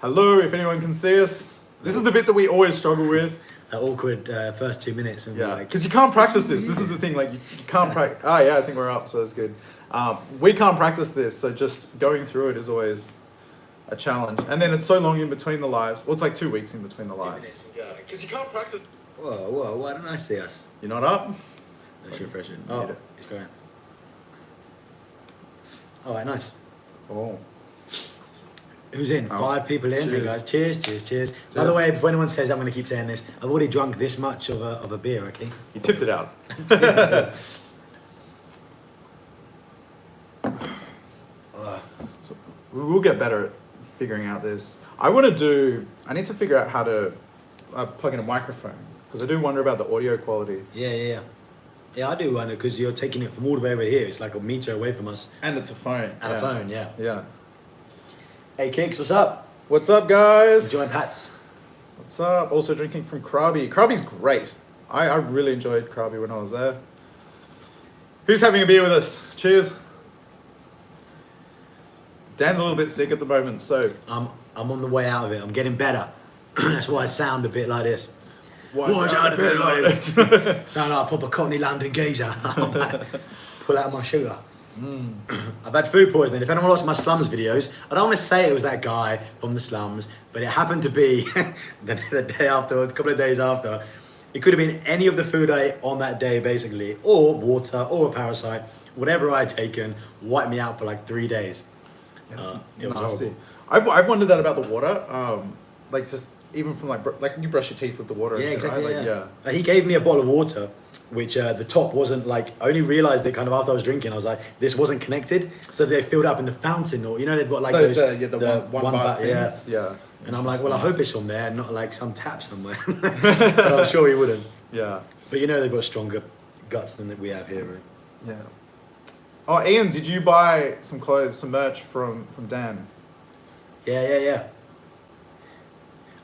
Hello, if anyone can see us. This is the bit that we always struggle with. That awkward first 2 minutes. And Yeah, because you can't practice this. This is the thing, like you can't practice. Oh yeah, I think we're up, so that's good. We can't practice this, so just going through it is always a challenge. And then it's so long in between the lives. Well, it's like 2 weeks in between the lives. Yeah, because you can't practice. Whoa, why don't I see us? You're not up? Let's refresh it. Oh, it's going. Alright, nice. Oh. Who's in? 5 people in. Hey guys, cheers. By the Cheers. way, before anyone says I'm going to keep saying this, I've already drunk this much of a beer, okay? You tipped it out. So we'll get better at figuring out this. I need to figure out how to plug in a microphone, because I do wonder about the audio quality. Yeah, I do wonder, because you're taking it from all the way over here. It's like a meter away from us. And it's a phone. And a phone, yeah. Yeah. Hey, Keis, what's up? What's up, guys? Enjoying Pats. What's up? Also drinking from Krabi. Krabi's great. I really enjoyed Krabi when I was there. Who's having a beer with us? Cheers. Dan's a little bit sick at the moment, so... I'm on the way out of it. I'm getting better. That's why I sound a bit like this. Why sound a bit like this? Sound like a proper Cockney London geezer. Pull out my sugar. I've had food poisoning. If anyone watched my slums videos, I don't want to say it was that guy from the slums, but it happened to be the day after, a couple of days after. It could have been any of the food I ate on that day, basically, or water, or a parasite. Whatever I had taken wiped me out for like 3 days. It was nasty. horrible. I've wondered that about the water. Like just even from like you brush your teeth with the water. Yeah, and shit, exactly. Right? Yeah. Like, He gave me a bottle of water, which the top wasn't like. I only realised it kind of after I was drinking. I was like, this wasn't connected, so they filled up in the fountain, or they've got like the one bar things. Yeah. And I'm like, well, I hope it's from there, not like some tap somewhere. But I'm sure he wouldn't. Yeah. But they've got stronger guts than that we have here, right? Yeah. Oh, Ian, did you buy some clothes, some merch from Dan? Yeah.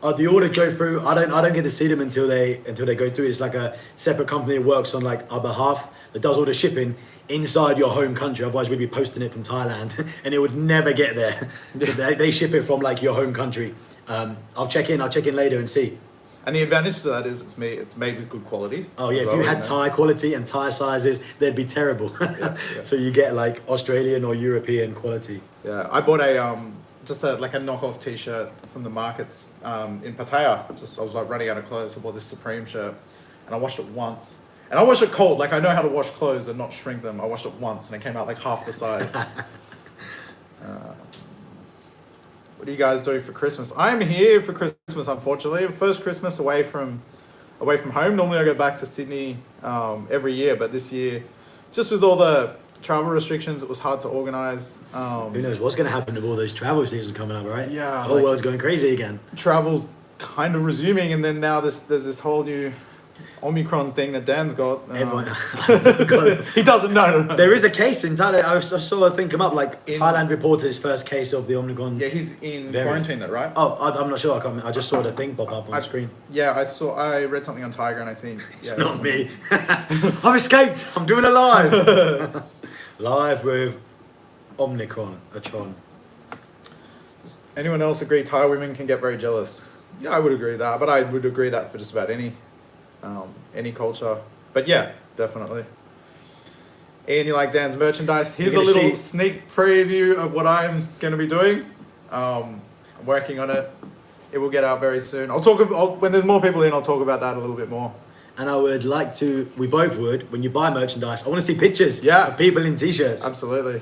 Oh, the order go through. I don't get to see them until they go through. It's like a separate company that works on like our behalf, that does all the shipping inside your home country. Otherwise, we'd be posting it from Thailand, and it would never get there. So they ship it from like your home country. I'll check in later and see. And the advantage to that is it's made with good quality. Oh yeah, if you had Thai quality and Thai sizes, they'd be terrible. Yeah. So you get like Australian or European quality. Yeah, I bought a like a knockoff T-shirt from the markets in Pattaya. I was like running out of clothes. I bought this Supreme shirt, and I washed it once. And I washed it cold. Like I know how to wash clothes and not shrink them. I washed it once, and it came out like half the size. What are you guys doing for Christmas? I'm here for Christmas, unfortunately. First Christmas away from home. Normally I go back to Sydney every year, but this year, just with all the travel restrictions, it was hard to organise. Who knows what's going to happen with all those travel seasons coming up, right? Yeah, the whole world's going crazy again. Travel's kind of resuming, and then now there's this whole new Omicron thing that Dan's got. Everyone, he doesn't know. No. There is a case in Thailand. I saw a thing come up, like Thailand reported its first case of the Omicron. Yeah, he's in quarantine, though, right? Oh, I'm not sure. I just saw the thing pop up on the screen. Yeah, I read something on Tiger, and I think it's not me. I've escaped. I'm doing it live. Live with Omicron. Does anyone else agree Thai women can get very jealous? Yeah, I would agree with that, but I would agree that for just about any culture. But yeah, definitely. Ian, you like Dan's merchandise? Here's a little sneak preview of what I'm going to be doing. I'm working on it. It will get out very soon. When there's more people in, I'll talk about that a little bit more. And I would like to, we both would, when you buy merchandise, I want to see pictures of people in t-shirts. Absolutely.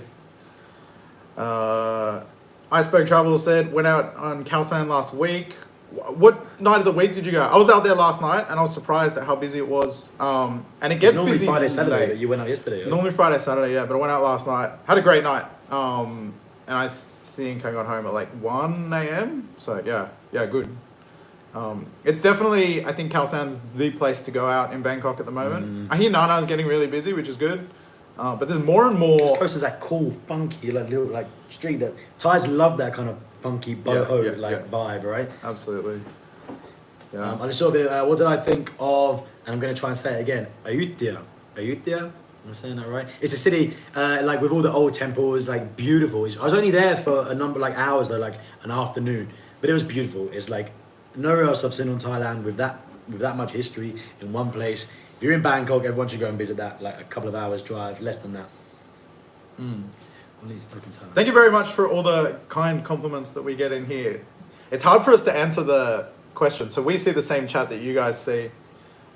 Iceberg Travel said, went out on Khao San last week. What night of the week did you go? I was out there last night, and I was surprised at how busy it was. And it gets normally busy Friday, Saturday, but you went out yesterday. Right? Normally Friday, Saturday, yeah, but I went out last night. Had a great night. And I think I got home at like 1 a.m. So yeah, good. It's definitely, I think Khao San's the place to go out in Bangkok at the moment. I hear Nana is getting really busy, which is good. But there's more and more. Coast is that cool, funky, like little like street that Thais love that kind of funky boho vibe, right? Absolutely. Yeah. I just saw a video. What did I think of? And I'm going to try and say it again. Ayutthaya. Am I saying that right? It's a city like with all the old temples, like beautiful. I was only there for a number like hours though, like an afternoon. But it was beautiful. It's like nowhere else I've seen on Thailand with that much history in one place. If you're in Bangkok, everyone should go and visit that. Like a couple of hours drive, less than that. Thank you very much for all the kind compliments that we get in here. It's hard for us to answer the question. So we see the same chat that you guys see.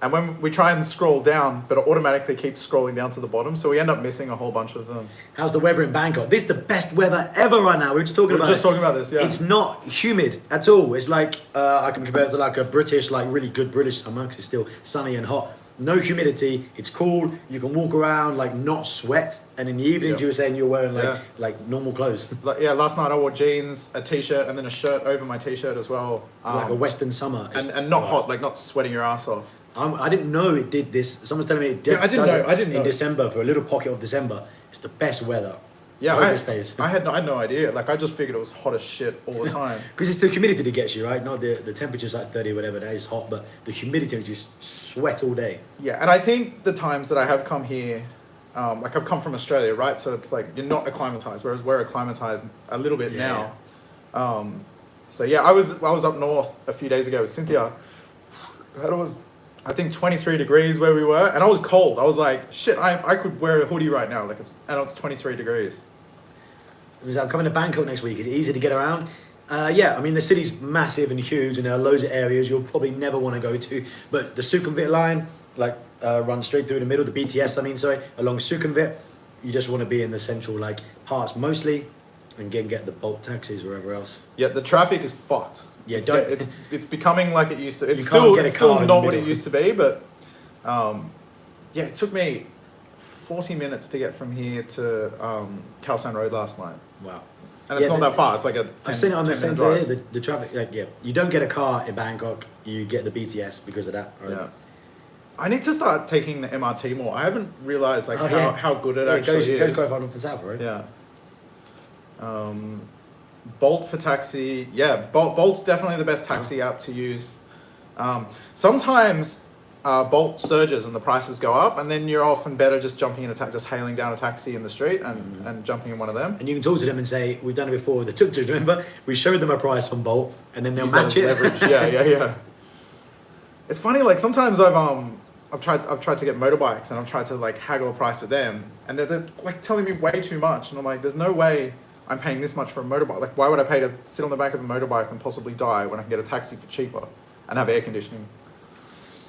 And when we try and scroll down, but it automatically keeps scrolling down to the bottom. So we end up missing a whole bunch of them. How's the weather in Bangkok? This is the best weather ever right now. We were just talking about this, yeah. It's not humid at all. It's like, I can compare it to like a British, like really good British summer, 'cause it's still sunny and hot. No humidity. It's cool. You can walk around, like not sweat. And in the evenings, you were saying you're wearing like normal clothes. Like, last night I wore jeans, a t-shirt, and then a shirt over my t-shirt as well. Like a Western summer. And not hot, like not sweating your ass off. I didn't know it did this. Someone's telling me it I didn't know. In December, for a little pocket of December. It's the best weather. Yeah, I had no idea. Like, I just figured it was hot as shit all the time. Because it's the humidity that gets you, right? Not the temperature's like 30 or whatever, that is hot, but the humidity makes you sweat all day. Yeah, and I think the times that I have come here, like I've come from Australia, right? So it's like you're not acclimatized, whereas we're acclimatized a little bit now. So yeah, I was up north a few days ago with Cynthia. It was, I think, 23 degrees where we were, and I was cold. I was like, shit, I could wear a hoodie right now, like it's 23 degrees. I'm coming to Bangkok next week. Is it easy to get around? Yeah, I mean, the city's massive and huge, and there are loads of areas you'll probably never want to go to. But the Sukhumvit line, like, runs straight through the middle, the BTS, along Sukhumvit. You just want to be in the central, like, parts mostly, and get the bulk taxis wherever else. Yeah, the traffic is fucked. Yeah, it's becoming like it used to. It's still not what it used to be, but yeah, it took me 40 minutes to get from here to Khao San Road last night. Wow. And it's not that far. It's like a 10, I've seen it on the minute center drive. here, the traffic, like, yeah. You don't get a car in Bangkok, you get the BTS because of that. Right? Yeah. I need to start taking the MRT more. I haven't realized like how good it actually is. It goes quite far north and south, right? Yeah. Bolt for taxi. Yeah, Bolt's definitely the best taxi app to use. Sometimes Bolt surges and the prices go up, and then you're often better just jumping in just hailing down a taxi in the street and jumping in one of them. And you can talk to them and say, we've done it before with the tuk-tuk, remember? We showed them a price on Bolt, and then they'll match it. Leverage. Yeah. It's funny, like sometimes I've tried to get motorbikes, and I've tried to like haggle a price with them, and they're like telling me way too much, and I'm like, there's no way I'm paying this much for a motorbike. Like, why would I pay to sit on the back of a motorbike and possibly die when I can get a taxi for cheaper and have air conditioning?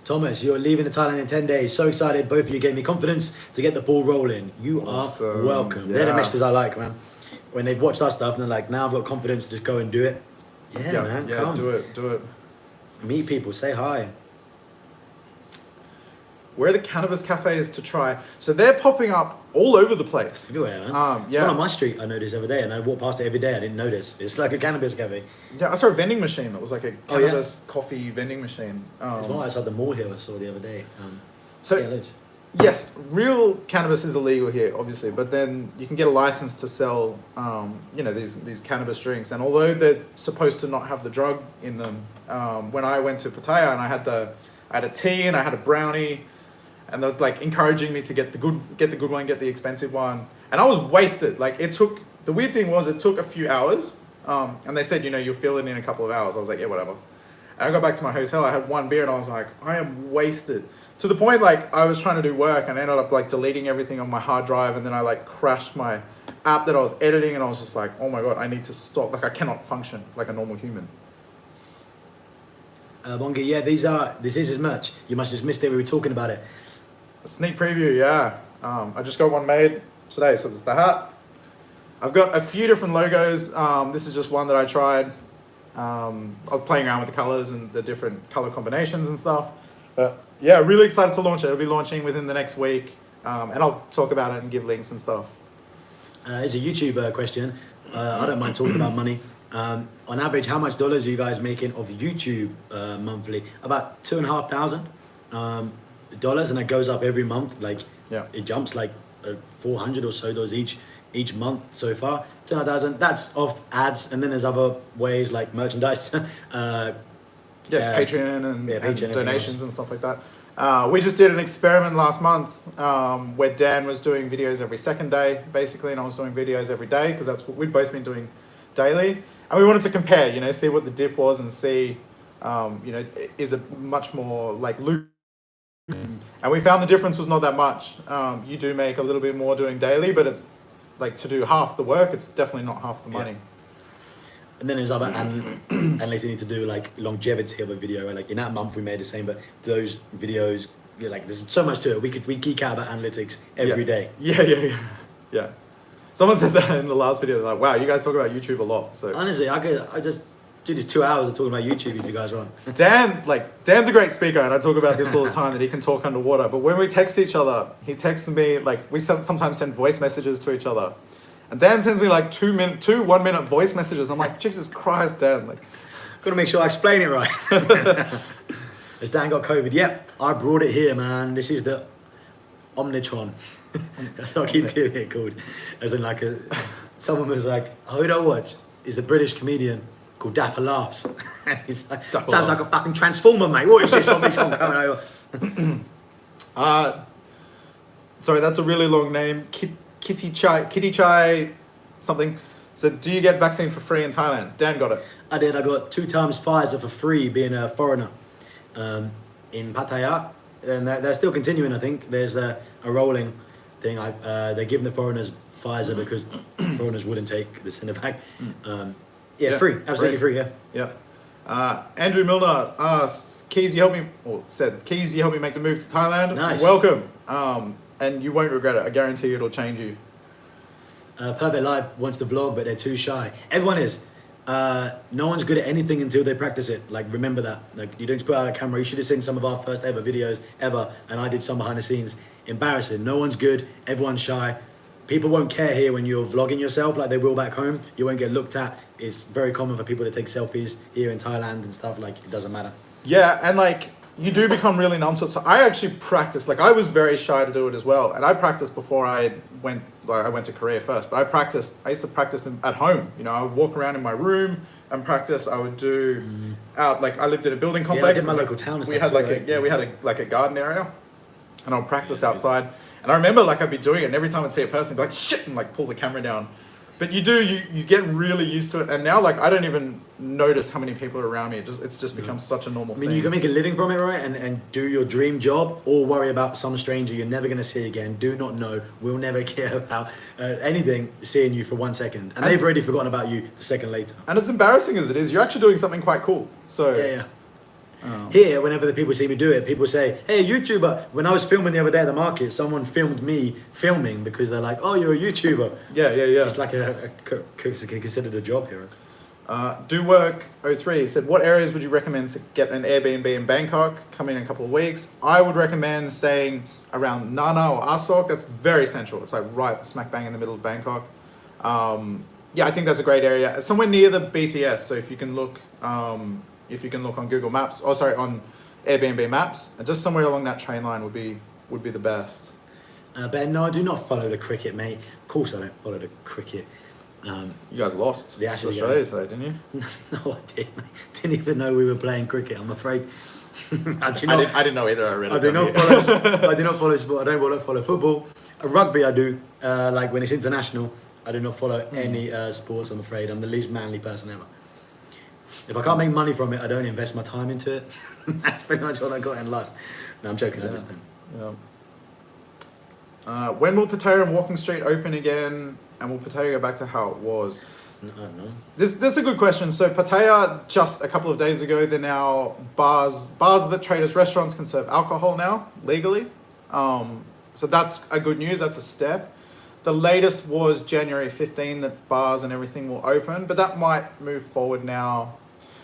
Thomas, you're leaving to Thailand in 10 days. So excited. Both of you gave me confidence to get the ball rolling. You are welcome. Yeah. They're the messages I like, man. When they've watched our stuff and they're like, now I've got confidence to just go and do it. Yeah, man, come. Do it. Meet people, say hi. Where are the cannabis cafes to try? So they're popping up all over the place. Everywhere, man. It's one on my street I noticed every day, and I walk past it every day. I didn't notice. It's like a cannabis cafe. Yeah, I saw a vending machine that was like a cannabis coffee vending machine. There's one outside the mall here I saw the other day. Yes, real cannabis is illegal here, obviously, but then you can get a license to sell, these cannabis drinks. And although they're supposed to not have the drug in them, when I went to Pattaya and I had a tea and I had a brownie, and they're like encouraging me to get the good one, get the expensive one, and I was wasted. Like the weird thing was it took a few hours, and they said you'll feel it in a couple of hours. I was like, yeah, whatever. And I got back to my hotel. I had one beer and I was like, I am wasted. To the point like I was trying to do work and I ended up like deleting everything on my hard drive, and then I like crashed my app that I was editing, and I was just like, oh my god, I need to stop. Like I cannot function like a normal human. Bongi, yeah, this is his merch. You must have just missed it. We were talking about it. A sneak preview, yeah. I just got one made today, so there's the hat. I've got a few different logos. This is just one that I tried. I was playing around with the colors and the different color combinations and stuff. But yeah, really excited to launch it. It'll be launching within the next week, and I'll talk about it and give links and stuff. It's a YouTube question. I don't mind talking about money. On average, how much dollars are you guys making off YouTube monthly? About $2,500 dollars, and it goes up every month. Like, it jumps like 400 or so dollars each month so far. 2,500. That's off ads, and then there's other ways like merchandise. Patreon and donations and stuff like that. We just did an experiment last month where Dan was doing videos every second day, basically, and I was doing videos every day because that's what we'd both been doing daily. And we wanted to compare, you know, see what the dip was and see, you know, is it much more like loop. And we found the difference was not that much. You do make a little bit more doing daily, but it's like to do half the work, it's definitely not half the money. And then there's other analysts you need to do, like longevity of a video, right? Like in that month we made the same, but those videos, like there's so much to it. We geek out about analytics every day. Yeah. Someone said that in the last video. They're like, wow, you guys talk about YouTube a lot. So honestly, I just do this 2 hours of talking about YouTube if you guys want. Dan's a great speaker, and I talk about this all the time that he can talk underwater. But when we text each other, he texts me like we sometimes send voice messages to each other, and Dan sends me like 2 1 minute voice messages. I'm like, Jesus Christ, Dan! Like, gotta make sure I explain it right. Has Dan got COVID? Yep, I brought it here, man. This is the Omnitron. That's what I keep getting it called. As in like someone was like, who do I watch? He's a British comedian called Dapper Laughs. He's like, sounds like a fucking transformer, mate. What is this Omnitron coming over? Sorry, that's a really long name. Kitty Chai something. So do you get vaccine for free in Thailand? Dan got it. I did. I got 2 times Pfizer for free being a foreigner in Pattaya. And they're still continuing, I think. There's a rolling thing. They're giving the foreigners Pfizer because foreigners wouldn't take the Sinovac. Free. Absolutely free, yeah. Andrew Milner asked, Keis, you help me make the move to Thailand. Nice. Welcome. And you won't regret it. I guarantee it'll change you. Perfect Life wants to vlog, but they're too shy. Everyone is. No one's good at anything until they practice it. Like, remember that. Like, you don't just put out a camera. You should have seen some of our first ever videos ever, and I did some behind the scenes. Embarrassing. No one's good. Everyone's shy. People won't care here when you're vlogging yourself like they will back home. You won't get looked at. It's very common for people to take selfies here in Thailand and stuff. Like, it doesn't matter. Yeah, and like, you do become really numb to it. So I actually practiced. Like, I was very shy to do it as well, and I practiced before I went to Korea first. But I used to practice at home. You know, I would walk around in my room and practice. I would do out, like, I lived in a building complex. Yeah, I did my local town. We had a garden area, and I would practice outside. And I remember, like, I'd be doing it, and every time I'd see a person, I'd be like, shit, and like pull the camera down. But you get really used to it, and now, like, I don't even notice how many people are around me. It's just become such a normal thing. I mean, you can make a living from it, right? And do your dream job, or worry about some stranger you're never going to see again, do not know, will never care about anything seeing you for 1 second. And they've already forgotten about you the second later. And as embarrassing as it is, you're actually doing something quite cool. So yeah. Here, whenever the people see me do it, people say, hey, YouTuber. When I was filming the other day at the market, someone filmed me filming because they're like, oh, you're a YouTuber. Yeah. It's like considered a job here. Do Work 03 said, what areas would you recommend to get an Airbnb in Bangkok? Come in a couple of weeks. I would recommend staying around Nana or Asok. That's very central. It's like right smack bang in the middle of Bangkok. I think that's a great area. It's somewhere near the BTS. So if you can look on Google Maps, on Airbnb Maps, and just somewhere along that train line would be the best. Ben, no, I do not follow the cricket, mate. Of course I don't follow the cricket. You guys lost to Australia today, didn't you? No, I didn't. Didn't even know we were playing cricket, I'm afraid. I didn't know either. I do not follow sport. I don't follow football. Rugby I do, like when it's international. I do not follow any sports, I'm afraid. I'm the least manly person ever. If I can't make money from it, I don't invest my time into it. That's pretty much what I got in life. No, I'm joking, I just don't. Yeah. When will Pattaya and Walking Street open again? And will Pattaya go back to how it was? I don't know. This is a good question. So Pattaya, just a couple of days ago, they're now bars that trade as restaurants can serve alcohol now, legally. So that's a good news, that's a step. The latest was January 15 that bars and everything will open, but that might move forward now.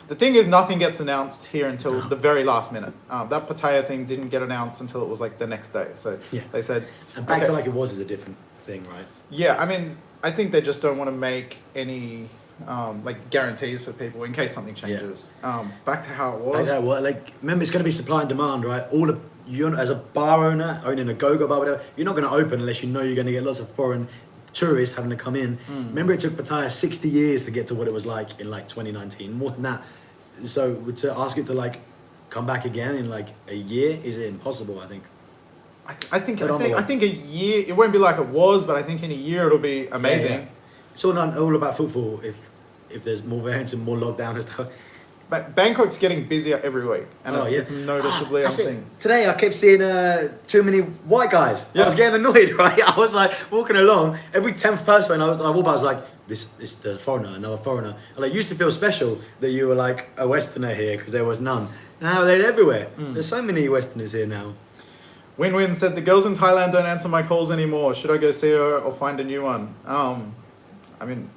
The thing is, nothing gets announced here until the very last minute. That Pattaya thing didn't get announced until it was like the next day. So they said... And back to like it was is a different thing, right? Yeah, I mean, I think they just don't want to make any like guarantees for people in case something changes. Back to how it was. Remember, it's going to be supply and demand, right? You as a bar owner owning a go-go bar, whatever, you're not going to open unless you know you're going to get lots of foreign tourists having to come in. Remember, it took Pattaya 60 years to get to what it was like in like 2019, more than that. So to ask it to like come back again in like a year is impossible, I think. I think a year, it won't be like it was, but I think in a year it'll be amazing. Yeah. It's all about footfall. If if there's more variants and more lockdown and stuff. But Bangkok's getting busier every week, and it's noticeably. I'm That's it. seeing. Today I kept seeing too many white guys. Yeah. I was getting annoyed, right? I was like walking along, every 10th person I walked by, I was like, this is the foreigner, another foreigner. I like used to feel special that you were like a Westerner here because there was none. Now they're everywhere. There's so many Westerners here now. Win-Win said the girls in Thailand don't answer my calls anymore. Should I go see her or find a new one? I mean,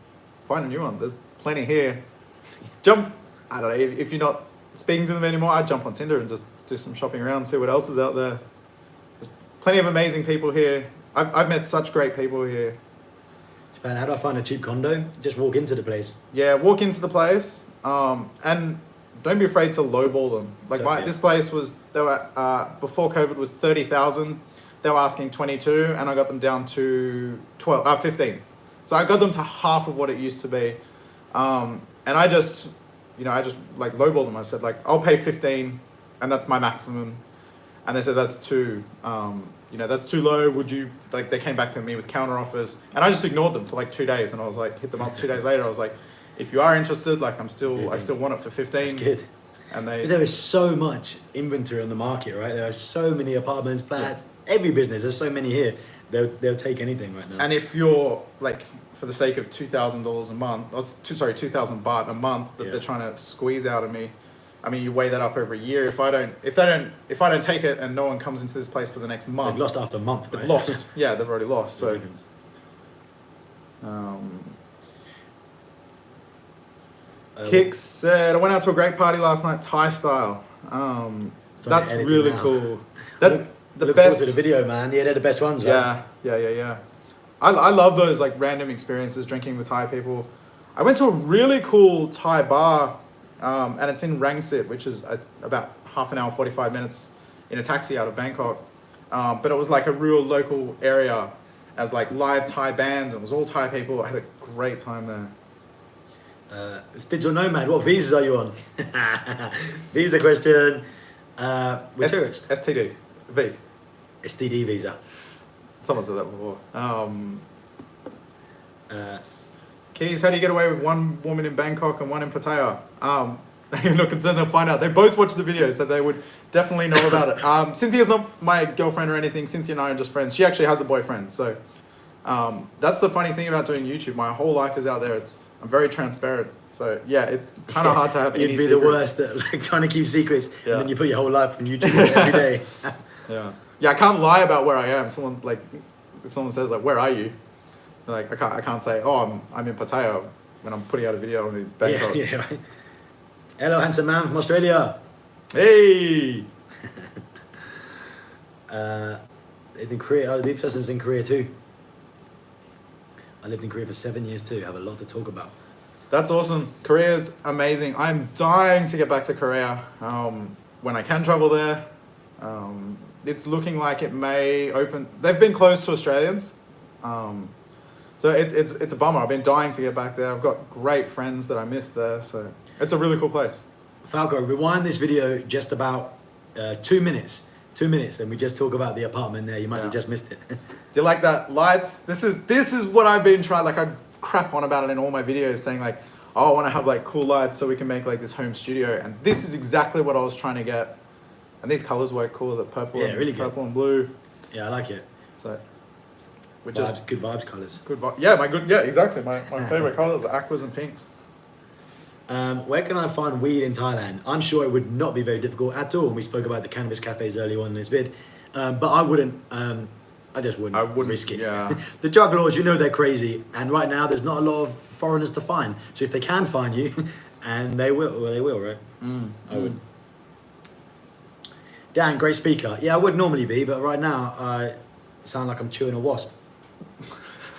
find a new one. There's plenty here. I don't know, if you're not speaking to them anymore, I'd jump on Tinder and just do some shopping around, see what else is out there. There's plenty of amazing people here. I've met such great people here. Japan, how do I find a cheap condo? Just walk into the place. Yeah, walk into the place, and don't be afraid to lowball them. Like this place was, they were before COVID was 30,000. They were asking 22, and I got them down to 15. So I got them to half of what it used to be, and I just like lowballed them. I said like, I'll pay 15, and that's my maximum. And they said that's too low. Would you like? They came back to me with counter offers, and I just ignored them for like 2 days. And I was like, hit them up 2 days later. I was like, if you are interested, like I still want it for 15. That's good. And there is so much inventory on the market, right? There are so many apartments, flats, every business. There's so many here. They'll take anything right now. And if you're like, for the sake of $2,000 a month, 2,000 baht a month that they're trying to squeeze out of me, I mean, you weigh that up over a year. If I don't take it and no one comes into this place for the next month, they've lost after a month. They've lost. Yeah, they've already lost. So, Kix said, I went out to a great party last night, Thai style. That's really cool. That's the best. To the video, man. Yeah, they're the best ones. Right? Yeah. I love those like random experiences drinking with Thai people. I went to a really cool Thai bar, and it's in Rangsit, which is about half an hour, 45 minutes in a taxi out of Bangkok. But it was like a real local area, as like live Thai bands, and it was all Thai people. I had a great time there. Digital nomad, what visas are you on? Visa question. We're tourists. STD. V. STD visa. Someone said that before. Keys, how do you get away with one woman in Bangkok and one in Pattaya? I'm not concerned, they'll find out. They both watched the video, so they would definitely know about it. Cynthia's not my girlfriend or anything. Cynthia and I are just friends. She actually has a boyfriend, so that's the funny thing about doing YouTube. My whole life is out there. I'm very transparent. So yeah, it's kind of hard to have any You'd be secrets. the worst at like trying to keep secrets, and then you put your whole life on YouTube every day. Yeah, I can't lie about where I am. If someone says like, where are you? Like I can't say, oh, I'm in Pattaya when I'm putting out a video in Bangkok. Yeah, right. Hello, handsome man from Australia. Hey. In Korea, this person's in Korea too. I lived in Korea for 7 years too. I have a lot to talk about. That's awesome. Korea's amazing. I'm dying to get back to Korea when I can travel there. It's looking like it may open. They've been closed to Australians. So it's a bummer. I've been dying to get back there. I've got great friends that I miss there. So it's a really cool place. Falco, rewind this video just about 2 minutes. 2 minutes, then we just talk about the apartment there. You must have just missed it. Do you like that? Lights. This is what I've been trying. Like I crap on about it in all my videos, saying like, oh, I want to have like cool lights so we can make like this home studio. And this is exactly what I was trying to get. And these colors work cool. The purple, purple and blue. Yeah, I like it. So we're vibes, just good vibes colors. Good vibe. Yeah, exactly. My favorite colors are aquas and pinks. Where can I find weed in Thailand? I'm sure it would not be very difficult at all. And we spoke about the cannabis cafes earlier on in this vid. But I wouldn't, I just wouldn't risk it. Yeah. The drug lords, you know they're crazy. And right now there's not a lot of foreigners to find. So if they can find you, and they will, right? I would. Dan, great speaker. Yeah, I would normally be, but right now I sound like I'm chewing a wasp.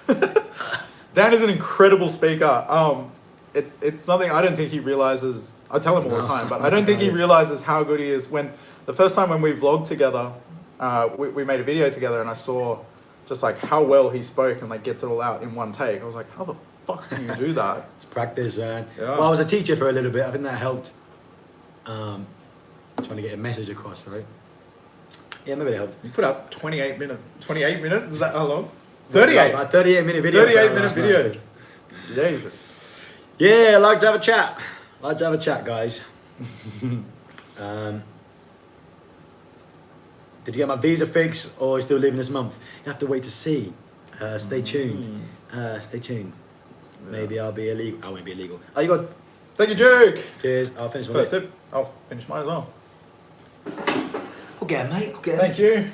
Dan is an incredible speaker. It's something I don't think he realizes. I tell him all the time, but I don't think he realizes how good he is. When the first time when we vlogged together, we made a video together, and I saw just like how well he spoke and like gets it all out in one take. I was like, how the fuck do you do that? It's practice, man. Yeah. Well, I was a teacher for a little bit. I think that helped. Trying to get a message across, right? Yeah, maybe it helped. You put out 28 minutes. 28 minutes? Is that how long? 38. Like 38-minute videos. 38-minute videos. Jesus. Yeah, I'd like to have a chat. Like to have a chat, guys. Did you get my visa fixed or are you still leaving this month? You have to wait to see. Stay tuned. Stay tuned. Maybe I'll be illegal. I won't be illegal. Oh, you got. Thank you, Jake. Cheers. I'll finish my First tip. I'll finish mine as well. Okay, mate. Okay. Thank you.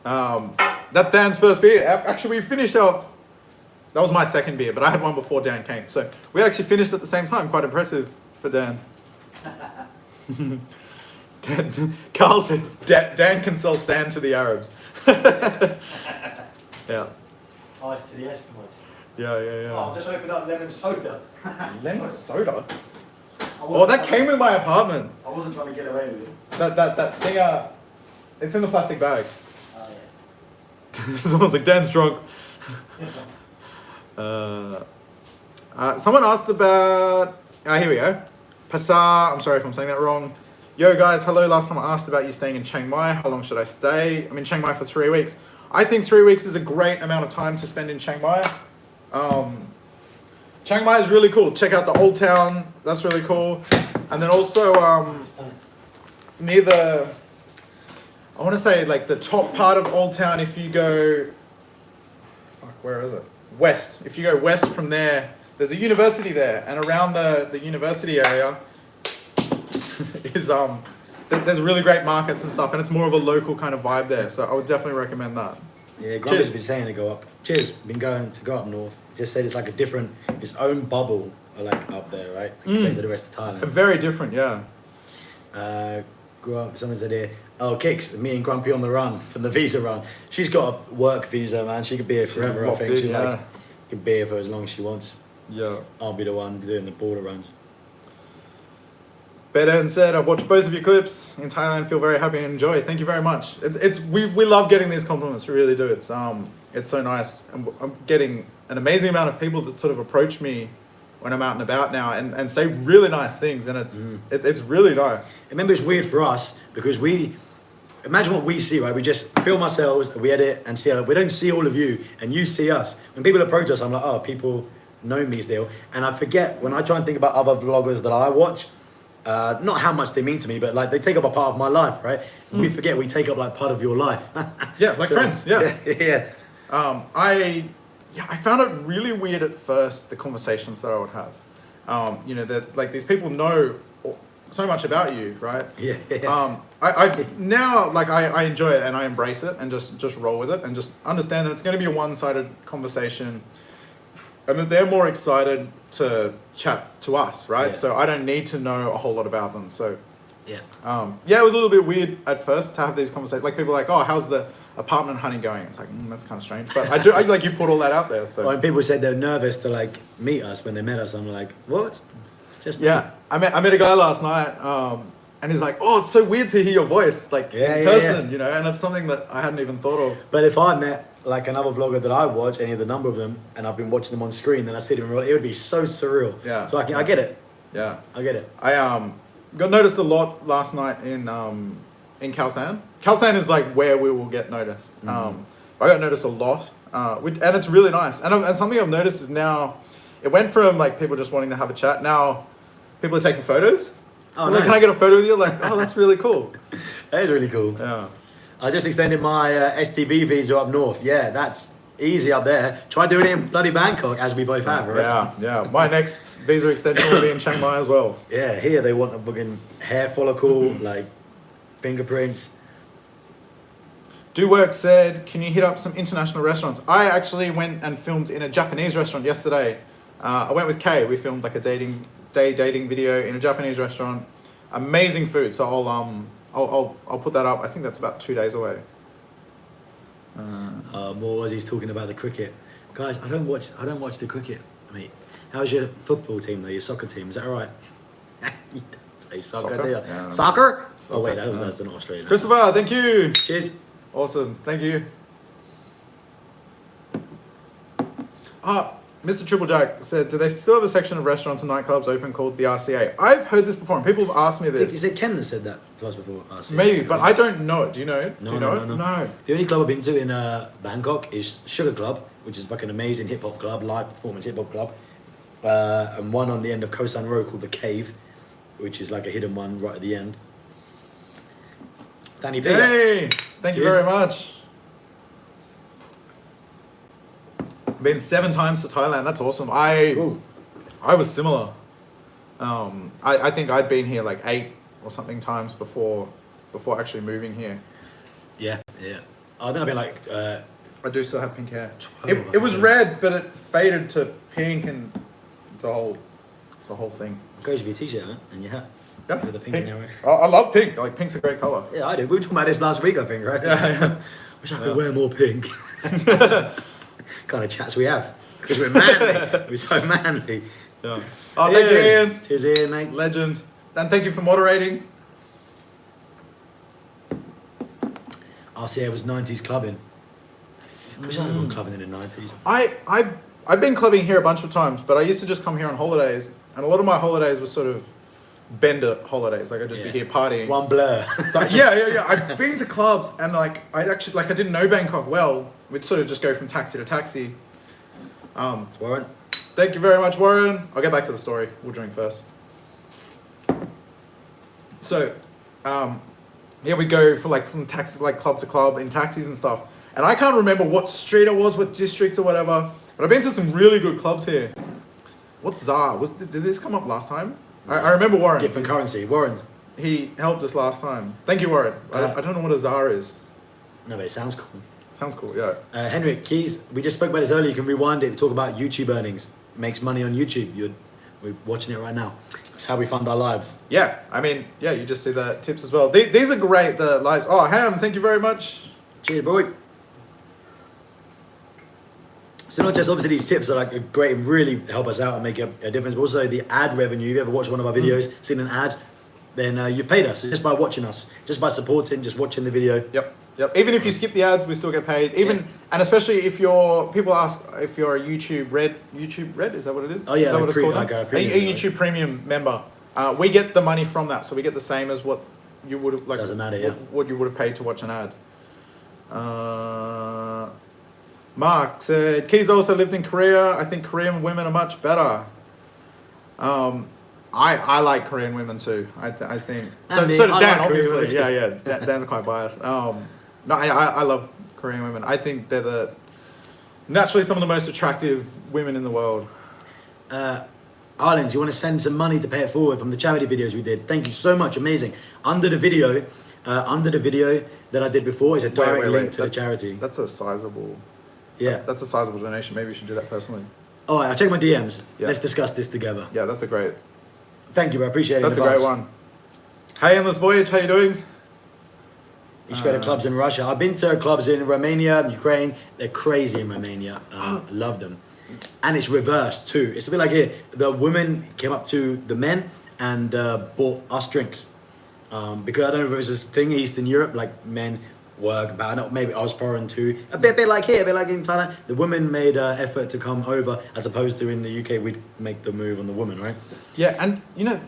That's Dan's first beer. Actually, we finished our. That was my second beer, but I had one before Dan came. So we actually finished at the same time. Quite impressive for Dan. Carl said Dan can sell sand to the Arabs. Yeah. Ice to the Eskimos. Yeah. Oh, I've just opened up lemon soda. Lemon soda? Oh, that came with my apartment. I wasn't trying to get away with it. That singer, it's in the plastic bag. Oh, yeah. Someone's like, Dan's drunk. Someone asked about, here we go. Passar, I'm sorry if I'm saying that wrong. Yo guys, hello. Last time I asked about you staying in Chiang Mai. How long should I stay? I'm in Chiang Mai for 3 weeks. I think 3 weeks is a great amount of time to spend in Chiang Mai. Chiang Mai is really cool. Check out the old town. That's really cool. And then also near the, I want to say like the top part of Old Town, if you go, where is it? West. If you go west from there, there's a university there. And around the university area is, there's really great markets and stuff. And it's more of a local kind of vibe there. So I would definitely recommend that. Yeah, Grumpy's been saying to go up. Cheers, been going to go up north. Just said it's like a different, its own bubble, like up there, right? Compared to the rest of Thailand. Very different, yeah. Someone said here, oh, Kicks, me and Grumpy on the run from the visa run. She's got a work visa, man. She could be here forever, I think. She's like, could be here for as long as she wants. Yeah. I'll be the one doing the border runs. Bedan said, I've watched both of your clips in Thailand, feel very happy and enjoy. Thank you very much. We love getting these compliments, we really do. It's so nice. I'm getting an amazing amount of people that sort of approach me when I'm out and about now and say really nice things, and it's really nice. Remember, it's weird for us because imagine what we see, right? We just film ourselves, we edit and see. We don't see all of you, and you see us. When people approach us, I'm like, oh, people know me still, and I forget when I try and think about other vloggers that I watch. Not how much they mean to me, but like they take up a part of my life, right? We forget we take up like part of your life. Yeah, like friends. Yeah. Yeah. I found it really weird at first, the conversations that I would have. That like these people know so much about you, right? Yeah. I now like I enjoy it and I embrace it and just roll with it and just understand that it's going to be a one-sided conversation, and that they're more excited to chat to us, right? Yeah. So I don't need to know a whole lot about them. So Yeah. it was a little bit weird at first to have these conversations. Like people are like, oh, how's the apartment hunting going? It's like, that's kind of strange. But I like you put all that out there. So When people said they're nervous to like meet us when they met us, I'm like, what? Just me. yeah, I met a guy last night, and he's like, oh, it's so weird to hear your voice, like in person, you know, and it's something that I hadn't even thought of. But if I met like another vlogger that I watch, any of the number of them, and I've been watching them on screen, then I see them, it would be so surreal. Yeah. So I get it. Yeah. I get it. I got noticed a lot last night in Khao San. Khao San is like where we will get noticed. I got noticed a lot, and it's really nice. And something I've noticed is now, it went from like people just wanting to have a chat. Now, people are taking photos. Oh, like, nice. can I get a photo with you? Like, oh, that's really cool. That is really cool. Yeah. I just extended my STB visa up north. Yeah, that's easy up there. Try doing it in bloody Bangkok, as we both have, right? Yeah. My next visa extension will be in Chiang Mai as well. Yeah, here they want a fucking hair follicle, like fingerprints. Do Work said, can you hit up some international restaurants? I actually went and filmed in a Japanese restaurant yesterday. I went with Kay. We filmed like a dating video in a Japanese restaurant. Amazing food. So I'll put that up. I think that's about 2 days away. More as he's talking about the cricket. Guys, I don't watch the cricket, mate. How's your football team though? Your soccer team? Is that all right? You don't say soccer, do you? Yeah. Soccer? Oh wait, that's an Australian. Christopher, thank you. Cheers. Awesome. Thank you. Mr. Triple Jack said, do they still have a section of restaurants and nightclubs open called the RCA? I've heard this before, and people have asked me this. Is it Ken that said that to us before? RCA? Maybe, but I don't know it. Do you know it? No, Do you know it? no. The only club I've been to in Bangkok is Sugar Club, which is like an amazing hip hop club, live performance hip hop club. and one on the end of Koh San Road called the Cave, which is like a hidden one right at the end. Danny B. Hey, thank you very much. Been 7 times to Thailand. That's awesome. Cool. I was similar. I think I'd been here like 8 or something times before actually moving here. Yeah. I think I've been like. I do still have pink hair. 12, It was red, but it faded to pink, and it's a whole thing. Goes with your t-shirt, huh? And your hat. Yeah, With the pink in there. I love pink. Like pink's a great color. Yeah, I do. We were talking about this last week, I think, right? Yeah. Wish I could wear more pink. Kind of chats we have. Because we're manly. We're so manly. Yeah. Oh, thank you, Ian. Cheers, Ian, mate. Legend. And thank you for moderating. RCA was 90s clubbing. Wish I'd have gone clubbing in the 90s. I've been clubbing here a bunch of times, but I used to just come here on holidays, and a lot of my holidays were sort of bender holidays. Like I'd just be here partying. One blur. So yeah. I've been to clubs, and like I didn't know Bangkok well. We'd sort of just go from taxi to taxi. Warren. Thank you very much, Warren. I'll get back to the story. We'll drink first. So, we go for like from taxi, like club to club in taxis and stuff. And I can't remember what street it was, what district or whatever. But I've been to some really good clubs here. What's Zar? Did this come up last time? I remember Warren. Different currency. Warren. He helped us last time. Thank you, Warren. I don't know what a Zar is. No, but it sounds cool. Sounds cool, yeah. Henrik, Keys, we just spoke about this earlier. You can rewind it and talk about YouTube earnings. Makes money on YouTube. We're watching it right now. That's how we fund our lives. Yeah, I mean, yeah, you just see the tips as well. These are great, the lives. Oh, Ham, thank you very much. Cheers, boy. So not just obviously these tips are like great and really help us out and make a difference, but also the ad revenue. If you ever watched one of our videos, seen an ad, then you've paid us just by watching us, just by supporting, just watching the video. Yep. Even if you skip the ads, we still get paid. And especially if people ask if you're a YouTube Red, is that what it is? Oh yeah, is that what it's called? Like a YouTube Premium member. We get the money from that, so we get the same as what you would have Doesn't matter, yeah. What you would have paid to watch an ad. Mark said, Keys also lived in Korea. I think Korean women are much better. I like Korean women too. I think. So does Dan, like obviously. Yeah. Dan's quite biased. No, I love Korean women. I think they're naturally some of the most attractive women in the world. Ireland, do you want to send some money to pay it forward from the charity videos we did? Thank you so much. Amazing. Under the video that I did before is a direct link to the charity. That's a sizable. Yeah. That's a sizable donation. Maybe you should do that personally. All right, I'll check my DMs. Yeah. Let's discuss this together. Yeah, that's a great. Thank you, I appreciate it. That's a great one. Hey, Endless Voyage, how you doing? You should go to clubs in Russia. I've been to clubs in Romania and Ukraine. They're crazy in Romania. Love them. And it's reversed too. It's a bit like here. The women came up to the men and bought us drinks. Because I don't know if it's this thing in Eastern Europe, like men work about, maybe I was foreign too. A bit like here, a bit like in Thailand. The women made an effort to come over, as opposed to in the UK, we'd make the move on the woman, right? Yeah, and you know,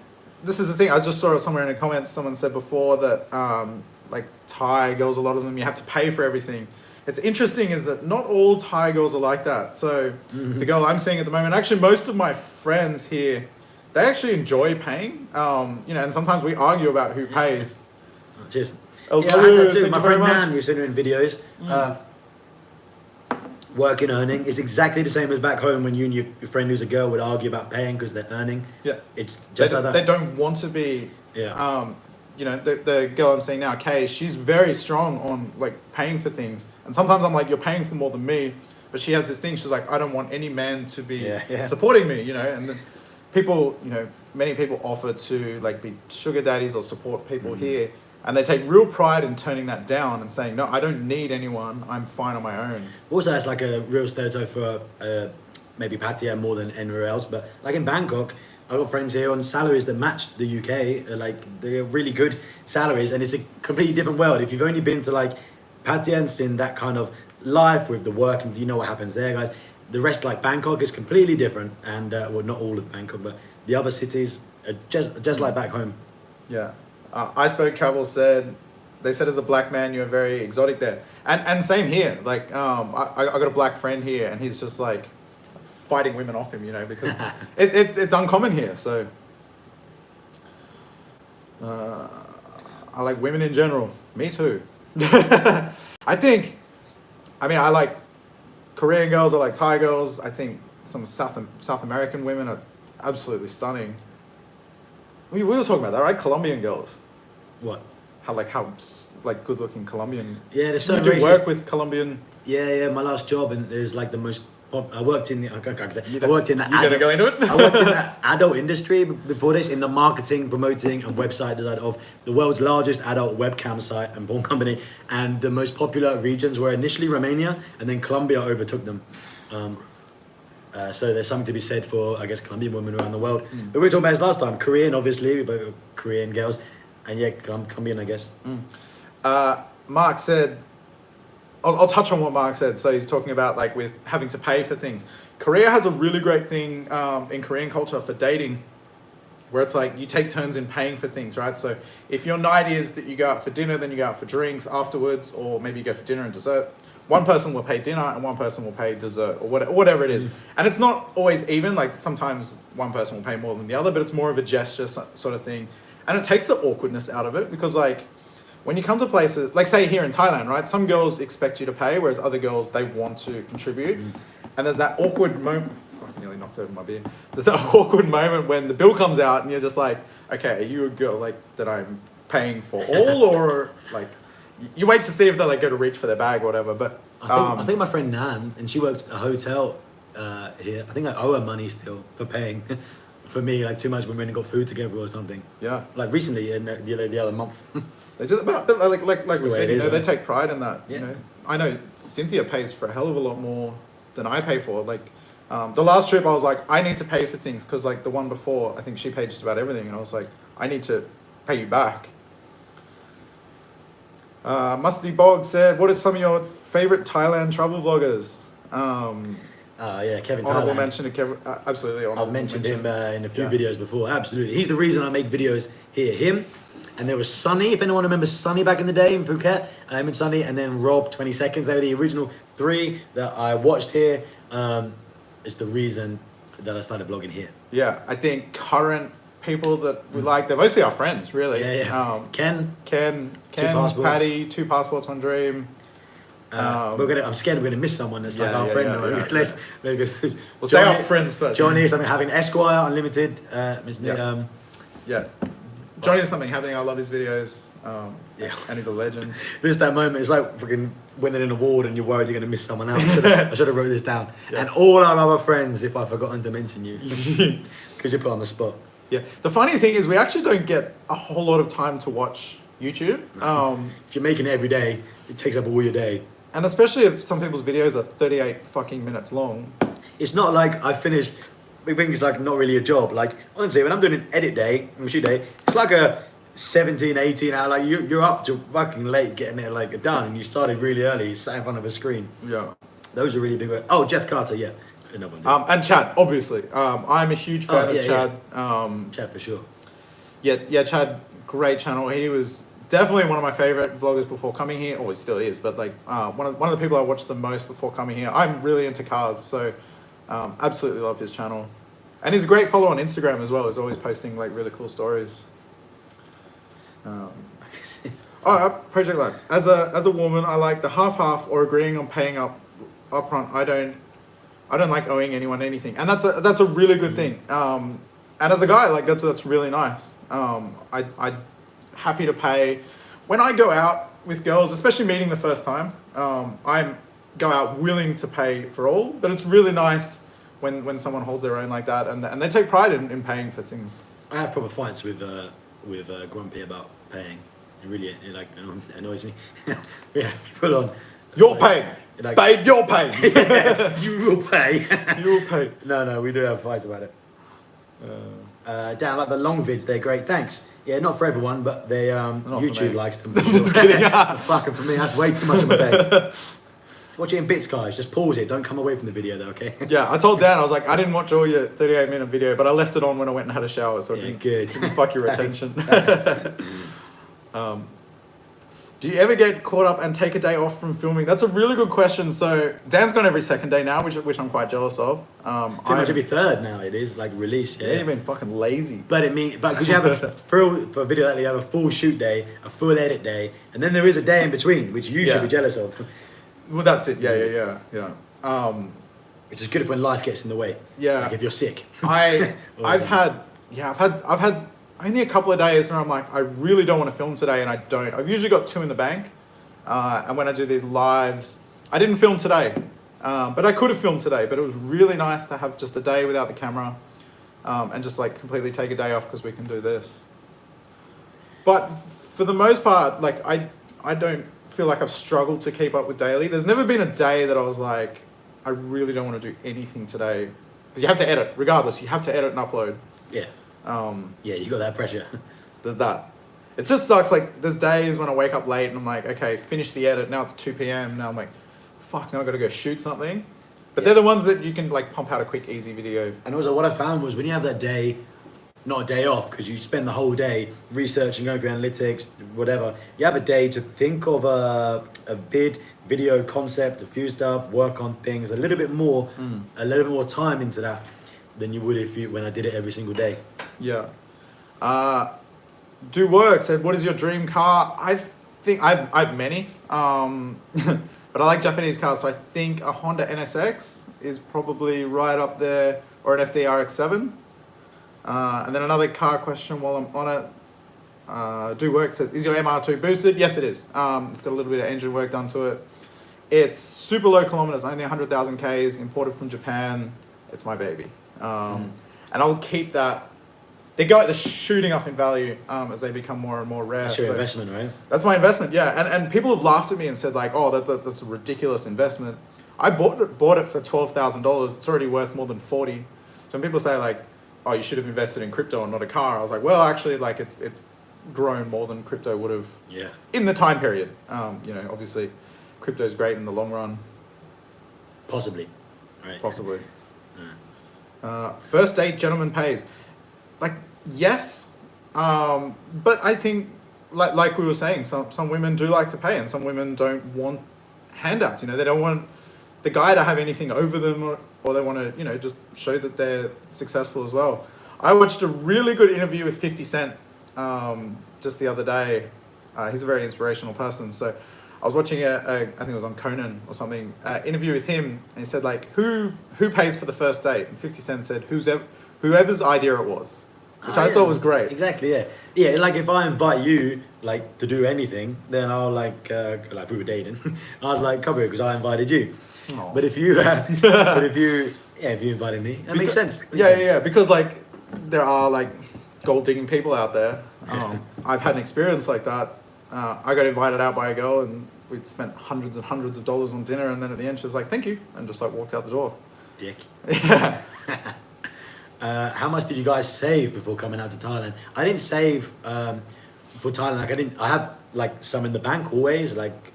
this is the thing. I just saw it somewhere in the comments. Someone said before that, like Thai girls, a lot of them, you have to pay for everything. It's interesting is that not all Thai girls are like that. So the girl I'm seeing at the moment, actually most of my friends here, they actually enjoy paying. You know, and sometimes we argue about who pays. Cheers. Oh, yeah, I had that too. My friend Man, who's seen in videos, working, earning, is exactly the same as back home when you and your friend who's a girl would argue about paying because they're earning. Yeah. It's just like that. They don't want to be. Yeah. You know, the girl I'm seeing now, Kay, she's very strong on like paying for things. And sometimes I'm like, you're paying for more than me. But she has this thing, she's like, I don't want any man to be supporting me, you know. And then people, you know, many people offer to like be sugar daddies or support people here. And they take real pride in turning that down and saying, no, I don't need anyone. I'm fine on my own. Also, that's like a real stereotype for maybe Pattaya more than anywhere else. But like in Bangkok, I've got friends here on salaries that match the UK. Like they're really good salaries. And it's a completely different world. If you've only been to like Pattaya and seen that kind of life with the work and you know what happens there, guys. The rest, like Bangkok, is completely different. And well, not all of Bangkok, but the other cities are just like back home. Yeah. Iceberg Travel said, they said as a black man, you're very exotic there. And same here. Like, I got a black friend here and he's just like fighting women off him, you know, because it's uncommon here. So I like women in general. Me too. I like Korean girls, I like Thai girls. I think some South American women are absolutely stunning. We were talking about that, right? Colombian girls. What? How good looking Colombian. Yeah, there's some you do races. work with Colombian. Yeah. My last job, and there's like the most. I worked in the. I You worked in the. gonna go into it? I worked in the adult industry before this, in the marketing, promoting, and website design of the world's largest adult webcam site and porn company. And the most popular regions were initially Romania, and then Colombia overtook them. So there's something to be said for, I guess, Colombian women around the world. But we were talking about this last time. Korean, obviously, we both were Korean girls, and yeah, Colombian, I guess. Mark said. I'll touch on what Mark said. So he's talking about like with having to pay for things. Korea has a really great thing in Korean culture for dating, where it's like you take turns in paying for things, right? So if your night is that you go out for dinner, then you go out for drinks afterwards, or maybe you go for dinner and dessert, one person will pay dinner and one person will pay dessert or whatever it is. And it's not always even, like sometimes one person will pay more than the other, but it's more of a gesture sort of thing. And it takes the awkwardness out of it because like, when you come to places, like say here in Thailand, right? Some girls expect you to pay, whereas other girls, they want to contribute. And there's that awkward moment, fuck, nearly knocked over my beer. There's that awkward moment when the bill comes out and you're just like, okay, are you a girl like that I'm paying for all or like, you wait to see if they like go to reach for their bag or whatever. But I think my friend Nan, and she works at a hotel here. I think I owe her money still for paying for me like too much when we went and got food together or something. Yeah. Like recently, in the other month. They do that, but like we said, you know, they take pride in that. Yeah. You know, I know Cynthia pays for a hell of a lot more than I pay for. Like, the last trip I was like, I need to pay for things because like the one before, I think she paid just about everything, and I was like, I need to pay you back. Musty Bog said, "What are some of your favorite Thailand travel vloggers?" Yeah, Kevin Honorable Thailand. mention to Kevin. Absolutely honorable. I've mentioned him in a few Yeah. videos before. Absolutely, he's the reason I make videos here. Him. And there was Sunny, if anyone remembers Sunny back in the day in Phuket, and Sunny, and then Rob, 20 Seconds. They were the original three that I watched here. It's the reason that I started vlogging here. Yeah, I think current people that we like, they're mostly our friends, really. Yeah. Ken, passports. Paddy, 2 passports, 1 dream. I'm scared we're gonna miss someone that's like our friend. Let's go. We'll say our friends first. Johnny is something having Esquire Unlimited. Yeah. Johnny is something happening. I love his videos. And he's a legend. There's that moment. It's like freaking winning an award and you're worried you're going to miss someone else. I should have wrote this down. Yeah. And all our other friends, if I've forgotten to mention you, because you're put on the spot. Yeah. The funny thing is, we actually don't get a whole lot of time to watch YouTube. If you're making it every day, it takes up all your day. And especially if some people's videos are 38 fucking minutes long. It's not like I finished. Big thing is like not really a job. Like honestly, when I'm doing an edit day, shoot day, it's like a 17, 18 hour. Like you're up to fucking late getting it like done, and you started really early, sat in front of a screen. Yeah, those are really big. Oh, Jeff Carter, yeah, another one. And Chad, obviously. I'm a huge fan of Chad. Yeah. Chad for sure. Yeah, Chad, great channel. He was definitely one of my favorite vloggers before coming here. Or he still is, but like one of the people I watched the most before coming here. I'm really into cars, so absolutely love his channel. And he's a great follow on Instagram as well. He's always posting like really cool stories. Project Life. As a woman, I like the half or agreeing on paying up front. I don't like owing anyone anything, and that's a really good thing. And as a guy, like that's really nice. I happy to pay when I go out with girls, especially meeting the first time. I go out willing to pay for all, but it's really nice when someone holds their own like that, and they take pride in paying for things. I have proper fights with Grumpy about paying. It really annoys me. Yeah, full on. You're paying. Like, babe, you're paying. You will pay. You will pay. No, we do have fights about it. Dan, like the long vids, they're great. Thanks. Yeah, not for everyone, but they YouTube likes them. Just kidding. Fucking for me, that's way too much of my day. Watch it in bits, guys. Just pause it. Don't come away from the video, though, okay? Yeah, I told Dan, I was like, I didn't watch all your 38-minute video, but I left it on when I went and had a shower, so it good. didn't fuck your attention. Do you ever get caught up and take a day off from filming? That's a really good question. So Dan's gone every second day now, which I'm quite jealous of. Pretty much every third now it is, like release. Yeah, you've been fucking lazy. But because you have for a video like that, you have a full shoot day, a full edit day, and then there is a day in between, which you should be jealous of. Well, that's it. Yeah. Which is good if when life gets in the way. Yeah. Like if you're sick. I've had only a couple of days where I'm like, I really don't want to film today, and I don't. I've usually got 2 in the bank, and when I do these lives, I didn't film today, but I could have filmed today. But it was really nice to have just a day without the camera, and just like completely take a day off because we can do this. But for the most part, like I don't feel like I've struggled to keep up with daily. There's never been a day that I was like, I really don't want to do anything today, because you have to edit regardless. You have to edit and upload. Yeah. Yeah, you got that pressure. There's that. It just sucks. Like there's days when I wake up late and I'm like, okay, finish the edit. Now it's 2 p.m. Now I'm like, fuck, now I got to go shoot something. But they're the ones that you can like pump out a quick, easy video. And also what I found was when you have that day, not a day off, because you spend the whole day researching, going through analytics, whatever. You have a day to think of a video concept, a few stuff, work on things, a little bit more time into that than you would when I did it every single day. Yeah. Do Work said, what is your dream car? I think I've many, but I like Japanese cars, so I think a Honda NSX is probably right up there, or an FD-RX-7. And then another car question while I'm on it. Do Work said, is your MR2 boosted? Yes, it is. It's got a little bit of engine work done to it. It's super low kilometers, only 100,000 Ks, imported from Japan. It's my baby. And I'll keep that. They're shooting up in value as they become more and more rare. That's your investment, right? That's my investment, yeah. And people have laughed at me and said like, oh, that's a ridiculous investment. I bought it for $12,000. It's already worth more than 40. So when people say like, oh, you should have invested in crypto and not a car, I was like, well, actually, like it's grown more than crypto would have in the time period. Obviously, crypto is great in the long run. Possibly, right? Possibly. First date, gentleman pays. Like, yes, but I think, like we were saying, some women do like to pay, and some women don't want handouts. They don't want the guy to have anything over them, or they want to, just show that they're successful as well. I watched a really good interview with 50 Cent just the other day. He's a very inspirational person. So I was watching I think it was on Conan or something, interview with him, and he said like, who pays for the first date? And 50 Cent said, whoever's idea it was, which I thought was great. Exactly, yeah. Yeah, like if I invite you like to do anything, then I'll like if we were dating, I'd like cover it because I invited you. Aww. But if you invited me, that makes sense. Yeah, because like there are like gold digging people out there. I've had an experience like that. I got invited out by a girl and we'd spent hundreds and hundreds of dollars on dinner, and then at the end she was like, thank you, and just like walked out the door. Dick. Yeah. How much did you guys save before coming out to Thailand? I didn't save for Thailand. Like I have like some in the bank always, like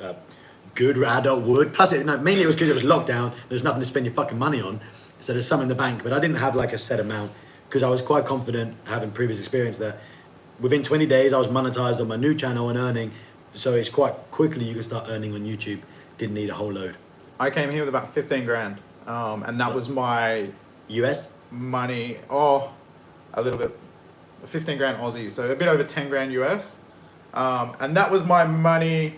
good adult wood. Plus, mainly it was because it was lockdown. There's nothing to spend your fucking money on, so there's some in the bank. But I didn't have like a set amount because I was quite confident, having previous experience, that within 20 days I was monetized on my new channel and earning. So it's quite quickly you can start earning on YouTube. Didn't need a whole load. I came here with about 15 grand, and that was my US money. A little bit, 15 grand Aussie, so a bit over 10 grand US, and that was my money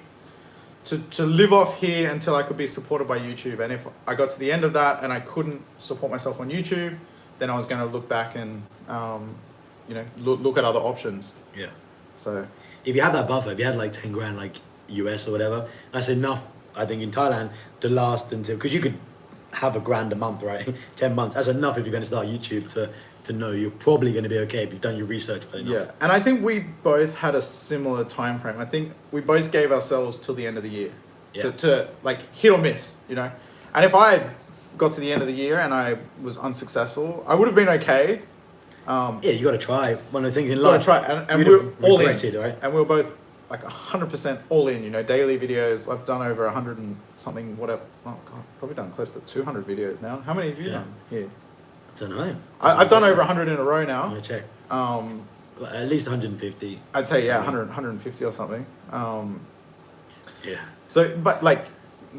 to live off here until I could be supported by YouTube. And if I got to the end of that and I couldn't support myself on YouTube, then I was going to look back and look at other options. Yeah. So if you have that buffer, if you had like 10 grand like US or whatever, that's enough, I think, in Thailand to last until, because you could have $1,000 a month, right? 10 months, that's enough if you're going to start YouTube to know you're probably going to be okay if you've done your research well enough. Yeah, and I think we both had a similar time frame. I think we both gave ourselves till the end of the year to like hit or miss, And if I had got to the end of the year and I was unsuccessful, I would have been okay. You got to try. One of the things in life. Got to try, and we're all in, right? And we were both like 100% all in. Daily videos. I've done over 100 and something. Whatever. Oh God, probably done close to 200 videos now. How many have you done here? I don't know. I've done over 100 in a row now. I'm gonna check. At least 150. I'd say 100, 150 or something. Yeah. So, but like,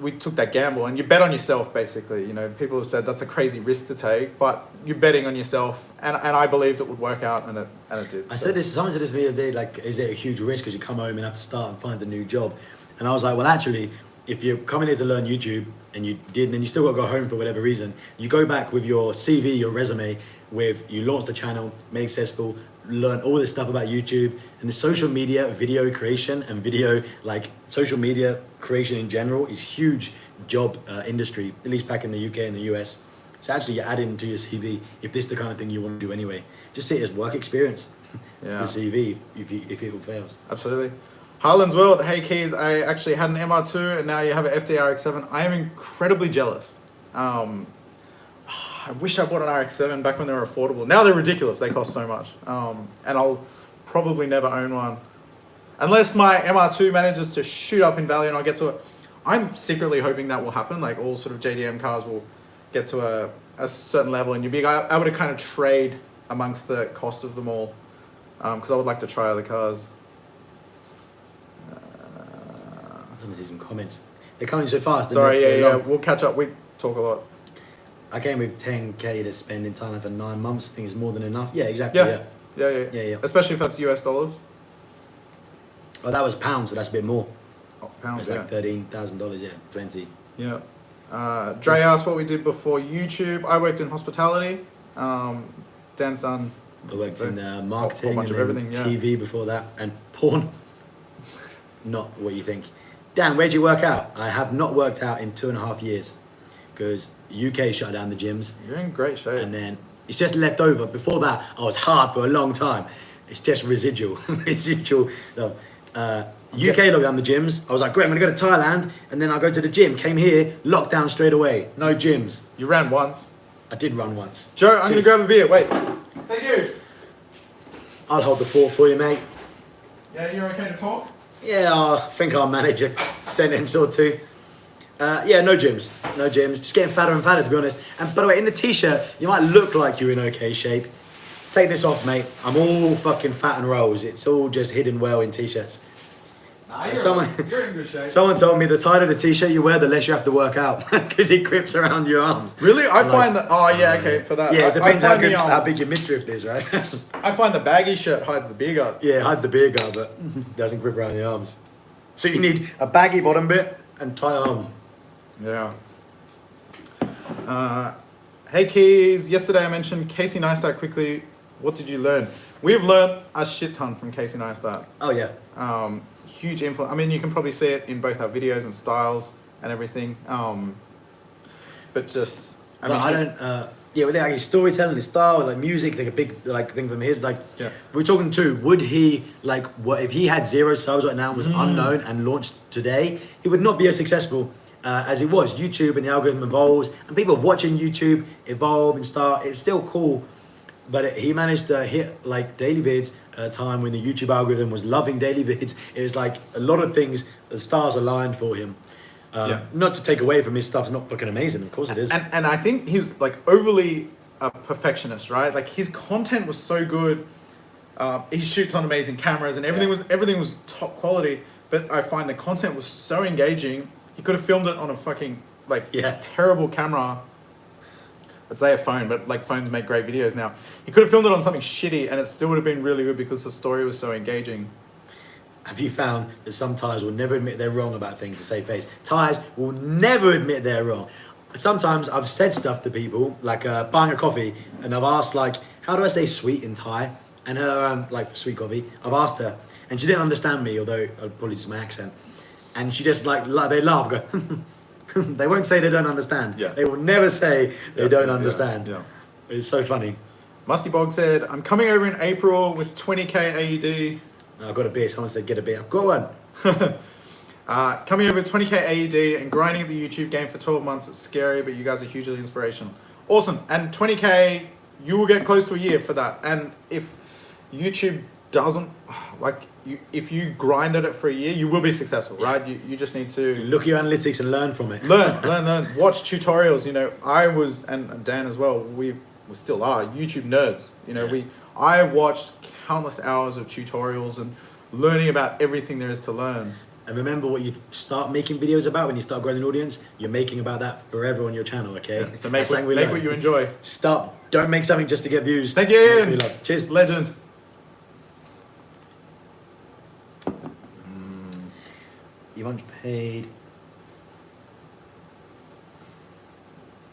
we took that gamble, and you bet on yourself, basically. You know, people have said that's a crazy risk to take, but you're betting on yourself, and I believed it would work out, and it did. I said this. Someone said this to me the other day. Like, is it a huge risk because you come home and have to start and find a new job? And I was like, well, actually, if you're coming here to learn YouTube and you did, and you still got to go home for whatever reason, you go back with your CV, your resume, with you launched a channel, made it successful, learn all this stuff about YouTube and the social media, video creation and video, like social media creation in general is huge job industry, at least back in the UK and the US. So actually you add into your CV if this is the kind of thing you want to do anyway. Just see it as work experience. Yeah. The CV if it all fails. Absolutely. Harlan's World, hey Keys, I actually had an MR2 and now you have an FD RX-7. I am incredibly jealous. I wish I bought an RX-7 back when they were affordable. Now they're ridiculous, they cost so much. And I'll probably never own one. Unless my MR2 manages to shoot up in value and I'll get to it. I'm secretly hoping that will happen, like all sort of JDM cars will get to a certain level and you'll be able to kind of trade amongst the cost of them all. Because I would like to try other cars. Let me see some comments. They're coming so fast. Sorry, yeah, we'll catch up. We talk a lot. I came with 10k to spend in Thailand for 9 months. I think it's more than enough. Yeah, exactly. Yeah. Especially if that's US dollars. Oh, that was pounds, so that's a bit more. Oh, pounds, it's like $13,000, yeah, plenty. Yeah. Dre asked what we did before YouTube. I worked in hospitality. Dan's done. I worked in marketing, a bunch of everything, TV before that, and porn. Not what you think. Dan, where'd you work out? I have not worked out in 2.5 years because UK shut down the gyms. You're in great shape. And then it's just left over. Before that, I was hard for a long time. It's just residual. No. UK locked down the gyms. I was like, great, I'm gonna go to Thailand, and then I'll go to the gym. Came here, lockdown straight away. No gyms. You ran once. I did run once. Joe, I'm gonna grab a beer. Wait. Thank you. I'll hold the fort for you, mate. Yeah, you're okay to talk? Yeah, I think I'll manage a sentence or two. Yeah, no gyms. No gyms. Just getting fatter and fatter, to be honest. And by the way, in the t-shirt, you might look like you're in okay shape. Take this off, mate. I'm all fucking fat and rolls. It's all just hidden well in t-shirts. Nah, you're in good shape. Someone told me the tighter the t-shirt you wear, the less you have to work out because it grips around your arm. Really? I find that. Oh yeah, okay, for that. Yeah, it depends how big your midriff is, right? I find the baggy shirt hides the beer gut. Yeah, it hides the beer gut, but doesn't grip around the arms. So you need a baggy bottom bit and tight arm. Yeah. Hey Keys, yesterday I mentioned Casey Neistat quickly. What did you learn? We've learned a shit ton from Casey Neistat. Oh yeah. Huge influence. I mean, you can probably see it in both our videos and styles and everything. But just, I don't. Yeah, with like his storytelling, his style, like music, like a big like thing from his. Like, yeah. We're talking too. Would he like what if he had 0 subs right now and was unknown and launched today? He would not be as successful as it was. YouTube and the algorithm evolves, and people watching YouTube evolve and start. It's still cool. But he managed to hit like daily vids at a time when the YouTube algorithm was loving daily vids. It was like a lot of things, the stars aligned for him. Not to take away from his stuff's not fucking amazing, of course it is. And I think he was like overly a perfectionist, right? Like his content was so good. He shoots on amazing cameras and everything was top quality. But I find the content was so engaging. He could have filmed it on a fucking terrible camera. Let's say a phone, but like phones make great videos now. He could have filmed it on something shitty and it still would have been really good because the story was so engaging. Have you found that some Thais will never admit they're wrong about things to save face? Thais will never admit they're wrong. Sometimes I've said stuff to people, like buying a coffee, and I've asked like, how do I say sweet in Thai? And her, like for sweet coffee, I've asked her, and she didn't understand me, although probably just my accent. And she just like they laugh, go, they won't say they don't understand. Yeah. They will never say they don't understand. Yeah. It's so funny. Musty Bog said, I'm coming over in April with 20k AUD. I've got a beer. Someone said get a beer. I've got one. Coming over with 20k AUD and grinding the YouTube game for 12 months. It's scary, but you guys are hugely inspirational. Awesome. And 20k, you will get close to a year for that. And if YouTube doesn't, if you grinded it for a year, you will be successful, right? You just need to look at your analytics and learn from it. Learn. Watch tutorials. You know, I was, and Dan as well, we still are YouTube nerds. You know, I watched countless hours of tutorials and learning about everything there is to learn. And remember what you start making videos about when you start growing an audience, you're making about that forever on your channel, okay? Yeah, so make what you enjoy. Don't make something just to get views. Thank you, Ian. Cheers. Legend. You once paid.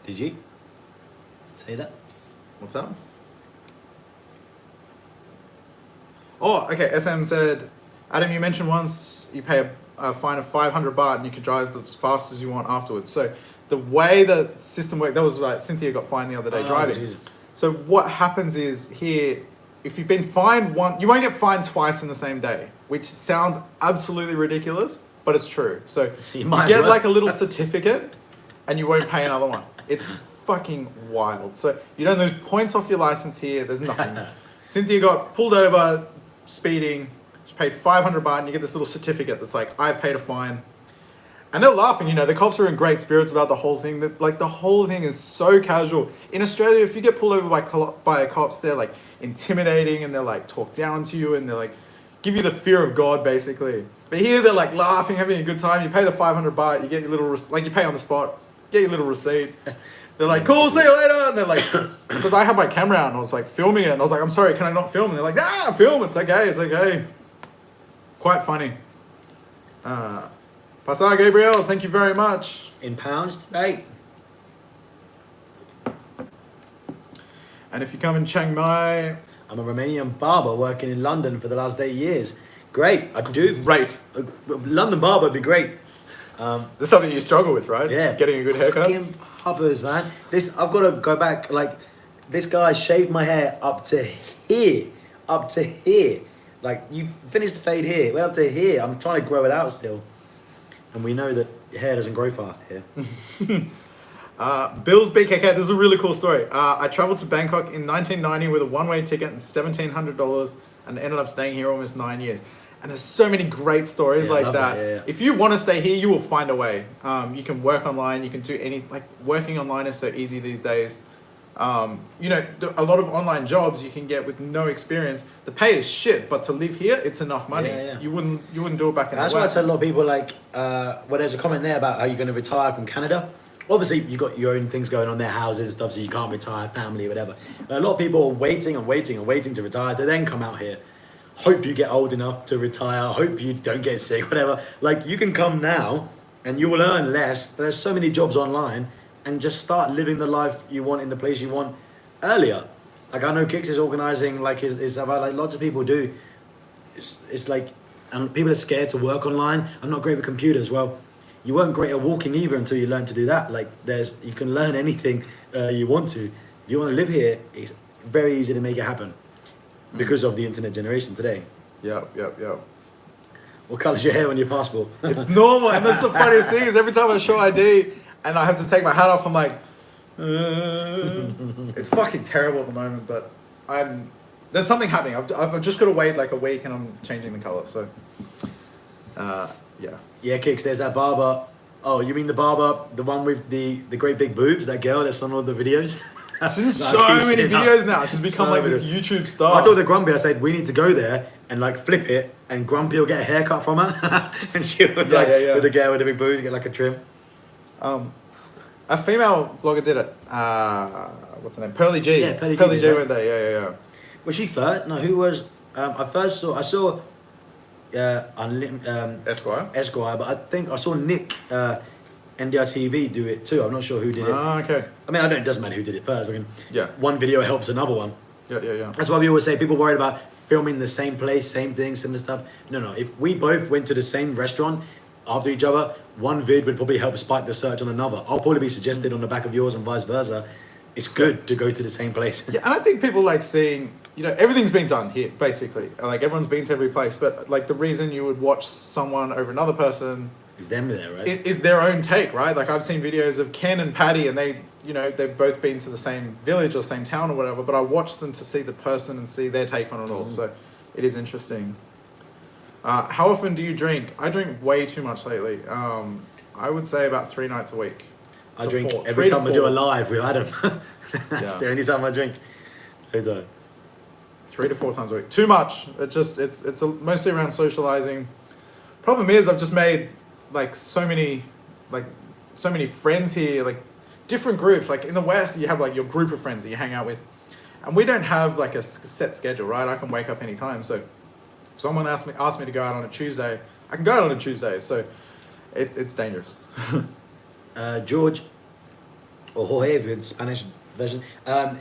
Did you say that? What's that? Oh, okay. SM said, Adam, you mentioned once you pay a fine of 500 baht and you could drive as fast as you want afterwards. So the way the system worked, that was like Cynthia got fined the other day driving. So what happens is here, if you've been fined once, you won't get fined twice in the same day, which sounds absolutely ridiculous, but it's true. So you get like a little certificate and you won't pay another one. It's fucking wild. So you don't lose points off your license here. There's nothing. Cynthia got pulled over speeding. She paid 500 baht and you get this little certificate that's like, I paid a fine. And they're laughing, you know, the cops are in great spirits about the whole thing. That like the whole thing is so casual. In Australia, if you get pulled over by cops, they're like intimidating and they're like talk down to you and they're like give you the fear of God basically. But here they're like laughing, having a good time. You pay the 500 baht, you get your little like you pay on the spot, get your little receipt. They're like, cool, see you later. And they're like, because I had my camera out and I was like filming it and I was like, I'm sorry, can I not film? And they're like, film, it's okay. Quite funny. Pasar Gabriel, thank you very much. In pounds, hey. And if you come in Chiang Mai, I'm a Romanian barber working in London for the last 8 years. Great, I do. Great. London barber would be great. This is something you struggle with, right? Yeah. Getting a good haircut. Fucking barbers, man. I've got to go back. Like, this guy shaved my hair up to here. Like, you finished the fade here, went up to here. I'm trying to grow it out still. And we know that your hair doesn't grow fast here. Bill's BKK, this is a really cool story. I traveled to Bangkok in 1990 with a one-way ticket and $1,700 and ended up staying here almost 9 years. And there's so many great stories like that. Yeah. If you want to stay here, you will find a way. You can work online, you can do working online is so easy these days. You know, a lot of online jobs you can get with no experience. The pay is shit, but to live here, it's enough money. Yeah. You wouldn't do it back in the West. That's why I tell a lot of people, like, well, there's a comment there about how you're going to retire from Canada. Obviously, you got your own things going on, their houses and stuff, so you can't retire, family, whatever. But a lot of people are waiting to retire to then come out here. Hope you get old enough to retire. Hope you don't get sick, whatever. Like, you can come now and you will earn less. There's so many jobs online. And just start living the life you want in the place you want earlier. Like, I know Keis is organising, like, his about, like, lots of people do. It's like, and people are scared to work online. I'm not great with computers. Well, you weren't great at walking either until you learn to do that. Like, you can learn anything you want to. If you want to live here, it's very easy to make it happen because of the internet generation today. Yep. What colour's your hair on your passport? It's normal, and that's the funniest thing is every time I show ID and I have to take my hat off, I'm like, it's fucking terrible at the moment, but there's something happening. I've just got to wait like a week and I'm changing the colour, so, yeah. Yeah, Keis, there's that barber. Oh, you mean the barber, the one with the great big boobs, that girl that's on all the videos? She's in so many videos now. She's become like this YouTube star. I told the Grumpy, I said, we need to go there and like flip it, and Grumpy will get a haircut from her. And she'll with the girl with the big boobs, get like a trim. A female vlogger did it. What's her name? Pearly G. Yeah, Pearly G went there. Yeah. Was she first? No, who was? I saw Esquire, but I think I saw Nick NDR-TV do it too. I'm not sure who did it. Okay. I mean, it doesn't matter who did it first. Yeah. One video helps another one. Yeah. That's why we always say people worried about filming the same place, same things, similar stuff. No. If we both went to the same restaurant after each other, one vid would probably help spike the search on another. I'll probably be suggested on the back of yours and vice versa. It's good to go to the same place. Yeah, and I think people like seeing, you know, everything's been done here, basically. Like, everyone's been to every place, but like the reason you would watch someone over another person is them there, right? Is their own take, right? Like, I've seen videos of Ken and Paddy, and they, you know, they've both been to the same village or same town or whatever, but I watch them to see the person and see their take on it all. So it is interesting. How often do you drink? I drink way too much lately. I would say about 3 nights a week. I drink every time I do a live with Adam. That's the only time I drink. 3 to 4 times a week. Too much. It's mostly around socializing. Problem is, I've just made like so many friends here, like different groups. Like in the West, you have like your group of friends that you hang out with, and we don't have like a set schedule, right? I can wake up anytime. So if someone asked me to go out on a Tuesday, I can go out on a Tuesday. So it's dangerous. George, or Jorge, if you're in Spanish version,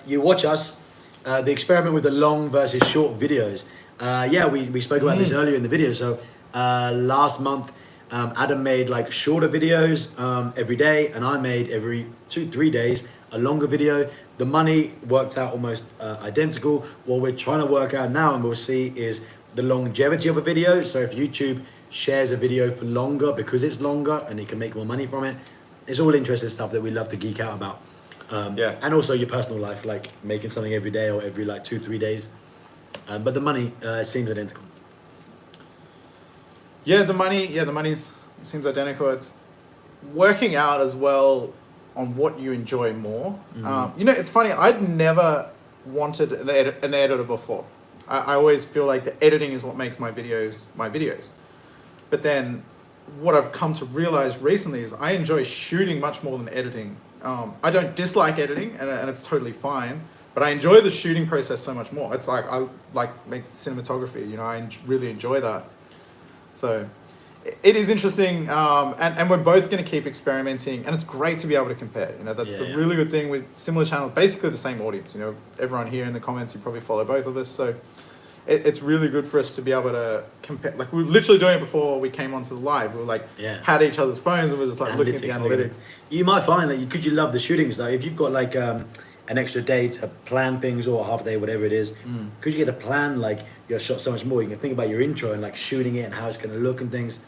you watch us, the experiment with the long versus short videos. We spoke about this earlier in the video. So last month, Adam made like shorter videos every day, and I made every 2-3 days a longer video. The money worked out almost identical. What we're trying to work out now, and we'll see, is the longevity of a video. So if YouTube shares a video for longer because it's longer and he can make more money from it, it's all interesting stuff that we love to geek out about. And also your personal life, like making something every day or every like 2-3 days. But the money seems identical. The money seems identical. It's working out as well on what you enjoy more. It's funny, I'd never wanted an editor before. I always feel like the editing is what makes my videos. But then what I've come to realize recently is I enjoy shooting much more than editing. I don't dislike editing, and it's totally fine, but I enjoy the shooting process so much more. It's like I like make cinematography, I really enjoy that. So it is interesting, and we're both going to keep experimenting, and it's great to be able to compare. That's the really good thing with similar channels, basically the same audience. Everyone here in the comments, you probably follow both of us, so it's really good for us to be able to compare. Like, we were literally doing it before we came onto the live. We were like, had each other's phones, and we were just like looking at the analytics. You might find that because you love the shooting stuff, if you've got like an extra day to plan things, or half a day, whatever it is, because you get to plan like your shot so much more. You can think about your intro and like shooting it and how it's going to look and things.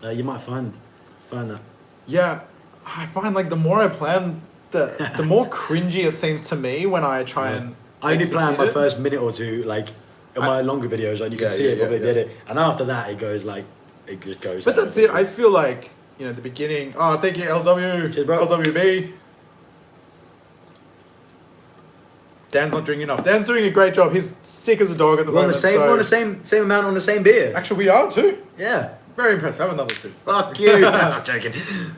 You might find that. Yeah, I find like the more I plan, the more cringy it seems to me when I try and. I only plan my first minute or two, like in my longer videos, and you can see it probably did it, and after that it goes like it just goes. But that's it. I feel like the beginning. Oh, thank you, LW. Cheers, bro. LWB. Dan's not drinking enough. Dan's doing a great job. He's sick as a dog at the moment. We're on the same amount on the same beer. Actually, we are too. Yeah. Very impressive. Have another sip. Fuck you. I'm joking.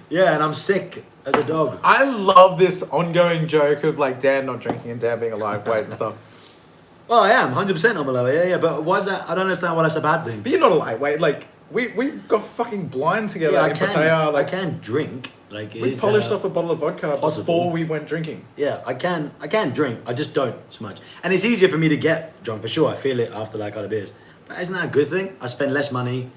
Yeah, and I'm sick as a dog. I love this ongoing joke of like Dan not drinking and Dan being a live weight and stuff. Well, I am 100% I'm a lower. Yeah. But why is that? I don't understand why that's a bad thing. But you're not a lightweight. Like we got fucking blind together in Pattaya. Like, I can drink. Like we polished off a bottle of vodka before we went drinking. Yeah, I can drink. I just don't so much. And it's easier for me to get drunk for sure. I feel it after like other beers. But isn't that a good thing? I spend less money.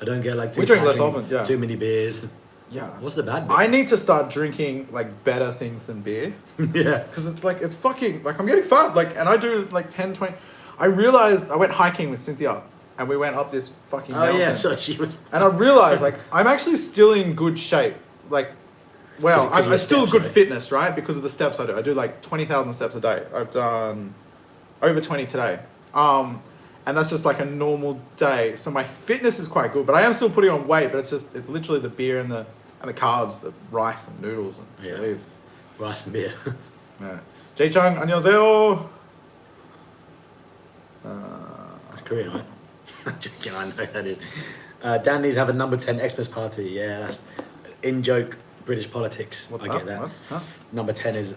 I don't get like we drink less often. Yeah. Too many beers. Yeah. What's the bad bit? I need to start drinking like better things than beer. Yeah. Because it's fucking like I'm getting fat. Like, and I do like 10, 20. I realized I went hiking with Cynthia. And we went up this fucking mountain. Oh yeah, so she was. And I realized like I'm actually still in good shape. Like, well, I'm still good fitness, right? Because of the steps I do. I do like 20,000 steps a day. I've done over 20 today. And that's just like a normal day. So my fitness is quite good, but I am still putting on weight. But it's literally the beer and the carbs, the rice and noodles and rice and beer. Yeah. Jay Chung, 안녕하세요. That's Korean, right? I'm joking, I know that is. Dan needs to have a number 10 Xmas party. Yeah, that's in joke British politics. What's I get that. What? Huh? Number 10 is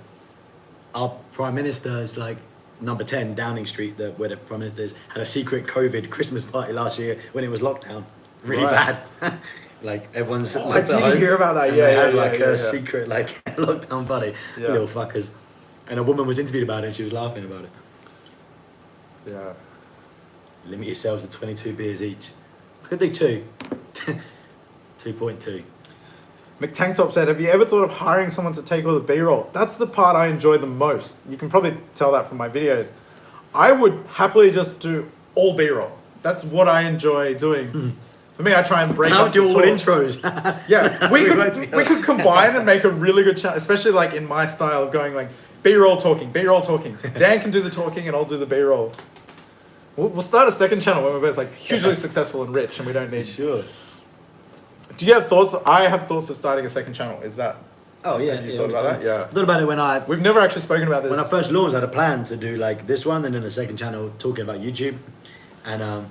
our Prime Minister is like number 10 Downing Street, where the Prime Minister had a secret COVID Christmas party last year when it was lockdown. Really bad. Like everyone's. I did hear about that. Yeah, they had like a secret like lockdown party. Yeah. Little fuckers. And a woman was interviewed about it and she was laughing about it. Yeah. Limit yourselves to 22 beers each. I could do 2. 2.2. McTanktop said, have you ever thought of hiring someone to take all the B-roll? That's the part I enjoy the most. You can probably tell that from my videos. I would happily just do all B-roll. That's what I enjoy doing. For me, I try and break up do all intros. Yeah, we could combine and make a really good channel, especially like in my style of going like B-roll talking. Dan can do the talking and I'll do the B-roll. We'll start a second channel when we're both like hugely successful and rich and we don't need... Sure. Do you have thoughts? I have thoughts of starting a second channel. Is that... Oh yeah. You thought about that? Yeah. I thought about it We've never actually spoken about this. When I first launched, I had a plan to do like this one and then a second channel talking about YouTube. And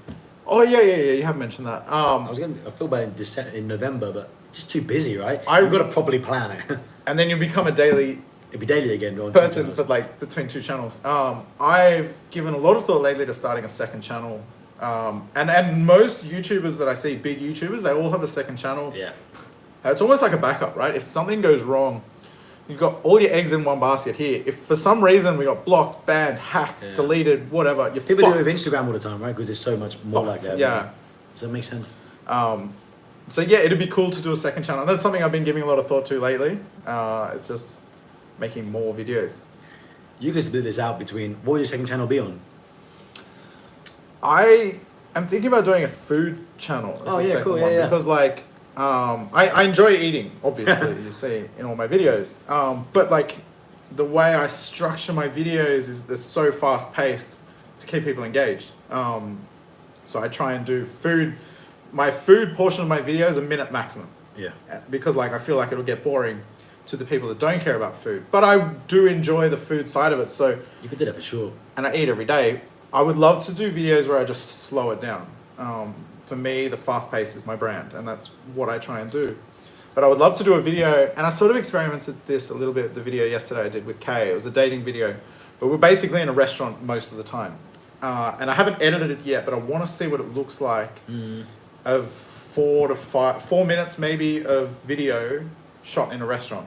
Oh yeah. You have mentioned that. I feel bad in November, but just too busy, right? I- You've got to properly plan it. And then you become a daily It'd be daily again. On person, 2 channels. but like between 2 channels. I've given a lot of thought lately to starting a second channel. And most YouTubers that I see, big YouTubers, they all have a second channel. Yeah. It's almost like a backup, right? If something goes wrong, you've got all your eggs in one basket here. If for some reason we got blocked, banned, hacked, deleted, whatever, you're People fucked. do it with Instagram all the time, right? Because there's so much more like that. Yeah. Right? Does that make sense? So yeah, it'd be cool to do a second channel. And that's something I've been giving a lot of thought to lately. It's just making more videos. You can split this out between what will your second channel be on? I am thinking about doing a food channel as Oh, the yeah, second cool, one yeah. because like I enjoy eating, obviously, you see in all my videos. But like the way I structure my videos is they're so fast paced to keep people engaged. So I try and do food. My food portion of my video is a minute maximum. Yeah. Because like I feel like it'll get boring to the people that don't care about food. But I do enjoy the food side of it. So You could do that for sure. and I eat every day. I would love to do videos where I just slow it down. For me, the fast pace is my brand, and that's what I try and do. But I would love to do a video, and I sort of experimented this a little bit. The video yesterday I did with Kay, it was a dating video, but we're basically in a restaurant most of the time. And I haven't edited it yet, but I want to see what it looks like of 4 minutes maybe of video shot in a restaurant.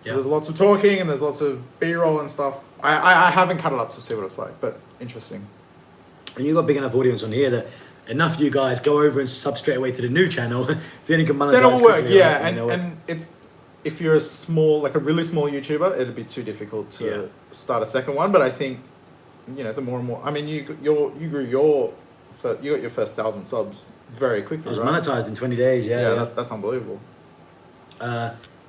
So there's lots of talking and there's lots of B-roll and stuff. I haven't cut it up to see what it's like, but interesting. And you've got a big enough audience on here that enough of you guys go over and sub straight away to the new channel. So then you can monetize. Then it'll work, quickly, yeah. right? And it's if you're a small, like a really small YouTuber, it'd be too difficult to start a second one. But I think, the more and more. I mean, you got your first 1,000 subs very quickly. I was right? monetized in 20 days. Yeah. That's unbelievable.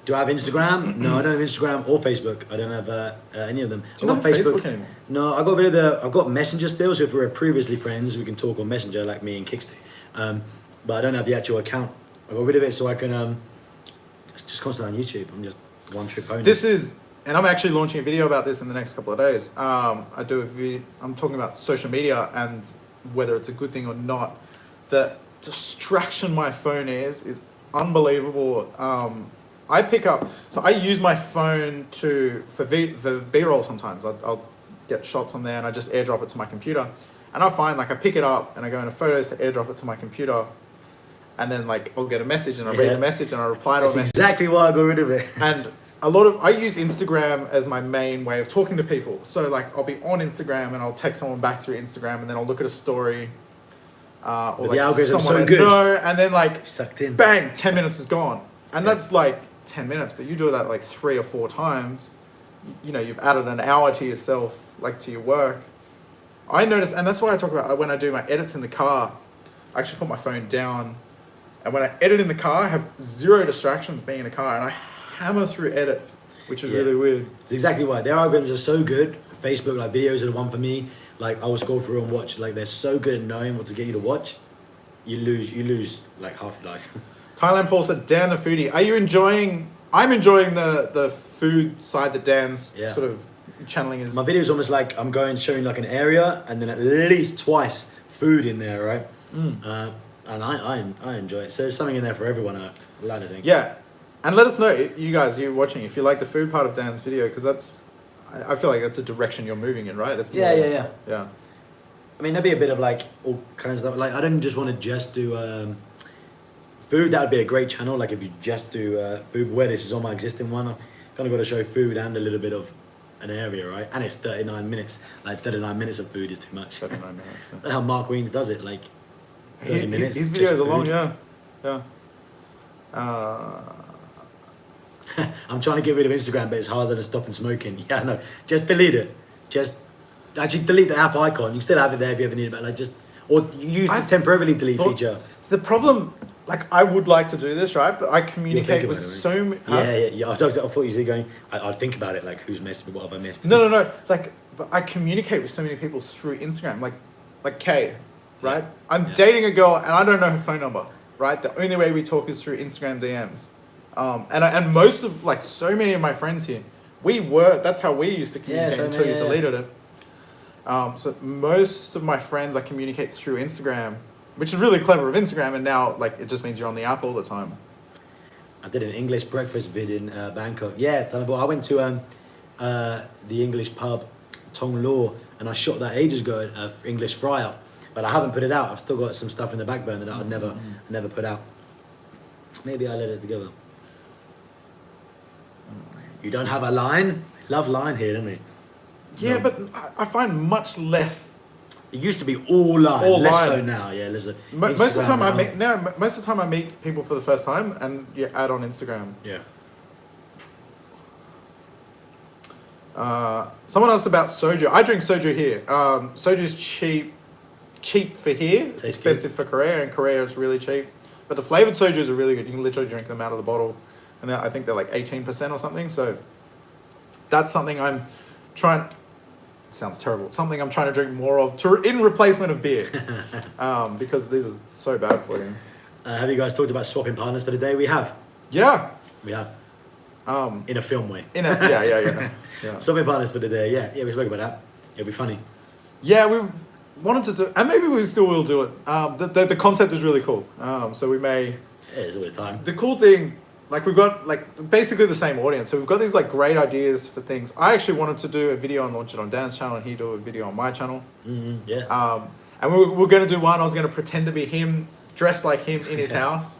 Do I have Instagram? No, I don't have Instagram or Facebook. I don't have any of them. Do you I've not got have Facebook anymore? No, I've got Messenger still. So if we're previously friends, we can talk on Messenger like me and Kix do. But I don't have the actual account. I got rid of it so I can just constantly on YouTube. I'm just one trick pony. And I'm actually launching a video about this in the next couple of days. I'm talking about social media and whether it's a good thing or not. The distraction my phone is unbelievable. I use my phone for B-roll sometimes. I'll get shots on there and I just airdrop it to my computer. And I find I pick it up and I go into photos to airdrop it to my computer. And then I'll get a message and I read the message and I reply to a message. Exactly why I got rid of it. And I use Instagram as my main way of talking to people. So I'll be on Instagram and I'll text someone back through Instagram and then I'll look at a story. Or the algorithm's someone so good. And then Sucked in. bang, 10 minutes is gone. And that's 10 minutes, but you do that 3 or 4 times, you've added an hour to yourself, to your work. I notice, and that's why I talk about when I do my edits in the car, I actually put my phone down. And when I edit in the car, I have 0 distractions being in the car, and I hammer through edits, which is really weird. It's exactly why. Their algorithms are so good. Facebook, videos are the one for me. I will scroll through and watch. They're so good at knowing what to get you to watch. You lose half your life. Thailand Paul said, Dan the foodie. Are you enjoying? I'm enjoying the food side that Dan's sort of channeling his. My video is almost like I'm showing an area and then at least twice food in there, right? And I enjoy it. So there's something in there for everyone. I like to think. Yeah, and let us know, you guys, you're watching, if you like the food part of Dan's video, because I feel like that's a direction you're moving in, right? It's more, yeah. I mean, there'd be a bit of all kinds of stuff. I don't just want to just do food. That would be a great channel. If you just do food, where this is on my existing one, I've kind of got to show food and a little bit of an area, right? And it's 39 minutes. 39 minutes of food is too much. 39 minutes. Yeah. That's how Mark Weens does it. 30 minutes. His videos just are long, food. yeah. I'm trying to get rid of Instagram, but it's harder than stopping smoking. Yeah, no, just delete it. Just actually delete the app icon. You can still have it there if you ever need it, but or you use the temporarily delete feature. It's the problem. I would like to do this, right? But I communicate with so many. Yeah. I thought you said going. I'd think about it. Who's missed me? What have I missed? No. But I communicate with so many people through Instagram. Like Kay, right? Yeah. I'm dating a girl and I don't know her phone number, right? The only way we talk is through Instagram DMs. And most of so many of my friends here, that's how we used to communicate until you deleted it. So most of my friends I communicate through Instagram, which is really clever of Instagram, and now like it just means you're on the app all the time. I did an English breakfast vid in Bangkok. Yeah, I went to the English pub, Tong Law, and I shot that ages ago, English fry up. But I haven't put it out. I've still got some stuff in the back burner that I'd never put out. Maybe I'll let it together. You don't have a line? I love line here, don't they? Yeah, No. but I find much less. It used to be all line. All less line. so now. Yeah, less so. Most of the time Instagram most of the time I meet people for the first time, and you add on Instagram. Yeah. Someone asked about soju. I drink soju here. Soju is cheap for here. It's Tasty. expensive for Korea, and Korea is really cheap. But the flavored sojus are really good. You can literally drink them out of the bottle, and I think they're like 18% or something. So that's something I'm trying. Sounds terrible. Something I'm trying to drink more of in replacement of beer, because this is so bad for you. Have you guys talked about swapping partners for the day? We have. Yeah. We have. In a film way. Yeah. Swapping partners for the day. Yeah, we spoke about that. It'll be funny. Yeah, we wanted to do, and maybe we still will do it. The concept is really cool. So we may. Yeah, there's always time. The cool thing, like we've got like basically the same audience, so we've got these like great ideas for things. I actually wanted to do a video and launch it on Dan's channel, and he do a video on my channel. Mm-hmm, yeah. And we're going to do one. I was going to pretend to be him, dressed like him in his house.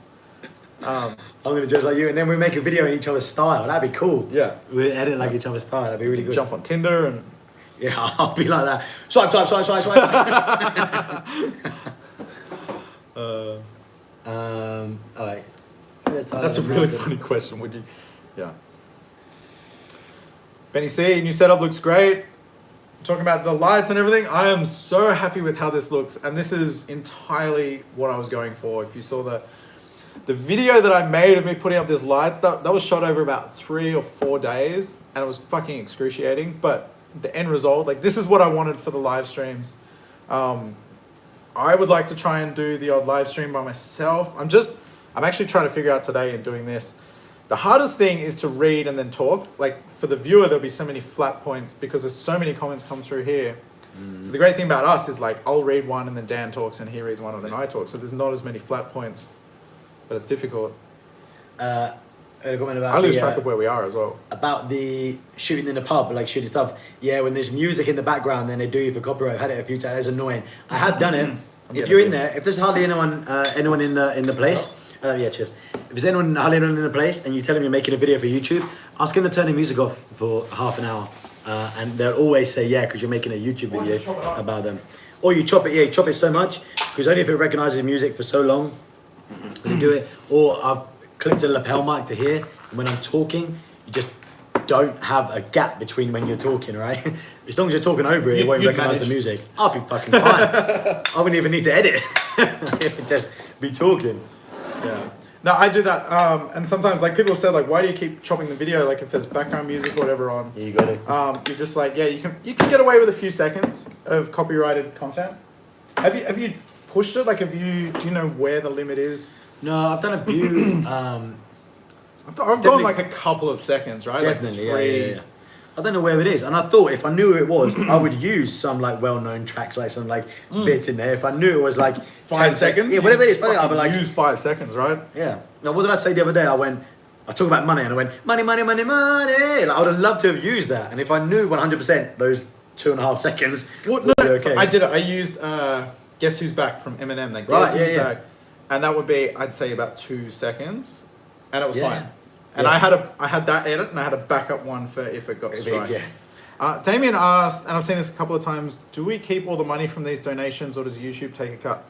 I'm gonna dress like you, and then we make a video in each other's style. That'd be cool. Yeah. We edit like each other's style. That'd be really good. Jump on Tinder and. Yeah, I'll be like that. Swipe. All right. That's a really funny question. Would you? Yeah. Benny C, new setup looks great. Talking about the lights and everything, I am so happy with how this looks, and this is entirely what I was going for. If you saw the video that I made of me putting up these lights, that was shot over about 3 or 4 days, and it was fucking excruciating. But the end result, like this is what I wanted for the live streams. I would like to try and do the odd live stream by myself. I'm actually trying to figure out today and doing this. The hardest thing is to read and then talk. Like for the viewer, there'll be so many flat points because there's so many comments come through here. So the great thing about us is like I'll read one and then Dan talks and he reads one and then I talk. So there's not as many flat points, but it's difficult. A comment about I lose track of where we are as well. About the shooting in the pub, like shooting stuff. Yeah, when there's music in the background, then they do you for copyright. I've had it a few times. It's annoying. I have done it. If you're in there, if there's hardly anyone in the place, yeah, cheers. If there's hardly anyone in the place, and you tell them you're making a video for YouTube, ask them to turn the music off for half an hour, and they'll always say yeah because you're making a YouTube video about them. Or you chop it, you chop it so much because only if it recognizes music for so long, when you do it. Or I've clipped a lapel mic to here, and when I'm talking, you just don't have a gap between when you're talking, right? As long as you're talking over it, it won't recognise the music. I'll be fucking fine. I wouldn't even need to edit. Just be talking. Yeah. No, I do that. And sometimes, like, people say, like, why do you keep chopping the video? Like, if there's background music or whatever on. Yeah, you got it. You're just like, yeah, you can get away with a few seconds of copyrighted content. Have you pushed it? Like, do you know where the limit is? No, I've done a few. I've gone like a couple of seconds, right? Definitely, like yeah. I don't know where it is, and I thought if I knew who it was, I would use some like well-known tracks, like some like bits in there. If I knew it was like 5 seconds, yeah, whatever it is, I'd be like use 5 seconds, right? Yeah. Now, what did I say the other day? I talk about money, and I went money. Like, I would have loved to have used that, and if I knew 100% those 2.5 seconds, would be okay. So I did it. I used Guess Who's Back from Eminem. Like, Guess Who's Back, and that would be I'd say about 2 seconds, and it was fine. And I had that edit, and I had a backup one for if it got striked. Yeah. Damien asked, and I've seen this a couple of times, do we keep all the money from these donations, or does YouTube take a cut?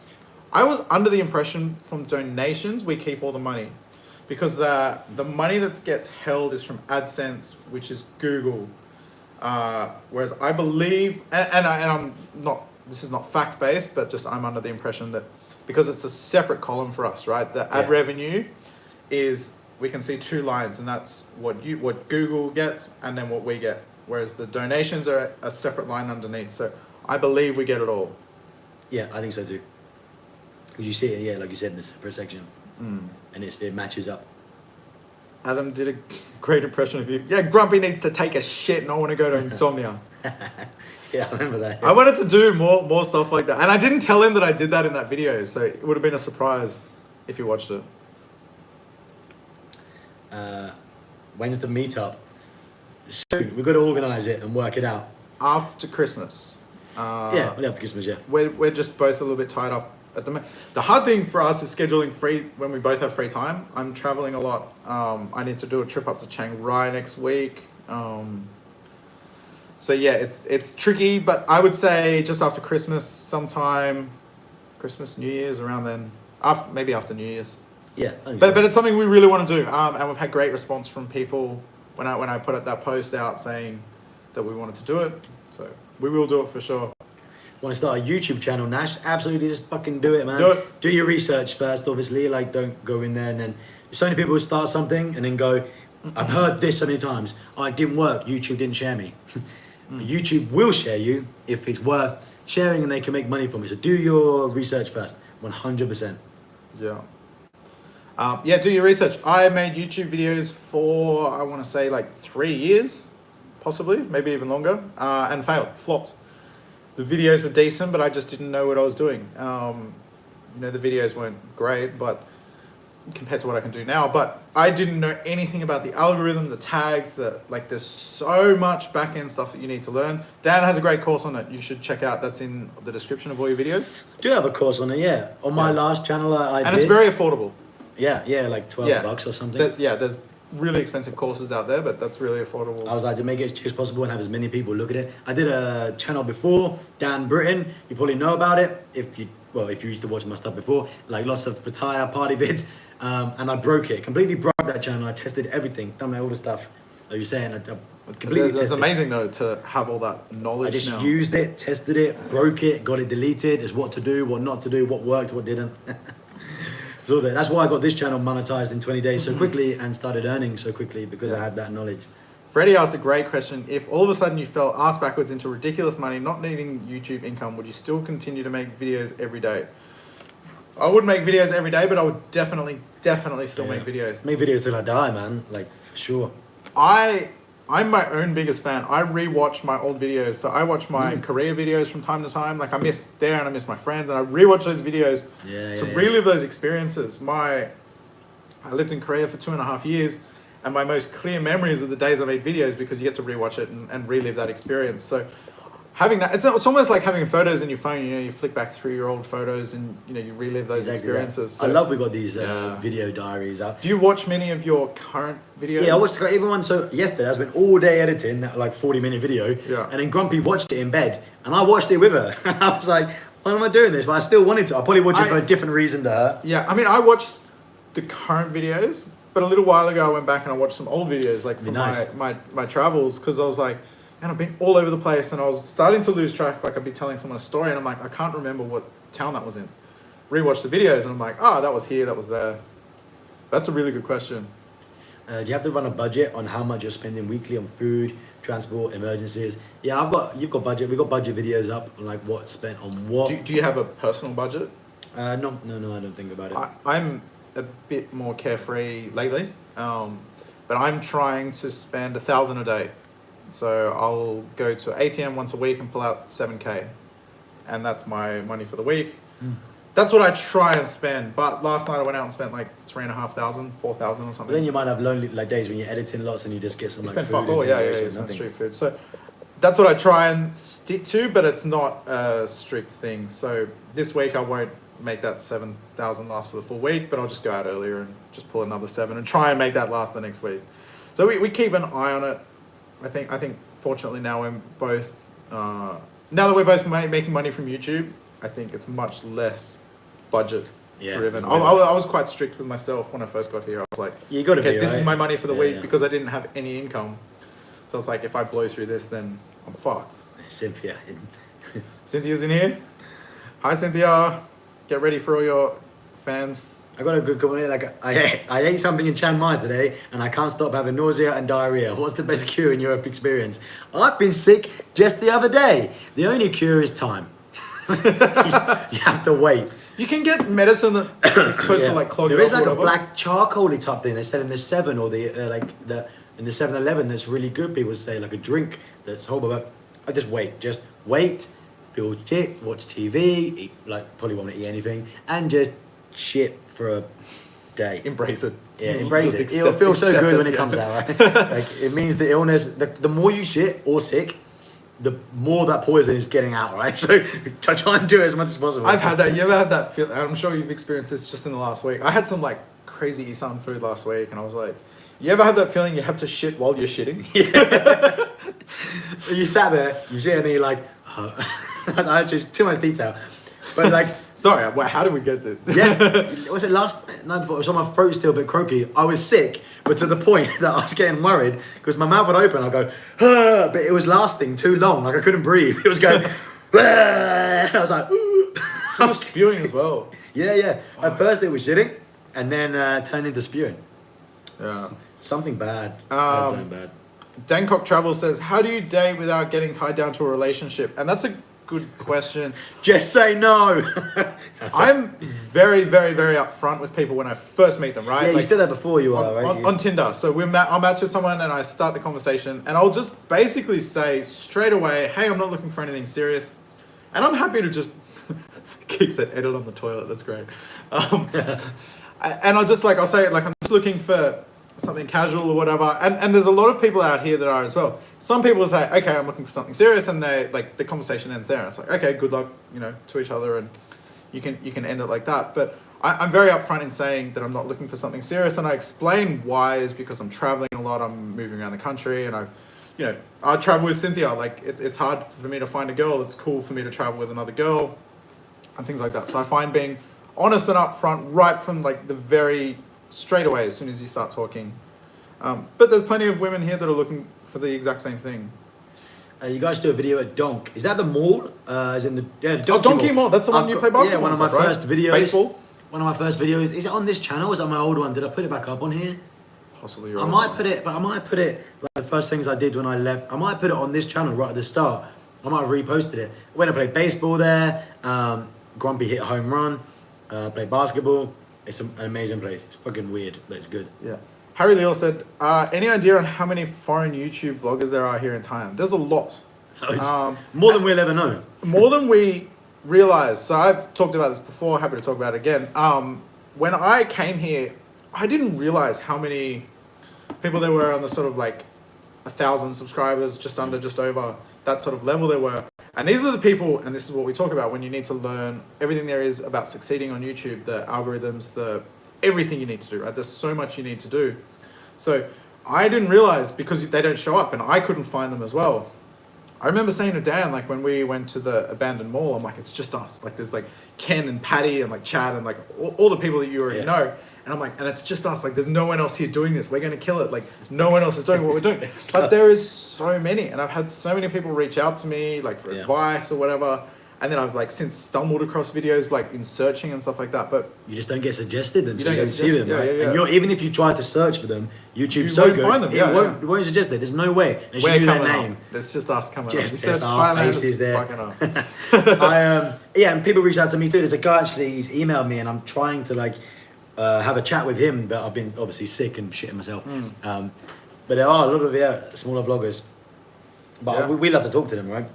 I was under the impression from donations we keep all the money, because the money that gets held is from AdSense, which is Google. Whereas I believe, and I'm not, this is not fact based, but just I'm under the impression that because it's a separate column for us, right? The ad revenue is. We can see 2 lines, and that's what Google gets and then what we get. Whereas the donations are a separate line underneath. So I believe we get it all. Yeah, I think so too. Because you see it, yeah, like you said, in the separate section. And it matches up. Adam did a great impression of you. Yeah, Grumpy needs to take a shit and I want to go to Insomnia. Yeah, I remember that. I wanted to do more stuff like that. And I didn't tell him that I did that in that video, so it would have been a surprise if he watched it. When's the meetup? Soon. We've got to organise it and work it out. After Christmas. Yeah, we'll have to Christmas, yeah. We're just both a little bit tied up at the moment. The hard thing for us is scheduling free when we both have free time. I'm traveling a lot. I need to do a trip up to Chiang next week. So yeah, it's tricky, but I would say just after Christmas, sometime, Christmas, New Year's, around then. Maybe after New Year's. Yeah. But it's something we really want to do. And we've had great response from people when I put that post out saying that we wanted to do it. So we will do it for sure. Want to start a YouTube channel, Nash? Absolutely, just fucking do it, man. Do it. Do your research first, obviously. Like, don't go in there and then... So many people who start something and then go, I've heard this so many times. Oh, it didn't work. YouTube didn't share me. YouTube will share you if it's worth sharing and they can make money from it. So do your research first, 100%. Yeah. Yeah, do your research. I made YouTube videos for, I want to say like 3 years, possibly, maybe even longer, and flopped. The videos were decent, but I just didn't know what I was doing. The videos weren't great, but compared to what I can do now, but I didn't know anything about the algorithm, the tags, there's so much back-end stuff that you need to learn. Dan has a great course on it. You should check out. That's in the description of all your videos. I do have a course on it, yeah. On my last channel, I did. And it's very affordable. Yeah, like $12 or something. There's really expensive courses out there, but that's really affordable. I was like, to make it as cheap as possible and have as many people look at it. I did a channel before, Dan Britain. You probably know about it if you used to watch my stuff before, like lots of Pattaya party vids. And I broke it, completely broke that channel. I tested everything, done all the stuff that you're saying. I completely tested. It's amazing though to have all that knowledge. I just used it, tested it, broke it, got it deleted. It's what to do, what not to do, what worked, what didn't. So that's why I got this channel monetized in 20 days so quickly and started earning so quickly because I had that knowledge. Freddie asked a great question. If all of a sudden you fell ass backwards into ridiculous money, not needing YouTube income, would you still continue to make videos every day? I wouldn't make videos every day, but I would definitely still make videos. Make videos till I die, man. Like, for sure. I'm my own biggest fan. I rewatch my old videos. So I watch my Korea videos from time to time. Like I miss there and I miss my friends, and I rewatch those videos to relive those experiences. I lived in Korea for 2.5 years, and my most clear memories are the days I made videos because you get to rewatch it and relive that experience. So having that, it's almost like having photos in your phone. You flick back through your old photos and you relive those experiences. So, I love we got these video diaries out. Do you watch many of your current videos? Yeah, I watched even one. So yesterday I spent all day editing that 40-minute video, and then Grumpy watched it in bed, and I watched it with her. And I was like, why am I doing this? But I still wanted to. I probably watched it for a different reason to her. Yeah, I mean, I watched the current videos, but a little while ago I went back and I watched some old videos from my travels because I was like, and I've been all over the place and I was starting to lose track. Like I'd be telling someone a story and I'm like, I can't remember what town that was in. Rewatch the videos and I'm like, that was here, that was there. That's a really good question. Do you have to run a budget on how much you're spending weekly on food, transport, emergencies? Yeah, you've got budget. We've got budget videos up on like what's spent on what. Do you have a personal budget? No, I don't think about it. I'm a bit more carefree lately, but I'm trying to spend 1,000 a day. So I'll go to ATM once a week and pull out 7K, and that's my money for the week. That's what I try and spend. But last night I went out and spent like 3,500, 4,000 or something. But then you might have lonely days when you're editing lots and you just get some spend food. You spend street food. So that's what I try and stick to, but it's not a strict thing. So this week I won't make that 7,000 last for the full week, but I'll just go out earlier and just pull another 7 and try and make that last the next week. So we keep an eye on it. I think fortunately now we're both now that we're both making money from YouTube, I think it's much less budget driven. I was quite strict with myself when I first got here. I was like, you got to be this is my money for the week because I didn't have any income. So I was like, if I blow through this, then I'm fucked. Cynthia. Cynthia's in here. Hi Cynthia. Get ready for all your fans. I got a good comment. Like I ate something in Chiang Mai today, and I can't stop having nausea and diarrhea. What's the best cure in your experience? I've been sick just the other day. The only cure is time. You have to wait. You can get medicine that's supposed to like clog There you is up like or a whatever. black charcoaly type thing they sell in the 7 or in the 7-Eleven that's really good. People say like a drink that's horrible. But I just wait, feel shit, watch TV, eat, like probably won't eat anything, and just shit for a day. Embrace it. Yeah, embrace Just it. It'll feel so accept good it, when it yeah. comes out, right? Like it means the illness. The more you shit or sick, the more that poison is getting out, right? So try and do it as much as possible. I've had that. You ever had that feel? I'm sure you've experienced this just in the last week. I had some like crazy Isan food last week, and I was like, you ever have that feeling you have to shit while you're shitting? Yeah. You sat there, you shit, and then you're like, I just too much detail, but like. Sorry, well, how did we get this? Yeah, was it last night before? So my throat's still a bit croaky. I was sick, but to the point that I was getting worried because my mouth would open. I go, but it was lasting too long. Like I couldn't breathe. It was going. I was like, So you're spewing as well. yeah. At first it was shitting, and then turned into spewing. Yeah. Something bad. Something bad. Bangkok Travel says, how do you date without getting tied down to a relationship? And that's a good question. Just say no. I'm very, very, very upfront with people when I first meet them, right? Yeah, you said that before you are, right? On Tinder. So I'll match with someone and I start the conversation and I'll just basically say straight away, hey, I'm not looking for anything serious. And I'm happy to just... Keis said, edit on the toilet. That's great. And I'll say, like, I'm just looking for something casual or whatever. And there's a lot of people out here that are as well. Some people say, okay, I'm looking for something serious, and they like the conversation ends there. It's like, okay, good luck, to each other, and you can end it like that. But I'm very upfront in saying that I'm not looking for something serious, and I explain why is because I'm traveling a lot, I'm moving around the country, and I travel with Cynthia. Like it's hard for me to find a girl. It's cool for me to travel with another girl, and things like that. So I find being honest and upfront right from like the very straight away as soon as you start talking. But there's plenty of women here that are looking for the exact same thing. You guys do a video at Donk. Is that the mall? As in the Donkey Mall. That's the one you play basketball. Yeah, one of my first videos. Baseball. One of my first videos. Is it on this channel? Or is it on my old one? Did I put it back up on here? Possibly. I might put it like the first things I did when I left. I might put it on this channel right at the start. I might have reposted it. When I played baseball there, Grumpy hit a home run. Played basketball. It's an amazing place. It's fucking weird, but it's good. Yeah. Harry Leal said, any idea on how many foreign YouTube vloggers there are here in Thailand? There's a lot. More than we'll ever know. More than we realize. So I've talked about this before, happy to talk about it again. When I came here, I didn't realize how many people there were on the sort of like 1,000 subscribers, just under, just over, that sort of level there were. And these are the people, and this is what we talk about when you need to learn everything there is about succeeding on YouTube, the algorithms, everything you need to do, right? There's so much you need to do. So I didn't realize because they don't show up and I couldn't find them as well. I remember saying to Dan, like when we went to the abandoned mall, I'm like, it's just us. Like there's like Ken and Paddy and like Chad and like all the people that you already know. And I'm like, and it's just us. Like there's no one else here doing this. We're going to kill it. Like no one else is doing what we're doing. But there is so many. And I've had so many people reach out to me like for advice or whatever. And then I've like since stumbled across videos like in searching and stuff like that. But you just don't get suggested them. You don't see them, yeah, right? Yeah. And even if you try to search for them, YouTube's so won't good. Find them. It won't suggest it. There's no way. They should do their name. It's just us coming just up. Just our Thailand, faces there. Fucking us. And people reach out to me too. There's a guy actually, he's emailed me and I'm trying to like have a chat with him, but I've been obviously sick and shitting myself. But there are a lot of smaller vloggers. But we love to talk to them, right?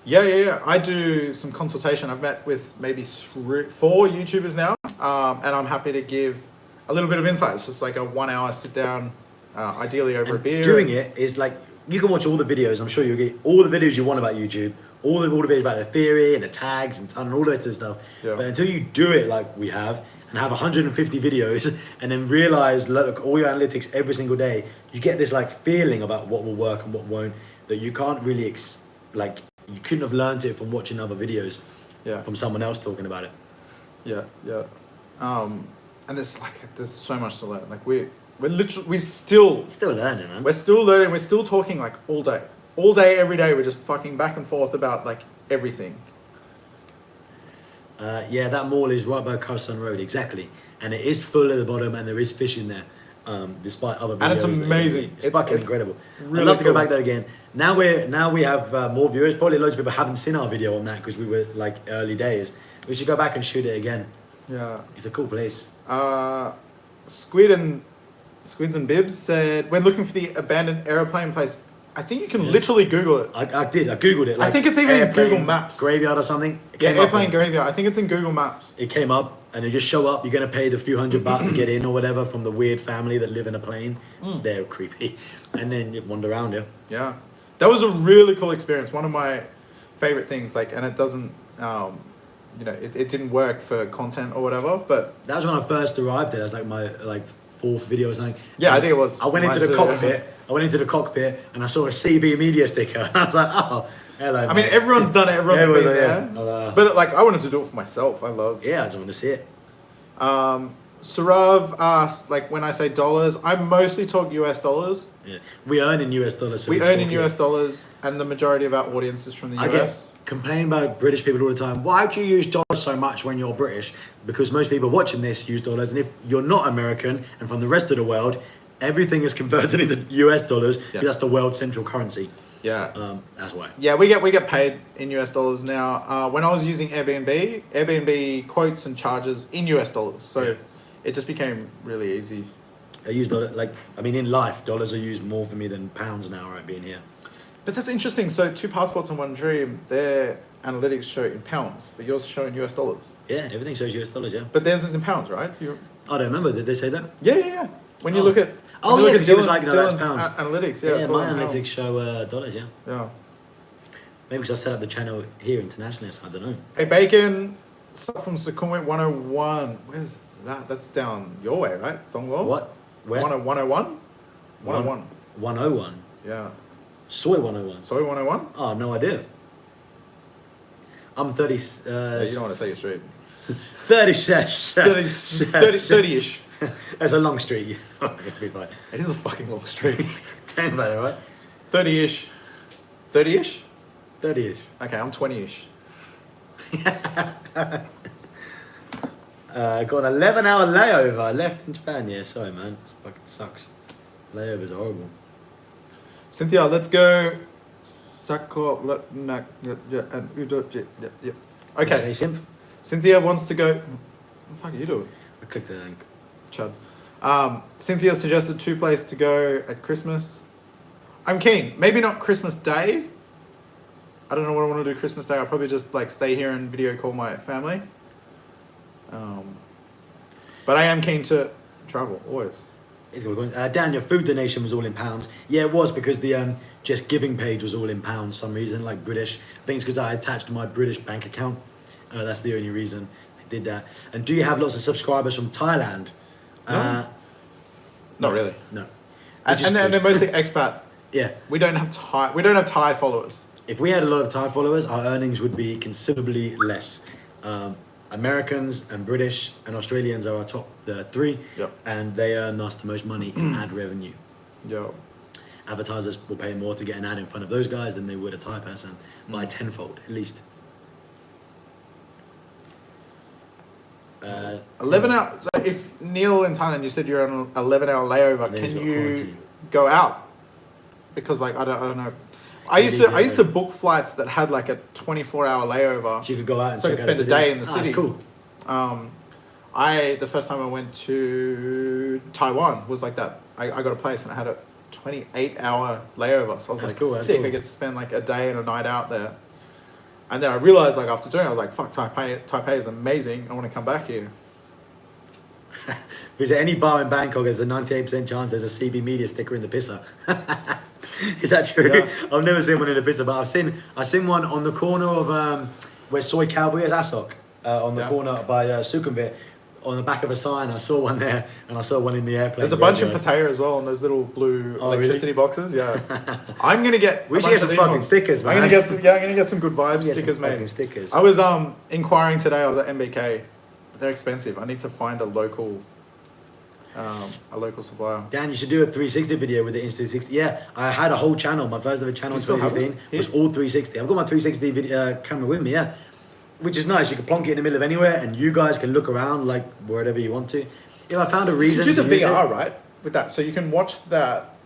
Yeah. I do some consultation. I've met with maybe 4 YouTubers now, and I'm happy to give a little bit of insight. It's just like a 1 hour sit down, ideally over a beer. Doing it is like, you can watch all the videos. I'm sure you'll get all the videos you want about YouTube, all the videos about the theory and the tags and all that sort of stuff. Yeah. But until you do it like we have, and have 150 videos, and then realize, look, all your analytics every single day, you get this like feeling about what will work and what won't, that you can't really, you couldn't have learned it from watching other videos from someone else talking about it. Yeah. And there's so much to learn. Like we're still learning, man. We're still learning. We're still talking like all day, every day. We're just fucking back and forth about like everything. That mall is right by Coastal Road, exactly. And it is full at the bottom and there is fish in there, despite other videos. And it's amazing. It's fucking incredible. Really I'd love to cool. go back there again. Now we have more viewers. Probably loads of people haven't seen our video on that because we were like early days. We should go back and shoot it again. Yeah. It's a cool place. Squids and Bibs said, when looking for the abandoned aeroplane place, I think you can literally Google it. I did. I googled it. I think it's even in Google Maps. Graveyard or something. Yeah, airplane graveyard. I think it's in Google Maps. It came up and it just show up. You're gonna pay the few $100 to get in or whatever from the weird family that live in a plane. They're creepy, and then you wander around. Yeah, that was a really cool experience. One of my favorite things. Like, and it doesn't. It didn't work for content or whatever. But that was when I first arrived there. It was like my fourth video or something. Yeah, I think it was. I went into the cockpit. I went into the cockpit and I saw a CB media sticker. And I was like, oh, hello. I mean, everyone's done it. Everyone's been there. Yeah. But like, I wanted to do it for myself. I love. Yeah, I just want to see it. Sarav asked, like, when I say dollars, I mostly talk US dollars. Yeah, we earn in US dollars. So we earn in US dollars, and the majority of our audience is from the US. Complain about British people all the time. Why do you use dollars so much when you're British? Because most people watching this use dollars, and if you're not American and from the rest of the world, everything is converted into US dollars. Because that's the world's central currency. Yeah. That's why. Yeah, we get paid in US dollars now. When I was using Airbnb quotes and charges in US dollars, so it just became really easy. I use dollars in life, dollars are used more for me than pounds now, right? Being here. But that's interesting. So 2 passports and 1 dream, their analytics show in pounds, but yours show in US dollars. Yeah, everything shows US dollars. Yeah. But theirs is in pounds, right? I don't remember. Did they say that? Yeah. When you look at because it was like Dylan's pounds. Analytics, Yeah, my analytics show dollars. Yeah. Yeah. Maybe because I set up the channel here internationally, so I don't know. Hey, Bacon, stuff from Sukhumvit 101. Where's that? That's down your way, right? Thonglo? What? Where? 101? 101. 101? Yeah. Soy 101. Soy 101? Oh, no idea. I'm 30... You don't want to say your street. 30-ish. That's a long street. It'll be fine. It is a fucking long street. Damn that, right? 30-ish. 30-ish? 30-ish. Okay, I'm 20-ish. Got an 11-hour layover. I left in Japan. Yeah, sorry, man. This fucking sucks. Layovers are horrible. Cynthia, let's go. Okay. Cynthia wants to go. What the fuck are you doing? I clicked the link. Chuds. Cynthia suggested 2 places to go at Christmas. I'm keen. Maybe not Christmas Day. I don't know what I want to do Christmas Day. I'll probably just like stay here and video call my family. But I am keen to travel always. Dan, your food donation was all in pounds. Yeah, it was because the Just Giving page was all in pounds for some reason, like British. I think it's because I attached my British bank account. That's the only reason I did that. And do you have lots of subscribers from Thailand? No. Not really. No. And they're mostly expat. Yeah. We don't have Thai followers. If we had a lot of Thai followers, our earnings would be considerably less. Americans and British and Australians are our top 3, and they earn us the most money in ad revenue. Yo. Advertisers will pay more to get an ad in front of those guys than they would a Thai person, by tenfold at least. 11 hours. So if Neil in Thailand, you said you're on an 11-hour layover, can you quarantine. go out? Because like I don't know. I used to book flights that had like a 24-hour layover. So you could go out and so I could spend a day in the city. That's cool. The first time I went to Taiwan was like that. I got a place and I had a 28-hour layover. So I was like, cool, sick. cool. I get to spend like a day and a night out there. And then I realized like after doing it, I was like, fuck, Taipei is amazing. I want to come back here. If there's any bar in Bangkok, there's a 98% chance there's a CB Media sticker in the pisser. Is that true? Yeah. I've never seen one in a pisser, but I've seen one on the corner of where Soy Cowboy is, Asok, on the corner by Sukhumvit. On the back of a sign, I saw one there, and I saw one in the airplane. There's a bunch in Pattaya as well, on those little blue electricity boxes. Yeah, I'm gonna get. We should get some fucking stickers, man. I'm gonna get some good vibes stickers made. Stickers. I was inquiring today. I was at MBK. But they're expensive. I need to find a local supplier. Dan, you should do a 360 video with the Insta360. Yeah, I had a whole channel. My first ever channel in 2016 was all 360. I've got my 360 video camera with me. Yeah. Which is nice. You can plonk it in the middle of anywhere, and you guys can look around like wherever you want to. If I found a reason, you can do the VR right with that, so you can watch that.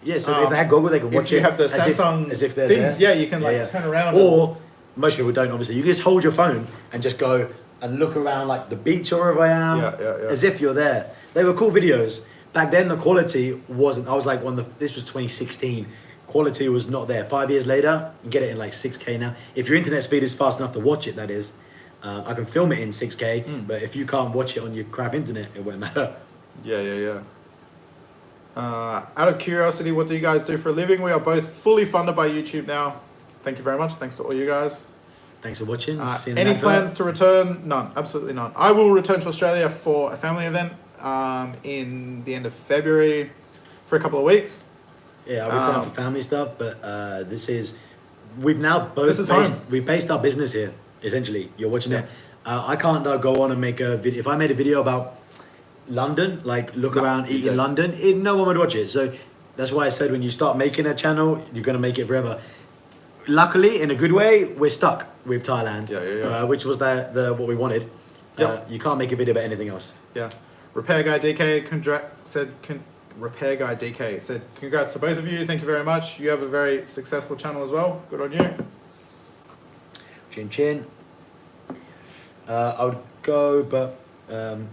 Yeah, so if they had Google, they can watch if you it. have the Samsung as if they're things, there. yeah, you can turn around. Or most people don't. Obviously, you can just hold your phone and just go and look around like the beach or wherever I am, as if you're there. They were cool videos. Back then, the quality wasn't. I was like, this was 2016. quality was not there. 5 years later, you get it in like 6K now. If your internet speed is fast enough to watch it, that is. I can film it in 6K, but if you can't watch it on your crap internet, it won't matter. Yeah. Out of curiosity, what do you guys do for a living? We are both fully funded by YouTube now. Thank you very much. Thanks to all you guys. Thanks for watching. Any plans to return? None. Absolutely none. I will return to Australia for a family event in the end of February for a couple of weeks. Yeah, I'll return for family stuff, but we've now both we've based our business here, essentially. You're watching it. I can't go on and make a video. If I made a video about London, like look around, eat in London, no one would watch it. So that's why I said when you start making a channel, you're going to make it forever. Luckily, in a good way, we're stuck with Thailand, which was the what we wanted. You can't make a video about anything else. Yeah. Repair Guy DK Repair Guy DK said, congrats to both of you. Thank you very much. You have a very successful channel as well. Good on you. Chin chin. I would go, but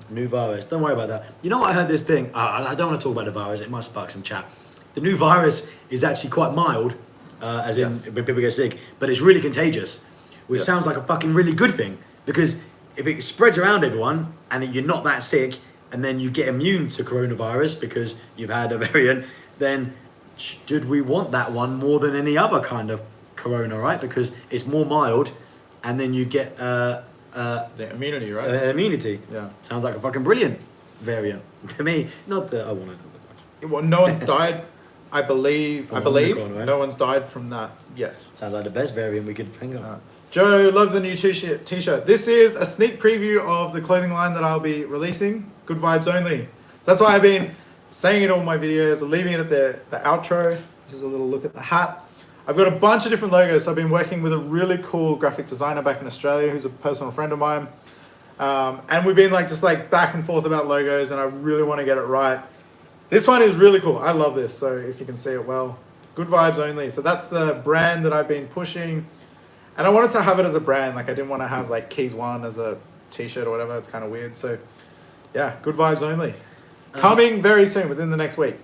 new virus. Don't worry about that. You know what? I heard this thing. I don't want to talk about the virus. It might spark some chat. The new virus is actually quite mild, as in when people get sick, but it's really contagious, which sounds like a fucking really good thing, because if it spreads around everyone and you're not that sick, and then you get immune to coronavirus because you've had a variant, then should we want that one more than any other kind of corona, right? Because it's more mild, and then you get the immunity, right? Immunity. Yeah. Sounds like a fucking brilliant variant to me. Not that I want to talk about that. Well, no one's died. I believe Omicron, right? no one's died from that yet. Sounds like the best variant we could think of. Joe, love the new t-shirt. This is a sneak preview of the clothing line that I'll be releasing. Good vibes only. So that's why I've been saying it in all my videos, leaving it at the outro. This is a little look at the hat. I've got a bunch of different logos. So I've been working with a really cool graphic designer back in Australia who's a personal friend of mine. And we've been just back and forth about logos, and I really want to get it right. This one is really cool. I love this. So if you can see it well, good vibes only. So that's the brand that I've been pushing. And I wanted to have it as a brand. I didn't want to have Keys One as a t-shirt or whatever. It's kind of weird. So yeah, good vibes only. Coming very soon, within the next week.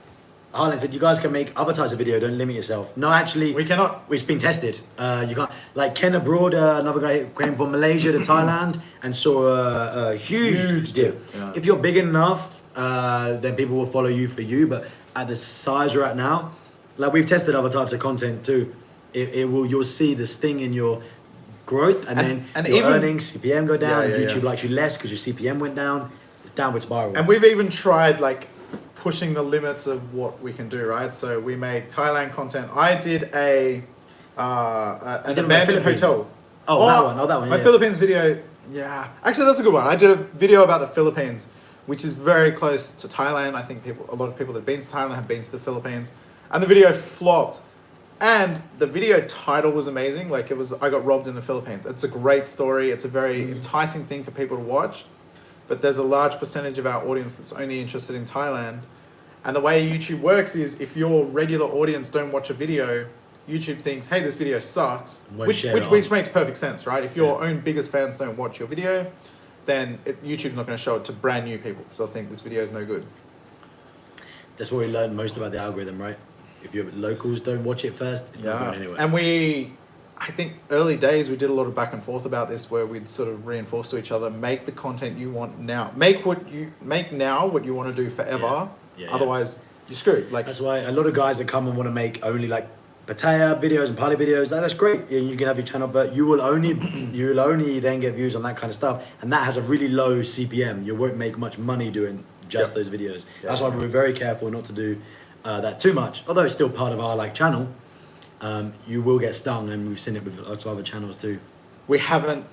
Harlan said, you guys can make advertiser video, don't limit yourself. No, actually, we cannot. It's been tested. You can't. Ken Abroad, another guy came from Malaysia to Thailand and saw a huge dip. Yeah. If you're big enough, then people will follow you for you. But at the size you're at now, we've tested other types of content too. You'll see the sting in your growth, and then your even earnings, CPM go down. YouTube likes you less because your CPM went down. It's downward spiral. And we've even tried pushing the limits of what we can do, right? So we made Thailand content. I did an abandoned hotel. That one. My Philippines video. Yeah, actually that's a good one. I did a video about the Philippines, which is very close to Thailand. I think a lot of people that have been to Thailand have been to the Philippines, and the video flopped. And the video title was amazing. I got robbed in the Philippines. It's a great story. It's a very enticing thing for people to watch. But there's a large percentage of our audience that's only interested in Thailand. And the way YouTube works is if your regular audience don't watch a video, YouTube thinks, hey, this video sucks. Which makes perfect sense, right? If your own biggest fans don't watch your video, then YouTube's not going to show it to brand new people. So they'll think this video is no good. That's what we learned most about the algorithm, right? If your locals don't watch it first, it's not going anywhere. And I think early days, we did a lot of back and forth about this, where we'd sort of reinforce to each other, make the content you want now. Make now what you want to do forever. Otherwise, you're screwed. That's why a lot of guys that come and want to make only Pattaya videos and party videos, that's great. And you can have your channel, but you will only then get views on that kind of stuff. And that has a really low CPM. You won't make much money doing just those videos. That's why we're very careful not to do that too much, although it's still part of our channel. You will get stung, and we've seen it with lots of other channels too. We haven't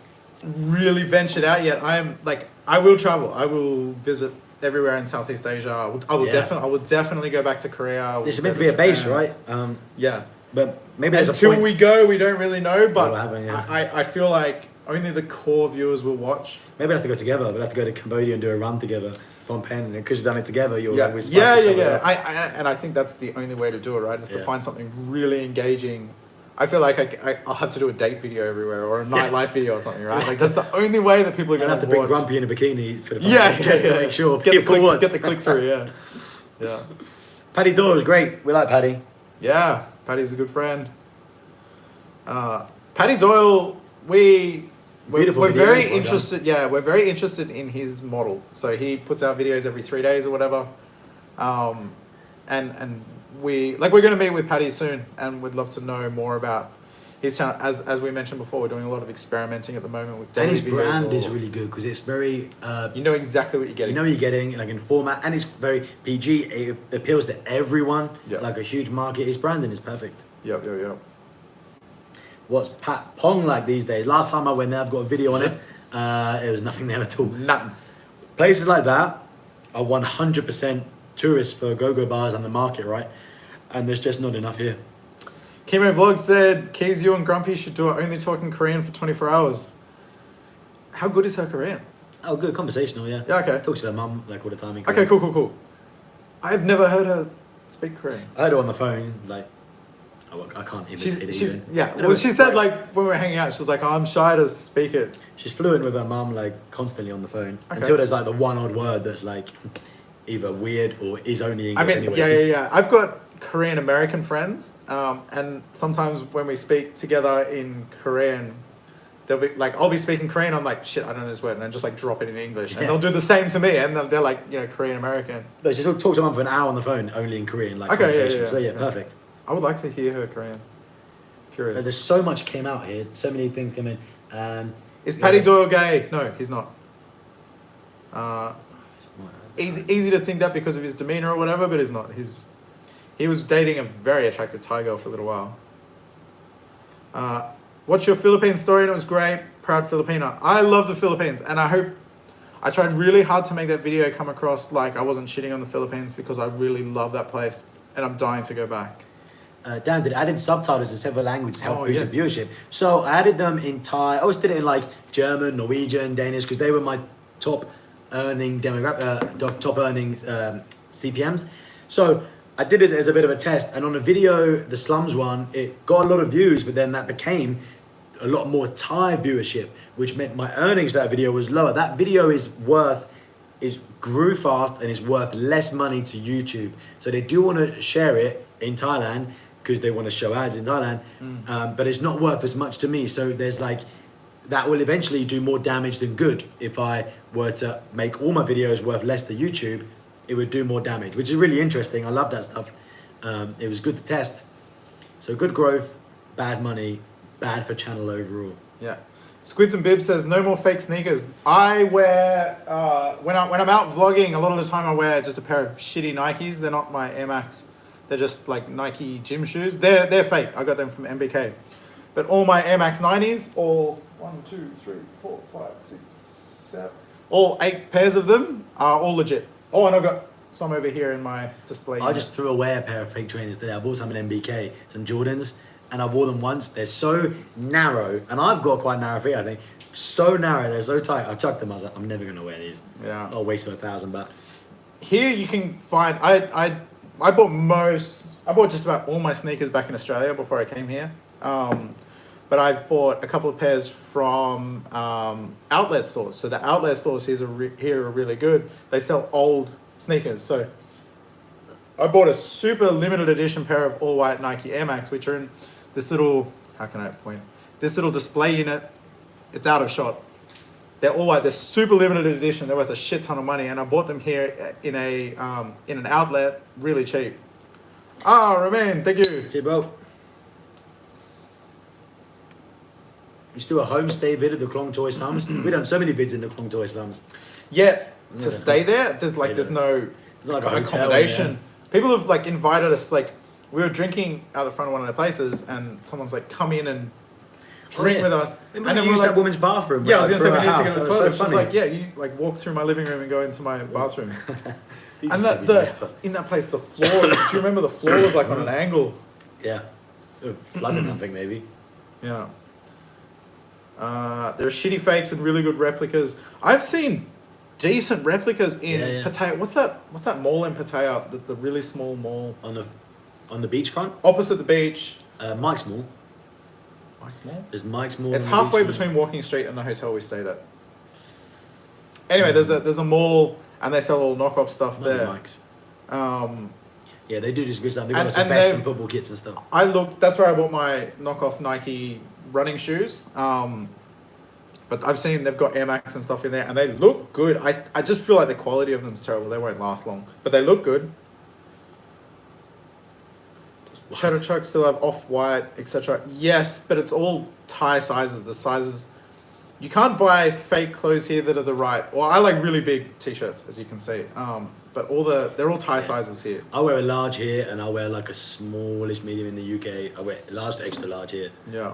really ventured out yet. I will travel. I will visit everywhere in Southeast Asia. I will definitely go back to Korea. This is meant to be a base, right? But maybe until we go, we don't really know. But I feel like only the core viewers will watch. Maybe we'll have to go together. We'll have to go to Cambodia and do a run together. Phnom Penh, and because you've done it together, you'll always I think that's the only way to do it, right? Is to find something really engaging. I feel like I'll have to do a date video everywhere, or a nightlife video or something, right? That's the only way that people are going to have to bring Grumpy in a bikini for the just to make sure get the click through. Paddy Doyle was great. We like Paddy. Yeah. Paddy's a good friend. Paddy Doyle, we're Beautiful very videos, well interested. Yeah, we're very interested in his model. So he puts out videos every 3 days or whatever. And we're going to meet with Paddy soon, and we'd love to know more about his channel. As we mentioned before, we're doing a lot of experimenting at the moment with daily And his videos brand or- is really good because it's very. You know exactly what you're getting. You know what you're getting, like in format, and it's very PG. It appeals to everyone, Yeah. like a huge market. His branding is perfect. Yep. What's Pat Pong like these days? Last time I went there, I've got a video on it. It was nothing there at all. Nothing. Places like that are 100% tourists for go-go bars on the market, right? And there's just not enough here. Chemo Vlog said, Keys, you and Grumpy should do it only talking Korean for 24 hours. How good is her Korean? Oh, good, conversational, yeah. Yeah, okay. Talks to her mum like all the time. Okay, cool. I've never heard her speak Korean. I heard her on the phone, like, I can't imitate it even. Yeah, And it well, was she said, like, when we were hanging out, she was like, I'm shy to speak it. She's fluent with her mum, like, constantly on the phone. Okay. Until there's, like, the one odd word that's, like, either weird or is only English anyway. Yeah. I've got Korean American friends, and sometimes when we speak together in Korean, they'll be like, I'll be speaking Korean, I'm like, shit, I don't know this word, and I just like drop it in English, and they'll do the same to me, and they're like, you know, Korean American. No, she talks to mum for an hour on the phone, only in Korean, like, Okay, conversation. yeah, So, yeah, yeah. perfect. I would like to hear her Korean. Curious. There's so much came out here, so many things came in. Is Paddy Doyle gay? No, he's not. Easy to think that because of his demeanor or whatever, but he's not. He was dating a very attractive Thai girl for a little while. What's your Philippine story? And it was great. Proud Filipina. I love the Philippines, and I tried really hard to make that video come across like I wasn't shitting on the Philippines because I really love that place, and I'm dying to go back. Dan did added subtitles in several languages to help Oh, boost yeah. the viewership. So I added them in Thai. I always did it in like German, Norwegian, Danish because they were my top earning CPMs. So I did it as a bit of a test, and on the video, the slums one, it got a lot of views, but then that became a lot more Thai viewership, which meant my earnings for that video was lower. That video grew fast and is worth less money to YouTube. So they do want to share it in Thailand because they want to show ads in Thailand, but it's not worth as much to me. So there's like, that will eventually do more damage than good. If I were to make all my videos worth less to YouTube, it would do more damage, which is really interesting. I love that stuff. It was good to test. So good growth, bad money, bad for channel overall. Yeah. Squids and Bib says, no more fake sneakers. I wear, when I'm out vlogging, a lot of the time I wear just a pair of shitty Nikes. They're not my Air Max. They're just like Nike gym shoes. They're fake. I got them from MBK. But all my Air Max 90s, all 1, 2, 3, 4, 5, 6, 7, all 8 pairs of them are all legit. Oh, and I've got some over here in my display. I just threw away a pair of fake trainers today. I bought some in MBK, some Jordans, and I wore them once. They're so narrow, and I've got quite narrow feet, I think. So narrow, they're so tight. I chucked them. I was like, I'm never gonna wear these. Yeah. I'll waste $1,000. Here you can find, I bought just about all my sneakers back in Australia before I came here. But I've bought a couple of pairs from outlet stores. So the outlet stores here are really good. They sell old sneakers. So I bought a super limited edition pair of all white Nike Air Max, which are in this little, how can I point? This little display unit. It's out of shot. They're all white. They're super limited edition. They're worth a shit ton of money. And I bought them here in an outlet, really cheap. Romain, thank you. Okay, bro. You still a homestay vid of the Klong Toy slums? We've done so many vids in the Klong Toy slums. Yeah, to stay there, there's no Like a hotel, accommodation. People have like invited us. Like we were drinking out the front of one of the places, and someone's like, "Come in and drink with us." And then then we we're used like, that woman's bathroom. "Yeah, I was like, gonna say we through need to her go to the house. toilet." That was She's so like, "Yeah, you like walk through my living room and go into my bathroom." funny. And that in that place, the floor. Do you remember the floor was like on an angle? Yeah. Flooded something maybe. Yeah. There are shitty fakes and really good replicas. I've seen decent replicas in Pattaya. What's that mall in Pattaya? The really small mall On the beachfront? opposite the beach. Mike's Mall. Mike's Mall. There's Mike's Mall. It's on the halfway beachfront. between Walking Street and the hotel we stayed at. Anyway, there's a mall and they sell all knockoff stuff Might be there. Mike's. Yeah, they do just good stuff. They've got And- some and vests and they've- football kits and stuff. I looked. That's where I bought my knockoff Nike running shoes. But I've seen they've got Air Max and stuff in there, and they look good. I just feel like the quality of them's terrible. They won't last long, but they look good. Cheddar Chuck still have off-white, etc. Yes, but it's all Thai sizes. The sizes you can't buy fake clothes here that are the right. Well, I like really big t-shirts, as you can see. But they're all Thai sizes here. I wear a large here, and I wear like a smallish medium in the UK. I wear large to extra large here. Yeah.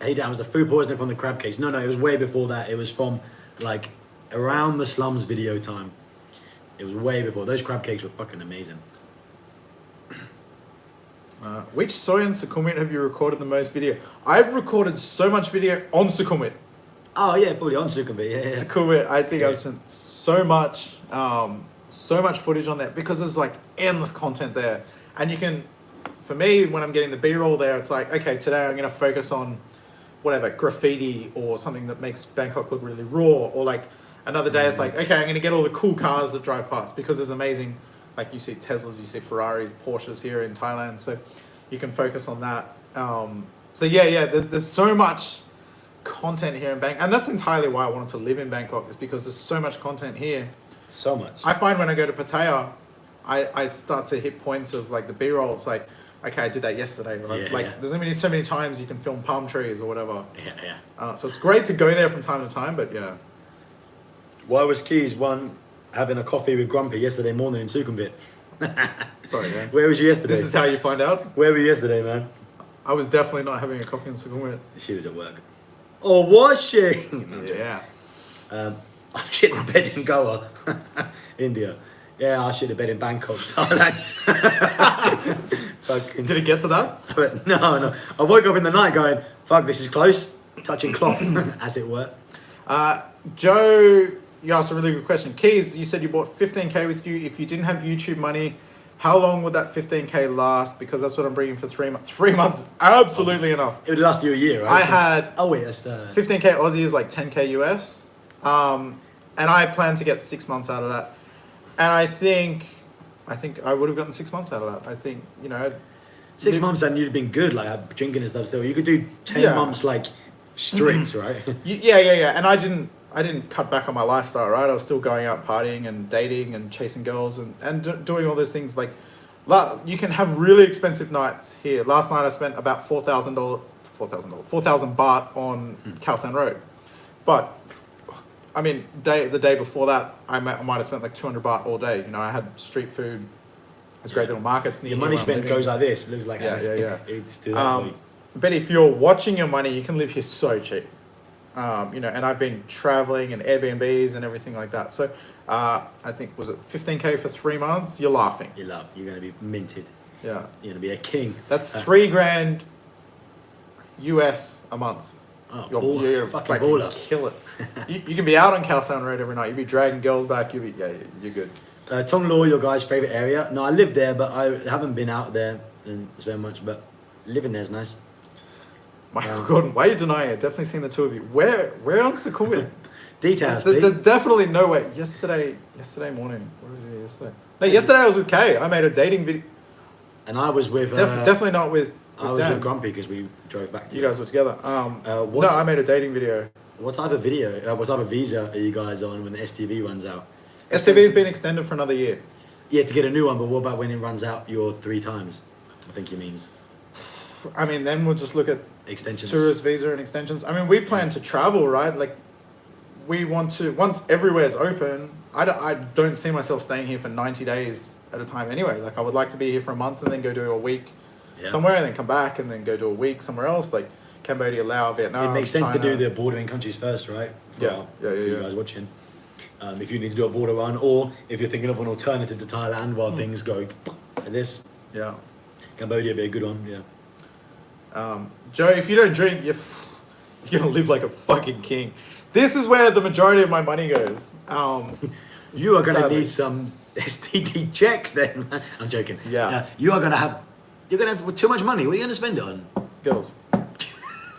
Hey, Dan, was the food poisoning from the crab cakes? No, it was way before that. It was from like around the slums video time. It was way before. Those crab cakes were fucking amazing. Which soy and Sukhumvit have you recorded the most video? I've recorded so much video on Sukhumvit. Oh yeah, probably on Sukhumvit. Yeah. Sukhumvit, I think Yeah. I've spent so much footage on that because there's like endless content there. And you can, for me, when I'm getting the B-roll there, it's like, okay, today I'm going to focus on whatever, graffiti or something that makes Bangkok look really raw. Or like another day, it's like, okay, I'm going to get all the cool cars that drive past because there's amazing, like you see Teslas, you see Ferraris, Porsches here in Thailand. So you can focus on that. So yeah, there's so much content here in Bangkok. And that's entirely why I wanted to live in Bangkok, is because there's so much content here. So much. I find when I go to Pattaya, I start to hit points of like the B-roll. It's like, okay, I did that yesterday. Or there's only so many times you can film palm trees or whatever. Yeah. So it's great to go there from time to time, but yeah. Why was Keys having a coffee with Grumpy yesterday morning in Sukhumvit? Sorry, man. Where was you yesterday? This is how you find out. Where were you yesterday, man? I was definitely not having a coffee in Sukhumvit. She was at work. Or was she? Yeah. I shit the bed in Goa, India. Yeah, I shit the bed in Bangkok, Thailand. Fucking. Did it get to that? No. I woke up in the night going, fuck, this is close. Touching cloth, as it were. Joe, you asked a really good question. Keys, you said you bought 15K with you. If you didn't have YouTube money, how long would that 15K last? Because that's what I'm bringing for 3 months. 3 months is absolutely enough. It would last you a year, right? I had... Oh, wait, that's... 15K Aussie is like 10K US. And I plan to get 6 months out of that. And I think I would have gotten 6 months out of that. I think, 6 months and you'd have been good, like drinking and stuff still. You could do 10 Yeah. months, like, strict, right? Yeah. And I didn't cut back on my lifestyle, right? I was still going out partying and dating and chasing girls and doing all those things. Like, you can have really expensive nights here. Last night I spent about $4,000 baht on Khao San Road. But, I mean, the day before that, I might have spent like 200 baht all day. I had street food. There's great little markets near Your here money where I'm spent living. goes like this. It looks like Yeah. It's still that way. But if you're watching your money, you can live here so cheap. And I've been traveling and Airbnbs and everything like that. So I think, was it 15K for 3 months? You're laughing. You're going to be minted. Yeah. You're going to be a king. That's $3,000 US a month. Oh, You're fucking fucking baller. kill it. you can be out on Khao San Road every night. You'll be dragging girls back. You're good. Tong Lo, your guys' favourite area? No, I live there, but I haven't been out there and so much. But living there's nice. Michael Gordon, why are you denying it? Definitely seen the two of you. Where on Sukhumvit? Details, please. There's definitely no way. Yesterday morning. What did I do yesterday? No, yesterday I was with Kay. I made a dating video. And I was with... Definitely not with I was Dan. with Grumpy because we drove back to You guys were together. No, I made a dating video. What type of video, what type of visa are you guys on when the STV runs out? STV's been extended for another year. Yeah, to get a new one, but what about when it runs out your 3 times? I think he means. I mean, then we'll just look at Extensions. tourist visa and extensions. I mean, we plan to travel, right? Like, we want to, once everywhere's open, I don't see myself staying here for 90 days at a time anyway. Like, I would like to be here for a month and then go do a week somewhere and then come back and then go do a week somewhere else. Like, Cambodia, Laos, Vietnam, It makes sense China. to do the bordering countries first, right? For you guys watching. If you need to do a border run, or if you're thinking of an alternative to Thailand while things go like this. Yeah. Cambodia would be a good one, yeah. Joe, if you don't drink, you're gonna live like a fucking king. This is where the majority of my money goes. You are going to sadly. need some STD checks then. I'm joking. Yeah. You're going to have too much money. What are you going to spend it on? Girls.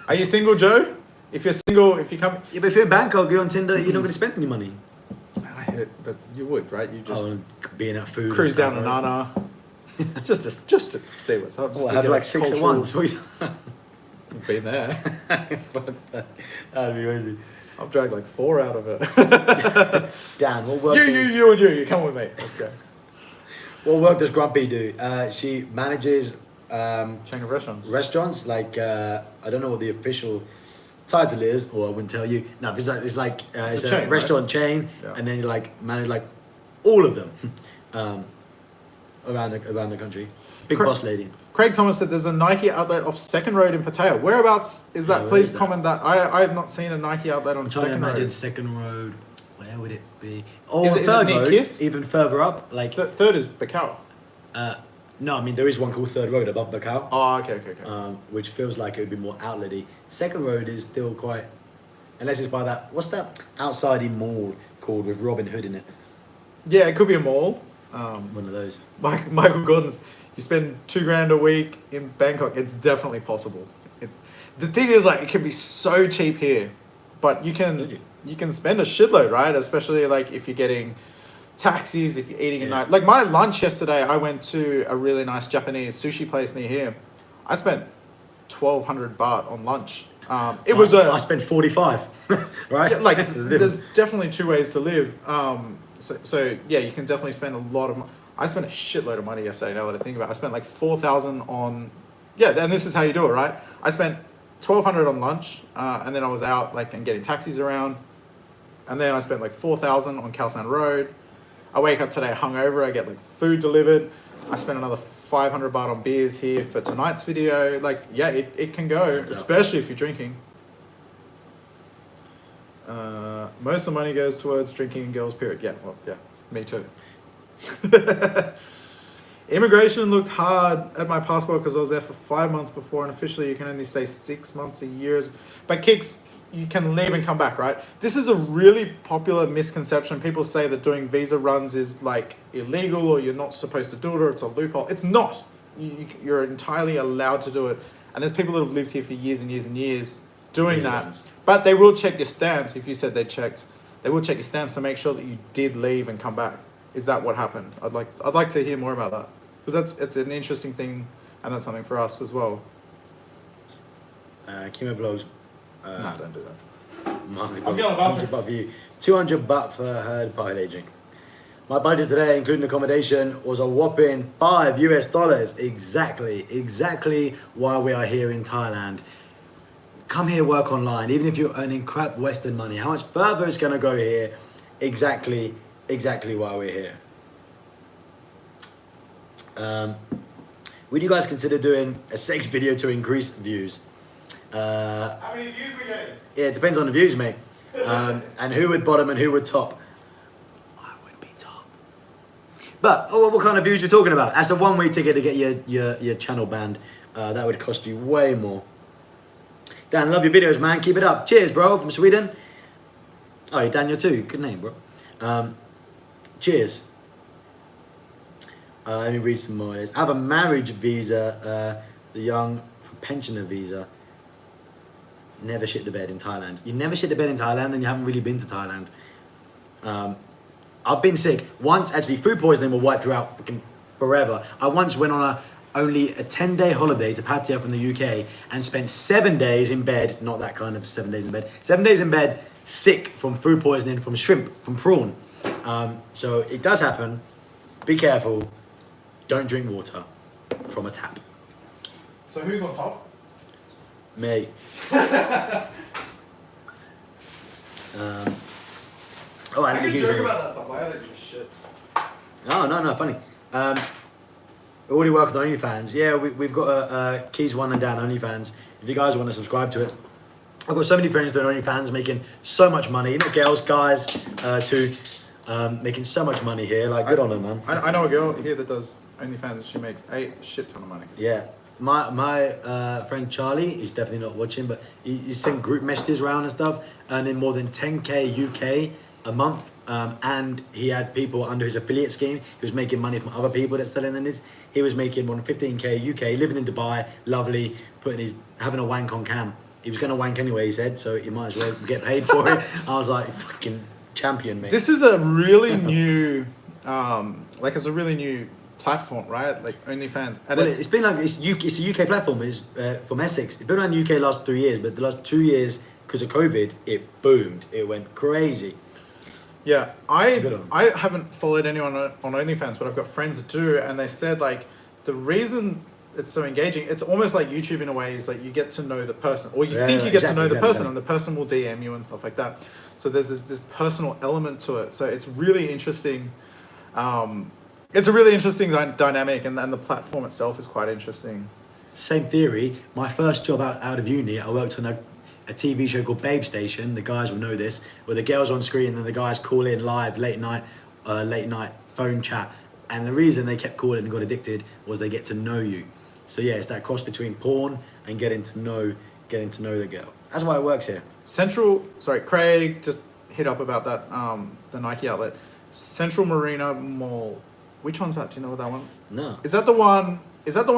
Are you single, Joe? If you're single, if you come... Yeah, but if you're in Bangkok, you're on Tinder, you're not going to spend any money. But you would, right? You just being at food. cruise down to Nana. just to see what's up. Just Well, to have get like a 6 at cultural- once. Been there. That'd be crazy. I've dragged like 4 out of it. Dan, what work? You come with me. Let's go. What work does Grumpy do? She manages Chain of restaurants. restaurants. Like I don't know what the official title is, or I wouldn't tell you. No, it's like it's a chain, restaurant chain, Yeah. and then you like manage like all of them around the country. Big boss lady. Craig Thomas said there's a Nike outlet off Second Road in Pattaya. Whereabouts is that? where Please is that? comment that. I have not seen a Nike outlet on I'm trying to Second imagine Road. Second Road. Where would it be? Oh, Is it Third near Road, Kiss? even further up. Like Third is Bacau. no, I mean there is one called Third Road above Bacau. Oh, okay. Which feels like it would be more outlety. Second Road is still quite, unless it's by that. What's that outside mall called with Robin Hood in it? Yeah, it could be a mall. One of those. Michael Gordon's. You spend $2,000 a week in Bangkok. It's definitely possible. The thing is, like, it can be so cheap here, but you can spend a shitload, right? Especially like if you're getting taxis, if you're eating at night. Like my lunch yesterday, I went to a really nice Japanese sushi place near here. I spent 1,200 baht on lunch. I spent 45, right? Yeah, like This is there's different. definitely 2 ways to live. So yeah, you can definitely spend a lot of. I spent a shitload of money yesterday. Now that I think about it, I spent like 4,000 on. Yeah, and this is how you do it, right? I spent 1,200 on lunch, and then I was out like and getting taxis around, and then I spent like 4,000 on Khao San Road. I wake up today hungover. I get like food delivered. I spent another 500 baht on beers here for tonight's video. Like, yeah, it can go, especially if you're drinking. Most of the money goes towards drinking and girls, period. Yeah, well, yeah, me too. Immigration looked hard at my passport because I was there for 5 months before, and officially you can only stay 6 months a year. But Kicks, you can leave and come back, right? This is a really popular misconception. People say that doing visa runs is like illegal, or you're not supposed to do it, or it's a loophole. It's not. You're entirely allowed to do it. And there's people that have lived here for years and years and years doing Visa that. runs. But they will check your stamps. If you said they checked, they will check your stamps to make sure that you did leave and come back. Is that what happened? I'd like to hear more about that, because it's an interesting thing, and that's something for us as well. Kimo Vlogs. Nah, don't do that. Market I'm going above 100 baht for you. 200 baht for herd party drink. My budget today, including accommodation, was a whopping $5 US. Exactly why we are here in Thailand. Come here, work online, even if you're earning crap Western money. How much further it's gonna go here? Exactly why we're here. Would you guys consider doing a sex video to increase views? How many views we getting? Yeah, it depends on the views, mate. And who would bottom and who would top? I would be top. But what kind of views we're talking about? That's a one-way ticket to get your channel banned. That would cost you way more. Dan, love your videos, man. Keep it up. Cheers, bro, from Sweden. Oh, you're Daniel too. Good name, bro. Cheers. Let me read some more. I have a marriage visa, the young pensioner visa. Never shit the bed in Thailand. You never shit the bed in Thailand, then you haven't really been to Thailand. I've been sick once. Actually, food poisoning will wipe you out fucking forever. I once went on only a 10-day holiday to Pattaya from the UK and spent 7 days in bed. Not that kind of 7 days in bed. 7 days in bed, sick from food poisoning, from shrimp, from prawn. So it does happen. Be careful. Don't drink water from a tap. So who's on top? Me. Oh, I can joke about that stuff. I don't give a shit. No, funny. We already work on OnlyFans. Yeah, we've got a Keis and Dan OnlyFans. If you guys want to subscribe to it, I've got so many friends doing OnlyFans, making so much money. Not girls, guys, too. Making so much money here. Like, good on them, man. I know a girl here that does OnlyFans, and she makes a shit ton of money. Yeah. My friend Charlie is definitely not watching, but he sent group messages around and stuff, earning more than 10k UK a month, and he had people under his affiliate scheme. He was making money from other people that's selling this. He was making more than 15k UK, living in Dubai, lovely, having a wank on cam. He was going to wank anyway, he said, so he might as well get paid for it. I was like, fucking champion, mate. This is a really new, it's a really new platform, right? Like OnlyFans. And Well, it's been like it's a UK platform. It's from Essex. It's been around the UK last 3 years, but the last 2 years because of COVID, it boomed. It went crazy. yeah, I haven't followed anyone on OnlyFans, but I've got friends that do, and they said like the reason it's so engaging, it's almost like YouTube in a way, is like you get to know the person, or you think you get to know the person, and the person will DM you and stuff like that. So there's this personal element to it. So it's really interesting. It's a really interesting dynamic, and the platform itself is quite interesting. Same theory. My first job out of uni, I worked on a TV show called Babe Station. The guys will know this, where the girls on screen and the guys call in live late night phone chat. And the reason they kept calling and got addicted was they get to know you. So yeah, it's that cross between porn and getting to know the girl. That's why it works here. Craig just hit up about that, the Nike outlet. Central Marina Mall. Which one's that? Do you know what that one? No. Is that the one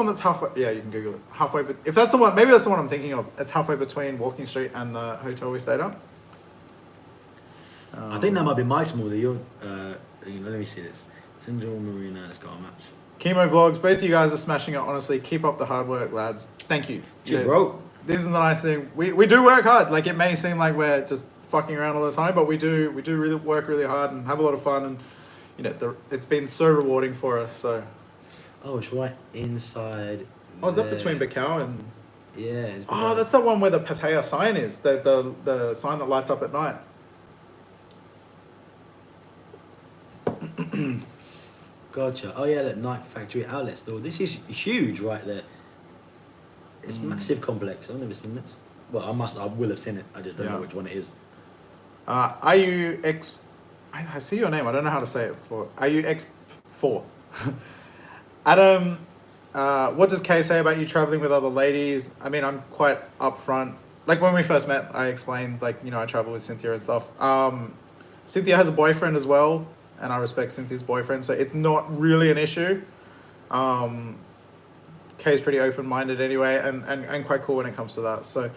that's halfway? Yeah, you can Google it. Halfway, but if that's the one, maybe that's the one I'm thinking of. It's halfway between Walking Street and the hotel we stayed at. I think that might be Mike's Mall. Let me see this. Central Marina. Let's go on maps. Chemo Vlogs. Both of you guys are smashing it. Honestly, keep up the hard work, lads. Thank you. Yeah, bro. This is the nice thing. We do work hard. Like, it may seem like we're just fucking around all the time, but we do really work really hard and have a lot of fun, and it's been so rewarding for us. So. Oh, it's right inside. Oh, is that between Bacau and? Yeah. Oh, that's the one where the Pattaya sign is. The sign that lights up at night. Gotcha. Oh yeah, look, Night Factory Outlet Store. This is huge right there. It's massive complex. I've never seen this. Well, I will have seen it. I just don't know which one it is. RUX. I see your name. I don't know how to say it for RUX4. Adam, what does Kay say about you traveling with other ladies? I mean, I'm quite upfront. Like when we first met, I explained I travel with Cynthia and stuff. Cynthia has a boyfriend as well, and I respect Cynthia's boyfriend, so it's not really an issue. Kay's pretty open-minded anyway, and quite cool when it comes to that. So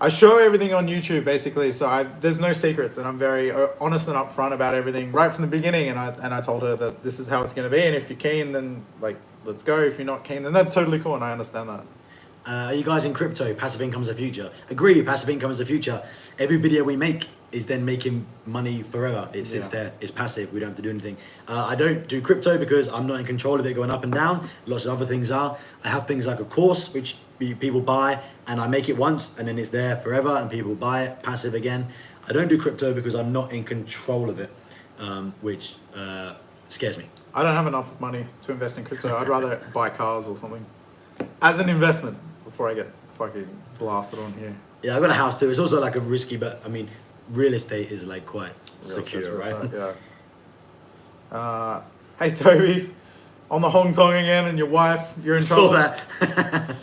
I show everything on YouTube basically. So there's no secrets, and I'm very honest and upfront about everything right from the beginning. And I told her that this is how it's going to be, and if you're keen, then let's go. If you're not keen, then that's totally cool, and I understand that. Are you guys in crypto? Passive income is the future. Agree, passive income is the future. Every video we make is then making money forever. It sits there. It's passive. We don't have to do anything. I don't do crypto because I'm not in control of it going up and down. Lots of other things are. I have things like a course which people buy, and I make it once and then it's there forever and people buy it, passive again. I don't do crypto because I'm not in control of it, which scares me. I don't have enough money to invest in crypto. I'd rather buy cars or something as an investment before I get fucking blasted on here. Yeah, I've got a house too. It's also a risky, but I mean, real estate is quite secure, right? Yeah. Hey Toby, on the Hong Kong again, and your wife, you're in trouble. Saw that.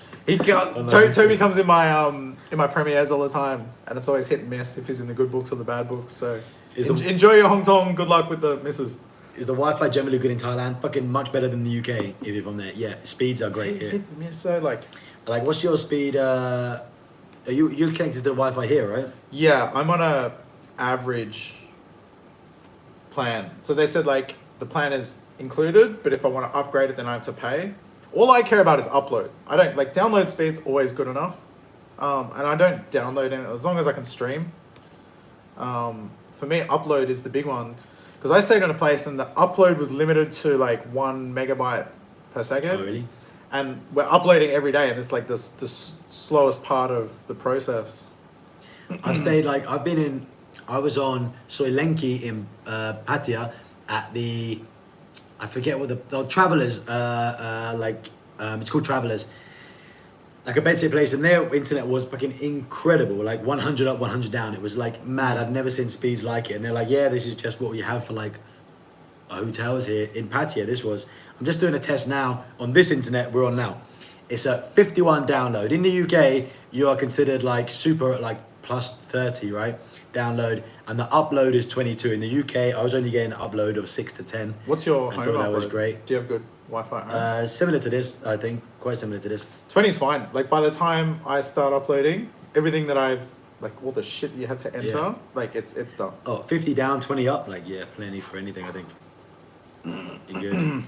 Toby comes in my premieres all the time, and it's always hit and miss if he's in the good books or the bad books. So enjoy your Hong Kong. Good luck with the missus. Is the Wi-Fi generally good in Thailand? Fucking much better than the UK if I'm there. Yeah, speeds are great here. Hit and miss, so what's your speed? Are you're connected to the Wi-Fi here, right? Yeah, I'm on a average plan. So they said the plan is included, but if I want to upgrade it, then I have to pay. All I care about is upload. I don't download speed's always good enough, and I don't download it as long as I can stream. For me, upload is the big one, because I stayed in a place and the upload was limited to 1 megabyte per second. Oh, really? And we're uploading every day, and it's the slowest part of the process. I've stayed I was on Soy Lenki in Pattaya at I forget what the Travelers, it's called Travelers, a bedsit place, and their internet was fucking incredible, 100 up, 100 down. It was mad. I'd never seen speeds like it, and they're yeah, this is just what we have for hotels here in Pattaya. I'm just doing a test now on this internet we're on now. It's a 51 download. In the UK, you are considered super plus 30, right? Download, and the upload is 22. In the UK, I was only getting an upload of 6 to 10. What's your home upload? That was great. Do you have good Wi-Fi at home? Similar to this, I think. Quite similar to this. 20 is fine. By the time I start uploading, everything that I've like all the shit you have to enter, Yeah. like it's done. Oh, 50 down, 20 up. Like, yeah, plenty for anything, I think. You're good.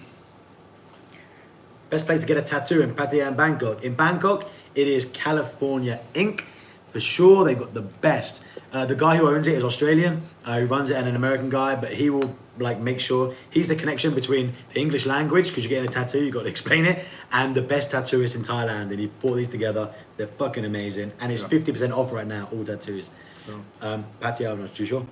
Best place to get a tattoo in Pattaya and Bangkok. In Bangkok, it is California Ink. For sure, they've got the best. The guy who owns it is Australian, who runs it, and an American guy, but he will like make sure he's the connection between the English language, because you're getting a tattoo, you've got to explain it, and the best tattooist in Thailand, and he brought these together. They're fucking amazing, and it's 50% off right now, all tattoos. Pattaya, I'm not too sure.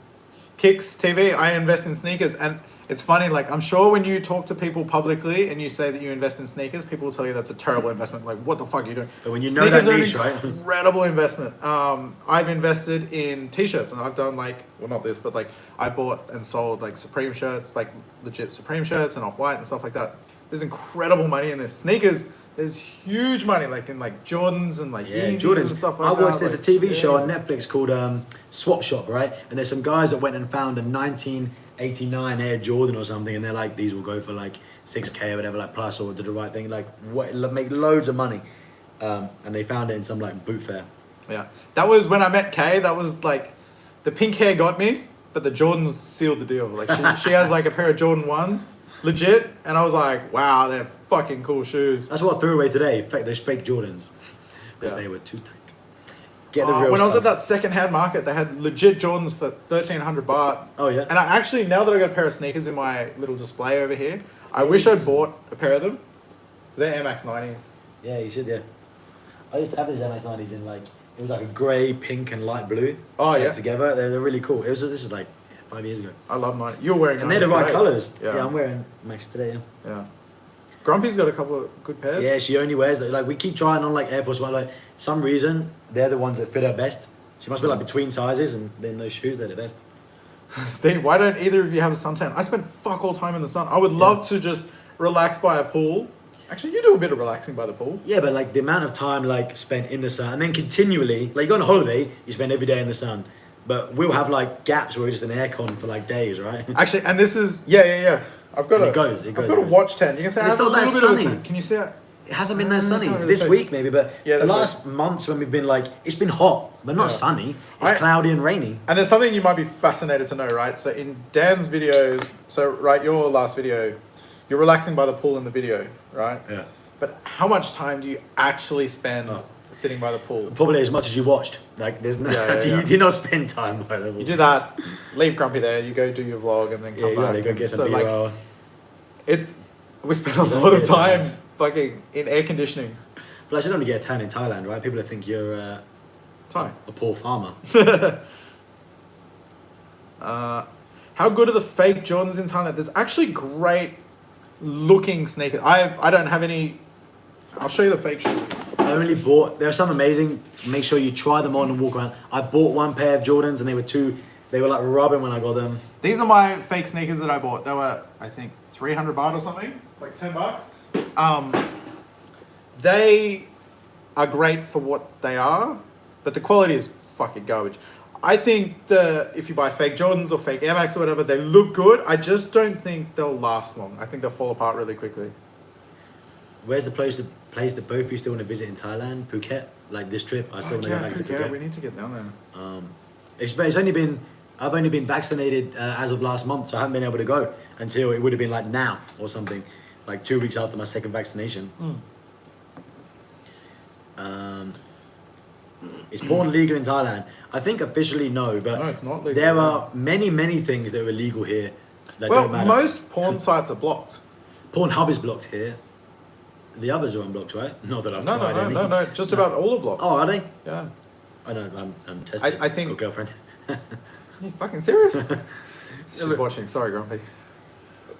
Kicks TV, I invest in sneakers. And it's funny, like, I'm sure when you talk to people publicly and you say that you invest in sneakers, people will tell you that's a terrible investment. Like, what the fuck are you doing? But when you know sneakers that are niche, an right? incredible investment. I've invested in t-shirts, and I've done like, well, not this, but like I bought and sold like Supreme shirts, like legit Supreme shirts and Off-White and stuff like that. There's incredible money in this. Sneakers, there's huge money, like in like Jordans and like Yeah, Yeezys Jordans. and stuff like that. I watched, there's a TV show on Jesus. Netflix called Swap Shop, right? And there's some guys that went and found a 1989 Air Jordan or something, and they're like, these will go for like 6K or whatever, like plus, or did the right thing, like what, make loads of money. And they found it in some like boot fair. Yeah, that was when I met Kay. That was like, the pink hair got me, but the Jordans sealed the deal. Like she has like a pair of Jordan 1s, legit, and I was like, wow, they're fucking cool shoes. That's what I threw away today, those fake Jordans. Because Yeah. they were too tight. Get the real When I was at stuff. that second-hand market, they had legit Jordans for 1,300 baht. Oh, yeah? And I actually, now that I got a pair of sneakers in my little display over here, I wish I'd bought a pair of them. They're Air Max 90s. Yeah, you should, yeah. I used to have these MX-90s in like, it was like a grey, pink and light blue. Oh, like, yeah. Together, they're really cool. This was like 5 years ago. I love 90. You're wearing 90s And they're the right today. colours. Yeah. Yeah, I'm wearing Max today, yeah. Yeah. Grumpy's got a couple of good pairs. Yeah, she only wears, like we keep trying on like Air Force One, like some reason, they're the ones that fit her best. She must be like between sizes, and then those shoes, they're the best. Steve, why don't either of you have a suntan? I spend fuck all time in the sun. I would love to just relax by a pool. Actually, you do a bit of relaxing by the pool. Yeah, but like the amount of time like spent in the sun, and then continually, like you go on a holiday, you spend every day in the sun. But we'll have like gaps where we're just in aircon for like days, right? Actually, and this is, yeah. I've got And a, it goes, I've got a watch tan. You can say I It's have a not that little bit of a sunny. tan. Can you see that? It hasn't been that sunny. can't really This say. week maybe, but Yeah, the this last months when we've been like, it's been hot, but not Yeah. sunny. It's I- cloudy and rainy. And there's something you might be fascinated to know, right? So in Dan's videos, right, your last video, you're relaxing by the pool in the video, right? Yeah. But how much time do you actually spend Oh. sitting by the pool? Probably as much as you watched. Like there's no, Yeah, do yeah. you do not spend time by the pool. You do that, leave Grumpy there, you go do your vlog, and then Yeah, come you back. gotta go get some So, like, B-roll. we spend a lot of time fucking in air conditioning. But I should only get a tan in Thailand, right? People think you're Time. a poor farmer. How good are the fake Jordans in Thailand? There's actually great looking sneakers. I don't have any. I'll show you the fake shoes. I only bought. There are some amazing. Make sure you try them on and walk around. I bought one pair of Jordans and they were like rubbing when I got them. These are my fake sneakers that I bought. They were, I think, 300 baht or something, like 10 bucks. They are great for what they are, but the quality is fucking garbage. I think if you buy fake Jordans or fake Air Max or whatever, they look good. I just don't think they'll last long. I think they'll fall apart really quickly. Where's the place that both of you still want to visit in Thailand? Phuket? Like this trip, I still want to go back to Phuket. We need to get down there. I've only been vaccinated as of last month, so I haven't been able to go until it would have been like now or something, like 2 weeks after my second vaccination. Is porn legal in Thailand? I think officially no, but No, it's not legal. there are many things that are illegal here that Well, don't matter. most porn sites are blocked. Pornhub is blocked here. The others are unblocked, right? Not that I've tried any. No. Just about all are blocked. Oh, are they? Yeah. I know. I'm testing. I think- Got a girlfriend. Are you fucking serious? She's watching. Sorry, Grumpy.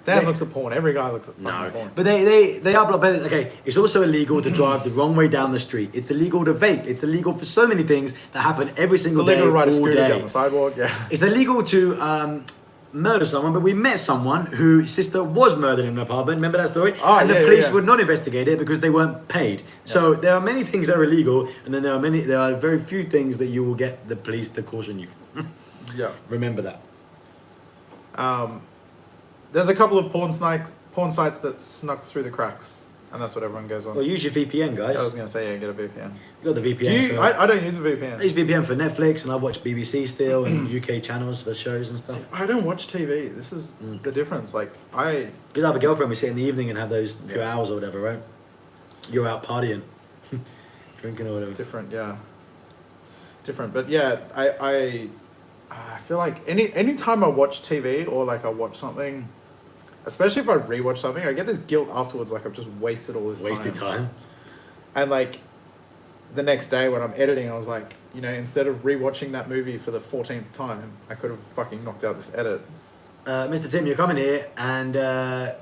Dan looks at porn. Every guy looks at fucking porn. But they are blocked. But okay, it's also illegal to drive the wrong way down the street. It's illegal to vape. It's illegal for so many things that happen every It's single day, illegal to ride a all scooter day. down the sidewalk. Yeah. It's illegal to murder someone, but we met someone whose sister was murdered in an apartment. Remember that story? Oh, and yeah, the police yeah. would not investigate it because they weren't paid. So there are many things that are illegal, and then there are very few things that you will get the police to caution you for. Yeah. Remember that. There's a couple of porn sites that snuck through the cracks. and that's what everyone goes on. Well, use your VPN, guys. I was gonna say, yeah, get a VPN. You got the VPN. Do you? I don't use a VPN. I use VPN for Netflix, and I watch BBC still and UK channels for shows and stuff. See, I don't watch TV. This is the difference. Like Because I have a girlfriend, we sit in the evening and have those few hours or whatever, right? You're out partying, drinking or whatever. Different, yeah. Different, but yeah, I feel like any time I watch TV or like I watch something, especially if I rewatch something, I get this guilt afterwards, like I've just wasted all this Wasted time. And like the next day when I'm editing, I was like, you know, instead of rewatching that movie for the 14th time, I could have fucking knocked out this edit. Mr. Tim, you're coming here and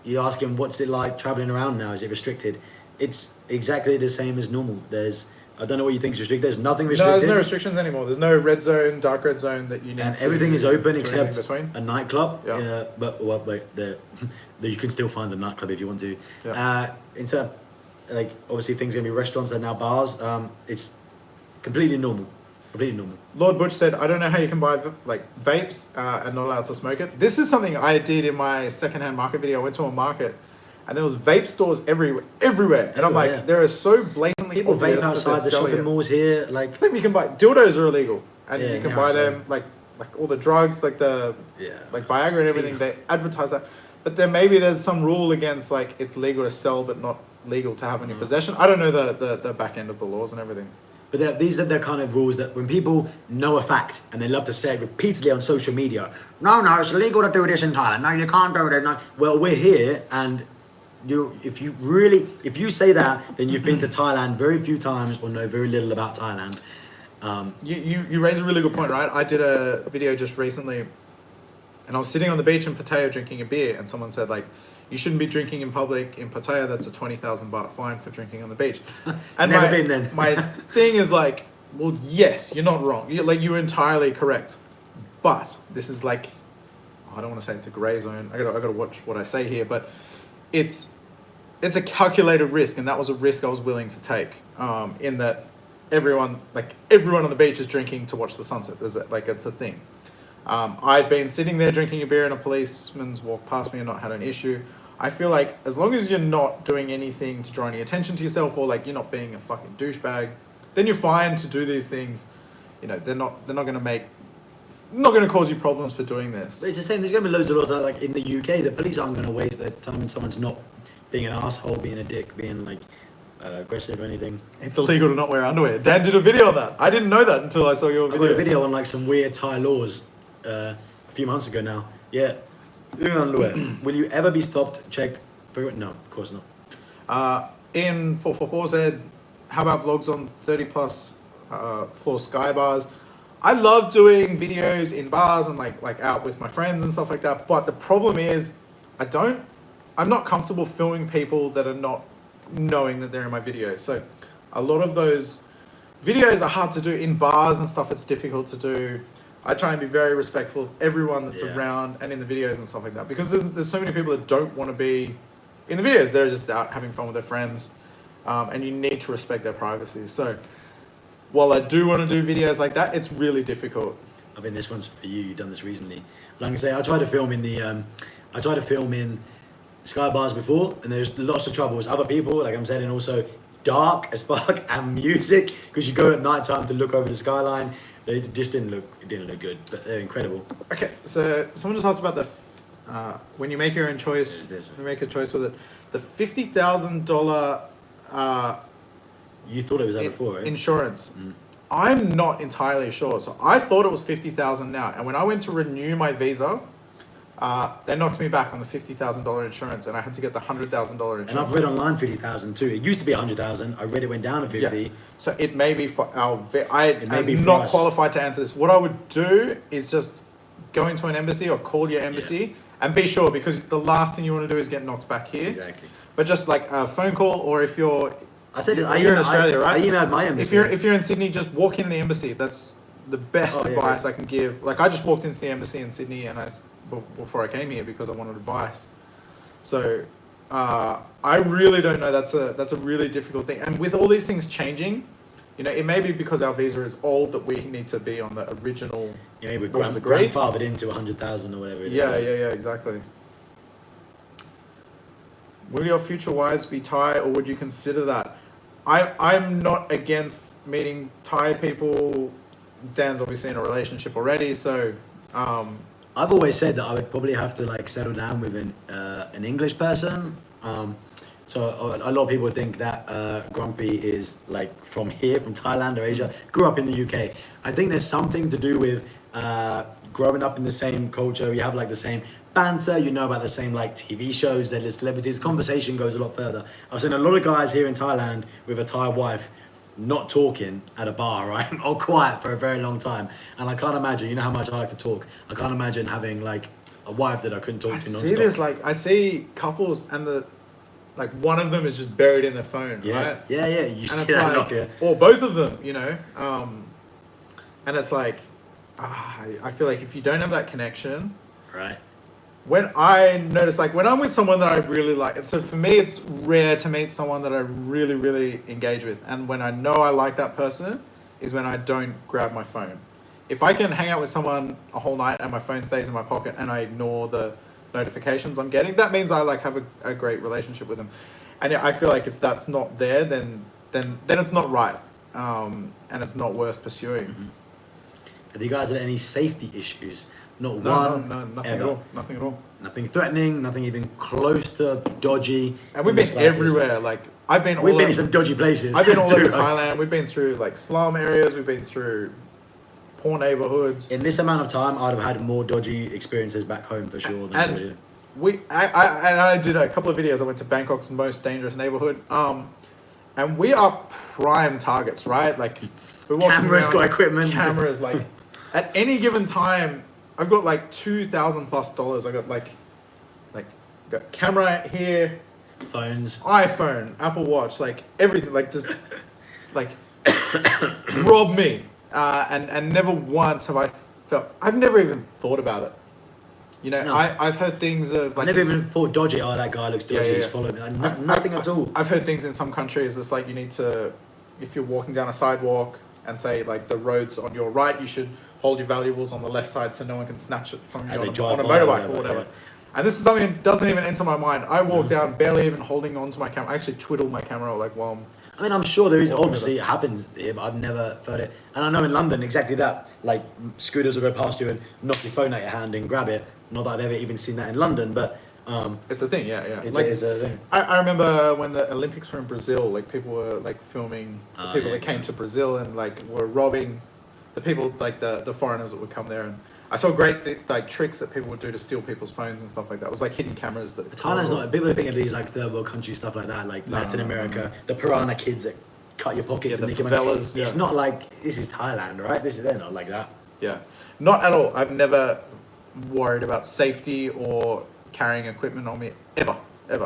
you ask him what's it like traveling around now? Is it restricted? It's exactly the same as normal. I don't know what you think is restricted. There's nothing No, restricted. there's no restrictions anymore. There's no red zone, dark red zone that you need. And to everything is open do except anything between. a nightclub. Yeah. But well, wait, you can still find the nightclub if you want to. Yeah. Instead of, like, obviously things are going to be restaurants and now bars. It's completely normal. Completely normal. Lord Butch said, I don't know how you can buy like vapes and not allowed to smoke it. This is something I did in my secondhand market video. I went to a market and there was vape stores everywhere. And I'm like, yeah. there are so blatantly People obvious vape that outside they're the selling shopping it. malls here. Like, It's like you can buy dildos are illegal, and Yeah, you can yeah, buy so- them like all the drugs, like the like Viagra and everything. They advertise that, but then maybe there's some rule against like it's legal to sell but not legal to have in your possession. I don't know the back end of the laws and everything. But these are the kind of rules that when people know a fact and they love to say it repeatedly on social media, no, it's illegal to do this in Thailand. No, you can't do that. No. Well, we're here, and if you say that, then you've been to Thailand very few times or know very little about Thailand. You raise a really good point, right? I did a video just recently, and I was sitting on the beach in Pattaya drinking a beer, and someone said like, you shouldn't be drinking in public in Pattaya. That's a 20,000 baht fine for drinking on the beach. And Never been then. My thing is like, well, yes, you're not wrong. You're entirely correct. But this is like, I don't want to say it's a gray zone. I gotta watch what I say here, but it's a calculated risk, and that was a risk I was willing to take. In that everyone on the beach is drinking to watch the sunset. It's a thing. I'd been sitting there drinking a beer and a policeman's walked past me and not had an issue. I feel like as long as you're not doing anything to draw any attention to yourself or like you're not being a fucking douchebag, then you're fine to do these things. You know, they're not gonna cause you problems for doing this. But it's the same. There's going to be loads of laws that, like in the UK, the police aren't going to waste their time when someone's not being an asshole, being a dick, being like aggressive or anything. It's illegal to not wear underwear. Dan did a video on that. I didn't know that until I saw your I video. got a video on like some weird Thai laws a few months ago now. Yeah. Doing underwear. Will you ever be stopped, checked? No, of course not. In 444 said, how about vlogs on 30 plus floor sky bars? I love doing videos in bars and like out with my friends and stuff like that. But the problem is I'm not comfortable filming people that are not knowing that they're in my videos. So a lot of those videos are hard to do in bars and stuff. It's difficult to do. I try and be very respectful of everyone that's around and in the videos and stuff like that, because there's so many people that don't want to be in the videos. They're just out having fun with their friends, and you need to respect their privacy. So while I do want to do videos like that, it's really difficult. I mean, this one's for you. You've done this recently. Like I say, I tried to film in sky bars before, and there's lots of trouble with other people, like I'm saying, and also dark as fuck and music, because you go at night time to look over the skyline. It just didn't look good, but they're incredible. Okay, so someone just asked about the when you make your own choice, you make a choice with it. The $50,000 You thought it was that before, right? insurance. I'm not entirely sure. So I thought it was 50,000 now, and when I went to renew my visa, they knocked me back on the $50,000 insurance, and I had to get the $100,000 insurance. And I've read online 50,000 too. It used to be 100,000. I read it went down to 50. Yes. So it may be for our. I'm for not us. qualified to answer this. What I would do is just go into an embassy or call your embassy and be sure, because the last thing you want to do is get knocked back here. Exactly. But just like a phone call, or if you're. You're in Australia, right? I emailed my embassy. If you're in Sydney, just walk into the embassy. That's the best advice I can give. Like I just walked into the embassy in Sydney, and before I came here, because I wanted advice. So I really don't know. That's a really difficult thing. And with all these things changing, you know, it may be because our visa is old that we need to be on the original. Yeah, maybe what was agreed. grandfathered into 100,000 or whatever. Yeah, exactly. Will your future wives be Thai, or would you consider that? I'm not against meeting Thai people. Dan's obviously in a relationship already, so I've always said that I would probably have to like settle down with an English person. So a lot of people think that Grumpy is like from here, from Thailand or Asia. Grew up in the UK. I think there's something to do with growing up in the same culture. You have like the same banter. You know about the same like TV shows. They're the celebrities. Conversation goes a lot further. I've seen a lot of guys here in Thailand with a Thai wife not talking at a bar, right? Or quiet for a very long time. And I can't imagine, you know how much I like to talk. I can't imagine having like a wife that I couldn't talk to I non-stop. see this, like, I see couples and like one of them is just buried in their phone, right? Yeah. You And see it's that like, knocker. or both of them, you know? And it's like, I feel like if you don't have that connection, Right. when I notice, like, when I'm with someone that I really like, and so for me, it's rare to meet someone that I really, really engage with. And when I know I like that person is when I don't grab my phone. If I can hang out with someone a whole night and my phone stays in my pocket and I ignore the notifications I'm getting, that means I like have a great relationship with them. And I feel like if that's not there, then it's not right. And it's not worth pursuing. Mm-hmm. Have you guys had any safety issues? Not No, one. nothing ever. at all. Nothing at all. Nothing threatening. Nothing even close to dodgy. And we've been everywhere. Like I've been. We've all been over, in some dodgy places. I've been all too. over Thailand. We've been through like slum areas. We've been through poor neighborhoods. In this amount of time, I'd have had more dodgy experiences back home for sure. Than I And did. I did a couple of videos. I went to Bangkok's most dangerous neighborhood. And we are prime targets, right? Like we're walking Cameras, around, got equipment. Cameras, like at any given time, I've got like $2,000+ I got like got camera here, Phones. iPhone, Apple Watch, like everything, like just like rob me. And never once have I felt. I've never even thought about it. You know, No. I've heard things of I like never even thought dodgy. Oh, that guy looks dodgy. Yeah. He's following me. Like, nothing at all. I've heard things in some countries. It's like you need to, if you're walking down a sidewalk and say like the road's on your right, you should hold your valuables on the left side so no one can snatch it from you As they on drive a by or motorbike whatever, or whatever. yeah. And this is something that doesn't even enter my mind. I walk down barely even holding on to my camera. I actually twiddle my camera like while I'm. I mean, I'm sure there is. Walking Obviously, it happens here, but I've never felt it. And I know in London, exactly that. Like, scooters will go past you and knock your phone out your hand and grab it. Not that I've ever even seen that in London, but It's a thing, yeah. it's a thing. I remember when the Olympics were in Brazil, like people were like filming the people yeah. that came to Brazil and like were robbing the people, like the foreigners that would come there. And I saw great like tricks that people would do to steal people's phones and stuff like that. It was like hidden cameras that. Thailand's not. People think of these like third world country stuff like that, like Latin America, the piranha kids that cut your pockets Yeah, and the nick your money. favelas, It's yeah. not like this is Thailand, right? They're not like that. Yeah, not at all. I've never worried about safety or carrying equipment on me ever,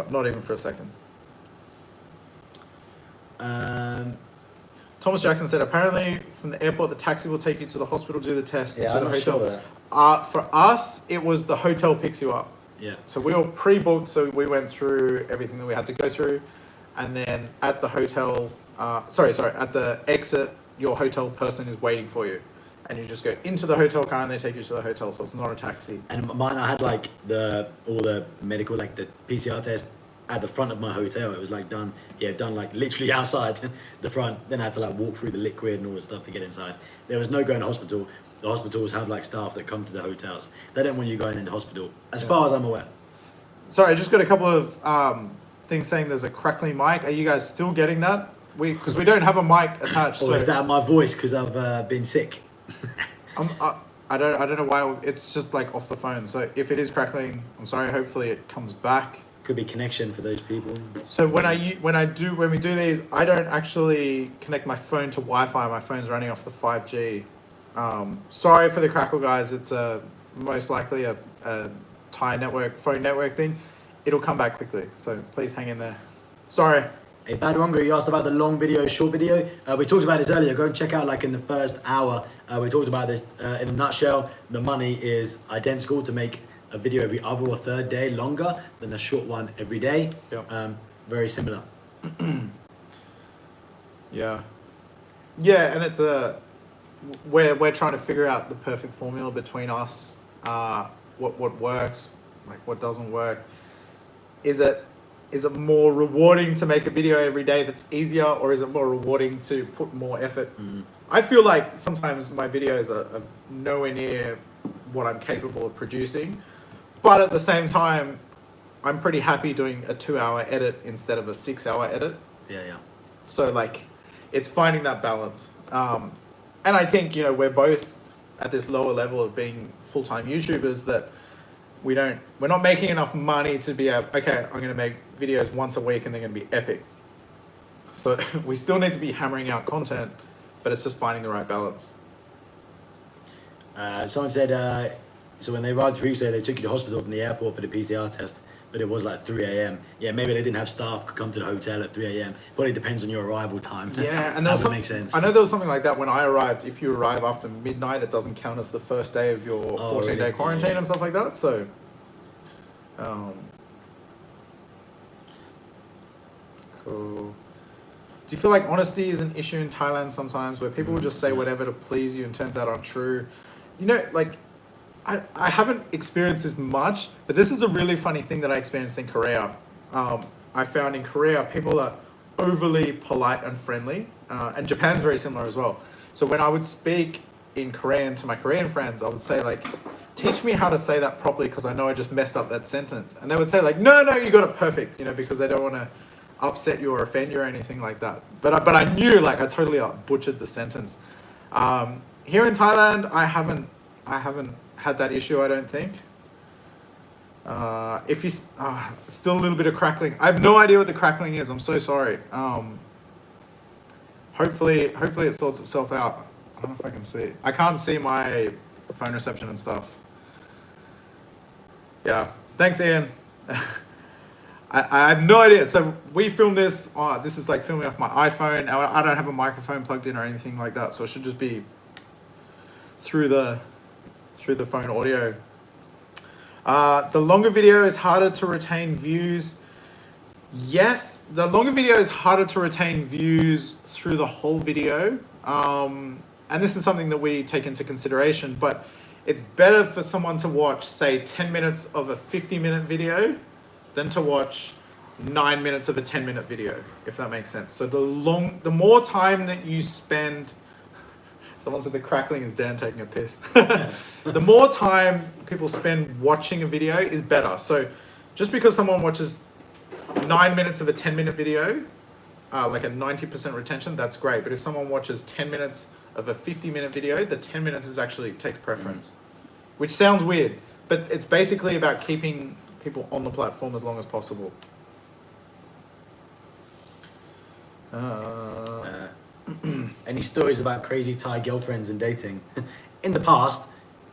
not even for a second. Thomas Jackson said, apparently from the airport, the taxi will take you to the hospital, do the test, Yeah, to I'm the not hotel. sure about For us, it was the hotel picks you up. Yeah. So we were pre-booked, so we went through everything that we had to go through. And then at the hotel, at the exit, your hotel person is waiting for you. And you just go into the hotel car and they take you to the hotel, so it's not a taxi. And mine, I had like all the medical, like the PCR test at the front of my hotel. It was like done like literally outside the front. Then I had to like walk through the liquid and all the stuff to get inside. There was no going to hospital. The hospitals have like staff that come to the hotels. They don't want you going into hospital, as far as I'm aware. Sorry, I just got a couple of things saying there's a crackling mic. Are you guys still getting that? Because we don't have a mic attached. Or So is that my voice because I've been sick? I don't know why it's just like off the phone. So if it is crackling, I'm sorry. Hopefully it comes back. Could be connection for those people. So when we do these, I don't actually connect my phone to Wi-Fi. My phone's running off the 5G. Sorry for the crackle, guys. It's most likely a Thai phone network thing. It'll come back quickly. So please hang in there. Sorry. Hey, Badwango, you asked about the long video, short video. We talked about this earlier. Go and check out like in the first hour. We talked about this in a nutshell. The money is identical to make a video every other or third day longer than a short one every day. Yep. Very similar. Yeah. Yeah, and it's we're trying to figure out the perfect formula between us. What works, like what doesn't work. Is it is it more rewarding to make a video every day that's easier, or is it more rewarding to put more effort? I feel like sometimes my videos are nowhere near what I'm capable of producing, but at the same time, I'm pretty happy doing a 2-hour edit instead of a 6-hour edit. Yeah. So like, it's finding that balance. And I think, you know, we're both at this lower level of being full-time YouTubers that we're not making enough money to be okay, I'm going to make videos once a week and they're going to be epic. So we still need to be hammering out content, but it's just finding the right balance. Someone said, so when they arrived 3 weeks ago, they took you to hospital from the airport for the PCR test, but it was like 3 a.m. Yeah, maybe they didn't have staff could come to the hotel at 3 a.m. Probably depends on your arrival time. Yeah, and that would make sense. I know there was something like that when I arrived. If you arrive after midnight, it doesn't count as the first day of your 14-day quarantine and stuff like that. So, cool. Do you feel like honesty is an issue in Thailand sometimes, where people will just say whatever to please you and turns out untrue? You know, like, I haven't experienced this much, but this is a really funny thing that I experienced in Korea. I found in Korea, people are overly polite and friendly, and Japan's very similar as well. So when I would speak in Korean to my Korean friends, I would say like, teach me how to say that properly because I know I just messed up that sentence. And they would say like, no, you got it perfect, you know, because they don't want to upset you or offend you or anything like that. But I knew like I totally butchered the sentence. Here in Thailand, I haven't had that issue, I don't think. If you still a little bit of crackling, I have no idea what the crackling is. I'm so sorry. Hopefully it sorts itself out. I don't know if I can see. I can't see my phone reception and stuff. Yeah, thanks, Ian. I have no idea. So we filmed this. This is like filming off my iPhone. I don't have a microphone plugged in or anything like that, so it should just be through the phone audio. The longer video is harder to retain views. Yes, the longer video is harder to retain views through the whole video. And this is something that we take into consideration, but it's better for someone to watch, say, 10 minutes of a 50-minute video than to watch 9 minutes of a 10-minute video, if that makes sense. So the more time that you spend, someone said the crackling is Dan taking a piss. The more time people spend watching a video is better. So just because someone watches 9 minutes of a 10-minute video, like a 90% retention, that's great. But if someone watches 10 minutes of a 50-minute video, the 10 minutes is actually takes preference, which sounds weird, but it's basically about keeping people on the platform as long as possible. Any stories about crazy Thai girlfriends and dating? In the past,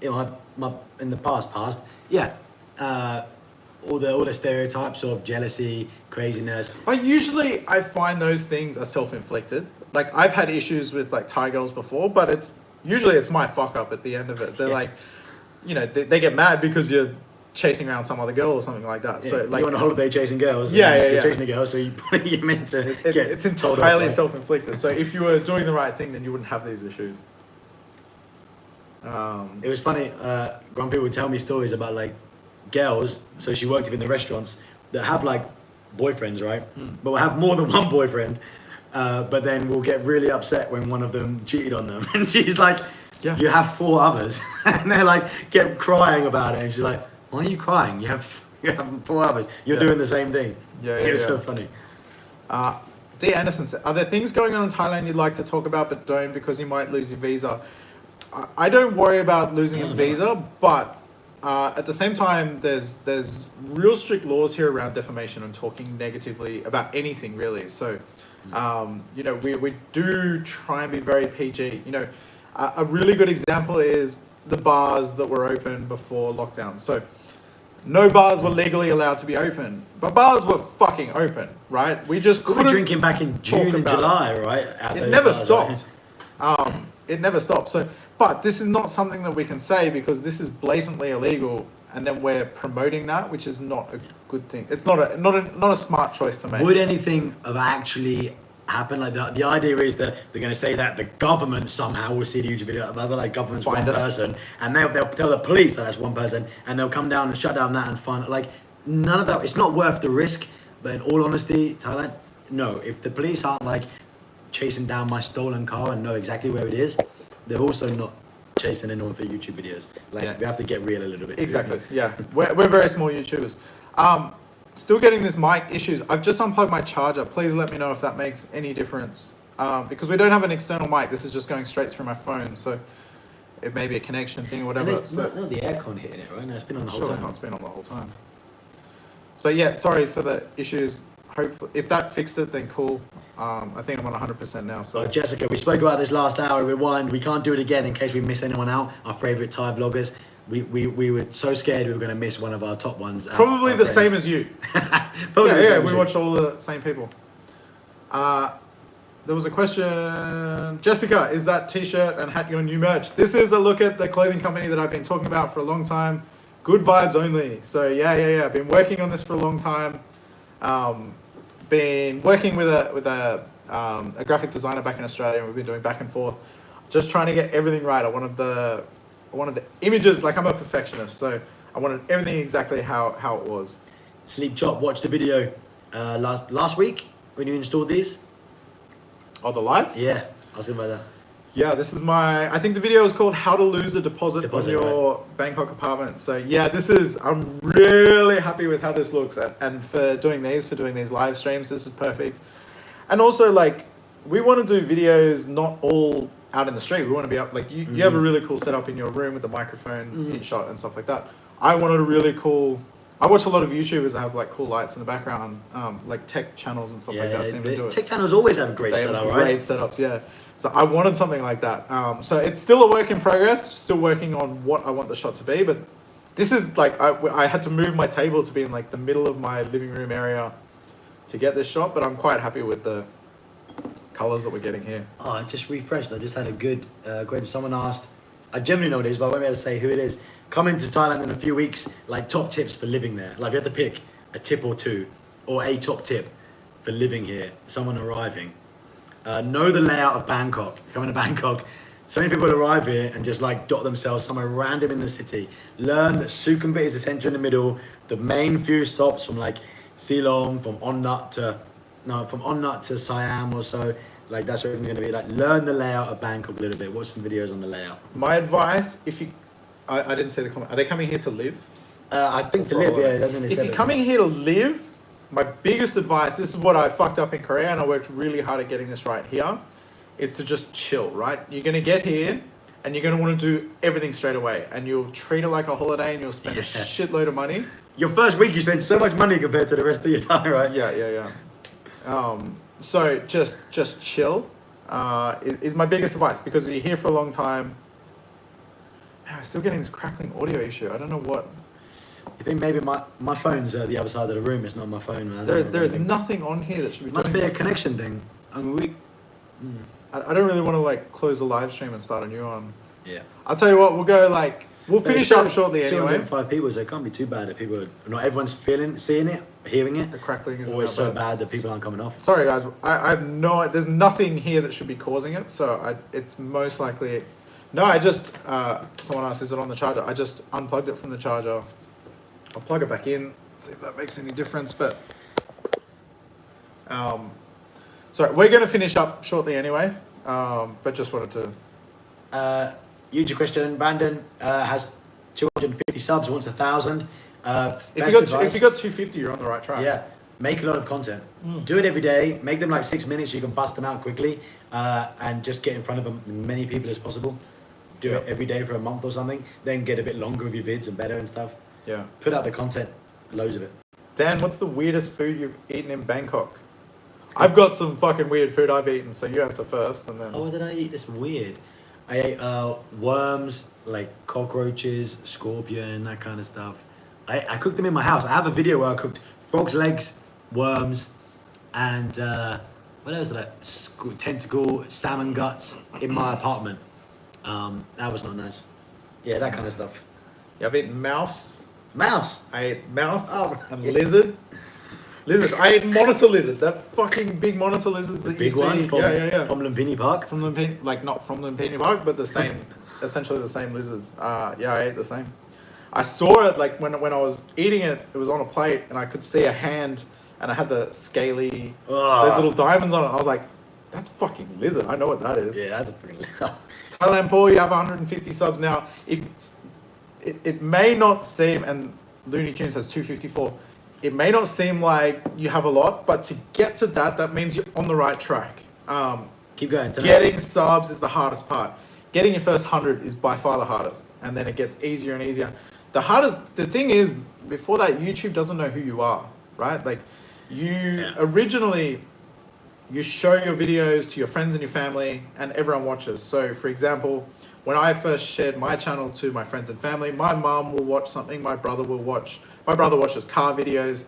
in the past, yeah. All the stereotypes of jealousy, craziness. I find those things are self-inflicted. Like I've had issues with like Thai girls before, but it's my fuck up at the end of it. They're like, you know, they get mad because you're chasing around some other girl or something like that. Yeah, so like you're on a holiday chasing girls. You're chasing a girl, so you're meant to it's entirely self-inflicted. So if you were doing the right thing, then you wouldn't have these issues. It was funny. Grumpy would tell me stories about like girls. So she worked in the restaurants that have like boyfriends, right? But will have more than one boyfriend. But then will get really upset when one of them cheated on them, and she's like, "You have 4 others," and they're like, get crying about it, and she's like, "Why are you crying? You have 4 others. You're doing the same thing." It's so funny. D. Anderson said, "Are there things going on in Thailand you'd like to talk about but don't because you might lose your visa?" I don't worry about losing a visa, but at the same time, there's real strict laws here around defamation and talking negatively about anything really. So, you know, we do try and be very PG. You know, a really good example is the bars that were open before lockdown. So, no bars were legally allowed to be open, but bars were fucking open, right? We just couldn't. We were drinking back in June and July, right? It never stopped. It never stopped. So, but this is not something that we can say because this is blatantly illegal, and then we're promoting that, which is not a good thing. It's not a smart choice to make. Would anything have actually happened? Like the idea is that they're going to say that the government somehow will see the YouTube video, the other like government's one person, and they'll tell the police that that's one person, and they'll come down and shut down that and find like none of that. It's not worth the risk. But in all honesty, Thailand, no. If the police aren't like chasing down my stolen car and know exactly where it is, they're also not chasing anyone for YouTube videos. Like we have to get real a little bit. Exactly. Yeah, we're very small YouTubers. Still getting this mic issues. I've just unplugged my charger. Please let me know if that makes any difference. Because we don't have an external mic. This is just going straight through my phone. So it may be a connection thing or whatever. And it's not the aircon hitting it, right? No, it's been on the whole time. No, it's been on the whole time. So yeah, sorry for the issues. Hopefully, if that fixed it, then cool. I think I'm on 100% now. So Jessica, we spoke about this last hour. Rewind. We can't do it again in case we miss anyone out. Our favorite Thai vloggers. We were so scared we were going to miss one of our top ones. Probably the same as you. Probably yeah. We watch all the same people. There was a question. Jessica, is that t-shirt and hat your new merch? This is a look at the clothing company that I've been talking about for a long time. Good vibes only. So yeah. Been working on this for a long time. Been working with a graphic designer back in Australia, and we've been doing back and forth, just trying to get everything right. I wanted the images, like I'm a perfectionist, so I wanted everything exactly how it was. Sleep Chop watched the video last week when you installed these. Oh, the lights? Yeah, I was thinking about that. Yeah, this is I think the video is called How to Lose a Deposit on Your Bangkok Apartment. So yeah, I'm really happy with how this looks, and for doing these live streams, this is perfect. And also, like, we want to do videos not all out in the street. We want to be up, like, you have a really cool setup in your room with the microphone in shot and stuff like that. I wanted a really cool, I watch a lot of YouTubers that have like cool lights in the background, like tech channels and stuff like that seem to do it. Tech channels always have a great setup, right? Great setups, yeah. So I wanted something like that. So it's still a work in progress, still working on what I want the shot to be, but this is like, I had to move my table to be in like the middle of my living room area to get this shot, but I'm quite happy with the colors that we're getting here. Oh, I just refreshed. I just had a good question. Someone asked, I generally know what it is, but I won't be able to say who it is. Coming to Thailand in a few weeks, like top tips for living there. Like you have to pick a tip or two, or a top tip for living here. Someone arriving. Know the layout of Bangkok. Coming to Bangkok, so many people arrive here and just like dot themselves somewhere random in the city. Learn that Sukhumvit is the center in the middle. The main few stops from like Silom, from Onnut to Siam or so. Like that's where everything's gonna be. Like learn the layout of Bangkok a little bit. Watch some videos on the layout. My advice, I didn't see the comment. Are they coming here to live? I think to live, yeah. I don't think they If said you're it. coming here to live, my biggest advice, this is what I fucked up in Korea, and I worked really hard at getting this right here, is to just chill, right? You're going to get here, and you're going to want to do everything straight away, and you'll treat it like a holiday, and you'll spend a shitload of money. Your first week, you spend so much money compared to the rest of your time, right? Yeah. So just chill is my biggest advice, because you're here for a long time. Man, I'm still getting this crackling audio issue. I don't know what. You think maybe my phone's the other side of the room? It's not my phone, man. There is nothing on here that should be. Must be a connection thing. I mean, I don't really want to like close the live stream and start a new one. Yeah. I'll tell you what. We'll finish up shortly anyway. 205 people, so it can't be too bad if people. Not everyone's seeing it, hearing it. The crackling is always so bad that people aren't coming off. Sorry guys, I have no. There's nothing here that should be causing it. So it's most likely. No, I just. Someone asked, is it on the charger? I just unplugged it from the charger. I'll plug it back in, see if that makes any difference, but sorry, we're going to finish up shortly anyway, but just wanted to... YouTube question, Brandon has 250 subs, wants 1,000. If you got 250, you're on the right track. Yeah, make a lot of content. Do it every day, make them like 6 minutes so you can bust them out quickly, and just get in front of as many people as possible. Do it every day for a month or something, then get a bit longer with your vids and better and stuff. Yeah. Put out the content, loads of it. Dan, what's the weirdest food you've eaten in Bangkok? I've got some fucking weird food I've eaten, so you answer first, and then... Oh, what did I eat? This weird. I ate worms, like cockroaches, scorpion, that kind of stuff. I cooked them in my house. I have a video where I cooked frog's legs, worms, and what else did I... Tentacle, salmon guts in my apartment. That was not nice. Yeah, that kind of stuff. Yeah, I've eaten mouse. Mouse? I ate mouse. Oh, and lizard. Lizard. I ate monitor lizard. That fucking big monitor lizards that you see. Big one? Yeah. From Lumpini Park? From Lumpini, like not from Lumpini Park, but the same, essentially the same lizards. Yeah, I ate the same. I saw it like when I was eating it, it was on a plate, and I could see a hand and I had the scaly, Oh. those little diamonds on it. I was like, that's fucking lizard. I know what that is. Yeah, that's a pretty. Thailand Paul, you have 150 subs now. If it may not seem, and Looney Tunes has 254, it may not seem like you have a lot, but to get to that means you're on the right track. Keep going. Getting subs is the hardest part. Getting your first 100 is by far the hardest, and then it gets easier and easier. The thing is, before that, YouTube doesn't know who you are, right? Like, originally, you show your videos to your friends and your family, and everyone watches. So, for example, when I first shared my channel to my friends and family, my mom will watch something, my brother watches car videos,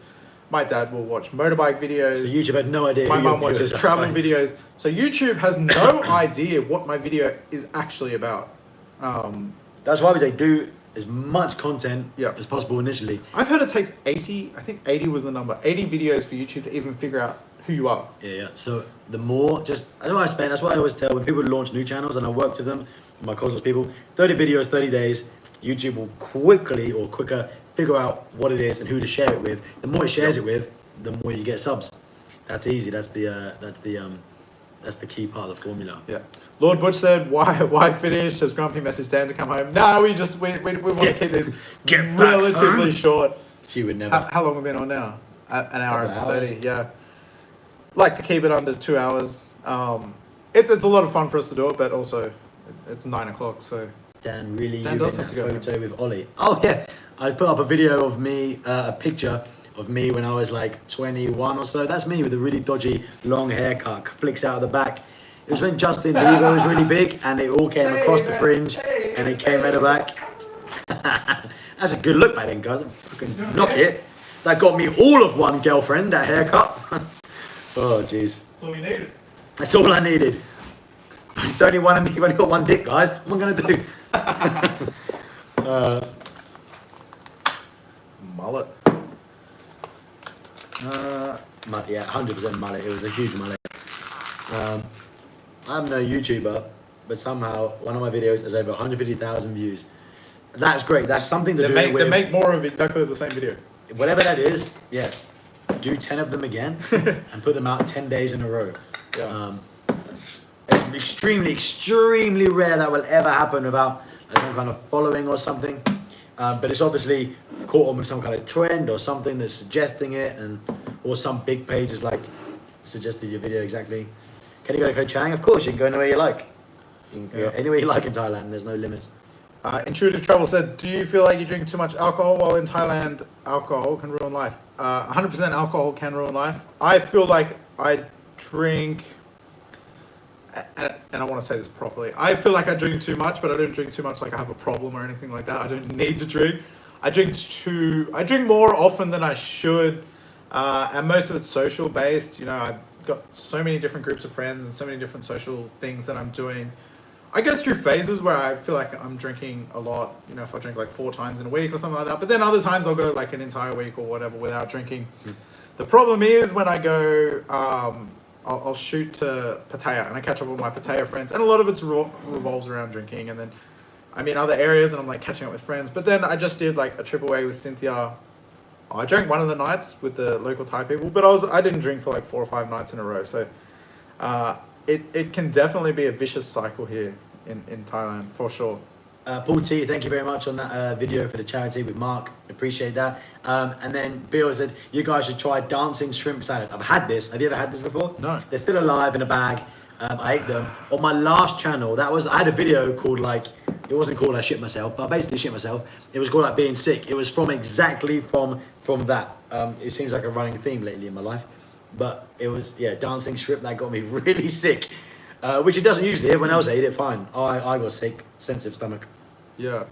my dad will watch motorbike videos. So YouTube had no idea. My mom watches travel videos. So YouTube has no idea what my video is actually about. That's why we say do as much content Yep. as possible initially. I've heard it takes 80, I think 80 was the number, 80 videos for YouTube to even figure out who you are. Yeah. So the more, that's what I always tell when people launch new channels, and I work with them, my Cosmos people, 30 videos, 30 days, YouTube will quickly or quicker figure out what it is and who to share it with. The more it shares it with, the more you get subs. That's easy. That's the key part of the formula. Yeah. Lord Butch said, why finish? Has Grumpy messaged Dan to come home? No, we want to keep this relatively short. She would never. How long have we been on now? An hour and Couple 30, yeah. Like to keep it under 2 hours. It's a lot of fun for us to do it, but also it's 9 o'clock, so. Dan really Dan in does that have to go photo with Ollie. Oh yeah, I put up a video of me, a picture of me when I was like 21 or so. That's me with a really dodgy long haircut, flicks out of the back. It was when Justin Bieber was really big, and it all came across the fringe, and it came at the back. That's a good look back then, guys. Fucking knock it. That got me all of one girlfriend. That haircut. Oh jeez. That's all you needed. That's all I needed. It's only one of me. You've only got one dick, guys. What am I gonna do? Mullet. Yeah, 100% mullet. It was a huge mullet. I'm no YouTuber, but somehow one of my videos has over 150,000 views. That's great. That's something to do with. They make more of exactly the same video. Whatever that is, yeah. Do 10 of them again and put them out 10 days in a row. Yeah. It's extremely rare that will ever happen without some kind of following or something. But it's obviously caught on with some kind of trend or something that's suggesting it, or some big page is like suggested your video exactly. Can you go to Chiang? Of course, you can go anywhere you like. You can go anywhere you like in Thailand. There's no limits. Intuitive Travel said, do you feel like you drink too much alcohol while in Thailand? Alcohol can ruin life. 100% alcohol can ruin life. I feel like I drink, and I want to say this properly, I feel like I drink too much, but I don't drink too much like I have a problem or anything like that. I don't need to drink. I drink more often than I should, and most of it's social based. You know, I've got so many different groups of friends and so many different social things that I'm doing. I go through phases where I feel like I'm drinking a lot, you know, if I drink like 4 times in a week or something like that. But then other times I'll go like an entire week or whatever without drinking. The problem is when I go, I'll shoot to Pattaya and I catch up with my Pattaya friends. And a lot of it revolves around drinking. And then I'm in other areas and I'm like catching up with friends. But then I just did like a trip away with Cynthia. I drank one of the nights with the local Thai people, but I didn't drink for like 4 or 5 nights in a row. So it can definitely be a vicious cycle here in Thailand, for sure. Paul T, thank you very much on that video for the charity with Mark. Appreciate that. And then Bill said, you guys should try dancing shrimp salad. I've had this. Have you ever had this before? No. They're still alive in a bag. I ate them. On my last channel, I had a video called like, it wasn't called I shit myself, but I basically shit myself. It was called like being sick. It was exactly from that. It seems like a running theme lately in my life. But it was, dancing shrimp that got me really sick. Which it doesn't usually. Everyone else ate it fine. I got sick, sensitive stomach. Yeah.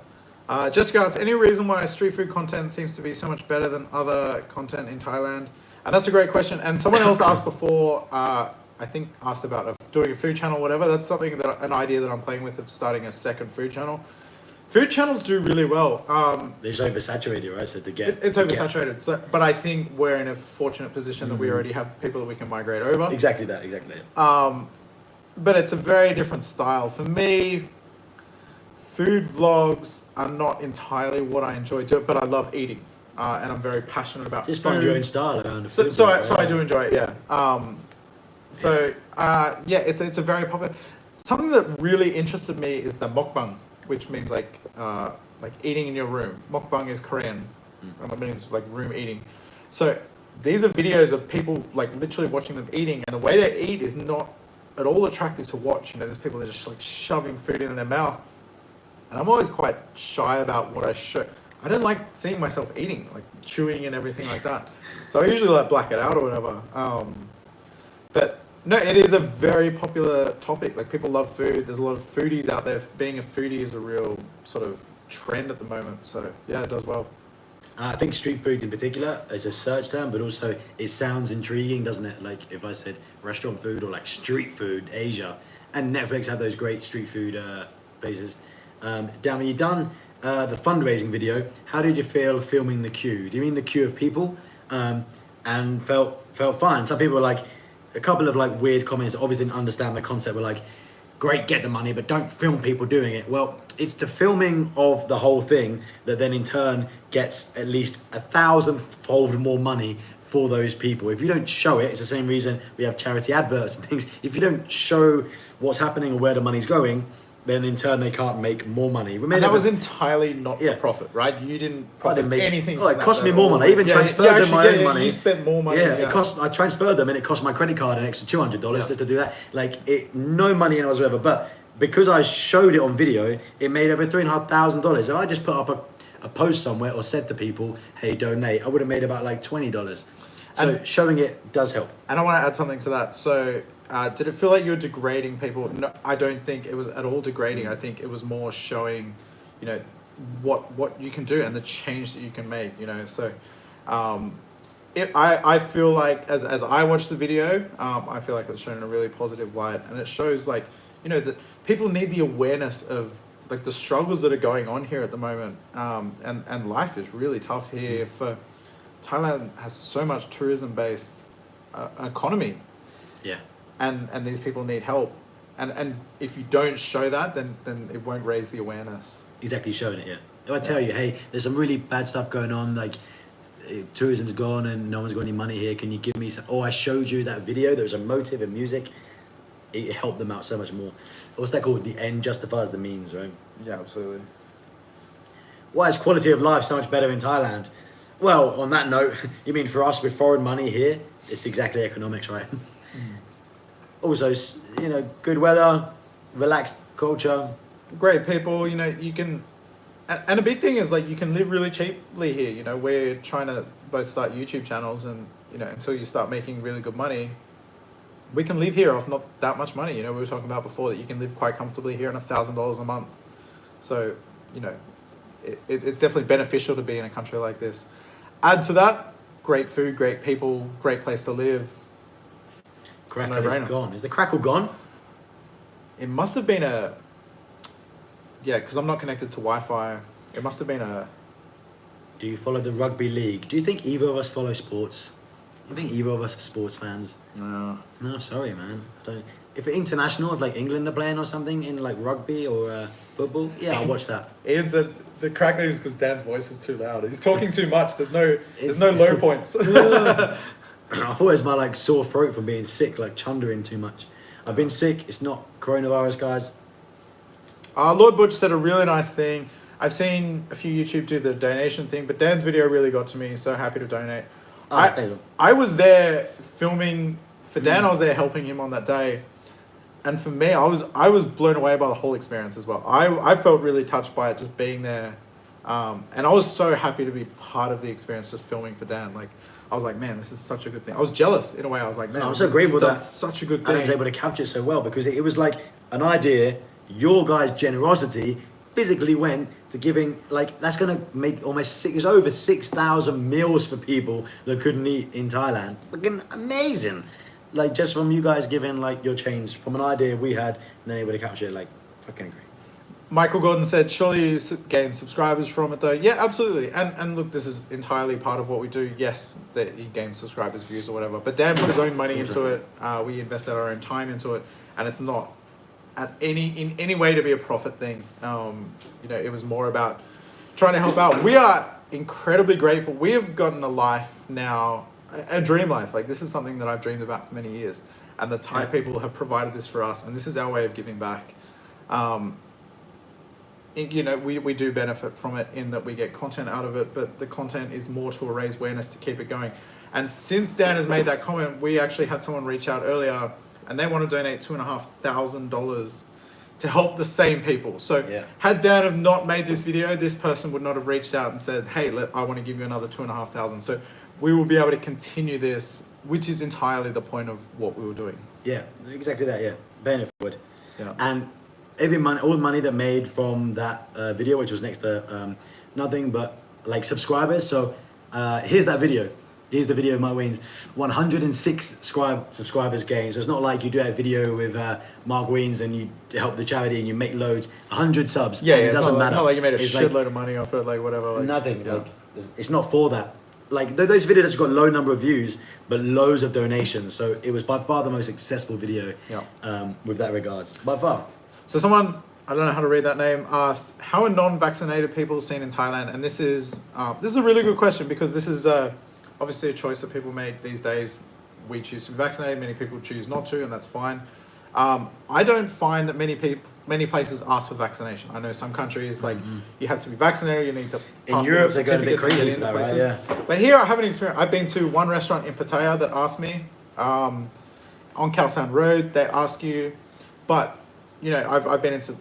Jessica asks, any reason why street food content seems to be so much better than other content in Thailand? And that's a great question. And someone else asked before, I think asked about doing a food channel or whatever. That's something an idea that I'm playing with, of starting a second food channel. Food channels do really well. They're just oversaturated, right? So it's oversaturated. So, but I think we're in a fortunate position that we already have people that we can migrate over. Exactly that. But it's a very different style. For me, food vlogs are not entirely what I enjoy doing, but I love eating. and I'm very passionate about Just food. find your own style around the So, food. so I do enjoy it, yeah. It's a very popular. Something that really interested me is the mukbang, which means like eating in your room. Mukbang is Korean, and it means like room eating. So these are videos of people like literally watching them eating, and the way they eat is not at all attractive to watch. You know, there's people that are just like shoving food in their mouth, and I'm always quite shy about what I show. I don't like seeing myself eating, like chewing and everything like that. So I usually like black it out or whatever. But no, it is a very popular topic. Like people love food. There's a lot of foodies out there. Being a foodie is a real sort of trend at the moment. So yeah, it does well. I think street food in particular is a search term, but also it sounds intriguing, doesn't it? Like if I said restaurant food or like street food, Asia, and Netflix have those great street food places. Dan, when you done the fundraising video, how did you feel filming the queue? Do you mean the queue of people? And felt fine. Some people were like, a couple of like weird comments, obviously didn't understand the concept, were like, great, get the money, but don't film people doing it. Well, it's the filming of the whole thing that then in turn gets at least 1,000-fold more money for those people. If you don't show it, it's the same reason we have charity adverts and things. If you don't show what's happening or where the money's going, then in turn they can't make more money. And that was entirely not for profit, right? You didn't profit anything. Oh, it cost me more money. I even transferred them my own money. You spent more money. Yeah, it cost. I transferred them, and it cost my credit card an extra $200 just to do that. Like no money in it whatsoever. But because I showed it on video, it made over $3,500. If I just put up a post somewhere or said to people, "Hey, donate," I would have made about like $20. So and showing it does help. And I want to add something to that. So. Did it feel like you were degrading people? No, I don't think it was at all degrading. I think it was more showing, you know, what you can do and the change that you can make. You know, so I feel like as I watched the video, I feel like it was shown in a really positive light, and it shows like, you know, that people need the awareness of like the struggles that are going on here at the moment, and life is really tough here. For Thailand has so much tourism based economy. Yeah. And these people need help, and if you don't show that, then it won't raise the awareness. Exactly, showing it. Yeah. If I tell you, hey, there's some really bad stuff going on, like tourism's gone and no one's got any money here. Can you give me some? Oh, I showed you that video. There was a motive and music. It helped them out so much more. What's that called? The end justifies the means, right? Yeah, absolutely. Why is quality of life so much better in Thailand? Well, on that note, you mean for us with foreign money here, it's exactly economics, right? Also, you know, good weather, relaxed culture, great people. You know, you can, and a big thing is like you can live really cheaply here. You know, we're trying to both start YouTube channels, and you know, until you start making really good money, we can live here off not that much money. You know, we were talking about before that you can live quite comfortably here on $1,000 a month. So, you know, it's definitely beneficial to be in a country like this. Add to that, great food, great people, great place to live. Crackle is gone. Is the crackle gone? It must have been because I'm not connected to Wi-Fi. It must have been Do you follow the rugby league? Do you think either of us follow sports? Do you think either of us are sports fans? No. No, sorry, man. I don't. If it's international, if like England are playing or something in like rugby or football, yeah, I'll watch that. Ian said the crackling is because Dan's voice is too loud. He's talking too much. There's no low points. I thought it was my like sore throat from being sick, like chundering too much. I've been sick. It's not coronavirus, guys. Lord Butch said a really nice thing. I've seen a few YouTube do the donation thing, but Dan's video really got to me. So happy to donate. I was there filming for Dan. I was there helping him on that day, and for me, I was blown away by the whole experience as well. I felt really touched by it just being there, and I was so happy to be part of the experience just filming for Dan. Like. I was like, man, this is such a good thing. I was jealous in a way. I was like, man, I'm so grateful that's such a good thing. I was able to capture it so well because it was like an idea. Your guys' generosity physically went to giving, like, that's going to make almost it's over 6,000 meals for people that couldn't eat in Thailand. Fucking amazing. Like, just from you guys giving, like, your change from an idea we had and then able to capture it, like, fucking great. Michael Gordon said, surely you gain subscribers from it though. Yeah, absolutely. And look, this is entirely part of what we do. Yes, that you gain subscribers, views or whatever. But Dan put his own money into it. We invested our own time into it. And it's not in any way to be a profit thing. You know, it was more about trying to help out. We are incredibly grateful. We have gotten a life now, a dream life. Like, this is something that I've dreamed about for many years. And the Thai people have provided this for us. And this is our way of giving back. You know, we do benefit from it in that we get content out of it, but the content is more to raise awareness to keep it going. And since Dan has made that comment, we actually had someone reach out earlier and they want to donate $2,500 to help the same people. So had Dan have not made this video, this person would not have reached out and said, hey, I want to give you another $2,500. So we will be able to continue this, which is entirely the point of what we were doing. Yeah, exactly that, yeah. Paying it forward. Yeah. And all the money that made from that video, which was next to nothing but like subscribers. So here's that video. Here's the video of my wins. 106 subscribers gained. So it's not like you do a video with Mark Weens and you help the charity and you make loads. 100 subs. Yeah, it doesn't matter. Not like you made a it's shitload like, of money off it, like whatever. Like, nothing. Yeah. Like, it's not for that. Like those videos actually got low number of views, but loads of donations. So it was by far the most successful video with that regards. By far. So someone, I don't know how to read that name, asked, how are non-vaccinated people seen in Thailand? And this is a really good question because this is obviously a choice that people make these days. We choose to be vaccinated, many people choose not to, and that's fine. I don't find that many places ask for vaccination. I know some countries, like, you have to be vaccinated, you need to in Europe, they're going a bit crazy for that, right? Yeah. But here I have an experience. I've been to one restaurant in Pattaya that asked me, on Khao San Road, they ask you, but, you know, I've been into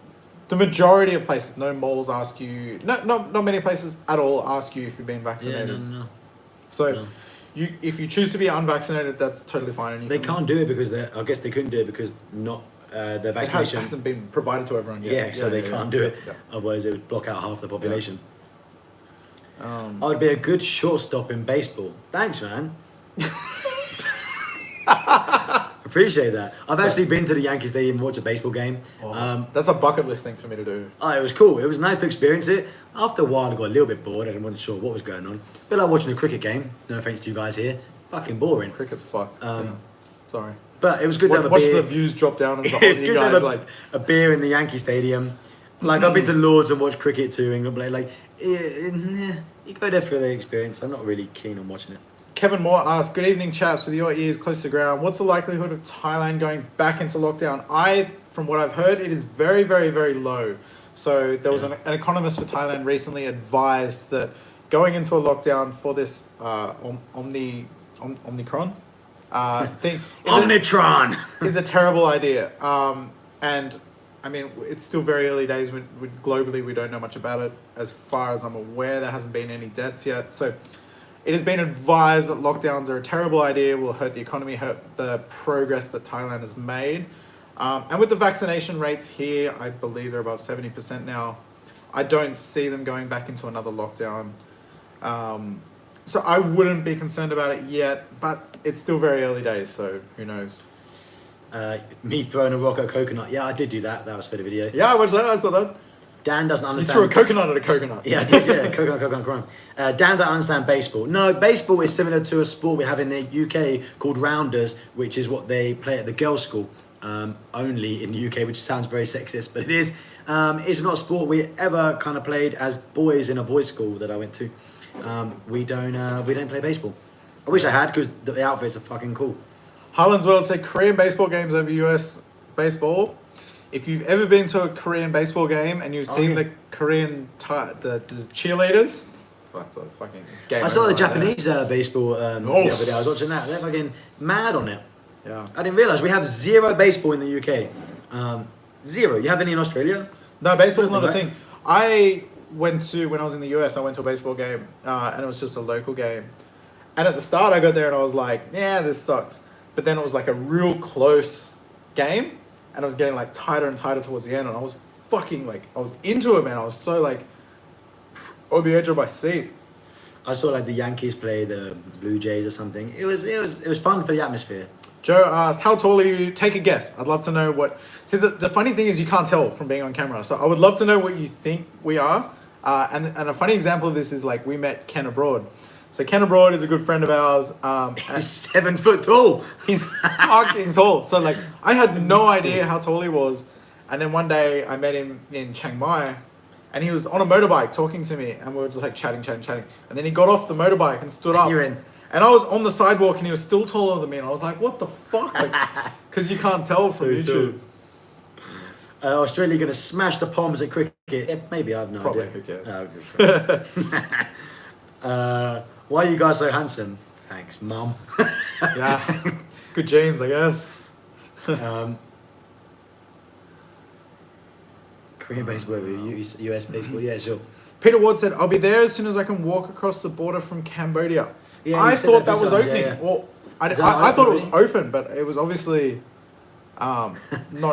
the majority of places, no malls ask you, not many places at all ask you if you've been vaccinated. Yeah, no. So, if you choose to be unvaccinated, that's totally fine. And they can't do it because I guess they couldn't do it because not the vaccination hasn't been provided to everyone yet. Yeah, so they can't do it. Yeah. Otherwise, it would block out half the population. I'd be a good shortstop in baseball. Thanks, man. Appreciate that. I've actually been to the Yankee Stadium and watched a baseball game. That's a bucket list thing for me to do. It was cool. It was nice to experience it. After a while, I got a little bit bored. I wasn't sure what was going on. A bit like watching a cricket game. No offense to you guys here. Fucking boring. Cricket's fucked. Sorry. But it was good to have a beer. Watch the views drop down. And the it's good guys, to have a beer in the Yankee Stadium. Like, I've been to Lords and watched cricket too. And you go there for the experience. I'm not really keen on watching it. Kevin Moore asked, good evening, chaps, with your ears close to the ground. What's the likelihood of Thailand going back into lockdown? From what I've heard, it is very, very, very low. So there was an economist for Thailand recently advised that going into a lockdown for this Omicron thing is a terrible idea. And I mean, it's still very early days. Globally, we don't know much about it. As far as I'm aware, there hasn't been any deaths yet. So it has been advised that lockdowns are a terrible idea, will hurt the economy, hurt the progress that Thailand has made. And with the vaccination rates here, I believe they're above 70% now. I don't see them going back into another lockdown. So I wouldn't be concerned about it yet, but it's still very early days, so who knows? Me throwing a rock at a coconut. Yeah, I did do that. That was for the video. Yeah, I watched that. I saw that. Dan doesn't understand. You threw a coconut at a coconut. Yeah, I did, yeah. Coconut crime. Dan doesn't understand baseball. No, baseball is similar to a sport we have in the UK called rounders, which is what they play at the girls' school, only in the UK, which sounds very sexist, but it is. It's not a sport we ever kind of played as boys in a boys' school that I went to. We don't play baseball. I wish I had, because the outfits are fucking cool. Harlan's World said Korean baseball games over US baseball. If you've ever been to a Korean baseball game and you've seen the Korean the cheerleaders, that's a fucking game. I saw the Japanese baseball the other day. I was watching that. They're fucking mad on it. Yeah. I didn't realise we have zero baseball in the UK. Zero. You have any in Australia? No, baseball's not a thing. When I was in the US, I went to a baseball game and it was just a local game. And at the start, I got there and I was like, yeah, this sucks. But then it was like a real close game. And I was getting like tighter and tighter towards the end, and I was fucking like, I was into it, man. I was so like on the edge of my seat. I saw like the Yankees play the Blue Jays or something. It was fun for the atmosphere. Joe asked, how tall are you? Take a guess. I'd love to know what. See, the funny thing is you can't tell from being on camera. So I would love to know what you think we are. And a funny example of this is like we met Ken abroad. So Ken Abroad is a good friend of ours. He's 7 foot tall. He's fucking tall. So like, I had no idea how tall he was. And then one day I met him in Chiang Mai and he was on a motorbike talking to me, and we were just like chatting, and then he got off the motorbike and stood up. You're in. And I was on the sidewalk, and he was still taller than me, and I was like, "What the fuck?" Because you can't tell from YouTube. Australia going to smash the Poms at cricket? Yeah, maybe, I have no Probably. idea. Who cares? Why are you guys so handsome? Thanks, Mum. Yeah, good genes, I guess. Korean-based whatever, US baseball, yeah, sure. Peter Ward said, "I'll be there as soon as I can walk across the border from Cambodia." Yeah, I you said thought that that was sometimes, opening. yeah. Well, I Is that thought it was open, open, but it was obviously not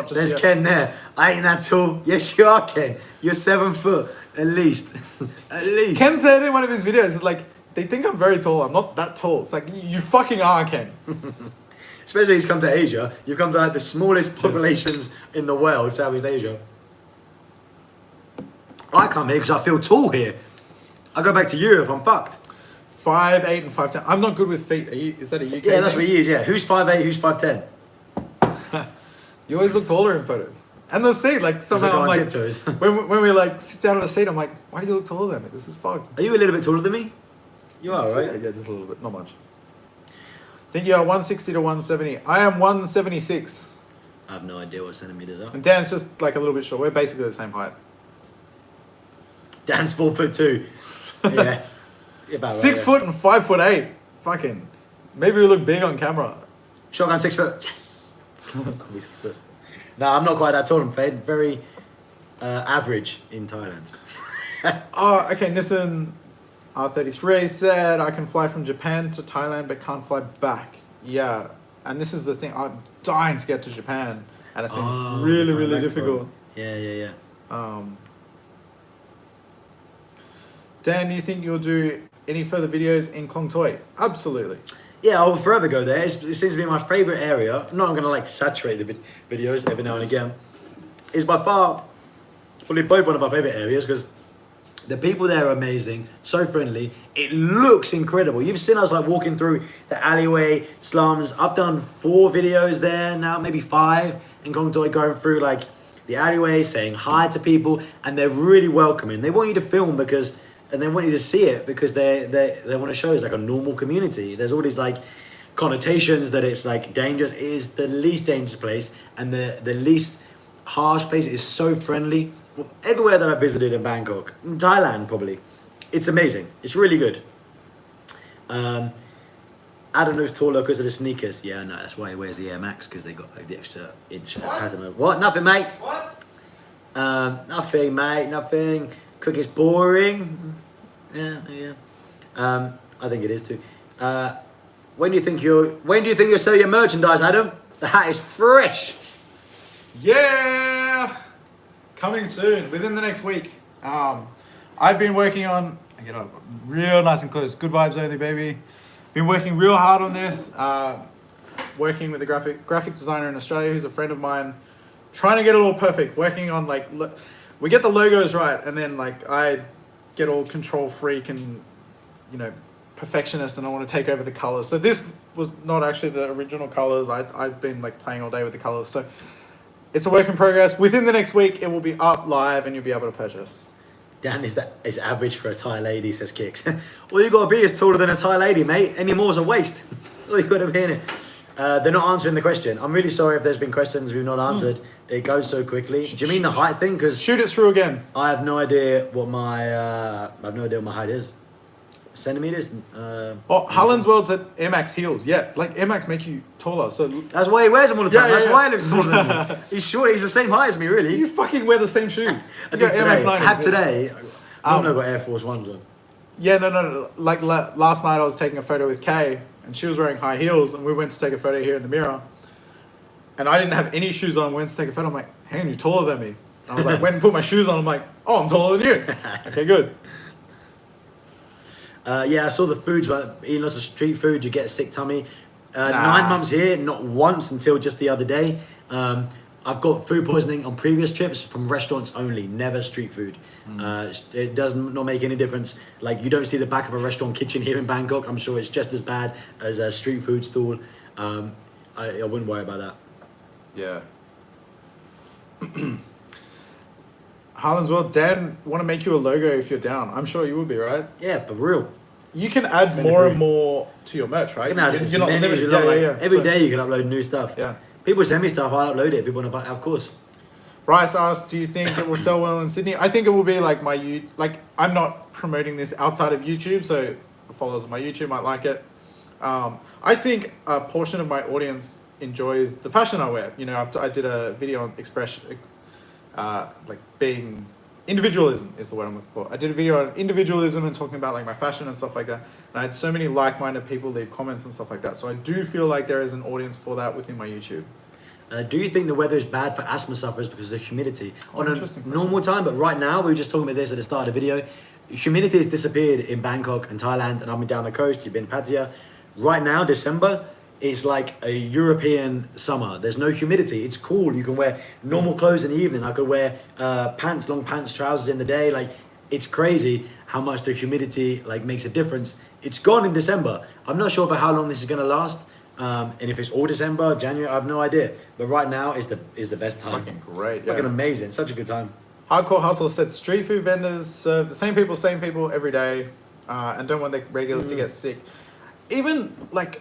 just There's yet. Ken there. I ain't that tall. Yes, you are, Ken. You're 7 foot, at least. At least. Ken said in one of his videos, "It's like they think I'm very tall. I'm not that tall." It's like you fucking are, Ken. Especially he's come to Asia. You've come to like the smallest populations in the world, Southeast Asia. I come here because I feel tall here. I go back to Europe, I'm fucked. 5'8" and 5'10". I'm not good with feet. Is that a UK? Yeah, that's thing? what he is, yeah. Who's 5'8", who's 5'10"? You always look taller in photos. And the seat, like somehow go I'm on like, tiptoes. when we like sit down on the seat, I'm like, why do you look taller than me? This is fucked. Are you a little bit taller than me? You are, right? Yeah, just a little bit, not much. I think you are 160 to 170. I am 176. I have no idea what centimeters are. And Dan's just like a little bit short. We're basically the same height. Dan's 4'2". Yeah. About 6 right, foot and 5'8". Fucking. Maybe we look big on camera. Shotgun 6 foot. Yes. Must not be 6 foot. No, I'm not quite that tall. I'm very average in Thailand. Oh, okay. Nissan R33 said, "I can fly from Japan to Thailand, but can't fly back." Yeah. And this is the thing. I'm dying to get to Japan. And it seems really difficult. Yeah. Dan, do you think you'll do any further videos in Klong Toi? Absolutely. Yeah, I will forever go there. It seems to be my favourite area. I'm not going to like saturate the videos every now and again. It's by far, probably both one of my favourite areas because the people there are amazing, so friendly. It looks incredible. You've seen us like walking through the alleyway, slums. I've done 4 videos there now, maybe 5 in Klong Toi, going through like the alleyway, saying hi to people, and they're really welcoming. They want you to film because... And they want you to see it because they want to show it's like a normal community. There's all these like connotations that it's like dangerous. It is the least dangerous place and the least harsh place. It is so friendly. Everywhere that I visited in Bangkok, in Thailand probably, it's amazing. It's really good. Adam looks taller because of the sneakers. Yeah, no, that's why he wears the Air Max because they got like the extra inch pattern. What? Nothing, mate. What? Nothing, mate. Nothing. Cricket's boring. Yeah. I think it is too. When do you think you'll sell your merchandise, Adam? The hat is fresh. Yeah, coming soon, within the next week. I've been working on. I get up real nice and close. Good vibes only, baby. Been working real hard on this. Working with a graphic designer in Australia who's a friend of mine. Trying to get it all perfect. Working on like. We get the logos right, and then like I get all control freak and perfectionist, and I want to take over the colors. So this was not actually the original colors. I've been like playing all day with the colors. So it's a work in progress. Within the next week, it will be up live, and you'll be able to purchase. Dan is average for a Thai lady, says Kicks. All you gotta be is taller than a Thai lady, mate. Any more is a waste. All you gotta be in it. They're not answering the question. I'm really sorry if there's been questions we've not answered. It goes so quickly. Do you mean the height thing? Because shoot it through again. I have no idea what my height is. Centimeters. Harlan's World said Air Max heels. Yeah, like Air Max make you taller. So that's why he wears them all the time. Yeah, that's why he looks taller than me. He's short. He's the same height as me, really. you fucking wear the same shoes. I do Air Max 90s. I have today. I've got Air Force Ones on. Yeah, no. Like last night, I was taking a photo with Kay, and she was wearing high heels, and we went to take a photo here in the mirror. And I didn't have any shoes on. Went to take a photo. I'm like, "Hang on, you're taller than me." And I was like, went and put my shoes on. I'm like, "Oh, I'm taller than you." Okay, good. Yeah, I saw the foods, but eating lots of street food, you get a sick tummy. 9 months here, not once until just the other day. I've got food poisoning on previous trips from restaurants only, never street food. It does not make any difference. Like, you don't see the back of a restaurant kitchen here in Bangkok. I'm sure it's just as bad as a street food stall. I wouldn't worry about that. Yeah. Harlem's World. Dan, want to make you a logo if you're down. I'm sure you would be, right? Yeah, for real. You can add Send it more through. and more to your merch, right? You can add as You're not many as limited. you love. Yeah. Every So- day you can upload new stuff. Yeah. People send me stuff, I upload it. People want to buy it, of course. Bryce asked, do you think it will sell well in Sydney? I think it will be like I'm not promoting this outside of YouTube, so the followers of my YouTube might like it. I think a portion of my audience enjoys the fashion I wear. You know, I did a video on being individualism is the word I'm looking for. I did a video on individualism and talking about like my fashion and stuff like that. And I had so many like-minded people leave comments and stuff like that. So I do feel like there is an audience for that within my YouTube. Do you think the weather is bad for asthma sufferers because of the humidity? On a interesting question. normal time, but right now, we were just talking about this at the start of the video. Humidity has disappeared in Bangkok and Thailand, and I've been down the coast, you've been in Pattaya. Right now, December, it's like a European summer. There's no humidity. It's cool. You can wear normal clothes in the evening. I could wear pants, long pants, trousers in the day. Like, it's crazy how much the humidity like makes a difference. It's gone in December. I'm not sure for how long this is going to last. And if it's all December, January, I have no idea. But right now is the best time. Fucking great, yeah. Fucking amazing. Such a good time. Hardcore Hustle said street food vendors serve the same people every day and don't want their regulars to get sick. Even like,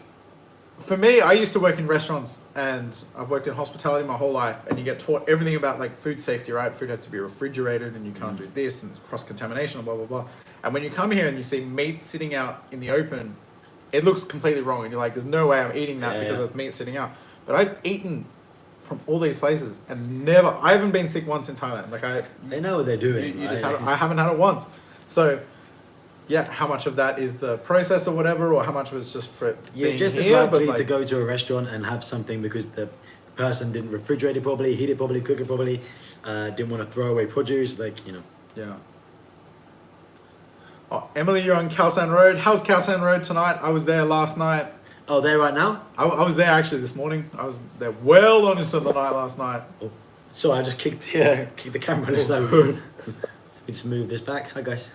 for me, I used to work in restaurants and I've worked in hospitality my whole life, and you get taught everything about like food safety, right? Food has to be refrigerated and you can't do this and cross-contamination and blah, blah, blah. And when you come here and you see meat sitting out in the open, it looks completely wrong. And you're like, there's no way I'm eating that because there's meat sitting out. But I've eaten from all these places and I haven't been sick once in Thailand. Like They know what they're doing. you just I haven't had it once. So yeah, how much of that is the process or whatever, or how much was just for You're being just as here, likely but to go to a restaurant and have something because the person didn't refrigerate it properly, heat it properly, cook it properly, didn't want to throw away produce, like, you know. Yeah. Oh, Emily, you're on Khao Road. How's Khao Road tonight? I was there last night. Oh, there right now? I was there actually this morning. I was there well on into the night last night. Oh, sorry, I just kicked the camera just over. Let me just move this back. Hi, guys.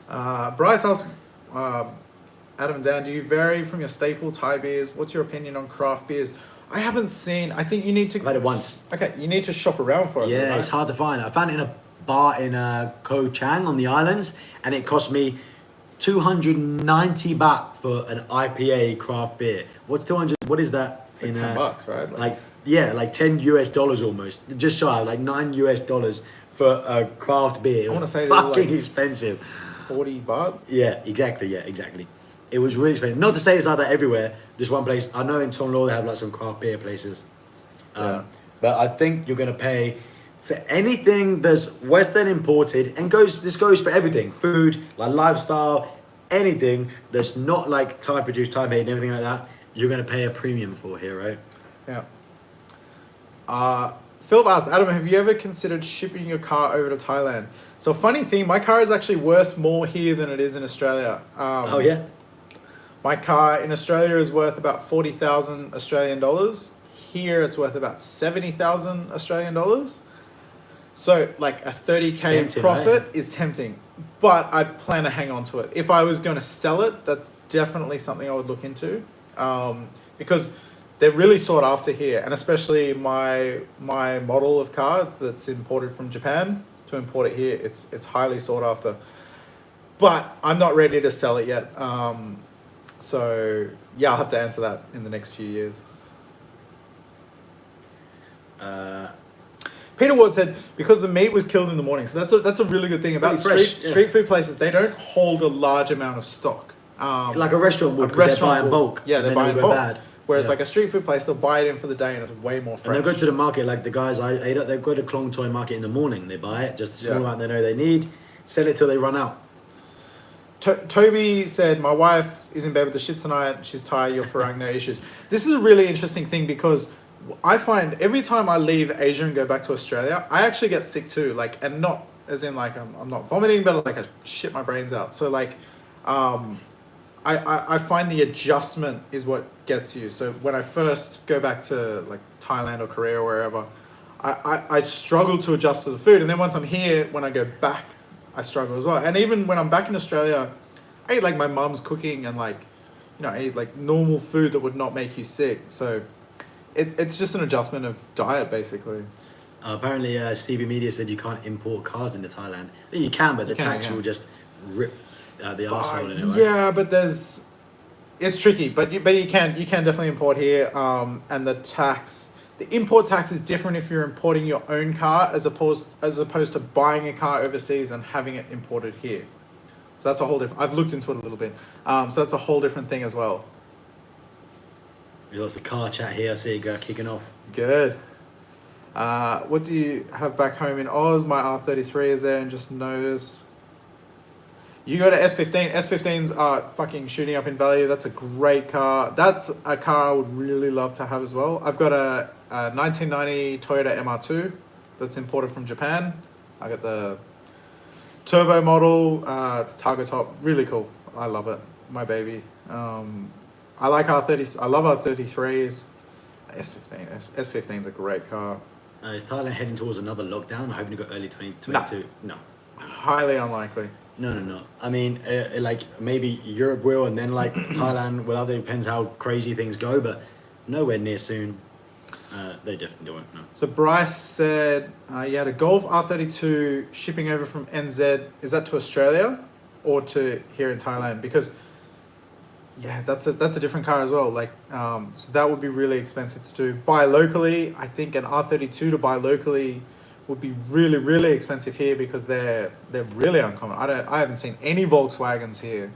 Bryce asked Adam and Dan, do you vary from your staple Thai beers? What's your opinion on craft beers? I haven't seen. I think you need to. I've had it once. Okay, you need to shop around for it. Yeah, right? it's hard to find. I found it in a bar in Chiang on the islands, and it cost me 290 baht for an IPA craft beer. What's 200? What is that? It's like $10, right? Like $10 US almost. Just shy, like $9 US for a craft beer. I wanna say they're fucking like expensive. 40 baht. Yeah, exactly. It was really expensive. Not to say it's like that everywhere. This one place, I know in Tonglor they have like some craft beer places. Yeah. But I think you're gonna pay for anything that's Western imported, and this goes for everything, food, like lifestyle, anything that's not like Thai produced, Thai made, and everything like that. You're gonna pay a premium for here, right? Yeah. Philip asked, Adam, have you ever considered shipping your car over to Thailand? So funny thing, my car is actually worth more here than it is in Australia. Oh yeah. My car in Australia is worth about 40,000 Australian dollars. Here it's worth about 70,000 Australian dollars. So like a 30K Tempting, profit right? is tempting, but I plan to hang on to it. If I was going to sell it, that's definitely something I would look into, because they're really sought after here, and especially my model of car that's imported from Japan, to import it here, it's highly sought after. But I'm not ready to sell it yet. So yeah, I'll have to answer that in the next few years. Peter Ward said, because the meat was killed in the morning. So that's a really good thing about Pretty fresh, street food places. They don't hold a large amount of stock. Like a restaurant would, because they're buying bulk. Yeah, and they're then buying it'll go bulk. bad. Whereas Yeah. like a street food place, they'll buy it in for the day and it's way more fresh. And they'll go to the market, like the guys I ate at, they go to Klong Toy Market in the morning. They buy it, just a small amount they know they need, sell it till they run out. Toby said, my wife is in bed with the shits tonight. She's tired. You're Farang, no issues. This is a really interesting thing because I find every time I leave Asia and go back to Australia, I actually get sick too. Like, and not as in like I'm not vomiting, but like I shit my brains out. So like, I find the adjustment is what gets you. So when I first go back to like Thailand or Korea or wherever, I struggle to adjust to the food. And then once I'm here, when I go back, I struggle as well. And even when I'm back in Australia, I eat like my mum's cooking and like, you know, I eat like normal food that would not make you sick. So it's just an adjustment of diet basically. Apparently, Stevie Media said you can't import cars into Thailand. You can, but the tax will just rip the arsehole in it, right? Yeah, but it's tricky, but you can definitely import here. And the import tax is different if you're importing your own car as opposed to buying a car overseas and having it imported here. So that's a whole different. I've looked into it a little bit. So that's a whole different thing as well. There's lots of car chat here. I see it kicking off. Good. What do you have back home in Oz? My R33 is there and just noticed. You go to S15. S15s are fucking shooting up in value. That's a great car. That's a car I would really love to have as well. I've got a 1990 Toyota MR2 that's imported from Japan. I got the turbo model. It's Targa top. Really cool. I love it. My baby. I like R30s. I love R33s. S15's a great car. Is Thailand heading towards another lockdown? I'm hoping to go early 2022. No. Highly unlikely. No. I mean, like maybe Europe will, and then like Thailand will. Other depends how crazy things go, but nowhere near soon. They definitely won't. No. So Bryce said you had a Golf R32 shipping over from NZ. Is that to Australia or to here in Thailand? Because yeah, that's a different car as well. Like so that would be really expensive to do. Buy locally, I think an R32 to buy locally would be really, really expensive here because they're really uncommon. I haven't seen any Volkswagens here.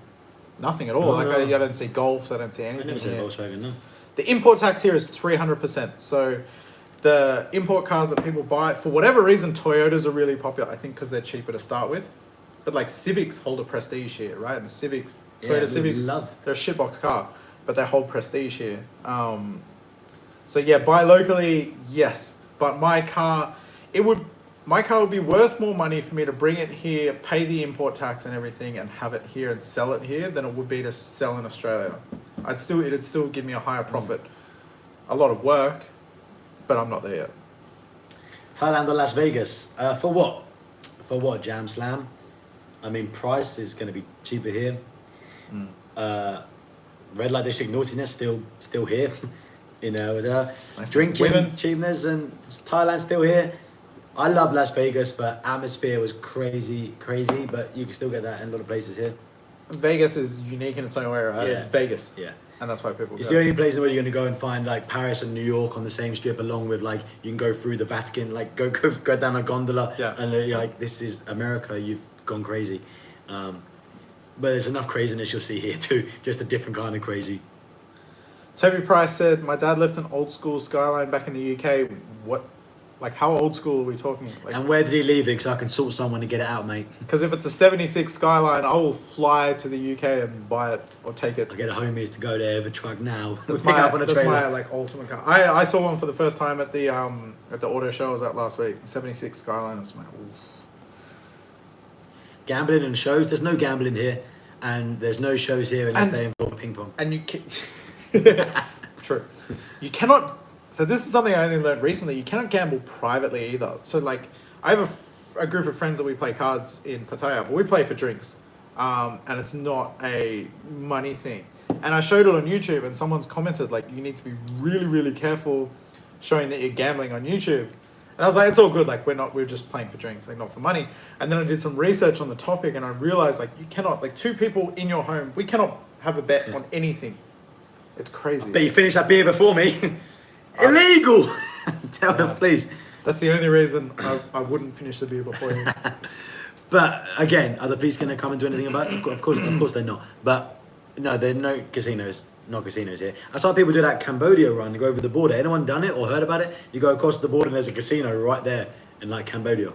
Nothing at all. I don't see Golfs, I don't see anything. I never seen a Volkswagen, no. The import tax here is 300%. So the import cars that people buy, for whatever reason, Toyotas are really popular. I think because they're cheaper to start with. But like Civics hold a prestige here, right? And Civics, Toyota Civics, they're a shitbox car, but they hold prestige here. So yeah, buy locally, yes. But my car would be worth more money for me to bring it here, pay the import tax and everything, and have it here and sell it here than it would be to sell in Australia. It'd still give me a higher profit. A lot of work, but I'm not there yet. Thailand or Las Vegas? For what? For what? Jam Slam? I mean, price is going to be cheaper here. Red light district naughtiness still here. You know, drinking women. cheapness, and Thailand still here. I love Las Vegas, but atmosphere was crazy, but you can still get that in a lot of places here. Vegas is unique in its own way, right? Yeah. It's Vegas. Yeah. And that's why people It's go. the only place in the world you're going to go and find like Paris and New York on the same strip, along with like you can go through the Vatican, like go down a gondola, and you're like, this is America. You've gone crazy, but there's enough craziness you'll see here too. Just a different kind of crazy. Toby Price said, "My dad left an old school Skyline back in the UK. What, like how old school are we talking? Like, And where did he leave it? Because I can sort someone to get it out, mate. Because if it's a '76 Skyline, I will fly to the UK and buy it or take it. I'll get a homies to go there with a truck now. That's Pick my up on a that's trailer. my like ultimate car. I saw one for the first time at the auto show I was at last week. '76 Skyline. That's my. Oof. Gambling and shows. There's no gambling here, and there's no shows here unless they involve ping pong. And you can. True. You cannot. So this is something I only learned recently. You cannot gamble privately either. So like, I have a group of friends that we play cards in Pattaya, but we play for drinks, and it's not a money thing. And I showed it on YouTube, and someone's commented like, you need to be really, really careful showing that you're gambling on YouTube. And I was like, it's all good. Like we're just playing for drinks, like not for money. And then I did some research on the topic, and I realized like you cannot, like two people in your home, we cannot have a bet on anything. It's crazy. But you finished that beer before me. Illegal. Tell them, please. That's the only reason I wouldn't finish the beer before you. But again, are the police going to come and do anything about it? Of course they're not. But no, there are no casinos here. I saw people do that Cambodia run to go over the border. Anyone done it or heard about it? You go across the border and there's a casino right there in like Cambodia.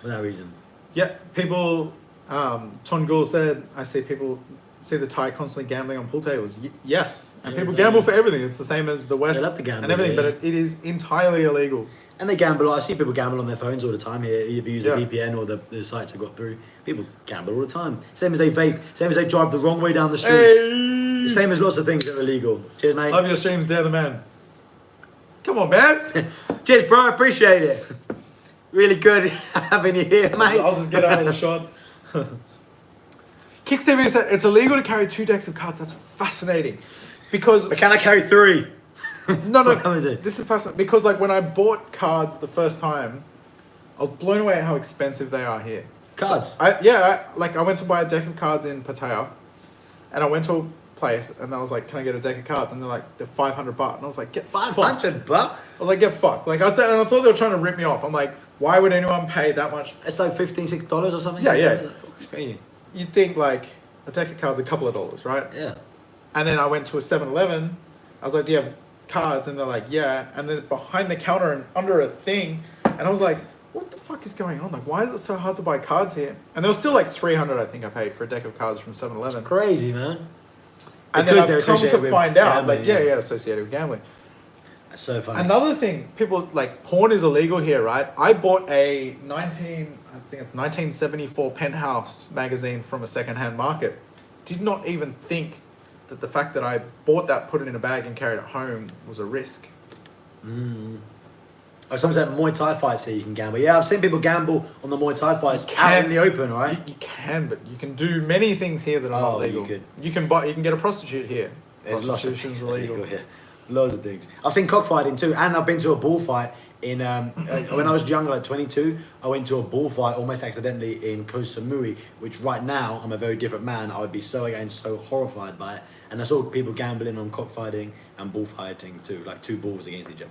For that reason. Yeah, people. Tongul said, I see the Thai constantly gambling on pool tables. Yes, and people gamble for everything. It's the same as the West They love to gamble, and everything, but it is entirely illegal. And they gamble. I see people gamble on their phones all the time here. If you use a VPN or the sites I got through, people gamble all the time. Same as they vape. Same as they drive the wrong way down the street. Hey! Same as lots of things that are illegal. Cheers, mate. Love your streams, Dan the man. Come on, man. Cheers, bro. I appreciate it. Really good having you here, mate. I'll just get out of the shot. Kicks TV said it's illegal to carry 2 decks of cards. That's fascinating, because But can I carry 3? No, What was it? this is fascinating because like when I bought cards the first time, I was blown away at how expensive they are here. Cards? I went to buy a deck of cards in Pattaya, and I went to a place and I was like, "Can I get a deck of cards?" And they're like, "They're 500 baht," and I was like, "Get fucked." 500 baht? I was like, "Get fucked!" Like and I thought they were trying to rip me off. I'm like, "Why would anyone pay that much?" It's like $16 or something? Yeah. It's crazy. You'd think like a deck of cards a couple of dollars, right? Yeah. And then I went to a 7-Eleven. I was like, "Do you have cards?" And they're like, "Yeah." And then behind the counter and under a thing, and I was like, "What the fuck is going on? Like, why is it so hard to buy cards here?" And there was still like 300, I think I paid for a deck of cards from 7-Eleven. Crazy, man. And Because then they're I've come associated to with find out, gambling, like, yeah. associated with gambling. That's so funny. Another thing, people like porn is illegal here, right? I bought a 1974 Penthouse magazine from a secondhand market. Did not even think that the fact that I bought that, put it in a bag, and carried it home was a risk. Oh, sometimes at Muay Thai fights here you can gamble. Yeah, I've seen people gamble on the Muay Thai fights out in the open, right? You can, but you can do many things here that are not legal. You can get a prostitute here. There's lots of Prostitution's things illegal. here. Loads of things. I've seen cockfighting too, and I've been to a bullfight in when I was younger, like 22. I went to a bullfight almost accidentally in Koh Samui, which right now I'm a very different man. I would be so horrified by it. And I saw people gambling on cockfighting and bullfighting too, like two bulls against each other.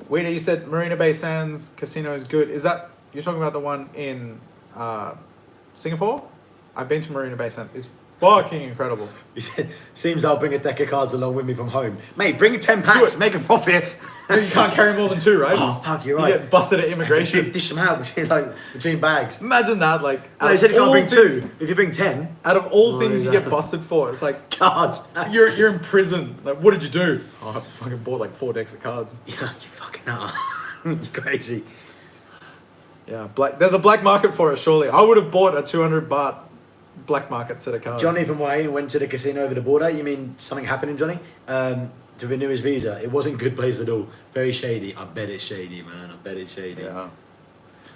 Wait, you said Marina Bay Sands Casino is good. Is that you're talking about the one in Singapore? I've been to Marina Bay Sands. It's fucking incredible. He said, "Seems I'll bring a deck of cards along with me from home, mate. Bring 10 packs, make a profit." No, you can't carry more than 2, right? Oh fuck, you're right. You get busted at immigration. Dish them out between bags. Imagine that, like. No, he said you can't bring 2. If you bring 10, out of all Oh, things you exactly. get busted for, it's like cards. you're in prison. Like, what did you do? Oh, I fucking bought like 4 decks of cards. Yeah, you fucking are. You're crazy. Yeah, there's a black market for it. Surely, I would have bought a 200 baht black market set of cards. Johnny from Wayne went to the casino over the border. You mean something happened in Johnny? To renew his visa. It wasn't a good place at all. Very shady. I bet it's shady, man. I bet it's shady. Yeah.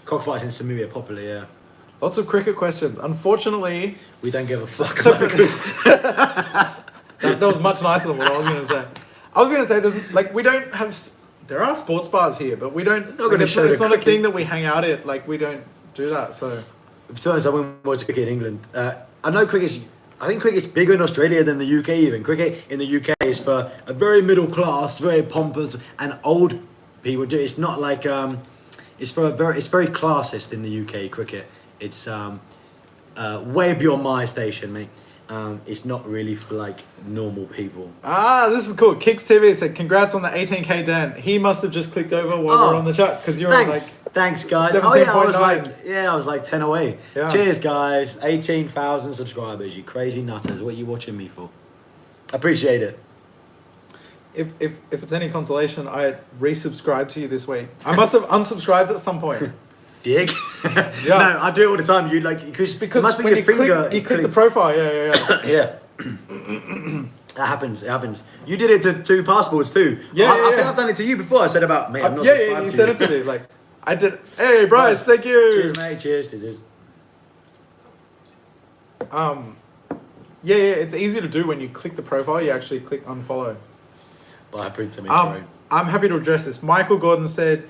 Cockfights in Samui are popular, yeah. Lots of cricket questions. Unfortunately, We don't give a fuck so about that was much nicer than what I was going to say. I was going to say there's like we don't have. There are sports bars here, but we don't. Not gonna show it's the not a cricket. thing that we hang out at. Like we don't do that. So. To be honest, I wouldn't watch cricket in England. I know I think cricket's bigger in Australia than the UK even. Cricket in the UK is for a very middle class, very pompous, and old people do. It's not like it's very classist in the UK cricket. It's way beyond my station, mate. It's not really for like normal people. Ah, this is cool. Kicks TV said, "Congrats on the 18K, Dan." He must have just clicked over while we're on the chat because you're Thanks, guys. 17.9. I was like 10 away. Yeah. Cheers, guys. 18,000 subscribers. You crazy nutters. What are you watching me for? Appreciate it. If it's any consolation, I resubscribed to you this week. I must have unsubscribed at some point. Dick. Yeah. No, I do it all the time. You like because it must be when your finger. you click the profile. Yeah. Yeah. That happens. It happens. You did it to 2 passports too. I think I've done it to you before. I said about mate. I'm not subscribed You to said you. it to me. Like I did. Hey, Bryce, thank you. Cheers, mate. Cheers. Yeah. It's easy to do when you click the profile. You actually click unfollow. But I print to me. Sorry. I'm happy to address this. Michael Gordon said,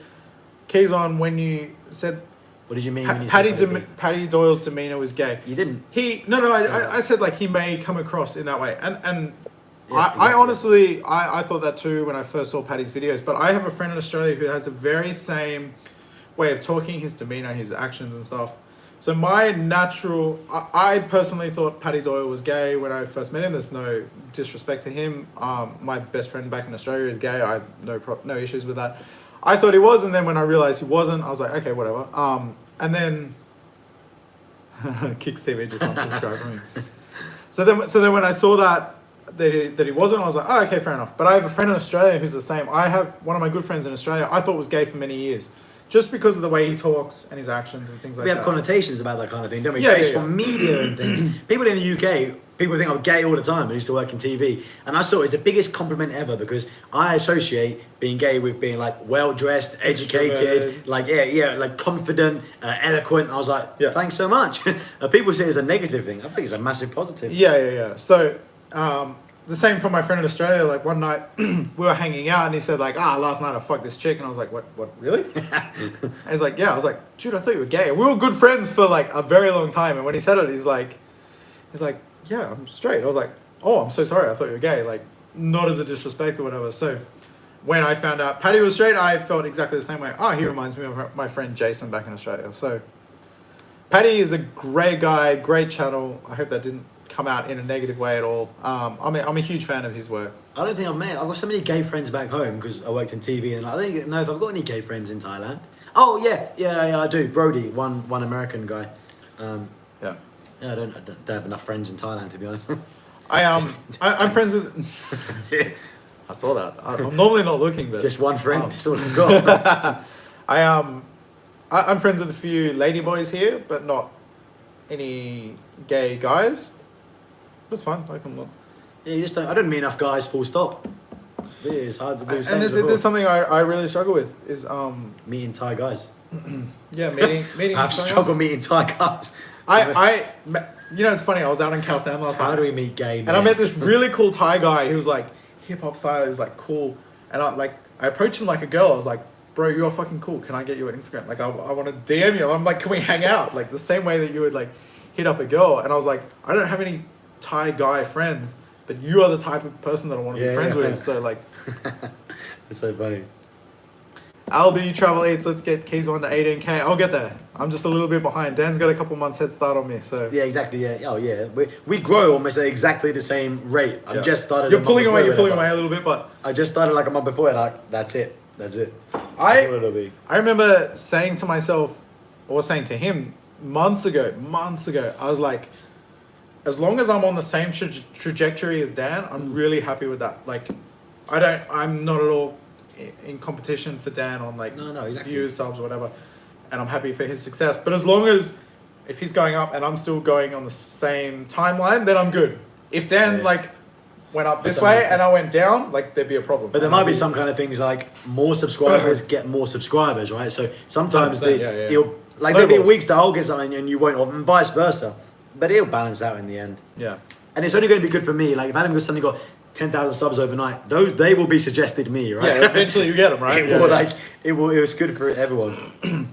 "Keys on when you said." What did you mean? When you said Paddy Doyle's demeanor was gay. You didn't. I said like he may come across in that way, and Yeah, I exactly. honestly I thought that too when I first saw Paddy's videos. But I have a friend in Australia who has a very same way of talking, his demeanor, his actions and stuff. So my natural, I personally thought Paddy Doyle was gay when I first met him. There's no disrespect to him. My best friend back in Australia is gay. I have no issues with that. I thought he was, and then when I realized he wasn't, I was like, okay, whatever. And then Kicks TV just unsubscribed from me. So then when I saw that he wasn't, I was like, oh, okay, fair enough. But I have a friend in Australia who's the same. I have one of my good friends in Australia. I thought was gay for many years, just because of the way he talks and his actions and things like that. We have connotations about that kind of thing, don't we? Yeah, Based yeah. from media and things. People in the UK, people think I'm gay all the time. I used to work in TV. And I saw it as the biggest compliment ever because I associate being gay with being like well-dressed, educated, Extroverted. like confident, eloquent. I was like, Yeah. thanks so much. People see it as a negative thing. I think it's a massive positive. Yeah. So the same for my friend in Australia. Like one night we were hanging out and he said like, last night I fucked this chick, and I was like, what, really? And he's like, yeah. I was like, dude, I thought you were gay. And we were good friends for like a very long time. And when he said it, he's like, yeah, I'm straight. I was like, oh, I'm so sorry. I thought you were gay. Like, not as a disrespect or whatever. So when I found out Paddy was straight, I felt exactly the same way. Oh, he reminds me of my friend Jason back in Australia. So Paddy is a great guy, great channel. I hope that didn't come out in a negative way at all. I'm a huge fan of his work. I don't think I've got so many gay friends back home because I worked in TV, and I don't even know if I've got any gay friends in Thailand. Oh yeah, I do. Brody, one American guy. Yeah. Yeah, I don't have enough friends in Thailand, to be honest. I'm friends with. Yeah. I saw that. I'm normally not looking, but Just one friend. That's all I've got. I'm friends with a few ladyboys here, but not any gay guys. It's fun. Like I'm not. Yeah, you just don't. I don't meet enough guys. Full stop. Yeah, it's hard to do. And there's something I really struggle with is meeting Thai guys. Yeah, meeting. I've struggled meeting Thai guys. You know, it's funny. I was out in Khao San last night. How do we meet gay men? And I met this really cool Thai guy who was like hip hop style. He was like cool, and I approached him like a girl. I was like, bro, you're fucking cool. Can I get your Instagram? Like, I want to DM you. I'm like, can we hang out? Like the same way that you would like hit up a girl. And I was like, I don't have any Thai guy friends, but you are the type of person that I want to be friends with. So like, it's so funny. Albi Travel Eats, let's get Keys on to 18K. I'll get there. I'm just a little bit behind. Dan's got a couple months head start on me, so. Yeah, exactly, yeah. Oh, yeah. We grow almost at exactly the same rate. I've just started. You're pulling away a little bit, but. I just started like a month before, and like, that's it. I remember saying to myself, or saying to him, months ago, I was like, as long as I'm on the same trajectory as Dan, I'm really happy with that. Like, I'm not at all in competition for Dan on like exactly. views, subs, whatever, and I'm happy for his success. But as long as if he's going up and I'm still going on the same timeline, then I'm good. If Dan like went up this way and I went down, like there'd be a problem. But there might be some kind of things like more subscribers get more subscribers, right? So sometimes it'll like there'll be weeks that I'll get something and you won't, or vice versa. But it'll balance out in the end. Yeah. And it's only going to be good for me. Like if Adam suddenly got 10,000 subs overnight, they will be suggested me, right? Yeah, eventually you get them, right? It was good for everyone.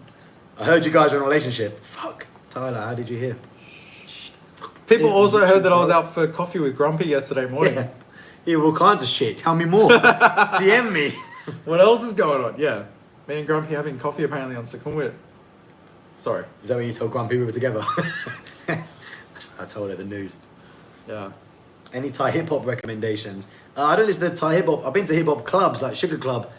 I heard you guys are in a relationship. Fuck. Tyler, how did you hear? People also heard that I was out for coffee with Grumpy yesterday morning. Yeah, all kinds of shit. Tell me more. DM me. What else is going on? Yeah. Me and Grumpy having coffee apparently on Sukhumvit. Sorry. Is that when you told Grumpy we were together? I told her the news. Yeah. Any Thai hip hop recommendations? I don't listen to Thai hip hop. I've been to hip hop clubs like Sugar Club.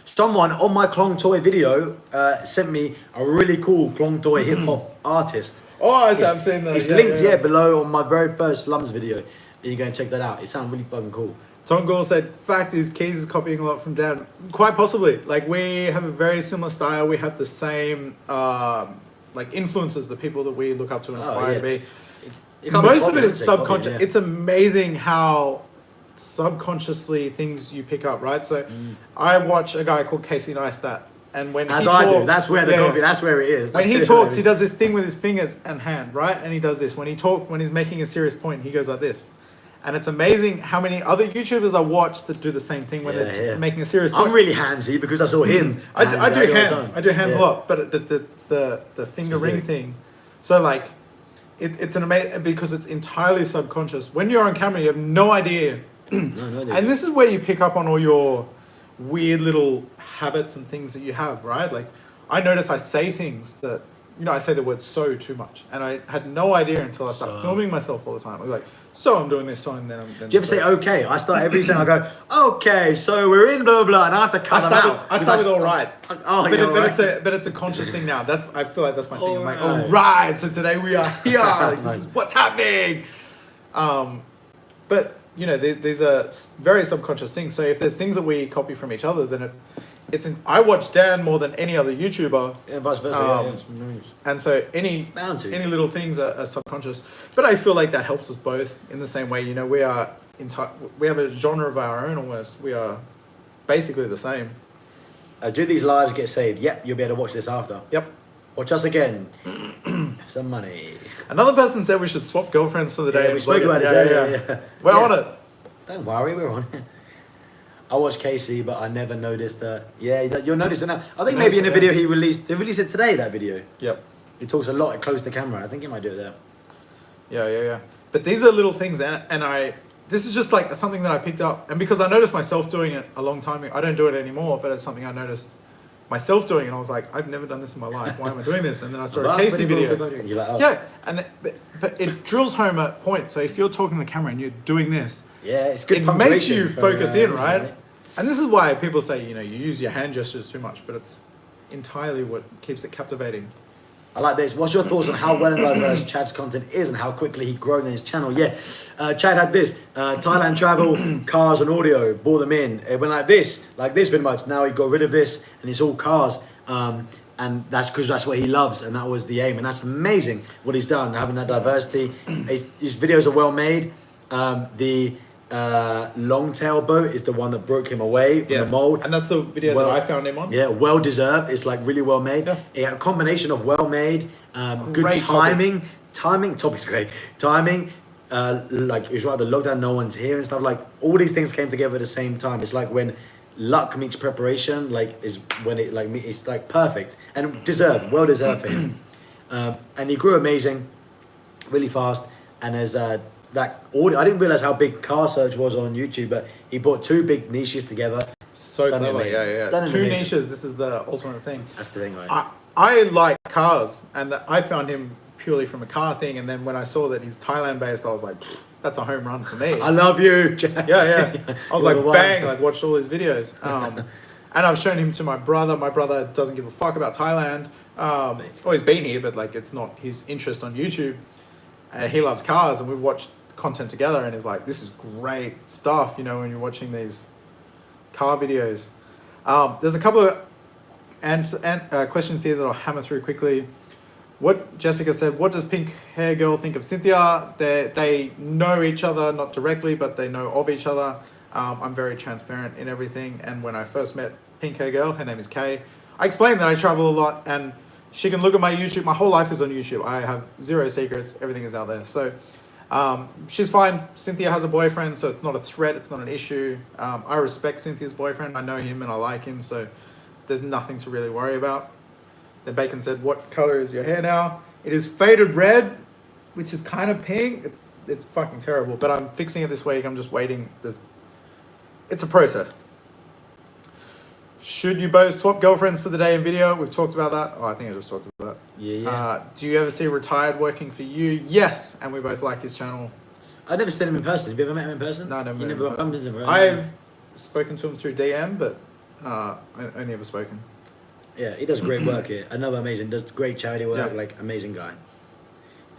Someone on my Klong Toy video sent me a really cool Klong Toy hip hop artist. Oh, I've seen that. It's linked below on my very first Slums video. And you go and check that out. It sounds really fucking cool. Tom Gore said, fact is, Keys is copying a lot from Dan. Quite possibly. Like, we have a very similar style. We have the same, like, influences, the people that we look up to and aspire to be. Most of it is subconscious. It's amazing how subconsciously things you pick up, right? So I watch a guy called Casey Neistat, and when he talks, that's where that's where it is. When he talks, he does this thing with his fingers and hand, right? And he does this. When he's making a serious point, he goes like this. And it's amazing how many other YouTubers I watch that do the same thing when they're making a serious point. I'm really handsy because I saw him. I do hands a lot, but it's the finger ring thing. So like, it's an amazing, because it's entirely subconscious. When you're on camera, you have no idea. No idea. And this is where you pick up on all your weird little habits and things that you have, right? Like, I notice I say things that, I say the word so too much. And I had no idea until I started filming myself all the time. I was like, so I'm doing this, so and then I'm... Do you ever say okay? I start every time I go, okay, so we're in blah, blah, and I have to cut them out. I start with all right. Oh, but it's a conscious thing now. I feel like that's my thing. I'm like, all right, so today we are here. Like, this is what's happening. But, these are very subconscious things. So if there's things that we copy from each other, then I watch Dan more than any other YouTuber. Yeah, vice versa. And so any little things are subconscious. But I feel like that helps us both in the same way. We have a genre of our own almost. We are basically the same. Do these lives get saved? Yep, you'll be able to watch this after. Yep. Watch us again. Some money. Another person said we should swap girlfriends for the day. Yeah, we spoke about it. Yeah. We're on it. Don't worry, we're on. I watched Casey, but I never noticed that. Yeah, you'll notice it now. I think maybe in the video he released it today, that video. Yep. He talks a lot close to the camera. I think he might do it there. Yeah. But these are little things, and this is just like something that I picked up, and because I noticed myself doing it a long time ago. I don't do it anymore, but it's something I noticed myself doing, and I was like, I've never done this in my life. Why am I doing this? And then I saw a Casey video. You're like, oh. Yeah, but it drills home a point. So if you're talking to the camera and you're doing this, yeah, it's good. It makes you focus in, right? Right? And this is why people say, you use your hand gestures too much, but it's entirely what keeps it captivating. I like this. What's your thoughts on how well and diverse Chad's content is and how quickly he's grown in his channel? Yeah, Chad had this. Thailand travel, cars and audio, brought them in. It went like this pretty much. Now he got rid of this and it's all cars. And that's because that's what he loves and that was the aim. And that's amazing what he's done, having that diversity. His videos are well made. The long tail boat is the one that broke him away from the mold, and that's the video that I found him on. Yeah, well deserved. It's like really well made. Yeah, a combination of well made, good timing. Topic's great. Timing, like it's right. The lockdown, no one's here and stuff. Like all these things came together at the same time. It's like when luck meets preparation. Like is when it's like perfect and deserved, well deserved for him. And he grew amazing, really fast. And there's that audio. I didn't realize how big car search was on YouTube, but he brought two big niches together. So clever, yeah. Two niches. This is the ultimate thing. That's the thing, right? I like cars, and I found him purely from a car thing. And then when I saw that he's Thailand based, I was like, that's a home run for me. I love you, Jack. Yeah. I was like, bang, like watched all his videos. And I've shown him to my brother. My brother doesn't give a fuck about Thailand. He's been here, but like it's not his interest on YouTube. And he loves cars, and we've watched content together, and he's like, this is great stuff, when you're watching these car videos. There's a couple of questions here that I'll hammer through quickly. What Jessica said, what does pink hair girl think of Cynthia? They know each other, not directly, but they know of each other. I'm very transparent in everything, and when I first met pink hair girl, her name is Kay, I explained that I travel a lot, and she can look at my YouTube. My whole life is on YouTube. I have zero secrets. Everything is out there. So she's fine. Cynthia has a boyfriend, so it's not a threat. It's not an issue. I respect Cynthia's boyfriend. I know him and I like him, so there's nothing to really worry about. Then Bacon said, what color is your hair now? It is faded red, which is kind of pink. It's fucking terrible, but I'm fixing it this week. I'm just waiting. It's a process. Should you both swap girlfriends for the day in video? We've talked about that. Oh, I think I just talked about that. Yeah. Do you ever see Retired working for you? Yes, and we both like his channel. I've never seen him in person. Have you ever met him in person? No, I never met him in person. Right? I've spoken to him through DM, but I only ever spoken. Yeah, he does great work here. Another amazing, does great charity work, like amazing guy.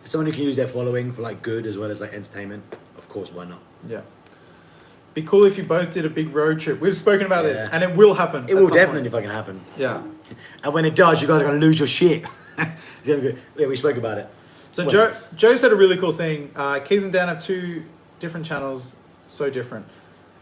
Someone who can use their following for like good as well as like entertainment. Of course, why not? Yeah. Be cool if you both did a big road trip. We've spoken about this, and it will happen. It will definitely fucking happen. Yeah. And when it does, you guys are gonna lose your shit. Yeah, we spoke about it. So Joe said a really cool thing. Keis and Dan have two different channels, so different.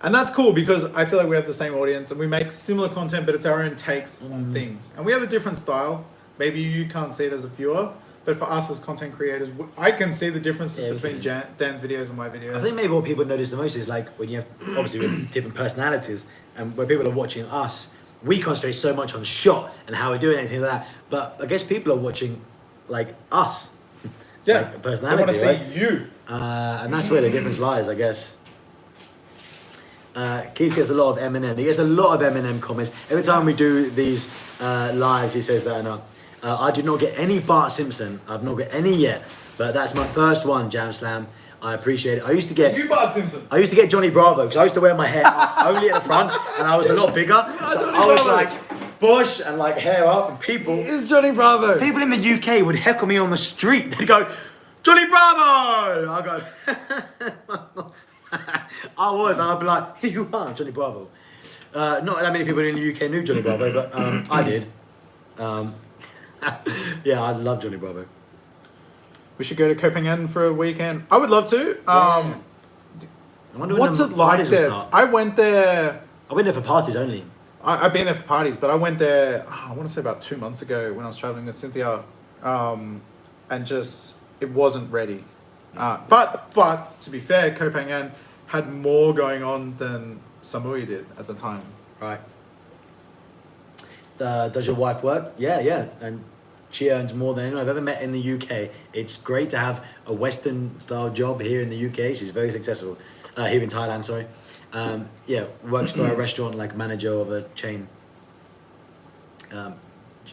And that's cool because I feel like we have the same audience and we make similar content, but it's our own takes on things. And we have a different style. Maybe you can't see it as a viewer, but for us as content creators, I can see the difference between Dan's videos and my videos. I think maybe what people notice the most is like when you have, obviously we have different personalities, and when people are watching us, we concentrate so much on shot and how we're doing anything like that. But I guess people are watching like us. Yeah, like personality, they want to see you. And that's where the difference lies, I guess. Keith gets a lot of Eminem. He gets a lot of Eminem comments. Every time we do these lives, he says that. I did not get any Bart Simpson. I've not got any yet. But that's my first one, Jam Slam. I appreciate it. I used to get... You Bart Simpson. I used to get Johnny Bravo because I used to wear my hair only at the front and I was a lot bigger. So I was like bush and like hair up and people... It is Johnny Bravo. People in the UK would heckle me on the street. They'd go, Johnny Bravo! I'd go... I'd be like, here you are, Johnny Bravo. Not that many people in the UK knew Johnny Bravo, but I did. Yeah, I love Johnny Bravo. We should go to Copenhagen for a weekend. I would love to. I wonder what's it like there? I went there for parties only. I've been there for parties, but I went there, I want to say about 2 months ago when I was traveling with Cynthia, and just, it wasn't ready. But to be fair, Copenhagen had more going on than Samui did at the time. Right. Does your wife work? Yeah. And she earns more than anyone I've ever met in the UK. It's great to have a Western style job here in the UK. She's very successful. Here in Thailand, sorry. Works for a restaurant, like manager of a chain.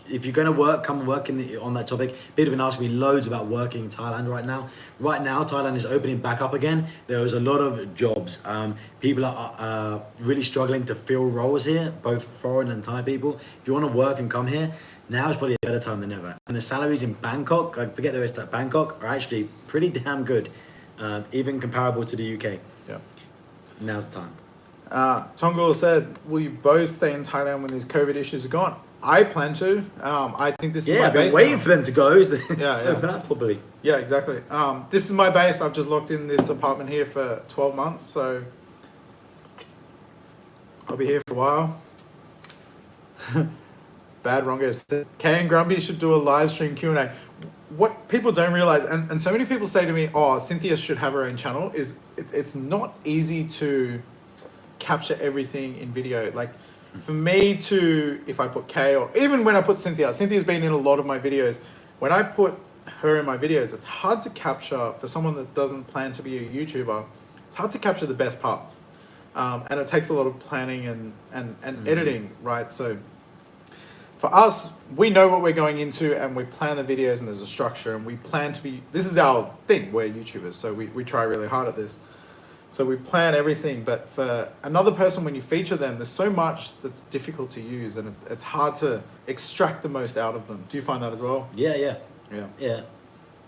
If you're going to work, come and work on that topic. People have been asking me loads about working in Thailand right now. Right now, Thailand is opening back up again. There is a lot of jobs. People are really struggling to fill roles here, both foreign and Thai people. If you want to work and come here, now is probably a better time than ever. And the salaries in Bangkok, I forget the rest of Bangkok, are actually pretty damn good, even comparable to the UK. Yeah. Now's the time. Tongul said, will you both stay in Thailand when these COVID issues are gone? I plan to. I think this is my I've been base waiting now. for them to go. Yeah. Open up probably. Yeah, exactly. This is my base. I've just locked in this apartment here for 12 months, so I'll be here for a while. Bad Rongo said, Kay and Grumpy should do a live stream Q&A. What people don't realize, and so many people say to me, oh, Cynthia should have her own channel, is it's not easy to capture everything in video. Like, for me to, if I put Kay, or even when I put Cynthia's been in a lot of my videos. When I put her in my videos, it's hard to capture, for someone that doesn't plan to be a YouTuber, it's hard to capture the best parts. And it takes a lot of planning and editing, right? So for us, we know what we're going into and we plan the videos and there's a structure and we plan to be, this is our thing, we're YouTubers, so we try really hard at this. So we plan everything, but for another person, when you feature them, there's so much that's difficult to use and it's hard to extract the most out of them. Do you find that as well? Yeah.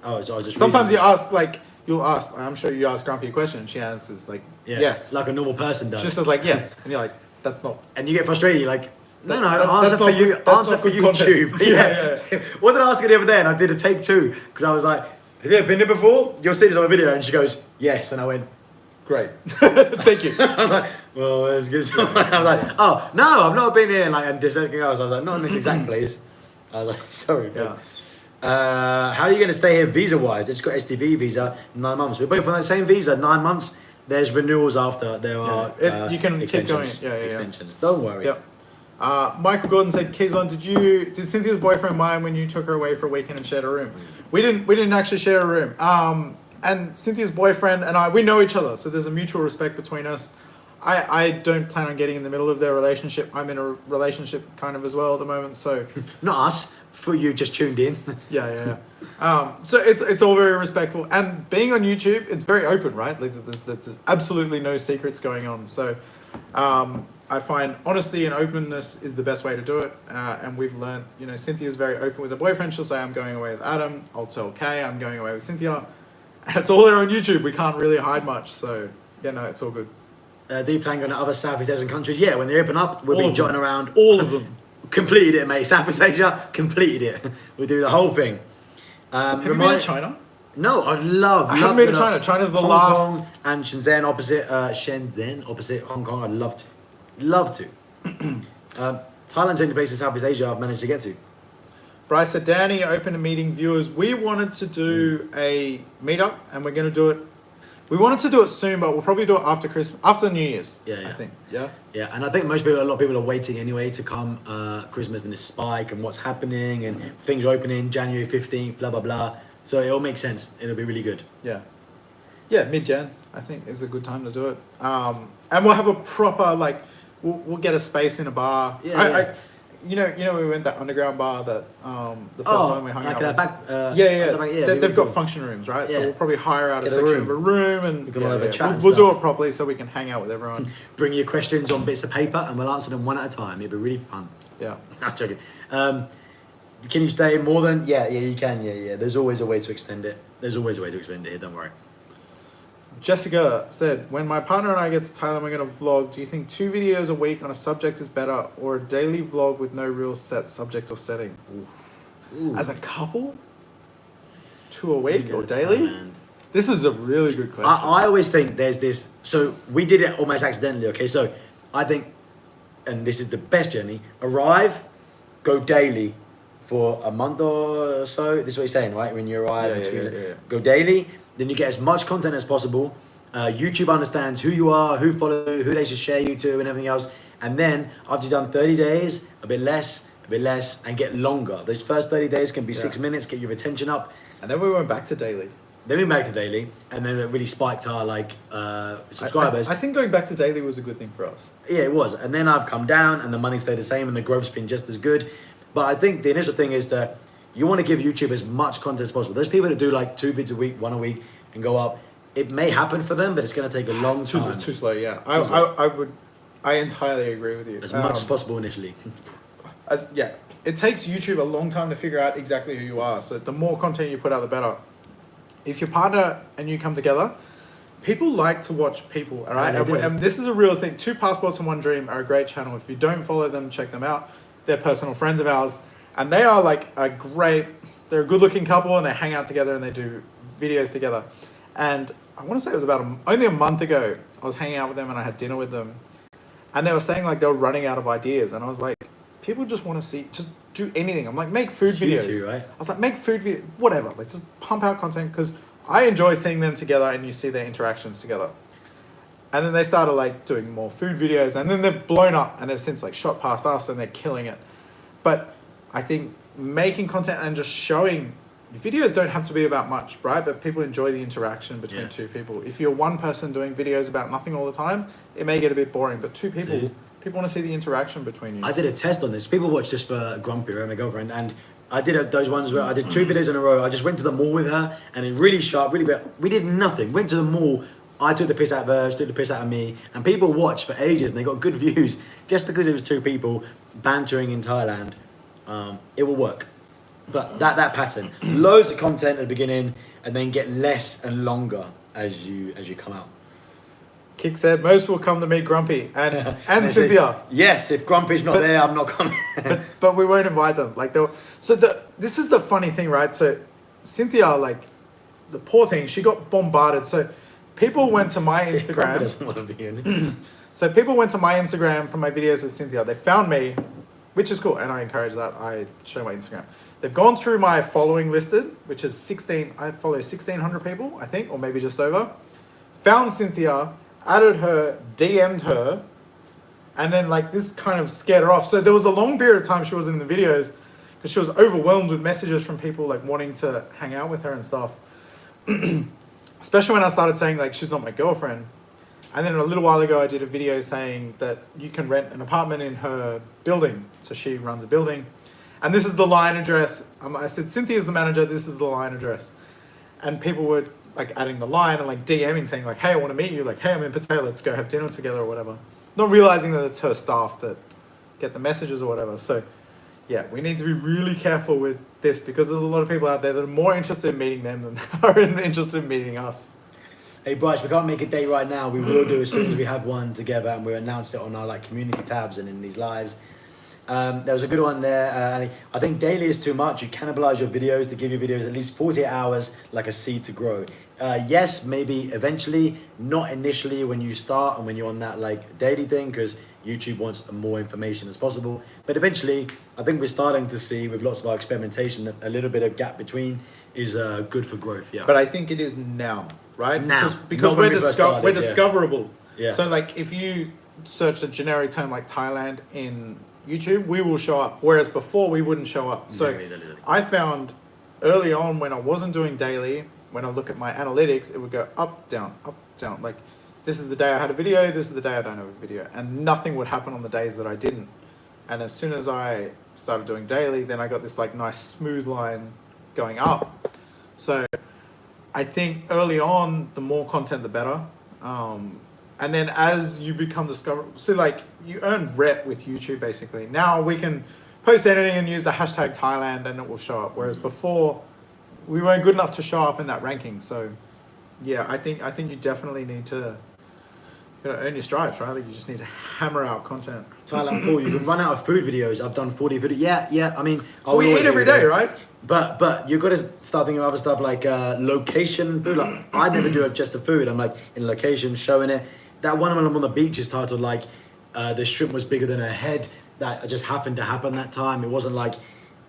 Oh, so I was just sometimes you ask, like, you'll ask, I'm sure you ask Grumpy a question and she answers like, yes. Like a normal person does. She just says like, yes. And you're like, that's not. And you get frustrated, you're like, no, that's answer for not you, good- that's answer not for good content. YouTube. Yeah. What did I ask her the other day? And I did a take 2 because I was like, have you ever been here before? You'll see this on a video. And she goes, yes. And I went, great. Thank you. I was like, well, that's good. I was like, oh, no, I've not been here. And just anything else. I was like, not in this exact place. I was like, sorry. Yeah. How are you going to stay here visa-wise? It's got STV visa, 9 months. We're both on that same visa, 9 months. There's renewals after. There are you can keep going. Extensions. Don't worry. Yep. Michael Gordon said, Keys1, did Cynthia's boyfriend mind when you took her away for a weekend and shared a room? We didn't actually share a room. And Cynthia's boyfriend and I, we know each other, so there's a mutual respect between us. I don't plan on getting in the middle of their relationship. I'm in a relationship kind of as well at the moment, so not us. For you just tuned in. Yeah. So it's all very respectful, and being on YouTube, it's very open, right? Like there's absolutely no secrets going on. So I find honesty and openness is the best way to do it. And we've learned, Cynthia's very open with her boyfriend. She'll say, I'm going away with Adam. I'll tell Kay I'm going away with Cynthia. And it's all there on YouTube. We can't really hide much. So it's all good. Do you plan going to other Southeast Asian countries? Yeah, when they open up, we'll be jotting around. All of them. Completed it, mate. Southeast Asia, completed it. We do the whole thing. Have you been to China? No, I haven't been to China. China's the Hong last. Kong and Shenzhen opposite Hong Kong. I'd love to. Thailand's the only place in Southeast Asia I've managed to get to. Bryce said, Danny, open to meeting viewers. We wanted to do a meetup, and we're going to do it. We wanted to do it soon, but we'll probably do it after Christmas, after New Year's. Yeah. I think. Yeah. Yeah, and I think a lot of people are waiting anyway to come Christmas and this spike and what's happening and things are opening January 15th, blah blah blah. So it all makes sense. It'll be really good. Yeah, mid-Jan I think is a good time to do it. And we'll have a proper we'll get a space in a bar. We went that underground bar that the first time we hung out. They've got function rooms, right? Yeah. So we'll probably hire out a section of a room and we'll do it properly so we can hang out with everyone. Bring your questions on bits of paper and we'll answer them one at a time. It'll be really fun. Yeah. I'm joking. Can you stay more than? Yeah, you can. Yeah. There's always a way to extend it. Here, don't worry. Jessica said, when my partner and I get to Thailand, we're going to vlog. Do you think 2 videos a week on a subject is better or a daily vlog with no real set subject or setting? Ooh. As a couple? 2 a week or daily? Thailand. This is a really good question. I always think there's this. So we did it almost accidentally, okay? So I think, and this is the best journey, arrive, go daily for a month or so. This is what you're saying, right? When you arrive, go daily. Then you get as much content as possible. YouTube understands who you are, who follow, who they should share you to, and everything else. And then after you've done 30 days, a bit less, and get longer. Those first 30 days can be 6 minutes, get your retention up. And then we went back to daily. Then we went back to daily, and then it really spiked our subscribers. I think going back to daily was a good thing for us. Yeah, it was. And then I've come down, and the money stayed the same, and the growth's been just as good. But I think the initial thing is that you want to give YouTube as much content as possible. Those people that do like 2 vids a week, 1 a week, and go up, it may happen for them, but it's going to take a long time. Too slow, yeah. I entirely agree with you. As much as possible initially. It takes YouTube a long time to figure out exactly who you are. So the more content you put out, the better. If your partner and you come together, people like to watch people, all right? And this is a real thing. 2 Passports and 1 Dream are a great channel. If you don't follow them, check them out. They're personal friends of ours. And they are like they're a good-looking couple, and they hang out together and they do videos together. And I want to say it was about only a month ago, I was hanging out with them and I had dinner with them. And they were saying like they were running out of ideas. And I was like, people just want to just do anything. I'm like, make food videos. You, right? I was like, make food videos, whatever. Like, just pump out content, because I enjoy seeing them together and you see their interactions together. And then they started like doing more food videos, and then they've blown up and they've since like shot past us and they're killing it. But I think making content and just showing, videos don't have to be about much, right? But people enjoy the interaction between 2 people. If you're one person doing videos about nothing all the time, it may get a bit boring, but 2 people... People want to see the interaction between you. I did a test on this. People watch this for Grumpy, right, my girlfriend, and I did those ones where I did 2 videos in a row. I just went to the mall with her, and it really sharp, really bad. We did nothing. Went to the mall. I took the piss out of her, she took the piss out of me, and people watched for ages, and they got good views just because it was 2 people bantering in Thailand. It will work, but that pattern, loads of content at the beginning, and then get less and longer as you come out. Kick said most will come to meet Grumpy and Cynthia. Yes, if Grumpy's not there, I'm not coming. but we won't invite them. Like this is the funny thing, right? So Cynthia, like the poor thing, she got bombarded. So people went to my Instagram. Grumpy doesn't want to be in. So people went to my Instagram from my videos with Cynthia. They found me, which is cool, and I encourage that. I show my Instagram. They've gone through my following listed, which is 16. I follow 1,600 people, I think, or maybe just over. Found Cynthia, added her, DM'd her, and then like this kind of scared her off. So there was a long period of time she wasn't in the videos because she was overwhelmed with messages from people like wanting to hang out with her and stuff. Especially when I started saying like she's not my girlfriend. And then a little while ago I did a video saying that you can rent an apartment in her building. So she runs a building. And this is the line address. I said, Cynthia's the manager, this is the line address. And people were like adding the line and like DMing saying like, hey, I want to meet you. Like, hey, I'm in Pattaya, let's go have dinner together or whatever. Not realizing that it's her staff that get the messages or whatever. So yeah, we need to be really careful with this because there's a lot of people out there that are more interested in meeting them than are interested in meeting us. Hey Bryce, we can't make a date right now. We will do as soon as we have one together, and we'll announce it on our like community tabs and in these lives. There was a good one there. I think daily is too much. You cannibalize your videos to give your videos at least 48 hours like a seed to grow. Yes, maybe eventually, not initially when you start and when you're on that like daily thing, because YouTube wants more information as possible. But eventually, I think we're starting to see with lots of our experimentation that a little bit of gap between is good for growth. Yeah. But I think it is now, right? Now. Because we're discoverable. Yeah. So like if you search a generic term like Thailand in YouTube, we will show up. Whereas before we wouldn't show up. So Exactly. I found early on when I wasn't doing daily, when I look at my analytics, it would go up, down, up, down. Like this is the day I had a video, this is the day I don't have a video. And nothing would happen on the days that I didn't. And as soon as I started doing daily, then I got this like nice smooth line going up. So I think early on, the more content, the better. And then as you become discoverable, so like you earn rep with YouTube basically. Now we can post anything and use the hashtag Thailand and it will show up. Whereas before we weren't good enough to show up in that ranking. So yeah, I think you definitely need to earn your stripes, right? Like you just need to hammer out content. Thailand, Paul, you can run out of food videos. I've done 40 videos. Yeah. I mean, we eat every day, right? But you got to start thinking of other stuff like location food. Like I never do just the food. I'm like in location, showing it. That one when I'm on the beach is titled like the shrimp was bigger than her head. That just happened to happen that time. It wasn't like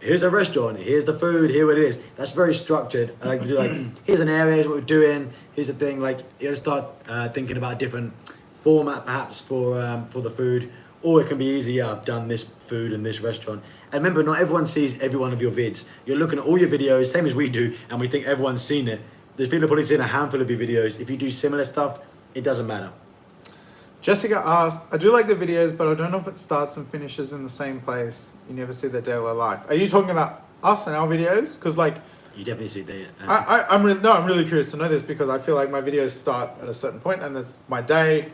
here's a restaurant, here's the food, here it is. That's very structured. I like to do like, here's an area, here's what we're doing, here's the thing. Like you got to start thinking about a different format perhaps for the food, or it can be easy. Yeah, I've done this food in this restaurant. And remember, not everyone sees every one of your vids. You're looking at all your videos, same as we do, and we think everyone's seen it. There's people probably seen a handful of your videos. If you do similar stuff, it doesn't matter. Jessica asked, I do like the videos, but I don't know if it starts and finishes in the same place. You never see their daily life. Are you talking about us and our videos? Because like, you definitely see that. I'm really curious to know this, because I feel like my videos start at a certain point and that's my day.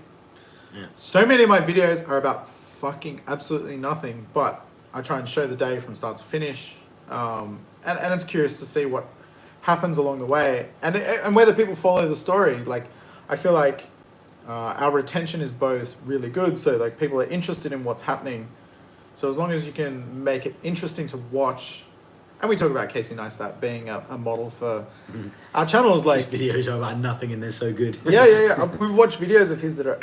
Yeah. So many of my videos are about fucking absolutely nothing, but I try and show the day from start to finish. And it's curious to see what happens along the way, and whether people follow the story. Like, I feel like our retention is both really good, so like people are interested in what's happening. So as long as you can make it interesting to watch, and we talk about Keis and Neistat being a model for our channels. Like, these videos are about nothing and they're so good. yeah. We've watched videos of his that are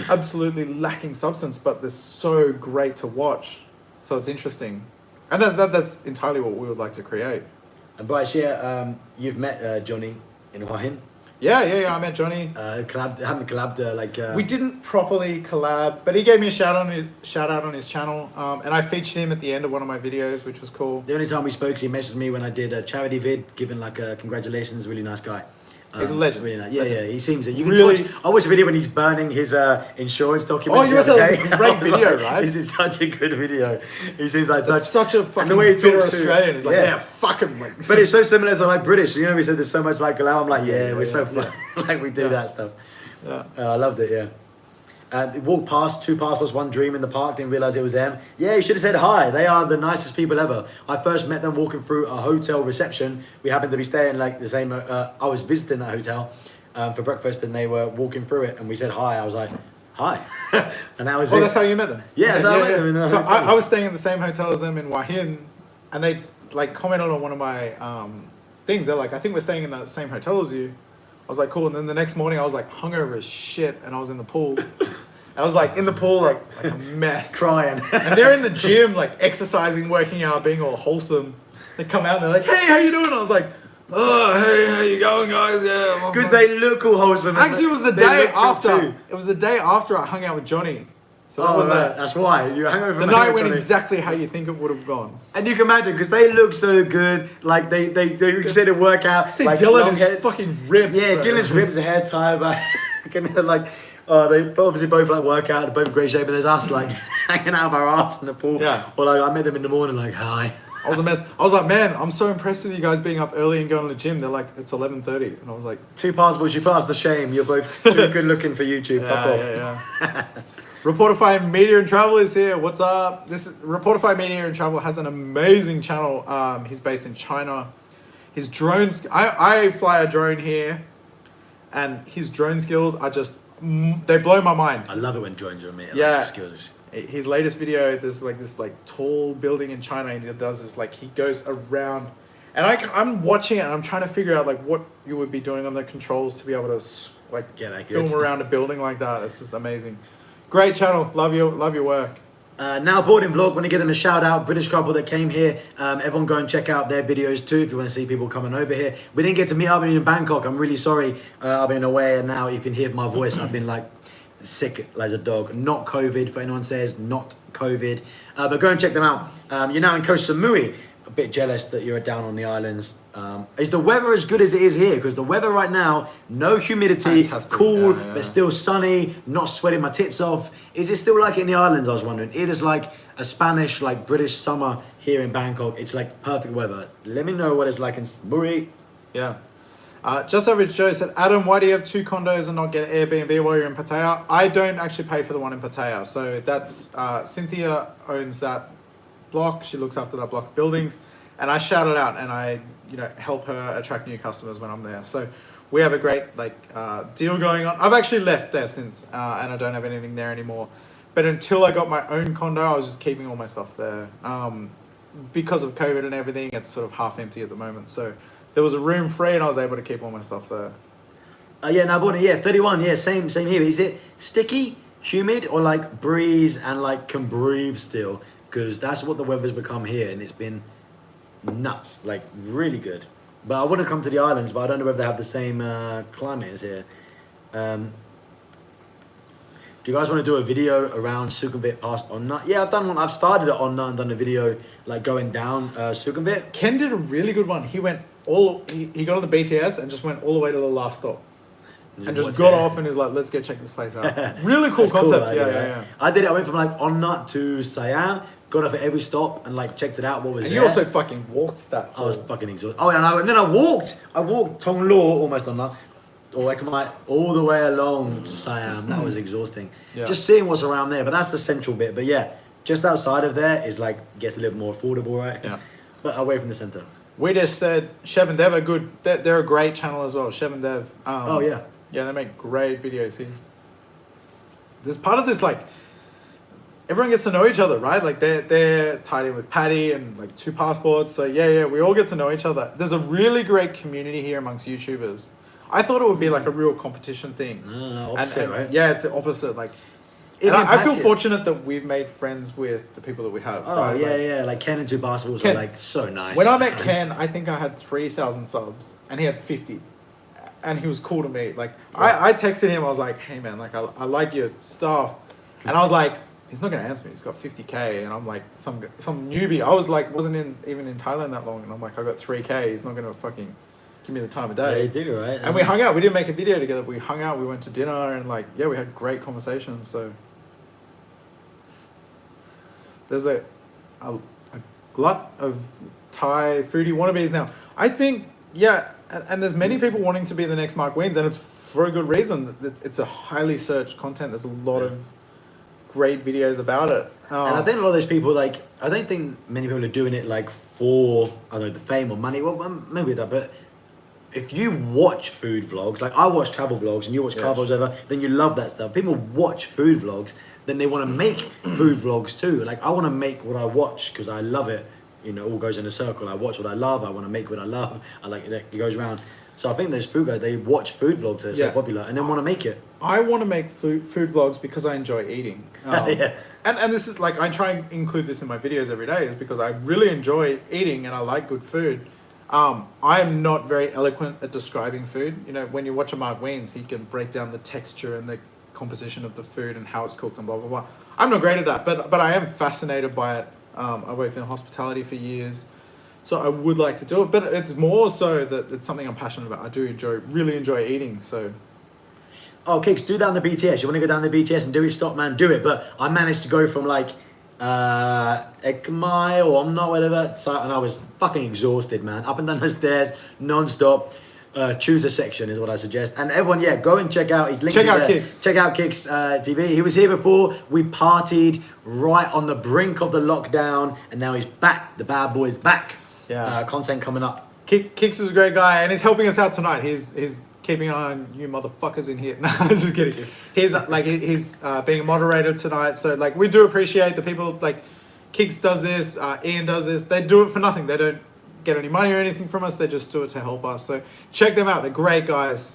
absolutely lacking substance, but they're so great to watch. So it's interesting, and that's entirely what we would like to create. And Bryce, you've met Johnny in Hawaiian. Yeah. I met Johnny. Haven't collabed We didn't properly collab, but he gave me a shout out on his channel, and I featured him at the end of one of my videos, which was cool. The only time we spoke, he messaged me when I did a charity vid, giving like a congratulations. Really nice guy. He's a legend. Really nice. Yeah. He seems it. You can Really? I watched a video when he's burning his insurance documents. Oh, you must the say other that's a day. great I was video, like, right? This is such a good video. He seems like That's such a fucking the way he bitter talks to- Australian. He's like, yeah, fuck him. Like, But it's so similar to like British. You know, we said there's so much like Galau. I'm like, Yeah, we're so yeah. fun. Like we do Yeah. that stuff. yeah. I loved it. Yeah. Walked past 2 passports, 1 dream in the park. Didn't realize it was them. Yeah, you should have said hi. They are the nicest people ever. I first met them walking through a hotel reception. We happened to be staying like the same. I was visiting that hotel for breakfast, and they were walking through it, and we said hi. I was like, hi, and that was it. Oh, that's how you met them. Yeah, that's how I met them in the So hotel. I was staying in the same hotel as them in Wahin, and they like commented on one of my things. They're like, I think we're staying in the same hotel as you. I was like, cool. And then the next morning, I was like hungover as shit, and I was in the pool. I was like in the pool, like a mess, crying. and they're in the gym, like exercising, working out, being all wholesome. They come out and they're like, "Hey, how you doing?" I was like, "Oh, hey, how you going, guys?" Yeah, Because they look all wholesome. actually, it was the They day look fit after. too. It was the day after I hung out with Johnny. So that Oh, was right. That's why you hang over. the night went exactly how you think it would have gone. And you can imagine because they look so good. Like they said it work out. See, like, Dylan long is hair- fucking ripped. Yeah, bro. Dylan's ribs, hair tie back, and they're like, they obviously both like work out, they're both in great shape, and there's us like hanging out of our ass in the pool. Yeah. Or like I met them in the morning, like hi. I was a mess. I was like, man, I'm so impressed with you guys being up early and going to the gym. They're like, it's 11:30, and I was like, 2 passports, you passed the shame. You're both too good looking for YouTube. Fuck off. yeah. Reportify Media and Travel is here. What's up? Reportify Media and Travel has an amazing channel. He's based in China. His drones, I fly a drone here, and his drone skills are just, they blow my mind. I love it when drones are me. Yeah. Skills. His latest video, there's like this like tall building in China, and he does this like he goes around, and I'm watching it and I'm trying to figure out like what you would be doing on the controls to be able to like Yeah, that good. film around a building like that. It's just amazing. Great channel, love your work. Now boarding vlog, want to give them a shout out. British couple that came here. Everyone go and check out their videos too if you want to see people coming over here. We didn't get to meet up in Bangkok. I'm really sorry. I've been away, and now you can hear my voice. I've been like sick as a dog. Not COVID, for anyone says not COVID. But go and check them out. You're now in Koh Samui. A bit jealous that you're down on the islands. Is the weather as good as it is here? Because the weather right now, no humidity, Fantastic. cool, Yeah. but still sunny, not sweating my tits off. Is it still like in the islands? I was wondering. It is like a Spanish, like British summer here in Bangkok. It's like perfect weather. Let me know what it's like in Samui. Yeah. Just Average Joe said, Adam, why do you have 2 condos and not get an Airbnb while you're in Pattaya? I don't actually pay for the one in Pattaya. So that's, Cynthia owns that block. She looks after that block of buildings. And I shout it out and I, help her attract new customers when I'm there. So we have a great deal going on. I've actually left there since, and I don't have anything there anymore. But until I got my own condo, I was just keeping all my stuff there. Because of COVID and everything, it's sort of half empty at the moment. So there was a room free and I was able to keep all my stuff there. 31, same here. Is it sticky, humid, or like breeze and like can breathe still? Because that's what the weather's become here, and it's been nuts, like really good. But I want to come to the islands, but I don't know whether they have the same climate as here. Do you guys want to do a video around Sukhumvit past Onna? Yeah, I've done one. I've started at Onna and done a video like going down Sukhumvit. Ken did a really good one. He went he got on the BTS and just went all the way to the last stop. And just got off and is like, let's go check this place out. Really cool concept. Cool, yeah. I did it. I went from like Onna to Siam, got off at every stop and like checked it out. What was and there. you also fucking walked that. I was fucking exhausted. Oh, and then I walked Tong Lo almost Onna, or Ekamai all the way along to Siam. That was exhausting. Yeah. Just seeing what's around there, but that's the central bit. But yeah, just outside of there is like gets a little more affordable, right? Yeah. But away from the center. We just said Chev and Dev are good. They're a great channel as well. Chev and Dev. Oh yeah. Yeah, they make great videos here. There's part of this like everyone gets to know each other, right? Like they're tied in with Paddy and like 2 passports. So yeah, we all get to know each other. There's a really great community here amongst YouTubers. I thought it would be like a real competition thing. No, opposite, right? Yeah, it's the opposite. Like, and I feel fortunate that we've made friends with the people that we have. Oh right? yeah. Like Ken and 2 passports are like so nice. When I met Ken, I think I had 3,000 subs and he had 50. And he was cool to me. Like I texted him, I was like, hey man, like I like your stuff. And I was like, he's not gonna answer me, he's got 50K. And I'm like, some newbie. I was like, wasn't even in Thailand that long. And I'm like, I got 3K, he's not gonna fucking give me the time of day. Yeah, you do, right? And we hung out, we didn't make a video together, we hung out, we went to dinner and like, yeah, we had great conversations. So there's a glut of Thai foodie wannabes now. I think, yeah, and there's many people wanting to be the next Mark Wiens, and it's for a good reason. It's a highly searched content. There's a lot of great videos about it. And I think a lot of those people, like, I don't think many people are doing it like for, I don't know, the fame or money. Well, maybe that, but if you watch food vlogs, like I watch travel vlogs and you watch car vlogs, whatever, then you love that stuff. People watch food vlogs, then they want to make food vlogs too. Like I want to make what I watch because I love it. You know, all goes in a circle. I watch what I love. I want to make what I love. I like it. It goes around. So I think those food guys, they watch food vlogs that are so popular and then want to make it. I want to make food vlogs because I enjoy eating. Yeah. And this is like, I try and include this in my videos every day is because I really enjoy eating and I like good food. I am not very eloquent at describing food. You know, when you watch a Mark Wiens, he can break down the texture and the composition of the food and how it's cooked and blah, blah, blah. I'm not great at that, but I am fascinated by it. I worked in hospitality for years, so I would like to do it, but it's more so that it's something I'm passionate about. I do really enjoy eating, so. Oh, Kicks, do down the BTS. You want to go down the BTS and do it? Stop, man, do it. But I managed to go from like Ekmai or I'm not, whatever, so, and I was fucking exhausted, man. Up and down the stairs, non-stop. Choose a section is what I suggest. And everyone, go and check out his link. Check out Kicks. Check out Kicks TV. He was here before. We partied right on the brink of the lockdown, and now he's back. The bad boy's back. Yeah. Content coming up. Kicks is a great guy, and he's helping us out tonight. He's keeping an eye on you motherfuckers in here. No, I'm just kidding. He's being a moderator tonight. So like we do appreciate the people. Like Kicks does this, Ian does this. They do it for nothing. They don't get any money or anything from us. They just do it to help us. So check them out. They're great guys.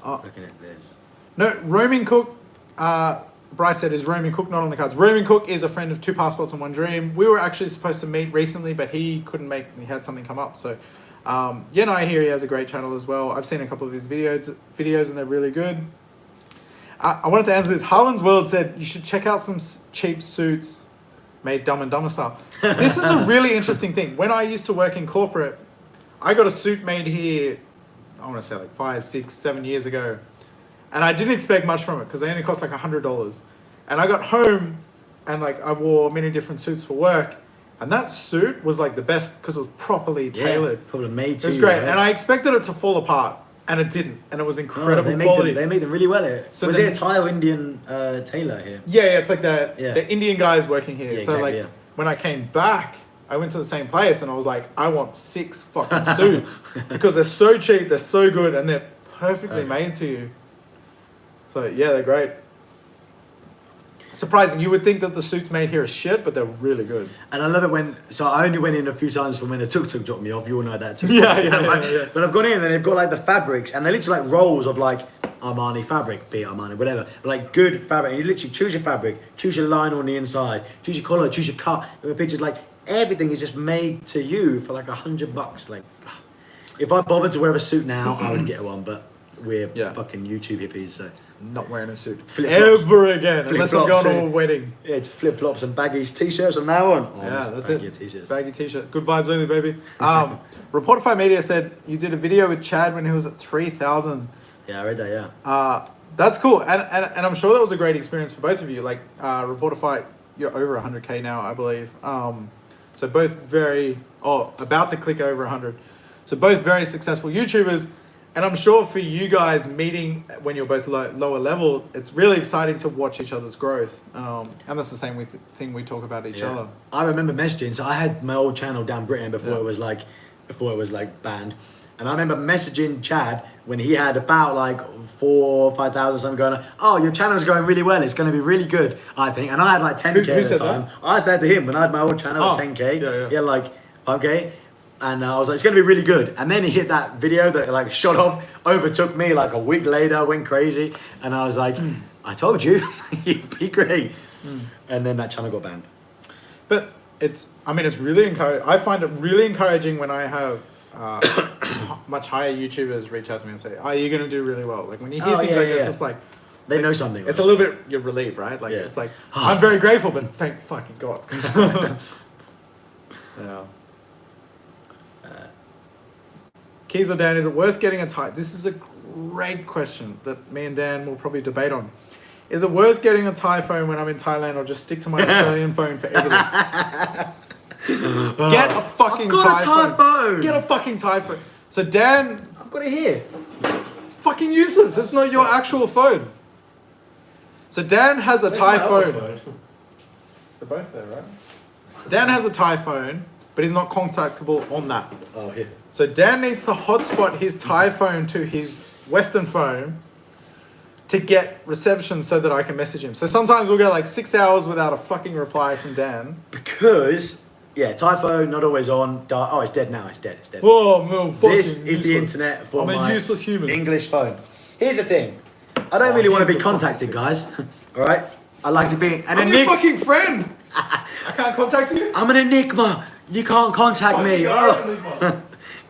Looking at this. No, Roaming Cook. Bryce said, is Roaming Cook not on the cards? Roaming Cook is a friend of 2 Passports and 1 Dream. We were actually supposed to meet recently, but he couldn't make. He had something come up. So, I hear he has a great channel as well. I've seen a couple of his videos, and they're really good. I wanted to answer this. Harlan's World said you should check out some cheap suits made Dumb and Dumber style. This is a really interesting thing. When I used to work in corporate, I got a suit made here, I want to say like 5, 6, 7 years ago. And I didn't expect much from it because they only cost like $100. And I got home and like I wore many different suits for work. And that suit was like the best because it was properly tailored. Probably made to. It was great. Right? And I expected it to fall apart. And it didn't. And it was incredible quality. They made them really well here. So was it a Thai or Indian tailor here? Yeah, it's like the Indian guys working here. Yeah, so exactly, like when I came back, I went to the same place and I was like, I want 6 fucking suits because they're so cheap, they're so good, and they're perfectly made to you. So yeah, they're great. Surprising. You would think that the suits made here are shit, but they're really good. And I love it so I only went in a few times from when the tuk-tuk dropped me off. You all know that. Yeah. But I've gone in and they've got like the fabrics and they're literally like rolls of like Armani fabric, be it Armani, whatever. But like good fabric. And you literally choose your fabric, choose your line on the inside, choose your color, choose your cut. There were pictures like everything is just made to you for like $100. Like, if I bothered to wear a suit now, I would get one. But we're fucking YouTube hippies, so not wearing a suit Flip-flops. ever again, unless I'm Flip-flops, going to a wedding. Yeah, just flip flops and baggies, t-shirts from now on. Yeah, that's baggy it. T-shirts. Baggy t-shirt. Good vibes only, baby. Reportify Media said you did a video with Chad when he was at 3,000. Yeah, I read that. Yeah. That's cool, and I'm sure that was a great experience for both of you. Like Reportify, you're over 100K now, I believe. So both about to click over 100. So both very successful YouTubers. And I'm sure for you guys meeting when you're both lower level, it's really exciting to watch each other's growth. And that's the same thing we talk about each other. I remember messaging. So I had my old channel down Britain before it was like banned. And I remember messaging Chad when he had about like 4,000 or 5,000 something going, oh, your channel's going really well. It's going to be really good, I think. And I had like 10K at the time. I said to him when I had my old channel at 10K. He had like 5K. And I was like, it's going to be really good. And then he hit that video that like shot off, overtook me like a week later, went crazy. And I was like, I told you, you'd be great. And then that channel got banned. But it's really encouraging. I find it really encouraging when I have much higher YouTubers reach out to me and say, oh, you're going to do really well. Like when you hear things like this, it's like, they know something. It's a little bit, you're relieved, right? Like it's like, I'm very grateful, but thank fucking God. Yeah. Keis or Dan, is it worth getting a Thai? This is a great question that me and Dan will probably debate on. Is it worth getting a Thai phone when I'm in Thailand, or just stick to my Australian phone for everything? Get a fucking Thai phone. Get a fucking Thai phone. So Dan, I've got it here. It's fucking useless. It's not your actual phone. So Dan has a Thai phone. They're both there, right? Dan has a Thai phone, but he's not contactable on that. Oh, here. So Dan needs to hotspot his Thai phone to his Western phone to get reception so that I can message him. So sometimes we'll go like 6 hours without a fucking reply from Dan. Because, Thai phone not always on. Oh, it's dead now. It's dead. Oh, no, fucking This is the internet for I'm a useless human. English phone. Here's the thing. I don't really want to be contacted, guys. All right? I like to be an enigma. I'm your fucking friend. I can't contact you. I'm an enigma. You can't contact me. Oh.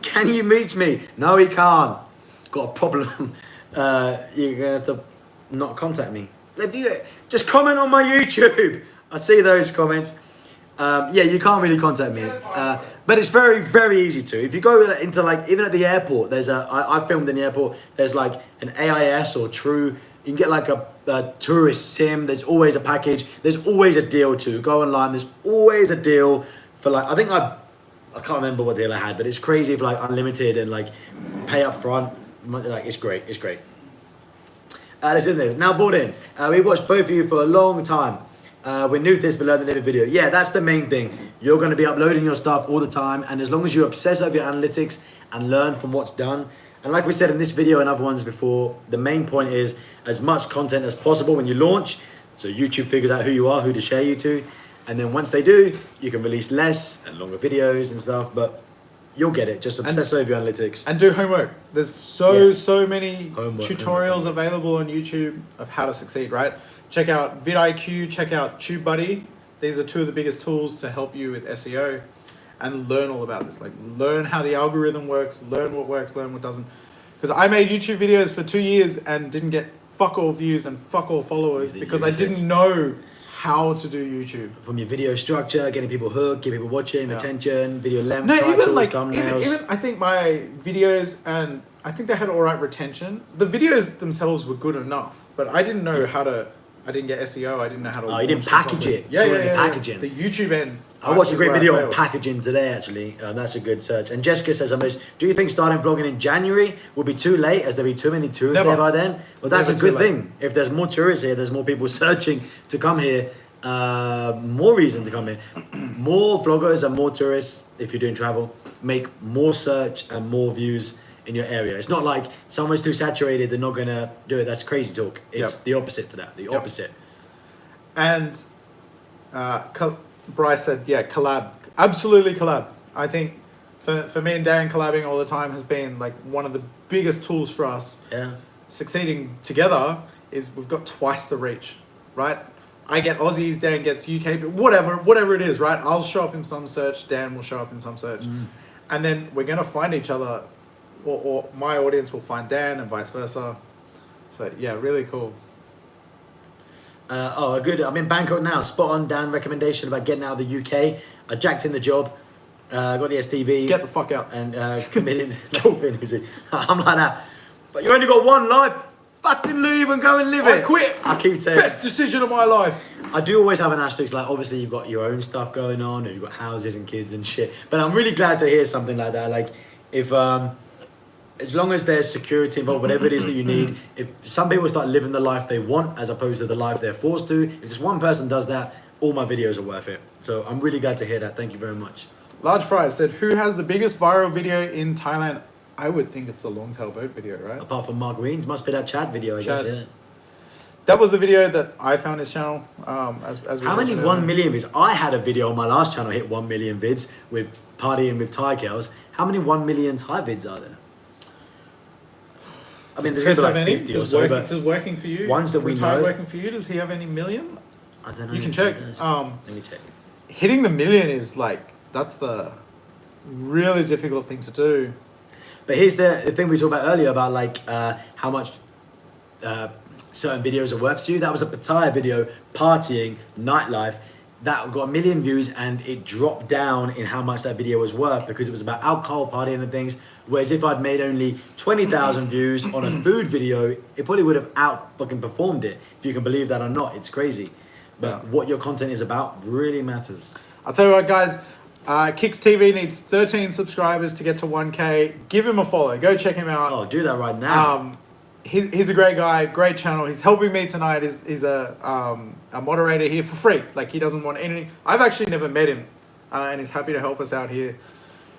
Can you meet me? No, he can't. Got a problem. You're going to have to not contact me. Just comment on my YouTube. I see those comments. You can't really contact me. But it's very, very easy to. If you go into like, even at the airport, I filmed in the airport, there's like an AIS or True. You can get like a tourist SIM. There's always a package. There's always a deal to go online. There's always a deal for like, I can't remember what deal I had, but it's crazy for like unlimited and like pay up front. Like it's great. Listen there. Now bought in. We watched both of you for a long time. We're new to this, but learn the video. Yeah, that's the main thing. You're going to be uploading your stuff all the time, and as long as you obsess over your analytics and learn from what's done, and like we said in this video and other ones before, the main point is as much content as possible when you launch, so YouTube figures out who you are, who to share you to, and then once they do, you can release less and longer videos and stuff, but you'll get it. Just obsess over your analytics. And do homework. There's so many tutorials available on YouTube of how to succeed, right? Check out vidIQ, check out TubeBuddy. These are two of the biggest tools to help you with SEO, and learn all about this. Like learn how the algorithm works, learn what works, learn what doesn't. Because I made YouTube videos for 2 years and didn't get fuck all views and fuck all followers because I didn't know how to do YouTube. From your video structure, getting people hooked, getting people watching, attention, video length, titles, thumbnails. Even I think my videos, and I think they had all right retention. The videos themselves were good enough, but I didn't know how to. I didn't get SEO. I didn't know how to. Oh, you didn't package it. Packaging. The YouTube end. I watched a great video on packaging today, actually. That's a good search. And Jessica says, do you think starting vlogging in January will be too late as there'll be too many tourists there by then? Well, that's a good thing. If there's more tourists here, there's more people searching to come here. More reason to come here. More vloggers and more tourists, if you're doing travel, make more search and more views in your area. It's not like someone's too saturated, they're not going to do it. That's crazy talk. It's the opposite to that. The opposite. And Bryce said, collab. Absolutely collab. I think for me and Dan, collabing all the time has been like one of the biggest tools for us. Yeah. Succeeding together is we've got twice the reach, right? I get Aussies, Dan gets UK, whatever it is, right? I'll show up in some search, Dan will show up in some search. And then we're going to find each other, or my audience will find Dan and vice versa. So yeah, really cool. Good. I'm in Bangkok now. Spot on Dan recommendation about getting out of the UK. I jacked in the job, got the STV. Get the fuck out. And committed. I'm like that. But you only got one life. Fucking leave and go and live it. I quit. I keep saying Best decision of my life. I do always have an asterisk, like obviously you've got your own stuff going on and you've got houses and kids and shit. But I'm really glad to hear something like that. Like if as long as there's security involved, whatever it is that you need, if some people start living the life they want as opposed to the life they're forced to, if just one person does that, all my videos are worth it. So I'm really glad to hear that. Thank you very much. Large Fries said, who has the biggest viral video in Thailand? I would think it's the longtail boat video, right? Apart from Mark Reens, must be that Chad video, I guess, yeah. That was the video that I found his channel. As we How many mentioned 1 earlier. million vids? I had a video on my last channel hit 1 million vids with partying with Thai girls. How many 1 million Thai vids are there? I mean, there's going to be like 50 or so, but does working for you? ones that we know. Working for you, does he have any million? I don't know. You can check. Let me check. Hitting the million is like, that's the really difficult thing to do. But here's the thing we talked about earlier about like how much certain videos are worth to you. That was a Pattaya video, partying, nightlife, that got 1 million views and it dropped down in how much that video was worth because it was about alcohol, partying and things. Whereas if I'd made only 20,000 views on a food video, it probably would have out fucking performed it. If you can believe that or not, it's crazy. But what your content is about really matters. I'll tell you what, guys. Kicks TV needs 13 subscribers to get to 1K. Give him a follow. Go check him out. Oh, do that right now. He's a great guy, great channel. He's helping me tonight. He's a moderator here for free. Like, he doesn't want anything. I've actually never met him, and he's happy to help us out here.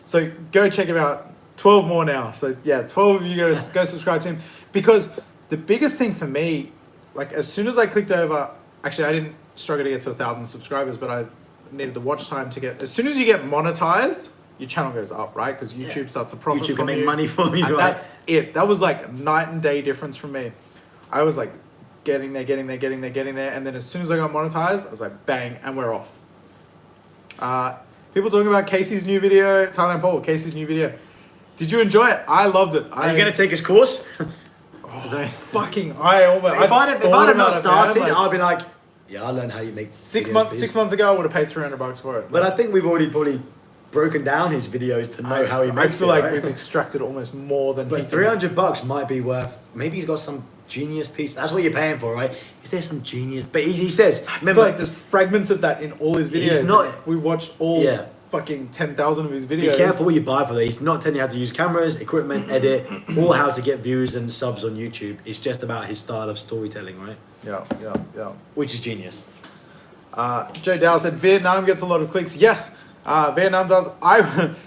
So go check him out. 12 more now. So yeah, 12 of you go subscribe to him. Because the biggest thing for me, like as soon as I clicked over, actually I didn't struggle to get to 1,000 subscribers, but I needed the watch time to get. As soon as you get monetized, your channel goes up, right? Because YouTube starts to profit. YouTube from can make you, money from you. and Right? that's it. That was like night and day difference for me. I was like getting there, and then as soon as I got monetized, I was like bang, and we're off. People talking about Casey's new video, Thailand Paul, Casey's new video. Did you enjoy it? I loved it. Are you gonna take his course? I almost. If I'd have not started, like, I'd be like, yeah, I learned how you make 6 videos, months. please. 6 months ago, I would have paid $300 for it. But I think we've already probably broken down his videos to know how he makes it. I feel like right? we've extracted almost more than. But $300 might be worth. Maybe he's got some genius piece. That's what you're paying for, right? Is there some genius? But he says, I remember, feel like there's fragments of that in all his videos. He's not- If we watched all fucking 10,000 of his videos. be careful what you buy for that. He's not telling you how to use cameras, equipment, edit, or how to get views and subs on YouTube. It's just about his style of storytelling, right? Yeah. Which is genius. Joe Dow said Vietnam gets a lot of clicks. Yes, Vietnam does.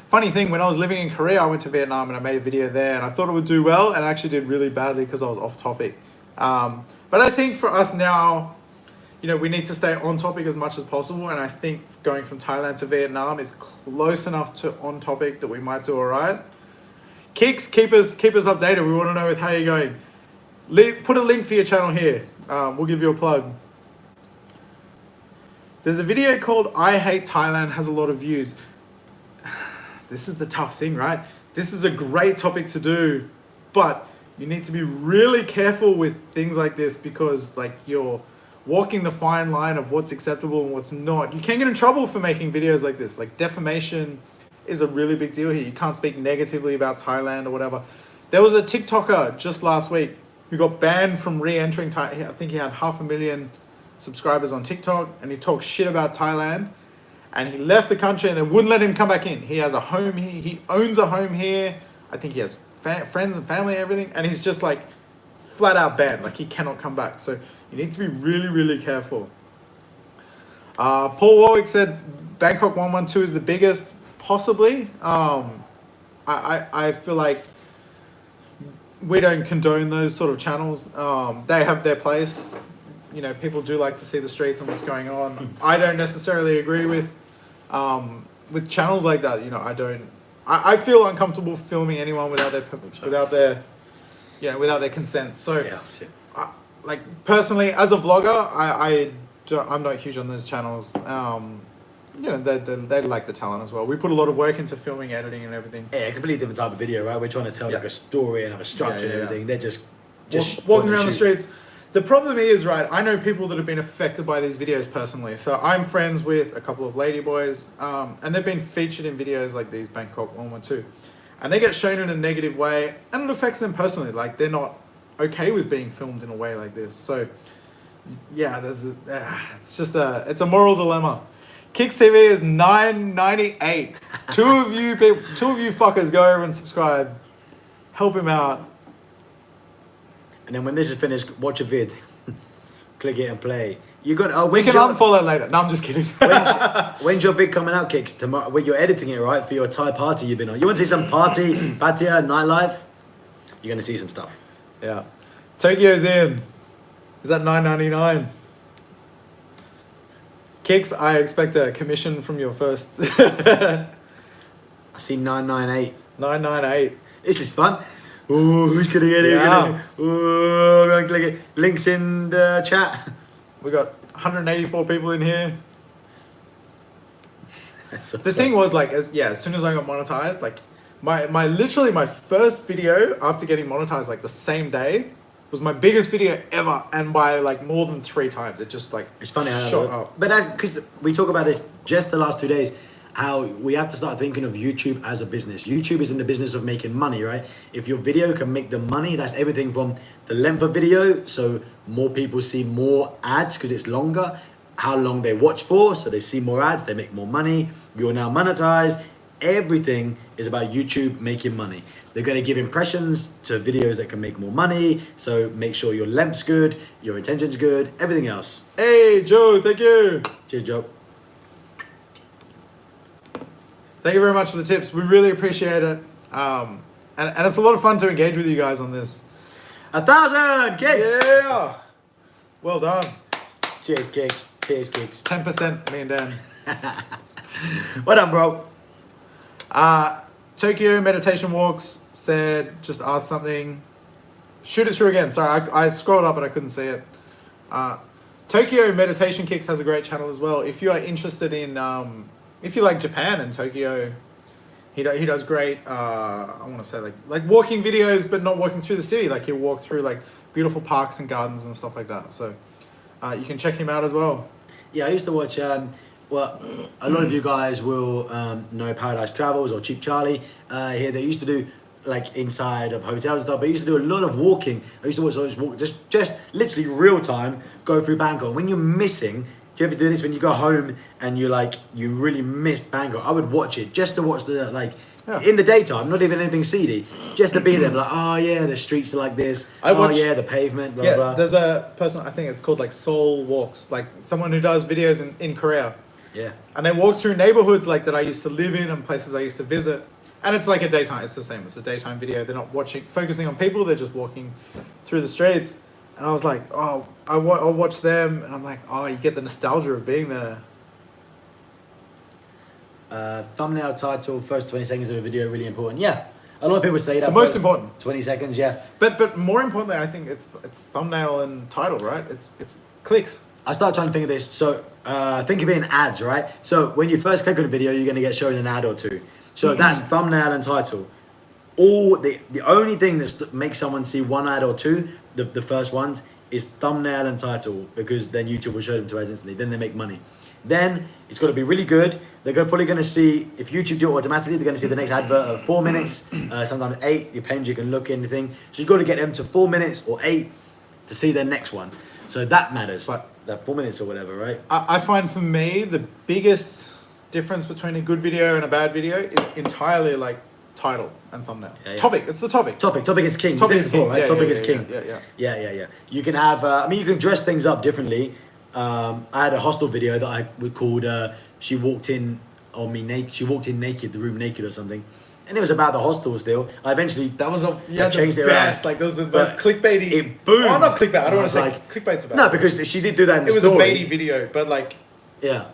Funny thing, when I was living in Korea, I went to Vietnam and I made a video there, and I thought it would do well, and I actually did really badly because I was off topic. But I think for us now, you know, we need to stay on topic as much as possible, and I think going from Thailand to Vietnam is close enough to on topic that we might do all right. Kicks, keep us updated. We want to know with how you're going. Put a link for your channel here. We'll give you a plug. There's a video called I Hate Thailand, has a lot of views. This is the tough thing, right? This is a great topic to do, but you need to be really careful with things like this because like you're walking the fine line of what's acceptable and what's not. You can get in trouble for making videos like this. Like defamation is a really big deal here. You can't speak negatively about Thailand or whatever. There was a TikToker just last week who got banned from re-entering Thailand. I think he had 500,000 subscribers on TikTok, and he talked shit about Thailand, and he left the country and they wouldn't let him come back in. He has a home here. He owns a home here. I think he has friends and family and everything, and he's just like flat out banned. Like he cannot come back. So you need to be really, really careful. Paul Warwick said Bangkok 112 is the biggest, possibly. I feel like we don't condone those sort of channels. They have their place. You know, people do like to see the streets and what's going on. I don't necessarily agree with channels like that. You know, I feel uncomfortable filming anyone without their consent. So, like personally, as a vlogger, I I'm not huge on those channels. You know, they like the talent as well. We put a lot of work into filming, editing, and everything. Yeah, a completely different type of video, right? We're trying to tell like a story and have a structure and everything. They're just walking around the streets. The problem is, right, I know people that have been affected by these videos personally. So I'm friends with a couple of ladyboys, and they've been featured in videos like these, Bangkok 112. And they get shown in a negative way, and it affects them personally. Like, they're not okay with being filmed in a way like this. So, yeah, it's a moral dilemma. Kicks TV is $9.98. Two of you fuckers go over and subscribe. Help him out. And then when this is finished, watch a vid. Click it and play. You got. We can unfollow later. No, I'm just kidding. When's your vid coming out, Kicks? Tomorrow. When you're editing it, right, for your Thai party you've been on. You want to see some party, Pattaya, nightlife? You're gonna see some stuff. Yeah. Tokyo's in. Is that $9.99? Kicks, I expect a commission from your first. I see 998. 998. This is fun. Ooh, who's gonna get it? Yeah. Ooh, I'm gonna click it. Links in the chat. We got 184 people in here. So the thing was, like, as soon as I got monetized, like, my first video after getting monetized, like, the same day, was my biggest video ever, and by like more than 3 times. It just like it's funny how shot up. But that's because we talk about this just the last 2 days, how we have to start thinking of YouTube as a business. YouTube is in the business of making money, right? If your video can make the money, that's everything from the length of video, so more people see more ads because it's longer, how long they watch for, so they see more ads, they make more money, you're now monetized. Everything is about YouTube making money. They're going to give impressions to videos that can make more money. So make sure your length's good, your retention's good, everything else. Hey, Joe, thank you. Cheers, Joe. Thank you very much for the tips. We really appreciate it. And it's a lot of fun to engage with you guys on this. 1,000 Kicks. Yeah. Well done. Cheers, Kicks. Cheers, Kicks. 10%, me and Dan. Well done, bro. Tokyo Meditation Walks said, just ask something. Shoot it through again. Sorry, I scrolled up but I couldn't see it. Tokyo Meditation Kicks has a great channel as well. If you are interested in, if you like Japan and Tokyo, he does great, I want to say like walking videos, but not walking through the city. Like he'll walk through like beautiful parks and gardens and stuff like that. So you can check him out as well. Yeah, I used to watch, well, a lot of you guys will know Paradise Travels or Cheap Charlie here. They used to do like inside of hotels and stuff, but I used to do a lot of walking. I used to watch those walk, just literally real time, go through Bangkok. When you're missing, do you ever do this when you go home and you really missed Bangkok? I would watch it just to watch the in the daytime, not even anything seedy, just to be there. Like, oh yeah, the streets are like this. Yeah, the pavement. Blah, blah. There's a person, I think it's called like Soul Walks, like someone who does videos in Korea. Yeah. And they walk through neighborhoods like that I used to live in and places I used to visit. And it's like a daytime, it's the same. It's a daytime video. They're not focusing on people, they're just walking through the streets. And I was like, oh, I'll watch them. And I'm like, oh, you get the nostalgia of being there. Thumbnail, title, first 20 seconds of a video, really important. Yeah. A lot of people say that. The most important. 20 seconds, yeah. But more importantly, I think it's thumbnail and title, right? It's clicks. I started trying to think of this. So think of it in ads, right? So when you first click on a video, you're going to get shown an ad or two. So that's thumbnail and title. The only thing that makes someone see one ad or two, the first ones, is thumbnail and title, because then YouTube will show them to ads instantly. Then they make money. Then it's got to be really good. They're probably going to see, if YouTube do it automatically, they're going to see the next advert of 4 minutes, sometimes 8, depends, you can look anything. So you've got to get them to 4 minutes or 8 to see their next one. So that matters. Like that 4 minutes or whatever, right? I find for me, the biggest difference between a good video and a bad video is entirely like title and thumbnail. Yeah. Topic, it's the topic. Topic is king. Topic is king, right? Yeah, Topic yeah, is king. Yeah. You can have, you can dress things up differently. I had a hostel video that I called, she walked in on me naked, she walked in naked, the room naked or something. And it was about the hostel still. I eventually changed it around. Like those clickbaity. It boomed. Oh, not clickbait. I don't want to say clickbait's about. No, because she did do that in the story. It was a baity video, but like. Yeah,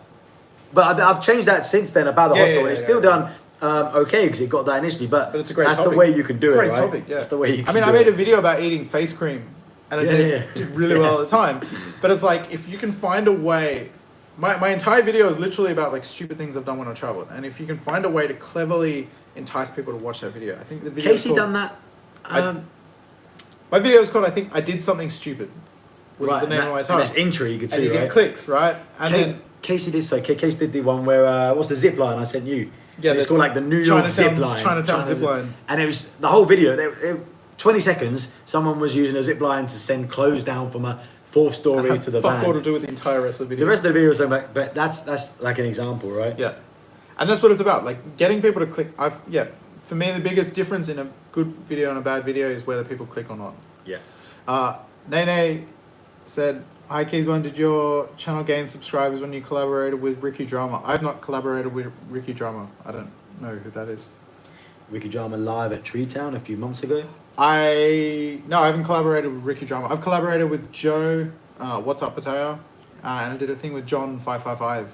but I've changed that since then about the hostel. And it's still done okay because it got that initially. But it's a great that's topic. the way you can do it. Great right? topic. Yeah. That's the way you can I mean, I made a video about eating face cream and it did really well at the time. But it's like, if you can find a way, my entire video is literally about like stupid things I've done when I traveled, and if you can find a way to cleverly entice people to watch that video, I think the video. Casey done that. My video is called, I think, I Did Something Stupid. Was Right, the name of my and title. that's intrigue too, And you right? get clicks, right? And then Casey did so. Casey did the one where what's the zip line I sent you? Yeah, it's called like the New York zip line. Chinatown zip line. And it was the whole video. 20 seconds. Someone was using a zip line to send clothes down from a 4th story to the fuck van. all to do with the entire rest of the video. The rest of the video was something, but that's like an example, right? Yeah, and that's what it's about. Like getting people to click. For me, the biggest difference in a good video and a bad video is whether people click or not. Yeah. Nene said, "Hi Keys1, did your channel gain subscribers when you collaborated with Ricky Drama?" I've not collaborated with Ricky Drama. I don't know who that is. Ricky Drama live at Tree Town a few months ago. No, I haven't collaborated with Ricky Drama. I've collaborated with Joe, What's Up Pattaya, and I did a thing with John 555.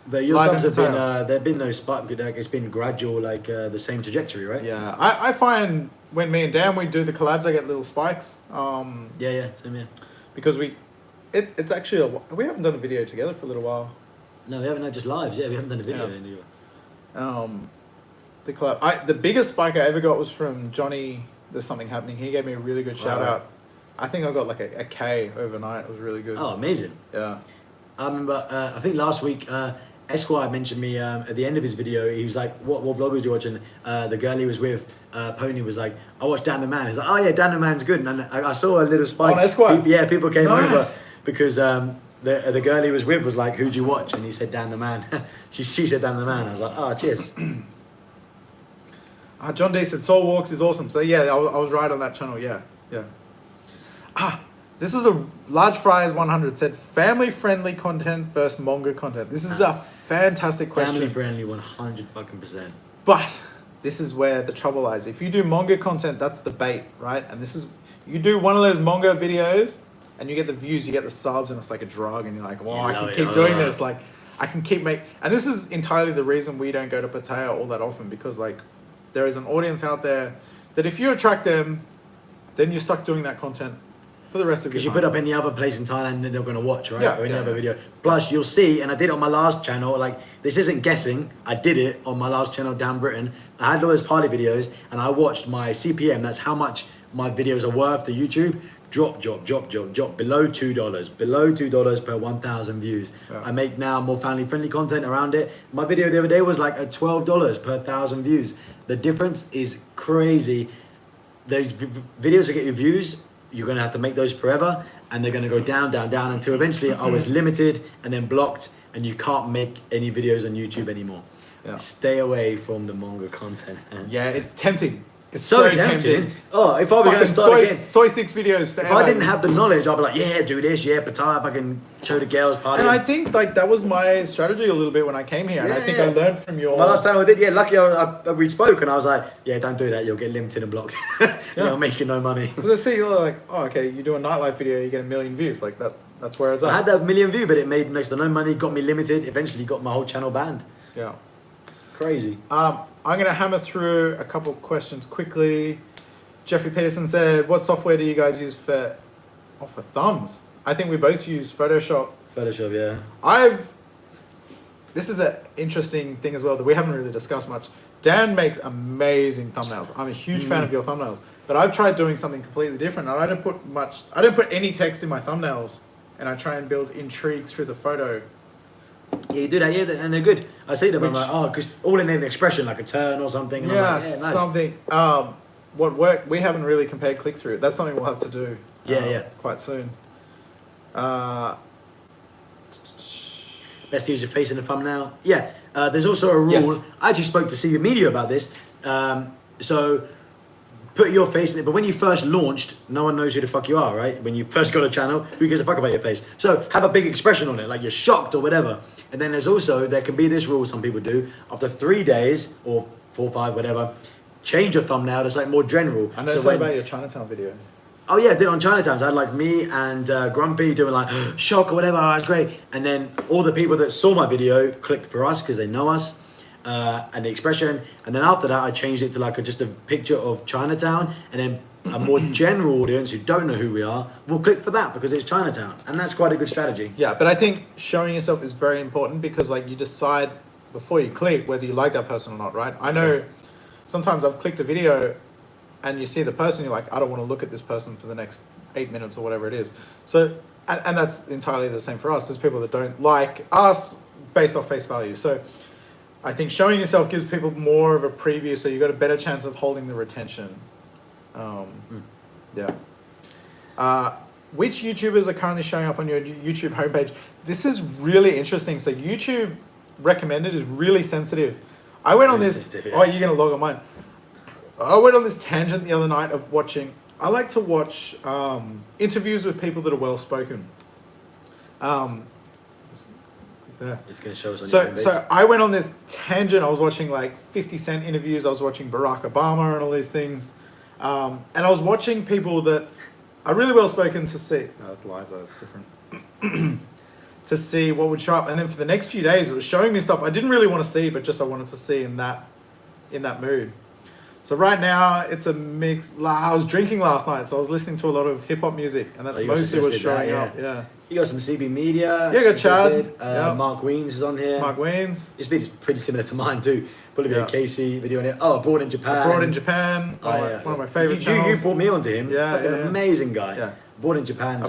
But your Live subs in have been Pattaya. there've been no spike. Like it's been gradual, like the same trajectory, right? Yeah, I find when me and Dan we do the collabs, I get little spikes. Yeah, same here. Because it's actually we haven't done a video together for a little while. No, we haven't done just lives. Yeah, we haven't done a video Yeah. in The collab. The biggest spike I ever got was from Johnny. There's something happening. He gave me a really good shout out. I think I got like a K overnight. It was really good. Oh, amazing. Yeah. I remember, I think last week, Esquire mentioned me at the end of his video. He was like, what vlog was you watching? The girl he was with, Pony, was like, I watched Dan the Man. He's like, oh yeah, Dan the Man's good. And I saw a little spike. On Esquire? People came Nice. over because the girl he was with was like, who'd you watch? And he said Dan the Man. she said Dan the Man. I was like, oh, cheers. John D said Soul Walks is awesome. So yeah, I was right on that channel. Yeah. This is a Large Fries 100 said family friendly content versus manga content. This is a fantastic question. Family friendly, 100%. But this is where the trouble lies. If you do manga content, that's the bait, right? And this is, you do one of those manga videos and you get the views, you get the subs, and it's like a drug, and you're like, well, I can keep doing this. Like, I can keep and this is entirely the reason we don't go to Pattaya all that often, because like there is an audience out there that if you attract them, then you're stuck doing that content for the rest of your Because you time. put up any other place in Thailand that they're going to watch, right? Yeah, Or any yeah. other video. Plus, you'll see, and I did it on my last channel, like, this isn't guessing. I did it on my last channel, Down Britain. I had all those party videos, and I watched my CPM, that's how much my videos are worth to YouTube, drop, below $2. Below $2 per 1,000 views. Yeah. I make now more family-friendly content around it. My video the other day was like at $12 per 1,000 views. The difference is crazy. Those videos that get you views, you're going to have to make those forever, and they're going to go down until eventually I was limited and then blocked, and you can't make any videos on YouTube anymore. Yeah. Stay away from the manga content. Yeah, it's tempting. It's So tempting. Oh, if I was going Fucking to start again, soy 6 videos forever. if I didn't have the knowledge, I'd be like, yeah, do this, yeah, Pattaya, if I can show the girls party. And I think like that was my strategy a little bit when I came here, and I think I learned from your. My last time I did, yeah, lucky we spoke, and I was like, yeah, don't do that, you'll get limited and blocked. You're making no money. Because I see you're like, oh, okay, you do a nightlife video, you get 1 million views, like that. That's where it's at. I had that 1 million view, but it made next to no money, got me limited, eventually got my whole channel banned. Yeah. Crazy. I'm gonna hammer through a couple of questions quickly. Jeffrey Peterson said, "What software do you guys use for thumbs?" I think we both use Photoshop. Photoshop, yeah. This is an interesting thing as well that we haven't really discussed much. Dan makes amazing thumbnails. I'm a huge fan of your thumbnails, but I've tried doing something completely different. I don't put any text in my thumbnails, and I try and build intrigue through the photo. Yeah, you do that, yeah, and they're good. I see them, I'm like, oh, because all in the expression, like a turn or something. And Yeah, I'm like, yeah, nice. something. What worked? We haven't really compared click through. That's something we'll have to do. Quite soon. Best to use your face in the thumbnail. Yeah, there's also a rule. Yes. I actually spoke to CV Media about this. So put your face in it, but when you first launched, no one knows who the fuck you are, right? When you first got a channel, who gives a fuck about your face? So have a big expression on it, like you're shocked or whatever. And then there can be this rule some people do, after 3 days or 4 or 5, whatever, change your thumbnail, it's like more general. I know something about your Chinatown video. Oh yeah, I did it on Chinatown. So I had like me and Grumpy doing like shock or whatever. Oh, it's great. And then all the people that saw my video clicked for us because they know us and the expression. And then after that, I changed it to like just a picture of Chinatown and then a more general audience who don't know who we are will click for that because it's Chinatown, and that's quite a good strategy. Yeah, but I think showing yourself is very important because like you decide before you click whether you like that person or not, right? I know sometimes I've clicked a video and you see the person, you're like, I don't want to look at this person for the next 8 minutes or whatever it is. So, and that's entirely the same for us. There's people that don't like us based off face value. So I think showing yourself gives people more of a preview, so you've got a better chance of holding the retention. Yeah. Which YouTubers are currently showing up on your YouTube homepage? This is really interesting. So YouTube recommended is really sensitive. I went on this. Oh, you're gonna log on mine. I went on this tangent the other night of watching. I like to watch interviews with people that are well spoken. There. It's going to show us on your homepage. So I went on this tangent. I was watching like 50 Cent interviews. I was watching Barack Obama and all these things. And I was watching people that are really well spoken to see. No, that's live though. It's different. To see what would show up. And then for the next few days, it was showing me stuff I didn't really want to see, but just I wanted to see in that mood. So right now it's a mix. I was drinking last night, so I was listening to a lot of hip hop music, and that's mostly what's showing up. Yeah. You got some CB Media. Yeah, got Chad. Mark Weens is on here. Mark Weens. It's been pretty similar to mine too. Probably be a Casey video on it. Oh, Abroad in Japan. Abroad in Japan. One of my favorite channels. You brought me onto him. Yeah, Like an amazing guy. Yeah. Abroad in Japan.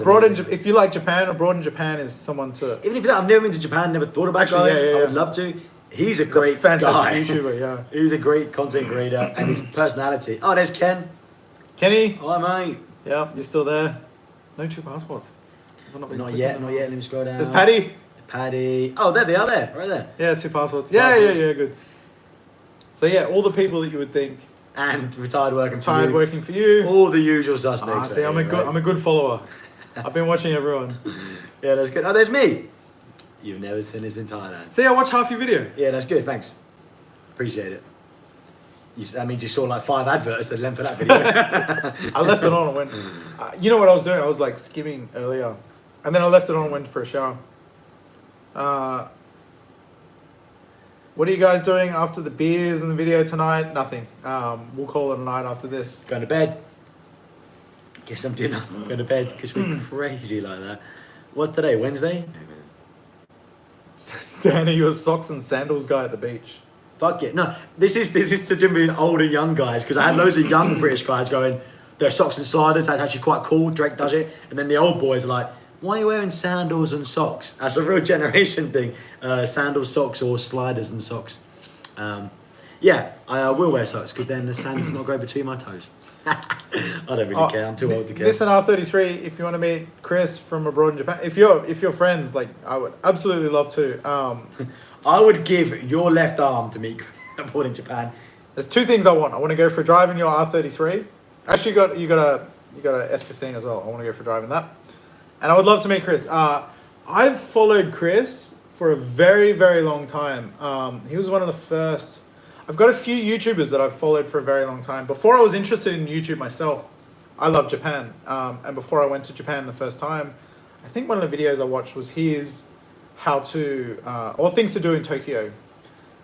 If you like Japan, Abroad in Japan is someone to. Even if I've never been to Japan, never thought about going. I would love to. He's a great fantastic guy. YouTuber, yeah. He's a great content creator, and his personality. Oh, there's Ken. Kenny. Hi, mate. Yep, you're still there. No 2 passports. Not yet. Let me scroll down. There's Paddy. Paddy. Oh, there they are. There, right there. Yeah, 2 passports. Yeah, good. So yeah, all the people that you would think. And retired working for you. All the usual suspects. See, I'm a good follower. I've been watching everyone. Yeah, that's good. Oh, there's me. You've never seen this in Thailand. See, I watched half your video. Yeah, that's good. Thanks. Appreciate it. You saw like 5 adverts that length for that video. I left it on and went. You know what I was doing? I was like skimming earlier, and then I left it on and went for a shower. What are you guys doing after the beers and the video tonight? Nothing. We'll call it a night after this. Going to bed. Get some dinner. Go to bed because we're crazy like that. What's today? Wednesday? Danny, you're a socks and sandals guy at the beach. Fuck it. No, this is to do with older young guys because I had loads of young British guys going, their socks and sliders. That's actually quite cool. Drake does it. And then the old boys are like, why are you wearing sandals and socks? That's a real generation thing. Sandals, socks, or sliders and socks. Yeah, I will wear socks because then the sand does not go between my toes. I don't really care. I'm too old to care. Listen, R33, if you want to meet Chris from abroad in Japan, if you're friends, like I would absolutely love to. I would give your left arm to meet abroad in Japan. There's 2 things I want. I want to go for a drive in your R33. Actually, you got a S15 as well. I want to go for a drive in that. And I would love to meet Chris. I've followed Chris for a very, very long time. He was one of the first. I've got a few YouTubers that I've followed for a very long time. Before I was interested in YouTube myself, I love Japan. And before I went to Japan the first time, I think one of the videos I watched was his or things to do in Tokyo.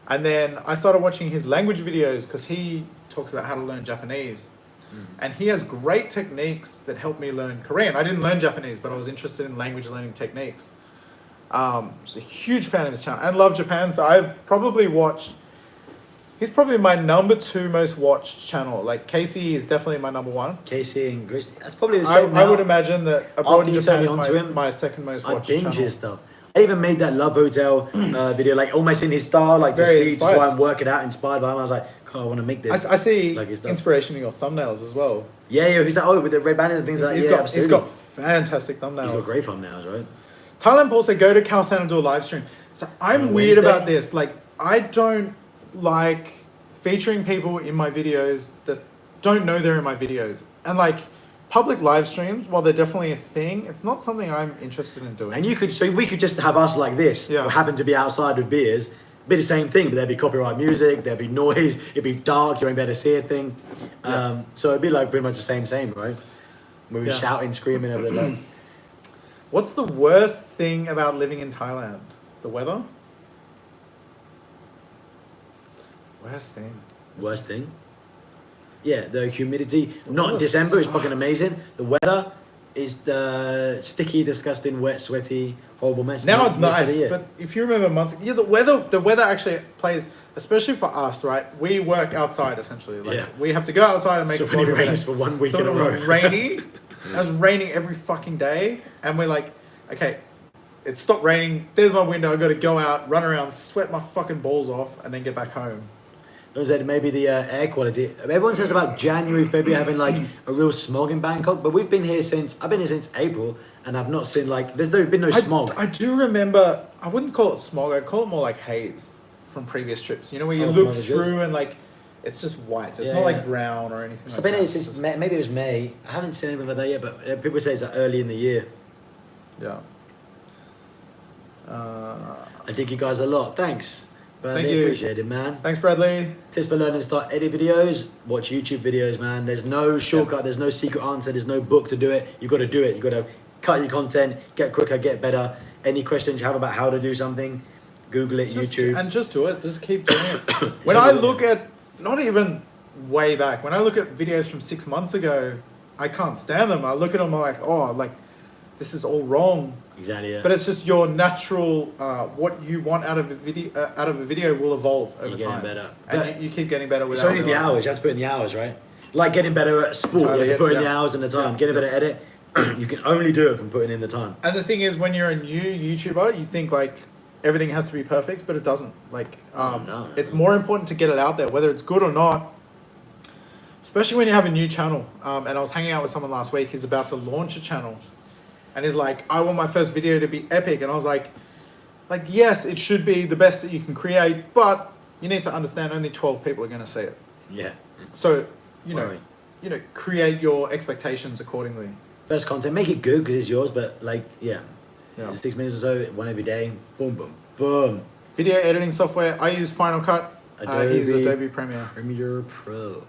And then I started watching his language videos because he talks about how to learn Japanese. And he has great techniques that help me learn Korean. I didn't learn Japanese, but I was interested in language learning techniques. So a huge fan of his channel and love Japan. So I've probably watched. He's probably my number 2 most watched channel. Like Casey is definitely my number 1. Casey and Chris. That's probably the same. I would imagine that Abroad in Japan is my second most watched channel. I binge his stuff. I even made that Love Hotel video, like almost in his style, like to try and work it out, inspired by him. I was like, God, I want to make this. I see like inspiration in your thumbnails as well. Yeah, he's like, with the red band and things like that. He's got fantastic thumbnails. He's got great thumbnails, right? Thailand Paul said, go to Khao and do a live stream. So I'm weird about this. Like, I don't like featuring people in my videos that don't know they're in my videos. And like, public live streams, while they're definitely a thing, it's not something I'm interested in doing. And we could just have us like this, or happen to be outside with beers, be the same thing, but there'd be copyright music, there'd be noise, it'd be dark, you ain't better see a thing. So it'd be like pretty much the same, right? We were shouting, screaming over the lights. What's the worst thing about living in Thailand? The weather? Worst thing? Worst thing? Yeah, the humidity. Not in weather December, it's sucks. fucking amazing. The weather is the sticky, disgusting, wet, sweaty, horrible mess. Now it's most of the nice, year. but if you remember months, yeah, the weather actually plays, especially for us, right? We work outside essentially. Like Yeah. we have to go outside and make So a when it vlog every rains day. for 1 week So in a it was row. rainy. It was raining every fucking day, and we're like, okay, it stopped raining. There's my window. I got to go out, run around, sweat my fucking balls off, and then get back home. Was that maybe the air quality? Everyone says about January, February having like a real smog in Bangkok, but we've been here since I've been here since April, and I've not seen like been no smog. I do remember. I wouldn't call it smog. I'd call it more like haze from previous trips. You know, where you Oh, look from other through and like it's just white. It's Yeah, not yeah. like brown or anything. So like I've been that. here It's since just- Maybe it was May. I haven't seen anything like that yet, but people say it's like early in the year. Yeah. I dig you guys a lot. Thanks. Thank Bradley, you. Appreciate it, man. Thanks, Bradley. Tips for learning to start edit videos. Watch YouTube videos, man. There's no shortcut. There's no secret answer. There's no book to do it. You got to do it. You got to cut your content, get quicker, get better. Any questions you have about how to do something, Google it, YouTube. And just do it. Just keep doing it. When I look at, not even way back, when I look at videos from 6 months ago, I can't stand them. I look at them, I'm like, oh, like, this is all wrong. Exactly. Yeah. But it's just your natural, what you want out of a video will evolve over You're getting time. better. And But you keep getting better it's without only the realizing. hours. You have to put in the hours, right? Like getting better at sport, Entirely, you have to put in yeah. the hours and the time. Yeah. Getting better at edit, you can only do it from putting in the time. And the thing is, when you're a new YouTuber, you think like everything has to be perfect, but it doesn't. Like, No. it's more important to get it out there, whether it's good or not. Especially when you have a new channel. And I was hanging out with someone last week who's about to launch a channel, and he's like, "I want my first video to be epic," and I was like, yes, it should be the best that you can create, but you need to understand only 12 people are going to see it. Yeah. So, you know, Worry. create your expectations accordingly. First content, make it good because it's yours, but like, yeah. Yeah. 6 minutes or so, one every day. Boom, boom, boom. Video editing software. I use Final Cut. I use Adobe Premiere. Premiere Pro.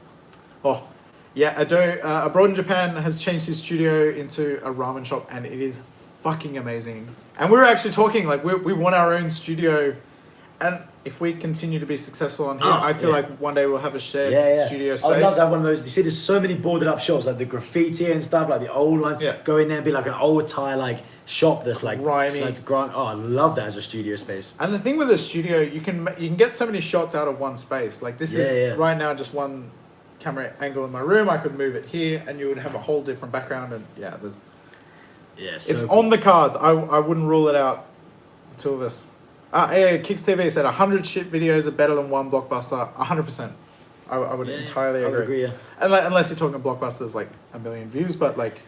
Oh, yeah. Adobe abroad in Japan has changed his studio into a ramen shop, and it is fucking amazing. And we were actually talking like we want our own studio, and if we continue to be successful on here, I feel like one day we'll have a shared studio space. I'd love to have one of those. You see, there's so many boarded up shops, like the graffiti and stuff, like the old one. Yeah. Go in there and be like an old Thai like shop that's like Grimy. Oh, I love that as a studio space. And the thing with a studio, you can get so many shots out of one space. Like this is right now just one camera angle in my room. I could move it here, and you would have a whole different background. And yeah, there's. Yeah, It's on the cards. I wouldn't rule it out. The two of us. Yeah, Kicks TV said 100 shit videos are better than one blockbuster. 100%. I would entirely agree. I would agree. Yeah. Unless you're talking blockbusters like 1 million views, but like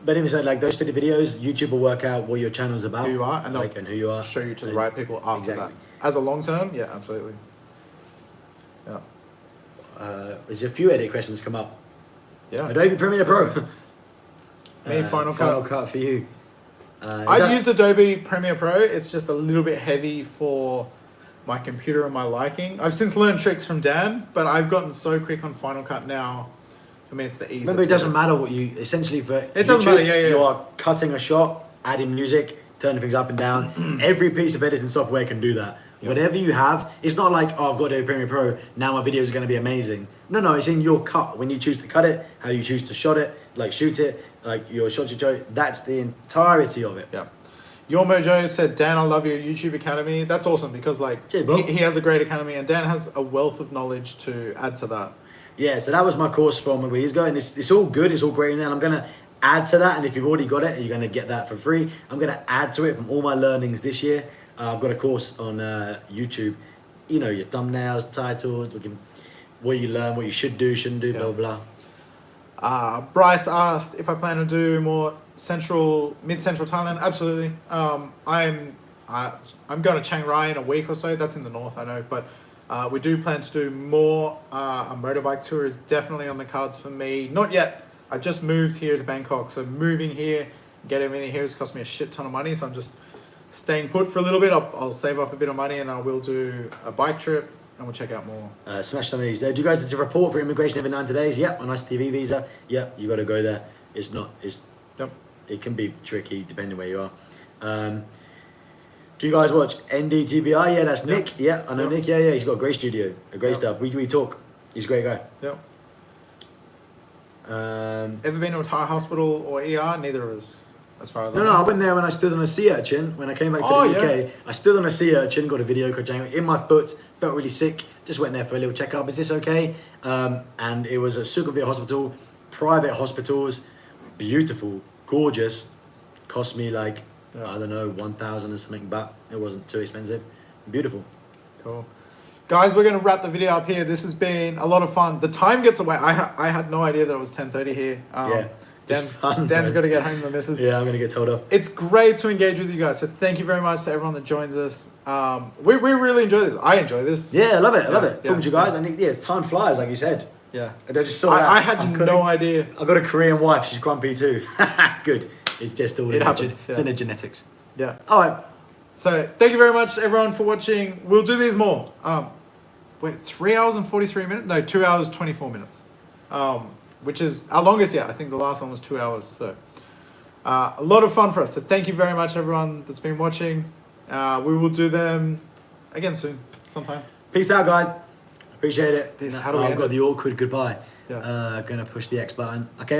But anyway, so like those 50 videos, YouTube will work out what your channel's about, who you are, and they'll and who you are. show you to the right people after Exactly. that. As a long term, yeah, absolutely. Yeah. There's a few edit questions come up. Yeah. Adobe Premiere Pro. Me, Final Final Cut. Cut for you. I've used Adobe Premiere Pro. It's just a little bit heavy for my computer and my liking. I've since learned tricks from Dan, but I've gotten so quick on Final Cut now. For me, it's the easy. Remember, it doesn't matter what you essentially for. It doesn't matter, yeah. You are cutting a shot, adding music, turning things up and down. Every piece of editing software can do that. Yeah. Whatever you have, it's not like, oh, I've got Adobe Premiere Pro, now my video is going to be amazing. No, it's in your cut. When you choose to cut it, how you choose to shoot it, like your shot you show, that's the entirety of it. Yeah. Your Mojo said, Dan, I love your YouTube Academy. That's awesome because like Cheers, bro. he has a great academy, and Dan has a wealth of knowledge to add to that. Yeah, so that was my course from a years ago, and it's all good, it's all great, and then I'm going to add to that, and if you've already got it, you're going to get that for free. I'm going to add to it from all my learnings this year. I've got a course on YouTube, you know, your thumbnails, titles, what you learn, what you should do, shouldn't do, blah, blah. Bryce asked if I plan to do more mid-central Thailand. Absolutely. I'm going to Chiang Rai in a week or so. That's in the north, I know, but we do plan to do more. A motorbike tour is definitely on the cards for me. Not yet. I just moved here to Bangkok, so moving here, get everything here has cost me a shit ton of money. So I'm just staying put for a little bit. I'll save up a bit of money, and I will do a bike trip, and we'll check out more. Smash some of these. Do you guys have to report for immigration every 90 days? Yep, on ICTV visa. Yep, you got to go there. Yep. It can be tricky depending where you are. Do you guys watch NDTBI? Yeah, that's Nick. Yeah, I know Nick. Yeah, he's got a great studio, great stuff. We talk. He's a great guy. Yep. Ever been to a Thai hospital or ER? Neither of us, as far as I No, know. I went there when I stood on a sea urchin. When I came back to the UK, I stood on a sea urchin, got a video called Chiang in my foot, felt really sick. Just went there for a little checkup. Is this okay? And it was a Sukhumvit hospital, private hospitals, beautiful, gorgeous. Cost me like, I don't know, 1,000 or something, but it wasn't too expensive. Beautiful. Cool. Guys, we're going to wrap the video up here. This has been a lot of fun. The time gets away. I had no idea that it was 10:30 here. Dan's got to get home to the missus. Yeah, I'm going to get told off. It's great to engage with you guys. So thank you very much to everyone that joins us. We really enjoy this. I enjoy this. Yeah, I love it. I love it. Talking to you guys. And time flies, like you said. Yeah. And I just saw I had no idea. I've got a Korean wife. She's grumpy too. Good. It's just all happens. It's in the genetics. Yeah. All right. So thank you very much, everyone, for watching. We'll do these more. Wait, 3 hours and 43 minutes? No, 2 hours, 24 minutes. Which is our longest yet. I think the last one was 2 hours. So a lot of fun for us. So thank you very much, everyone that's been watching. We will do them again soon, sometime. Peace out, guys. Appreciate it. How do we I've end got it? the awkward goodbye. Yeah. Gonna push the X button. Okay.